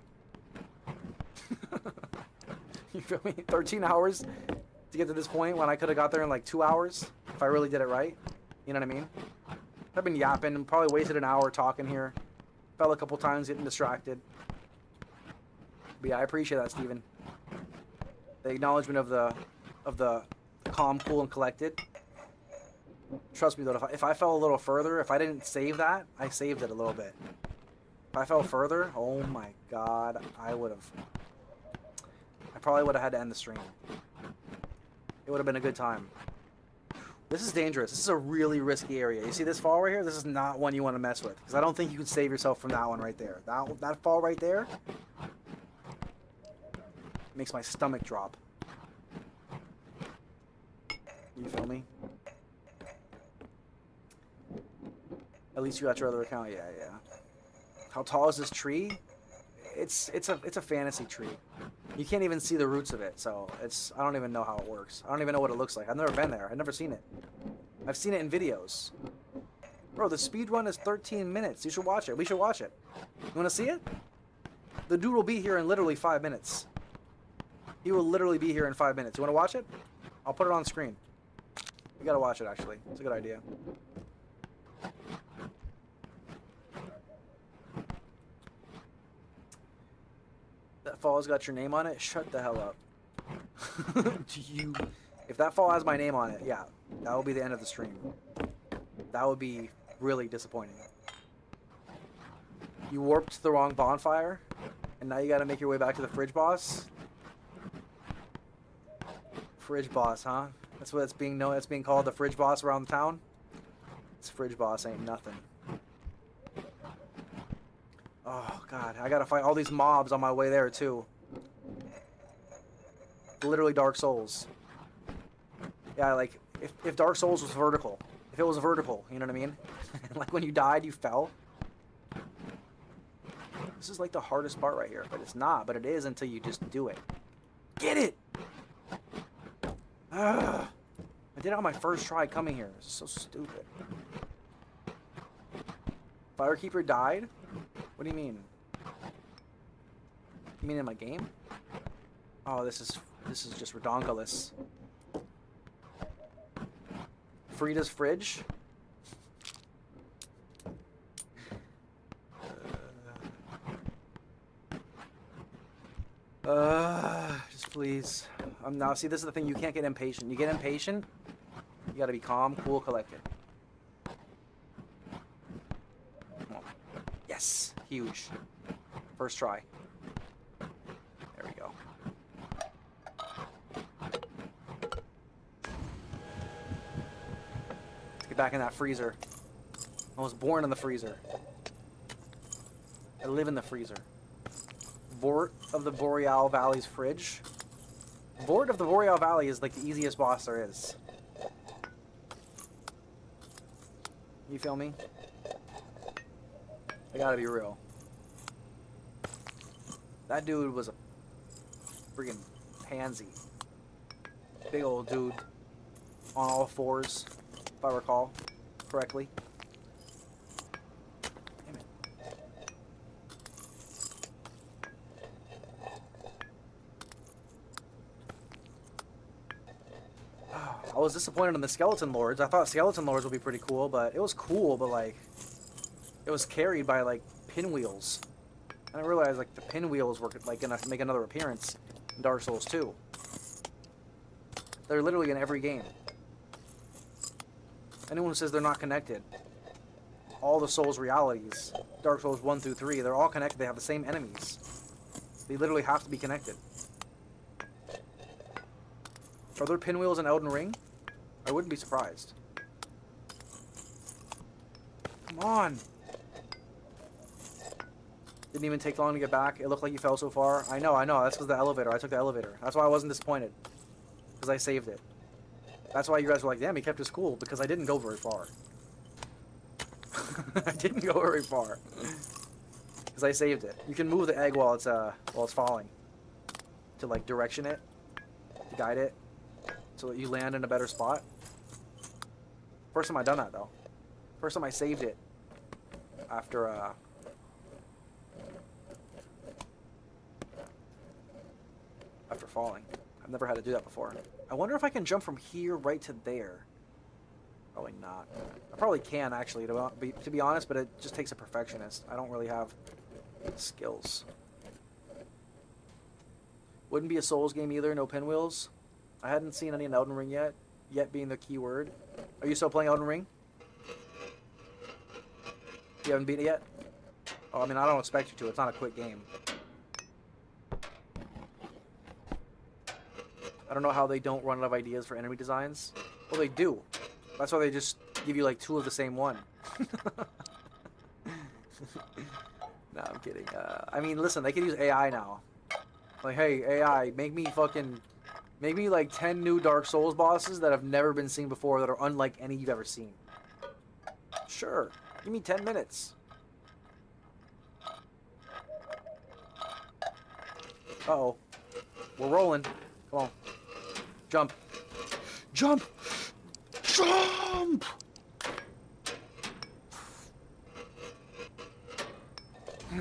You feel me? 13 hours to get to this point when I could have got there in like 2 hours if I really did it right. You know what I mean? I've been yapping, probably wasted an hour talking here. Fell a couple times getting distracted. But yeah, I appreciate that, Steven. The acknowledgement of the calm, cool, and collected. Trust me though, if I fell a little further, if I didn't save that, I saved it a little bit. If I fell further, oh my god, I probably would have had to end the stream. It would have been a good time. This is dangerous. This is a really risky area. You see this fall right here? This is not one you want to mess with. Because I don't think you can save yourself from that one right there. That fall right there makes my stomach drop. You feel me? At least you got your other account. Yeah, yeah. How tall is this tree? It's a fantasy tree. You can't even see the roots of it, so I don't even know how it works. I don't even know what it looks like. I've never been there. I've never seen it. I've seen it in videos. Bro, the speed run is 13 minutes. You should watch it. We should watch it. You want to see it? The dude will be here in literally 5 minutes. He will literally be here in 5 minutes. You want to watch it? I'll put it on screen. You gotta watch it, actually. It's a good idea. That fall's got your name on it? Shut the hell up. If that fall has my name on it, yeah, that will be the end of the stream. That would be really disappointing. You warped the wrong bonfire, and now you gotta make your way back to the fridge boss? Fridge boss, huh? That's what it's being known. It's being called the fridge boss around town. This fridge boss ain't nothing. Oh god, I gotta fight all these mobs on my way there too. Literally Dark Souls. Yeah, like if Dark Souls was vertical. If it was vertical, you know what I mean? Like when you died, you fell. This is like the hardest part right here, but it's not. But it is until you just do it. Get it! Ugh. I did it on my first try coming here. This is so stupid. Firekeeper died? What do you mean? You mean in my game? Oh, this is just redonkulous. Frida's fridge? Just please. Now, see, this is the thing. You can't get impatient. You get impatient, you gotta be calm, cool, collected. Come on. Yes! Huge. First try. There we go. Let's get back in that freezer. I was born in the freezer. I live in the freezer. Vort of the Boreal Valley's fridge. Vort of the Boreal Valley is like the easiest boss there is. You feel me? I gotta be real. That dude was a friggin' pansy. Big old dude. On all fours, if I recall correctly. Damn it. I was disappointed in the Skeleton Lords. I thought Skeleton Lords would be pretty cool, but it was cool, but like it was carried by like pinwheels. I didn't realize like the pinwheels were like gonna make another appearance in Dark Souls 2. They're literally in every game. Anyone who says they're not connected, all the Souls realities, Dark Souls 1 through 3, they're all connected. They have the same enemies. They literally have to be connected. Are there pinwheels in Elden Ring? I wouldn't be surprised. Come on! Didn't even take long to get back. It looked like you fell so far. I know. That's because the elevator. I took the elevator. That's why I wasn't disappointed. Because I saved it. That's why you guys were like, damn, he kept his cool. Because I didn't go very far. I didn't go very far. Because I saved it. You can move the egg while it's falling. To like direction it. To guide it. So that you land in a better spot. First time I done that though. First time I saved it. After after falling. I've never had to do that before. I wonder if I can jump from here right to there. Probably not. I probably can, actually, to be honest, but it just takes a perfectionist. I don't really have skills. Wouldn't be a Souls game either, no pinwheels. I hadn't seen any in Elden Ring yet. Yet being the key word. Are you still playing Elden Ring? You haven't beat it yet? Oh, I mean, I don't expect you to. It's not a quick game. I don't know how they don't run out of ideas for enemy designs. Well, they do. That's why they just give you like 2 of the same one. No, I'm kidding. I mean, listen, they can use AI now. Like, hey, AI, make me like 10 new Dark Souls bosses that have never been seen before that are unlike any you've ever seen. Sure. Give me 10 minutes. Uh-oh. We're rolling. Come on. Jump. Jump! Jump! You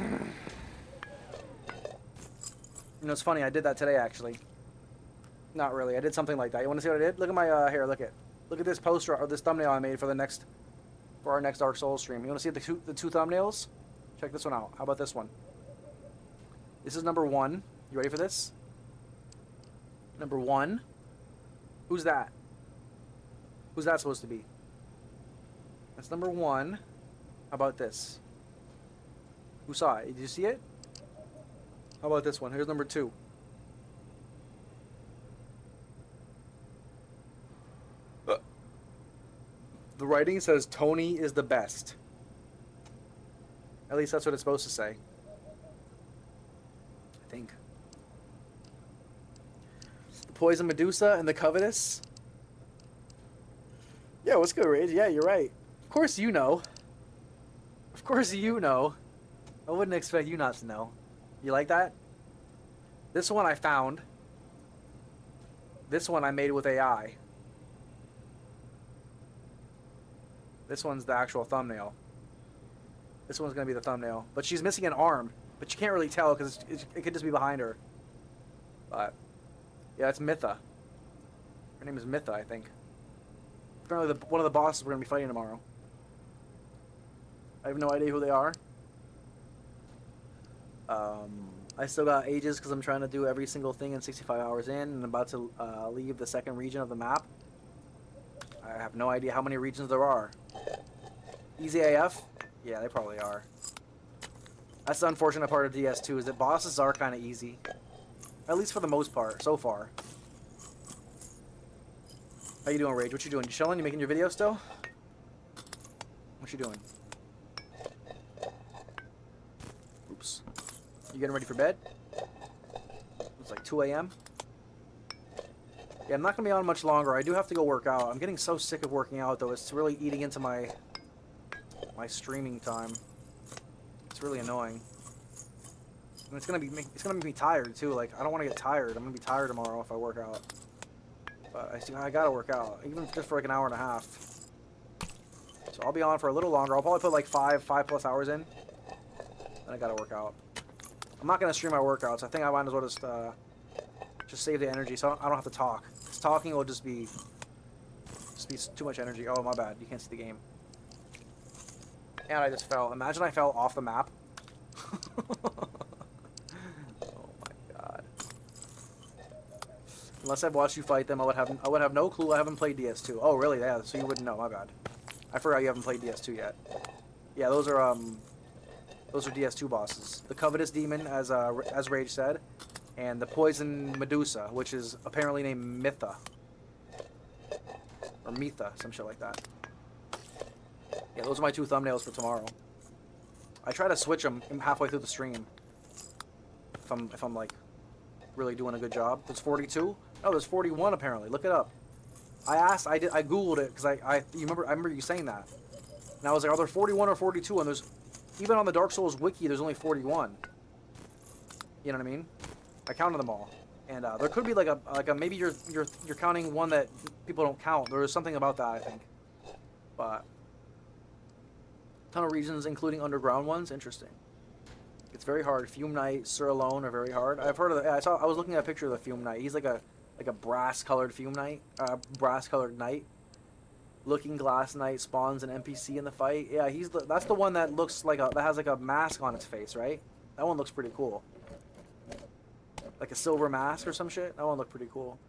know, it's funny, I did that today, actually. Not really, I did something like that. You want to see what I did? Look at my, here, look at this poster, or this thumbnail I made for our next Dark Souls stream. You want to see the two thumbnails? Check this one out. How about this one? This is number 1. You ready for this? Number 1. Who's that? Who's that supposed to be? That's number 1. How about this? Who saw it? Did you see it? How about this one? Here's number 2. The writing says Tony is the best. At least that's what it's supposed to say. I think. The Poison Medusa and the Covetous. Yeah, what's good, Rage? Yeah, you're right. Of course you know. Of course you know. I wouldn't expect you not to know. You like that? This one I found. This one I made with AI. This one's the actual thumbnail. This one's going to be the thumbnail. But she's missing an arm. But you can't really tell because it could just be behind her. But, yeah, it's Mytha. Her name is Mytha, I think. Apparently one of the bosses we're going to be fighting tomorrow. I have no idea who they are. I still got ages because I'm trying to do every single thing in 65 hours in. And I'm about to leave the second region of the map. I have no idea how many regions there are. Easy AF? Yeah, they probably are. That's the unfortunate part of DS2 is that bosses are kind of easy. At least for the most part, so far. How you doing, Rage? What you doing? You chilling? You making your video still? What you doing? Oops. You getting ready for bed? It's like 2 a.m. Yeah, I'm not going to be on much longer. I do have to go work out. I'm getting so sick of working out, though. It's really eating into my streaming time. It's really annoying. And it's gonna make me tired, too. Like, I don't want to get tired. I'm going to be tired tomorrow if I work out. But I got to work out, even just for like an hour and a half. So I'll be on for a little longer. I'll probably put like 5+ hours in. Then I got to work out. I'm not going to stream my workouts. I think I might as well just save the energy so I don't have to talk. Because talking will just be too much energy. Oh, my bad. You can't see the game. And I just fell. Imagine I fell off the map. Oh my god. Unless I've watched you fight them, I would have no clue. I haven't played DS2. Oh, really? Yeah, so you wouldn't know. My bad. I forgot you haven't played DS2 yet. Yeah, those are DS2 bosses. The Covetous Demon, as Rage said, and the Poison Medusa, which is apparently named Mytha. Or Mytha, some shit like that. Yeah, those are my 2 thumbnails for tomorrow. I try to switch them halfway through the stream. If I'm like really doing a good job. There's 42? Oh, there's 41 apparently. Look it up. I googled it because I remember you saying that. And I was like, are there 41 or 42? And there's even on the Dark Souls wiki, there's only 41. You know what I mean? I counted them all, and there could be like a maybe you're counting one that people don't count. There was something about that, I think. But ton of regions, including underground ones. Interesting. It's very hard. Fume Knight, Sir Alone are very hard. I've heard of. I was looking at a picture of the Fume Knight. He's like a brass colored Fume Knight, brass colored knight. Looking Glass Knight spawns an NPC in the fight. Yeah, that's the one that looks like that has like a mask on its face, right? That one looks pretty cool. Like a silver mask or some shit. That one looked pretty cool.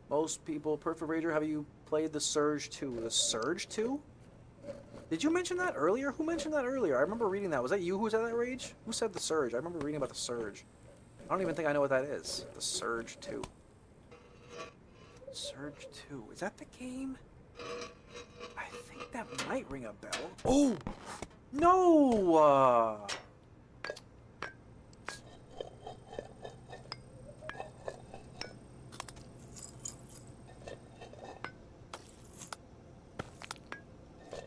Most people, Perfect Rager, have you played the Surge 2? The Surge 2? Did you mention that earlier? Who mentioned that earlier? I remember reading that. Was that you who said that, Rage? Who said the Surge? I remember reading about the Surge. I don't even think I know what that is. The Surge 2. Surge 2. Is that the game? I think that might ring a bell. Oh! No!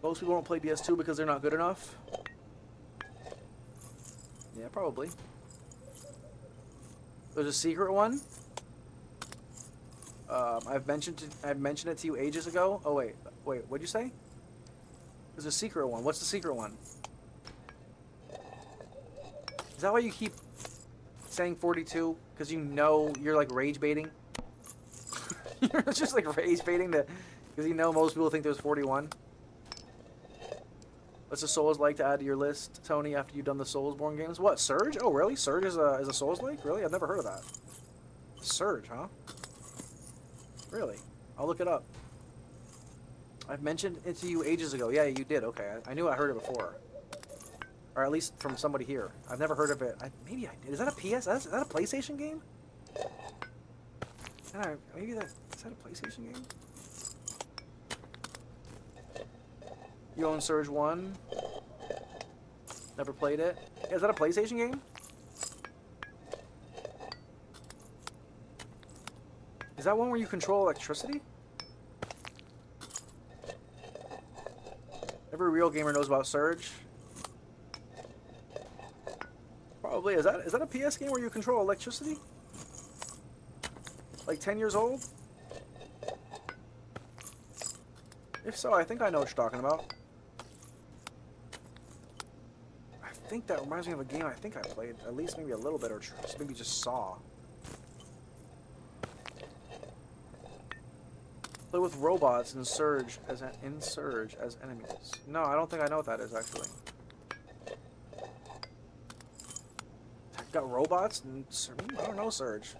Most people don't play DS2 because they're not good enough. Yeah, probably. There's a secret one. I've mentioned it to you ages ago. Oh wait, what'd you say? There's a secret one. What's the secret one? Is that why you keep saying 42? Because you know you're like rage baiting. You're just like rage baiting because you know most people think there's 41. What's the Souls-like to add to your list, Tony, after you've done the Soulsborne games? What, Surge? Oh, really? Surge is a Souls-like? Really? I've never heard of that. Surge, huh? Really? I'll look it up. I've mentioned it to you ages ago. Yeah, you did. Okay, I knew I heard it before. Or at least from somebody here. I've never heard of it. Maybe I did. Is that a PS? Is that a PlayStation game? Is that a PlayStation game? You own Surge 1? Never played it? Yeah, is that a PlayStation game? Is that one where you control electricity? Every real gamer knows about Surge. Probably. Is that a PS game where you control electricity? Like 10 years old? If so, I think I know what you're talking about. I think that reminds me of a game I think I played at least maybe a little bit, or maybe just saw. Play with robots in Surge as enemies. No, I don't think I know what that is actually. Got robots and I don't know Surge.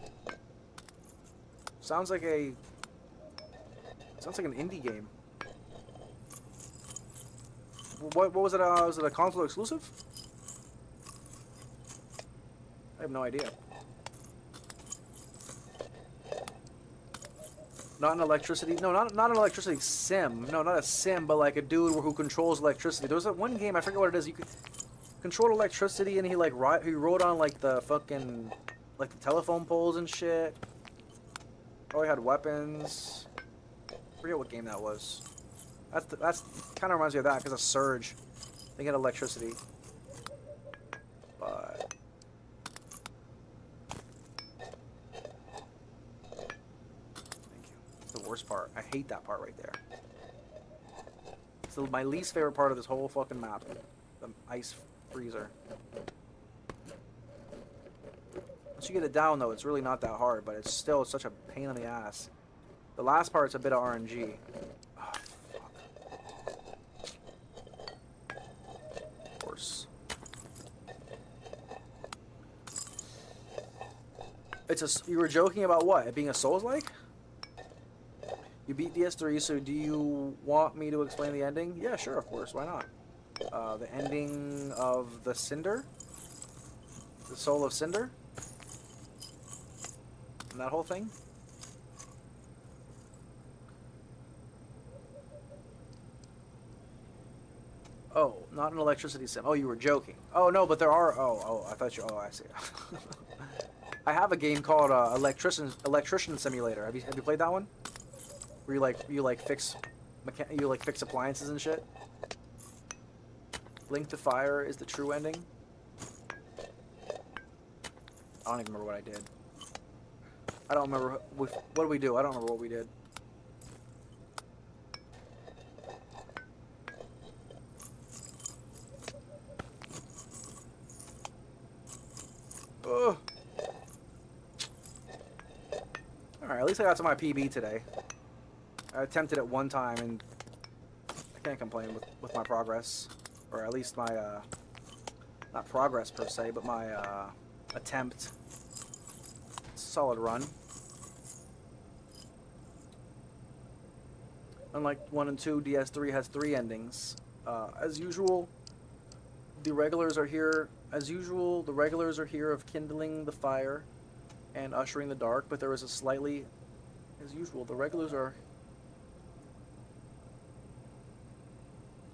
Sounds like an indie game. What was it? Was it a console exclusive? I have no idea. Not an electricity. No, not an electricity sim. No, not a sim, but like a dude who controls electricity. There was that one game. I forget what it is. You could control electricity, and he rode on like the fucking like the telephone poles and shit. Oh, he had weapons. I forget what game that was. That's kind of reminds me of that because of Surge. They get electricity. But the worst part. I hate that part right there. It's my least favorite part of this whole fucking map. The ice freezer. Once you get it down though, it's really not that hard, but it's still such a pain in the ass. The last part's a bit of RNG. Oh, fuck. Of course. You were joking about what? It being a Souls-like? You beat DS3, so do you want me to explain the ending? Yeah, sure, of course. Why not? The ending of the Cinder? The Soul of Cinder? And that whole thing? Oh, not an electricity sim. Oh, you were joking. Oh, no, but there are... Oh, I thought you... Oh, I see. I have a game called Electrician Simulator. Have you played that one? Where you fix appliances and shit. Link to Fire is the true ending. I don't even remember what I did. I don't remember what did we do. I don't remember what we did. Ugh. Alright, at least I got to my PB today. I attempted it one time, and I can't complain with my progress. Or at least my, not progress per se, but my, attempt. Solid run. Unlike 1 and 2, DS3 has 3 endings. As usual, the regulars are here. As usual, the regulars are here of kindling the fire and ushering the dark, but there is a slightly, as usual, the regulars are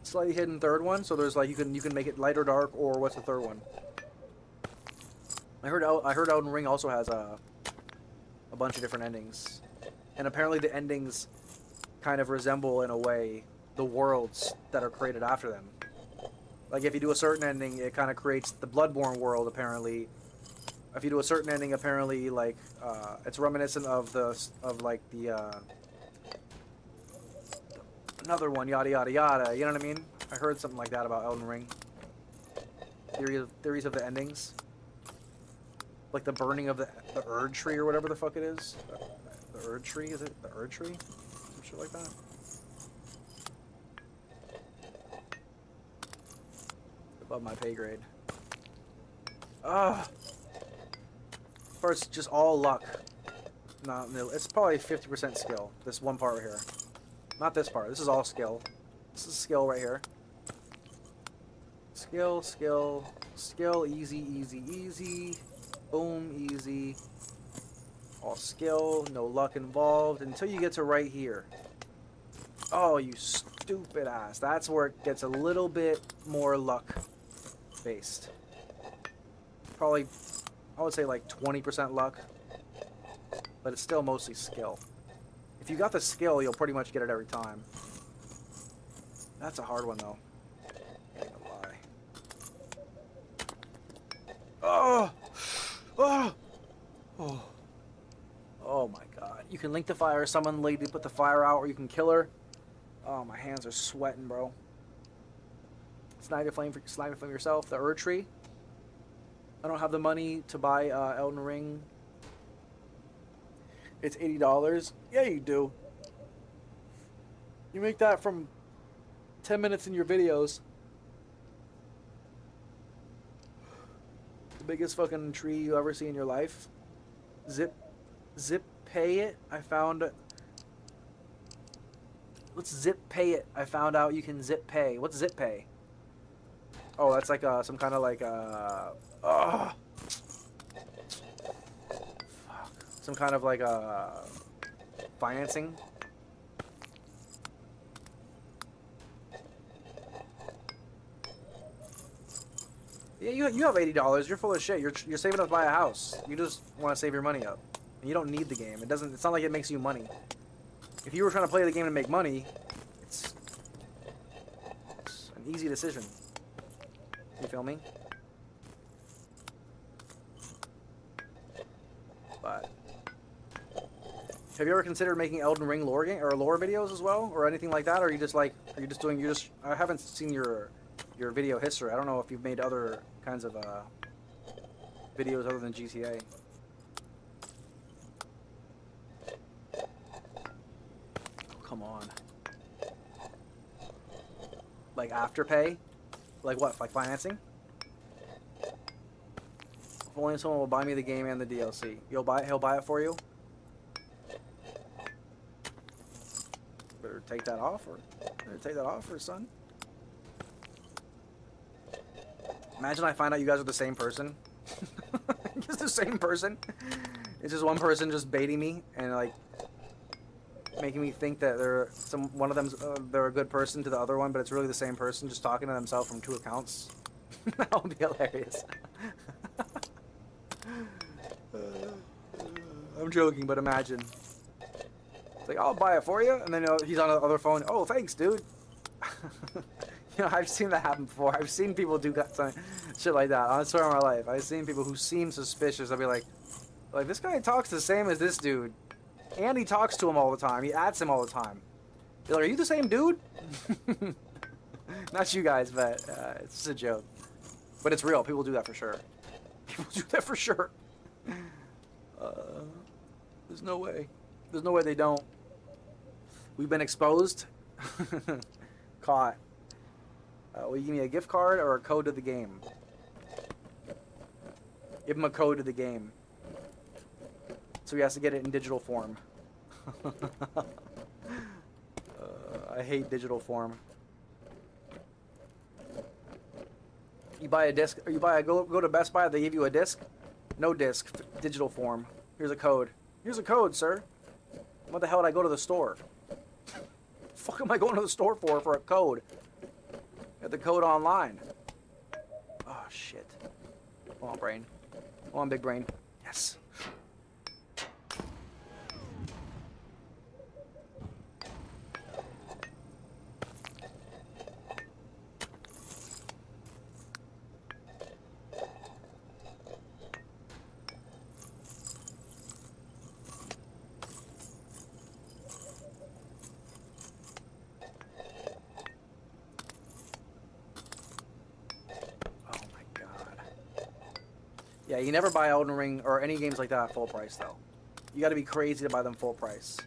slightly hidden third one. So there's like you can make it light or dark, or what's the third one? I heard Elden Ring also has a bunch of different endings, and apparently the endings kind of resemble in a way the worlds that are created after them. Like if you do a certain ending, it kind of creates the Bloodborne world. Apparently, if you do a certain ending, apparently like it's reminiscent of the another one, yada yada yada. You know what I mean? I heard something like that about Elden Ring. Theories of the endings, like the burning of the Erd tree or whatever the fuck it is. The Erd tree, is it the Erd tree? Some shit like that. Above my pay grade. First, just all luck. No, it's probably 50% skill. This one part right here. Not this part. This is all skill. This is skill right here. Skill, skill, skill. Easy, easy, easy. Boom, easy. All skill. No luck involved until you get to right here. Oh, you stupid ass. That's where it gets a little bit more luck based. Probably, I would say like 20% luck, but it's still mostly skill. If you got the skill, you'll pretty much get it every time. That's a hard one though. Can't even lie. Oh! Oh! Oh! Oh my god. You can link the fire, summon lady, put the fire out, or you can kill her. Oh, my hands are sweating, bro. Snag a flame yourself. The Erd tree. I don't have the money to buy Elden Ring. It's $80. Yeah, you do. You make that from 10 minutes in your videos. The biggest fucking tree you ever see in your life. Zip pay it. I found. Let's zip pay it. I found out you can zip pay. What's zip pay? Oh, that's like some kind of like fuck. Some kind of like financing. Yeah, you have $80. You're full of shit. You're saving up to buy a house. You just want to save your money up. And you don't need the game. It's not like it makes you money. If you were trying to play the game to make money, it's an easy decision. You feel me? But have you ever considered making Elden Ring lore game or lore videos as well, or anything like that? Or are you just like, I haven't seen your video history. I don't know if you've made other kinds of videos other than GTA. Come on. Like Afterpay? Like what? Like financing? If only someone will buy me the game and the DLC. He'll buy it for you? Better take that offer. Son. Imagine I find out you guys are the same person. Just the same person. It's just one person just baiting me and like making me think that one of them's they're a good person to the other one, but it's really the same person just talking to themselves from 2 accounts. That would be hilarious. I'm joking, but imagine. It's like, I'll buy it for you, and then he's on the other phone. Oh, thanks, dude. I've seen that happen before. I've seen people do shit like that. I swear on my life. I've seen people who seem suspicious. I'll be like, this guy talks the same as this dude. And he talks to him all the time. He adds him all the time. You're like, are you the same dude? Not you guys, but it's just a joke. But it's real. People do that for sure. People do that for sure. There's no way. There's no way they don't. We've been exposed. Caught. Will you give me a gift card or a code to the game? Give him a code to the game. So he has to get it in digital form. I hate digital form. You buy a disc, or you buy a go to Best Buy, they give you a disc. No disc, digital form. Here's a code. Here's a code, sir. What the hell did I go to the store? Fuck am I going to the store for a code? Get the code online. Oh shit. Come on, brain. Come on, big brain. Yes. Yeah, you never buy Elden Ring or any games like that at full price, though. You gotta be crazy to buy them full price.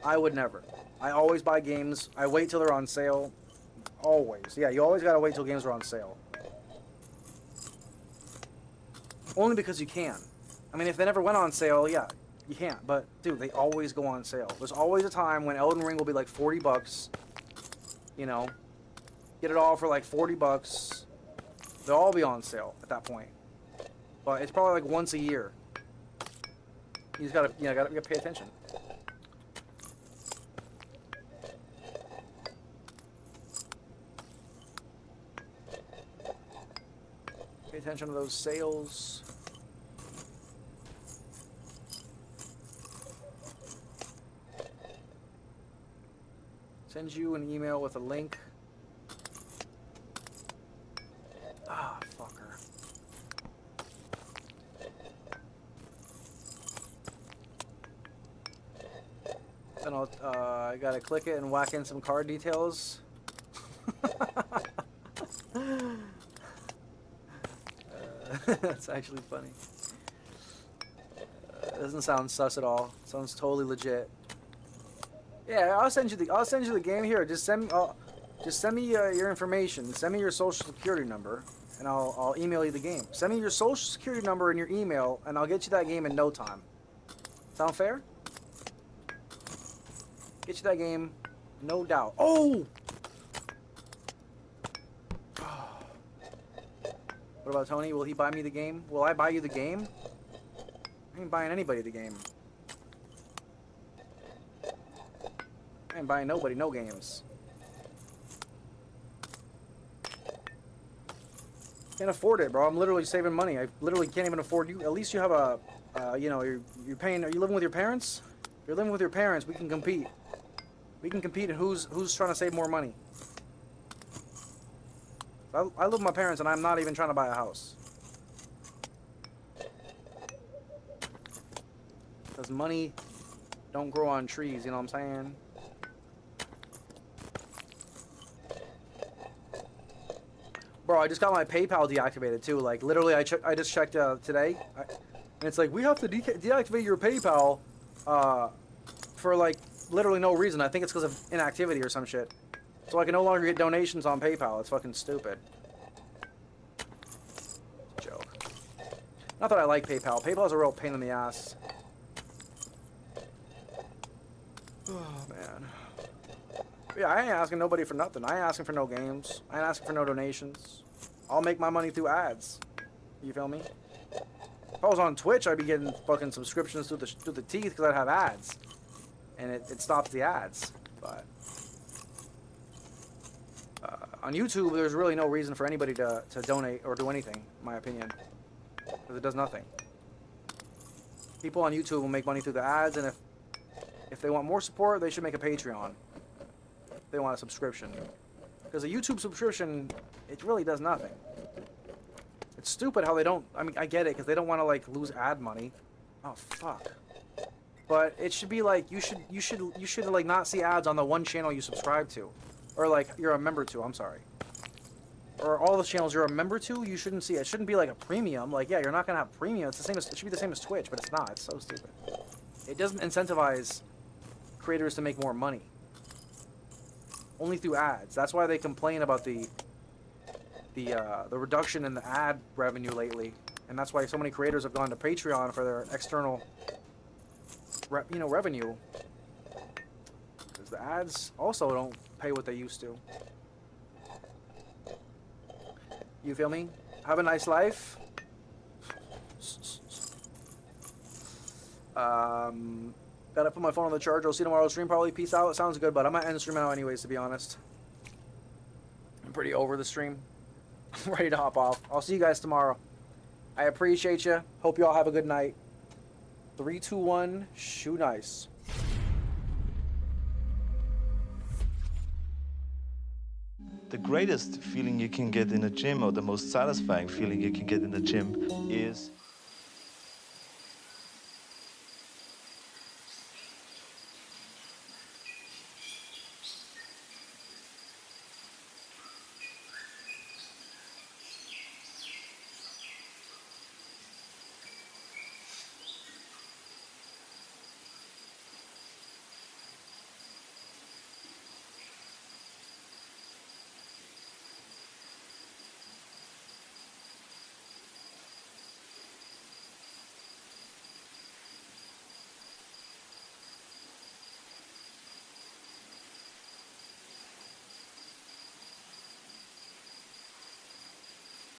I would never. I always buy games. I wait till they're on sale. Always. Yeah, you always gotta wait till games are on sale. Only because you can. I mean, if they never went on sale, yeah, you can't. But, dude, they always go on sale. There's always a time when Elden Ring will be like 40 bucks. You know, get it all for like 40 bucks. They'll all be on sale at that point. But it's probably like once a year. You just gotta, you know, gotta pay attention. Pay attention to those sales. Send you an email with a link. Ah, fucker. Then I gotta click it and whack in some card details. That's actually funny. Doesn't sound sus at all. Sounds totally legit. Yeah, I'll send you the game here. Just send me your information. Send me your social security number, and I'll email you the game. Send me your social security number and your email, and I'll get you that game in no time. Sound fair? Get you that game, no doubt. Oh! What about Tony? Will he buy me the game? Will I buy you the game? I ain't buying anybody the game. I ain't buying nobody no games. Can't afford it, bro. I'm literally saving money. I literally can't even afford you. At least you have a, you know, you're paying. Are you living with your parents? If you're living with your parents, we can compete. We can compete in who's trying to save more money. I live with my parents and I'm not even trying to buy a house. Because money don't grow on trees, you know what I'm saying? Bro, I just got my PayPal deactivated too. Like literally, I just checked today, and it's like we have to deactivate your PayPal for like literally no reason. I think it's because of inactivity or some shit. So I can no longer get donations on PayPal. It's fucking stupid. Joke. Not that I like PayPal. PayPal is a real pain in the ass. Oh man. Yeah, I ain't asking nobody for nothing. I ain't asking for no games. I ain't asking for no donations. I'll make my money through ads. You feel me? If I was on Twitch, I'd be getting fucking subscriptions through the teeth because I'd have ads. And it stops the ads. But on YouTube, there's really no reason for anybody to donate or do anything, in my opinion. Because it does nothing. People on YouTube will make money through the ads, and if they want more support, they should make a Patreon. If they want a subscription. Because a YouTube subscription, it really does nothing. It's stupid how they don't, I mean, I get it, because they don't want to, like, lose ad money. Oh, fuck. But it should be like, you should like, not see ads on the one channel you subscribe to. Or, like, you're a member to, I'm sorry. or all the channels you're a member to, you shouldn't see it. It shouldn't be like a premium. Like, yeah, you're not gonna have premium. It's the same as, it should be the same as Twitch, but it's not. It's so stupid. It doesn't incentivize creators to make more money. Only through ads. That's why they complain about the reduction in the ad revenue lately, and that's why so many creators have gone to Patreon for their external, revenue. Because the ads also don't pay what they used to. You feel me? Have a nice life. Gotta put my phone on the charger. I'll see you tomorrow stream probably. Peace out. Sounds good, but I'm gonna end the stream now anyways, to be honest. I'm pretty over the stream. I'm ready to hop off. I'll see you guys tomorrow. I appreciate you. Hope you all have a good night. 3, 2, 1. Shoot nice. The greatest feeling you can get in a gym, or the most satisfying feeling you can get in the gym, is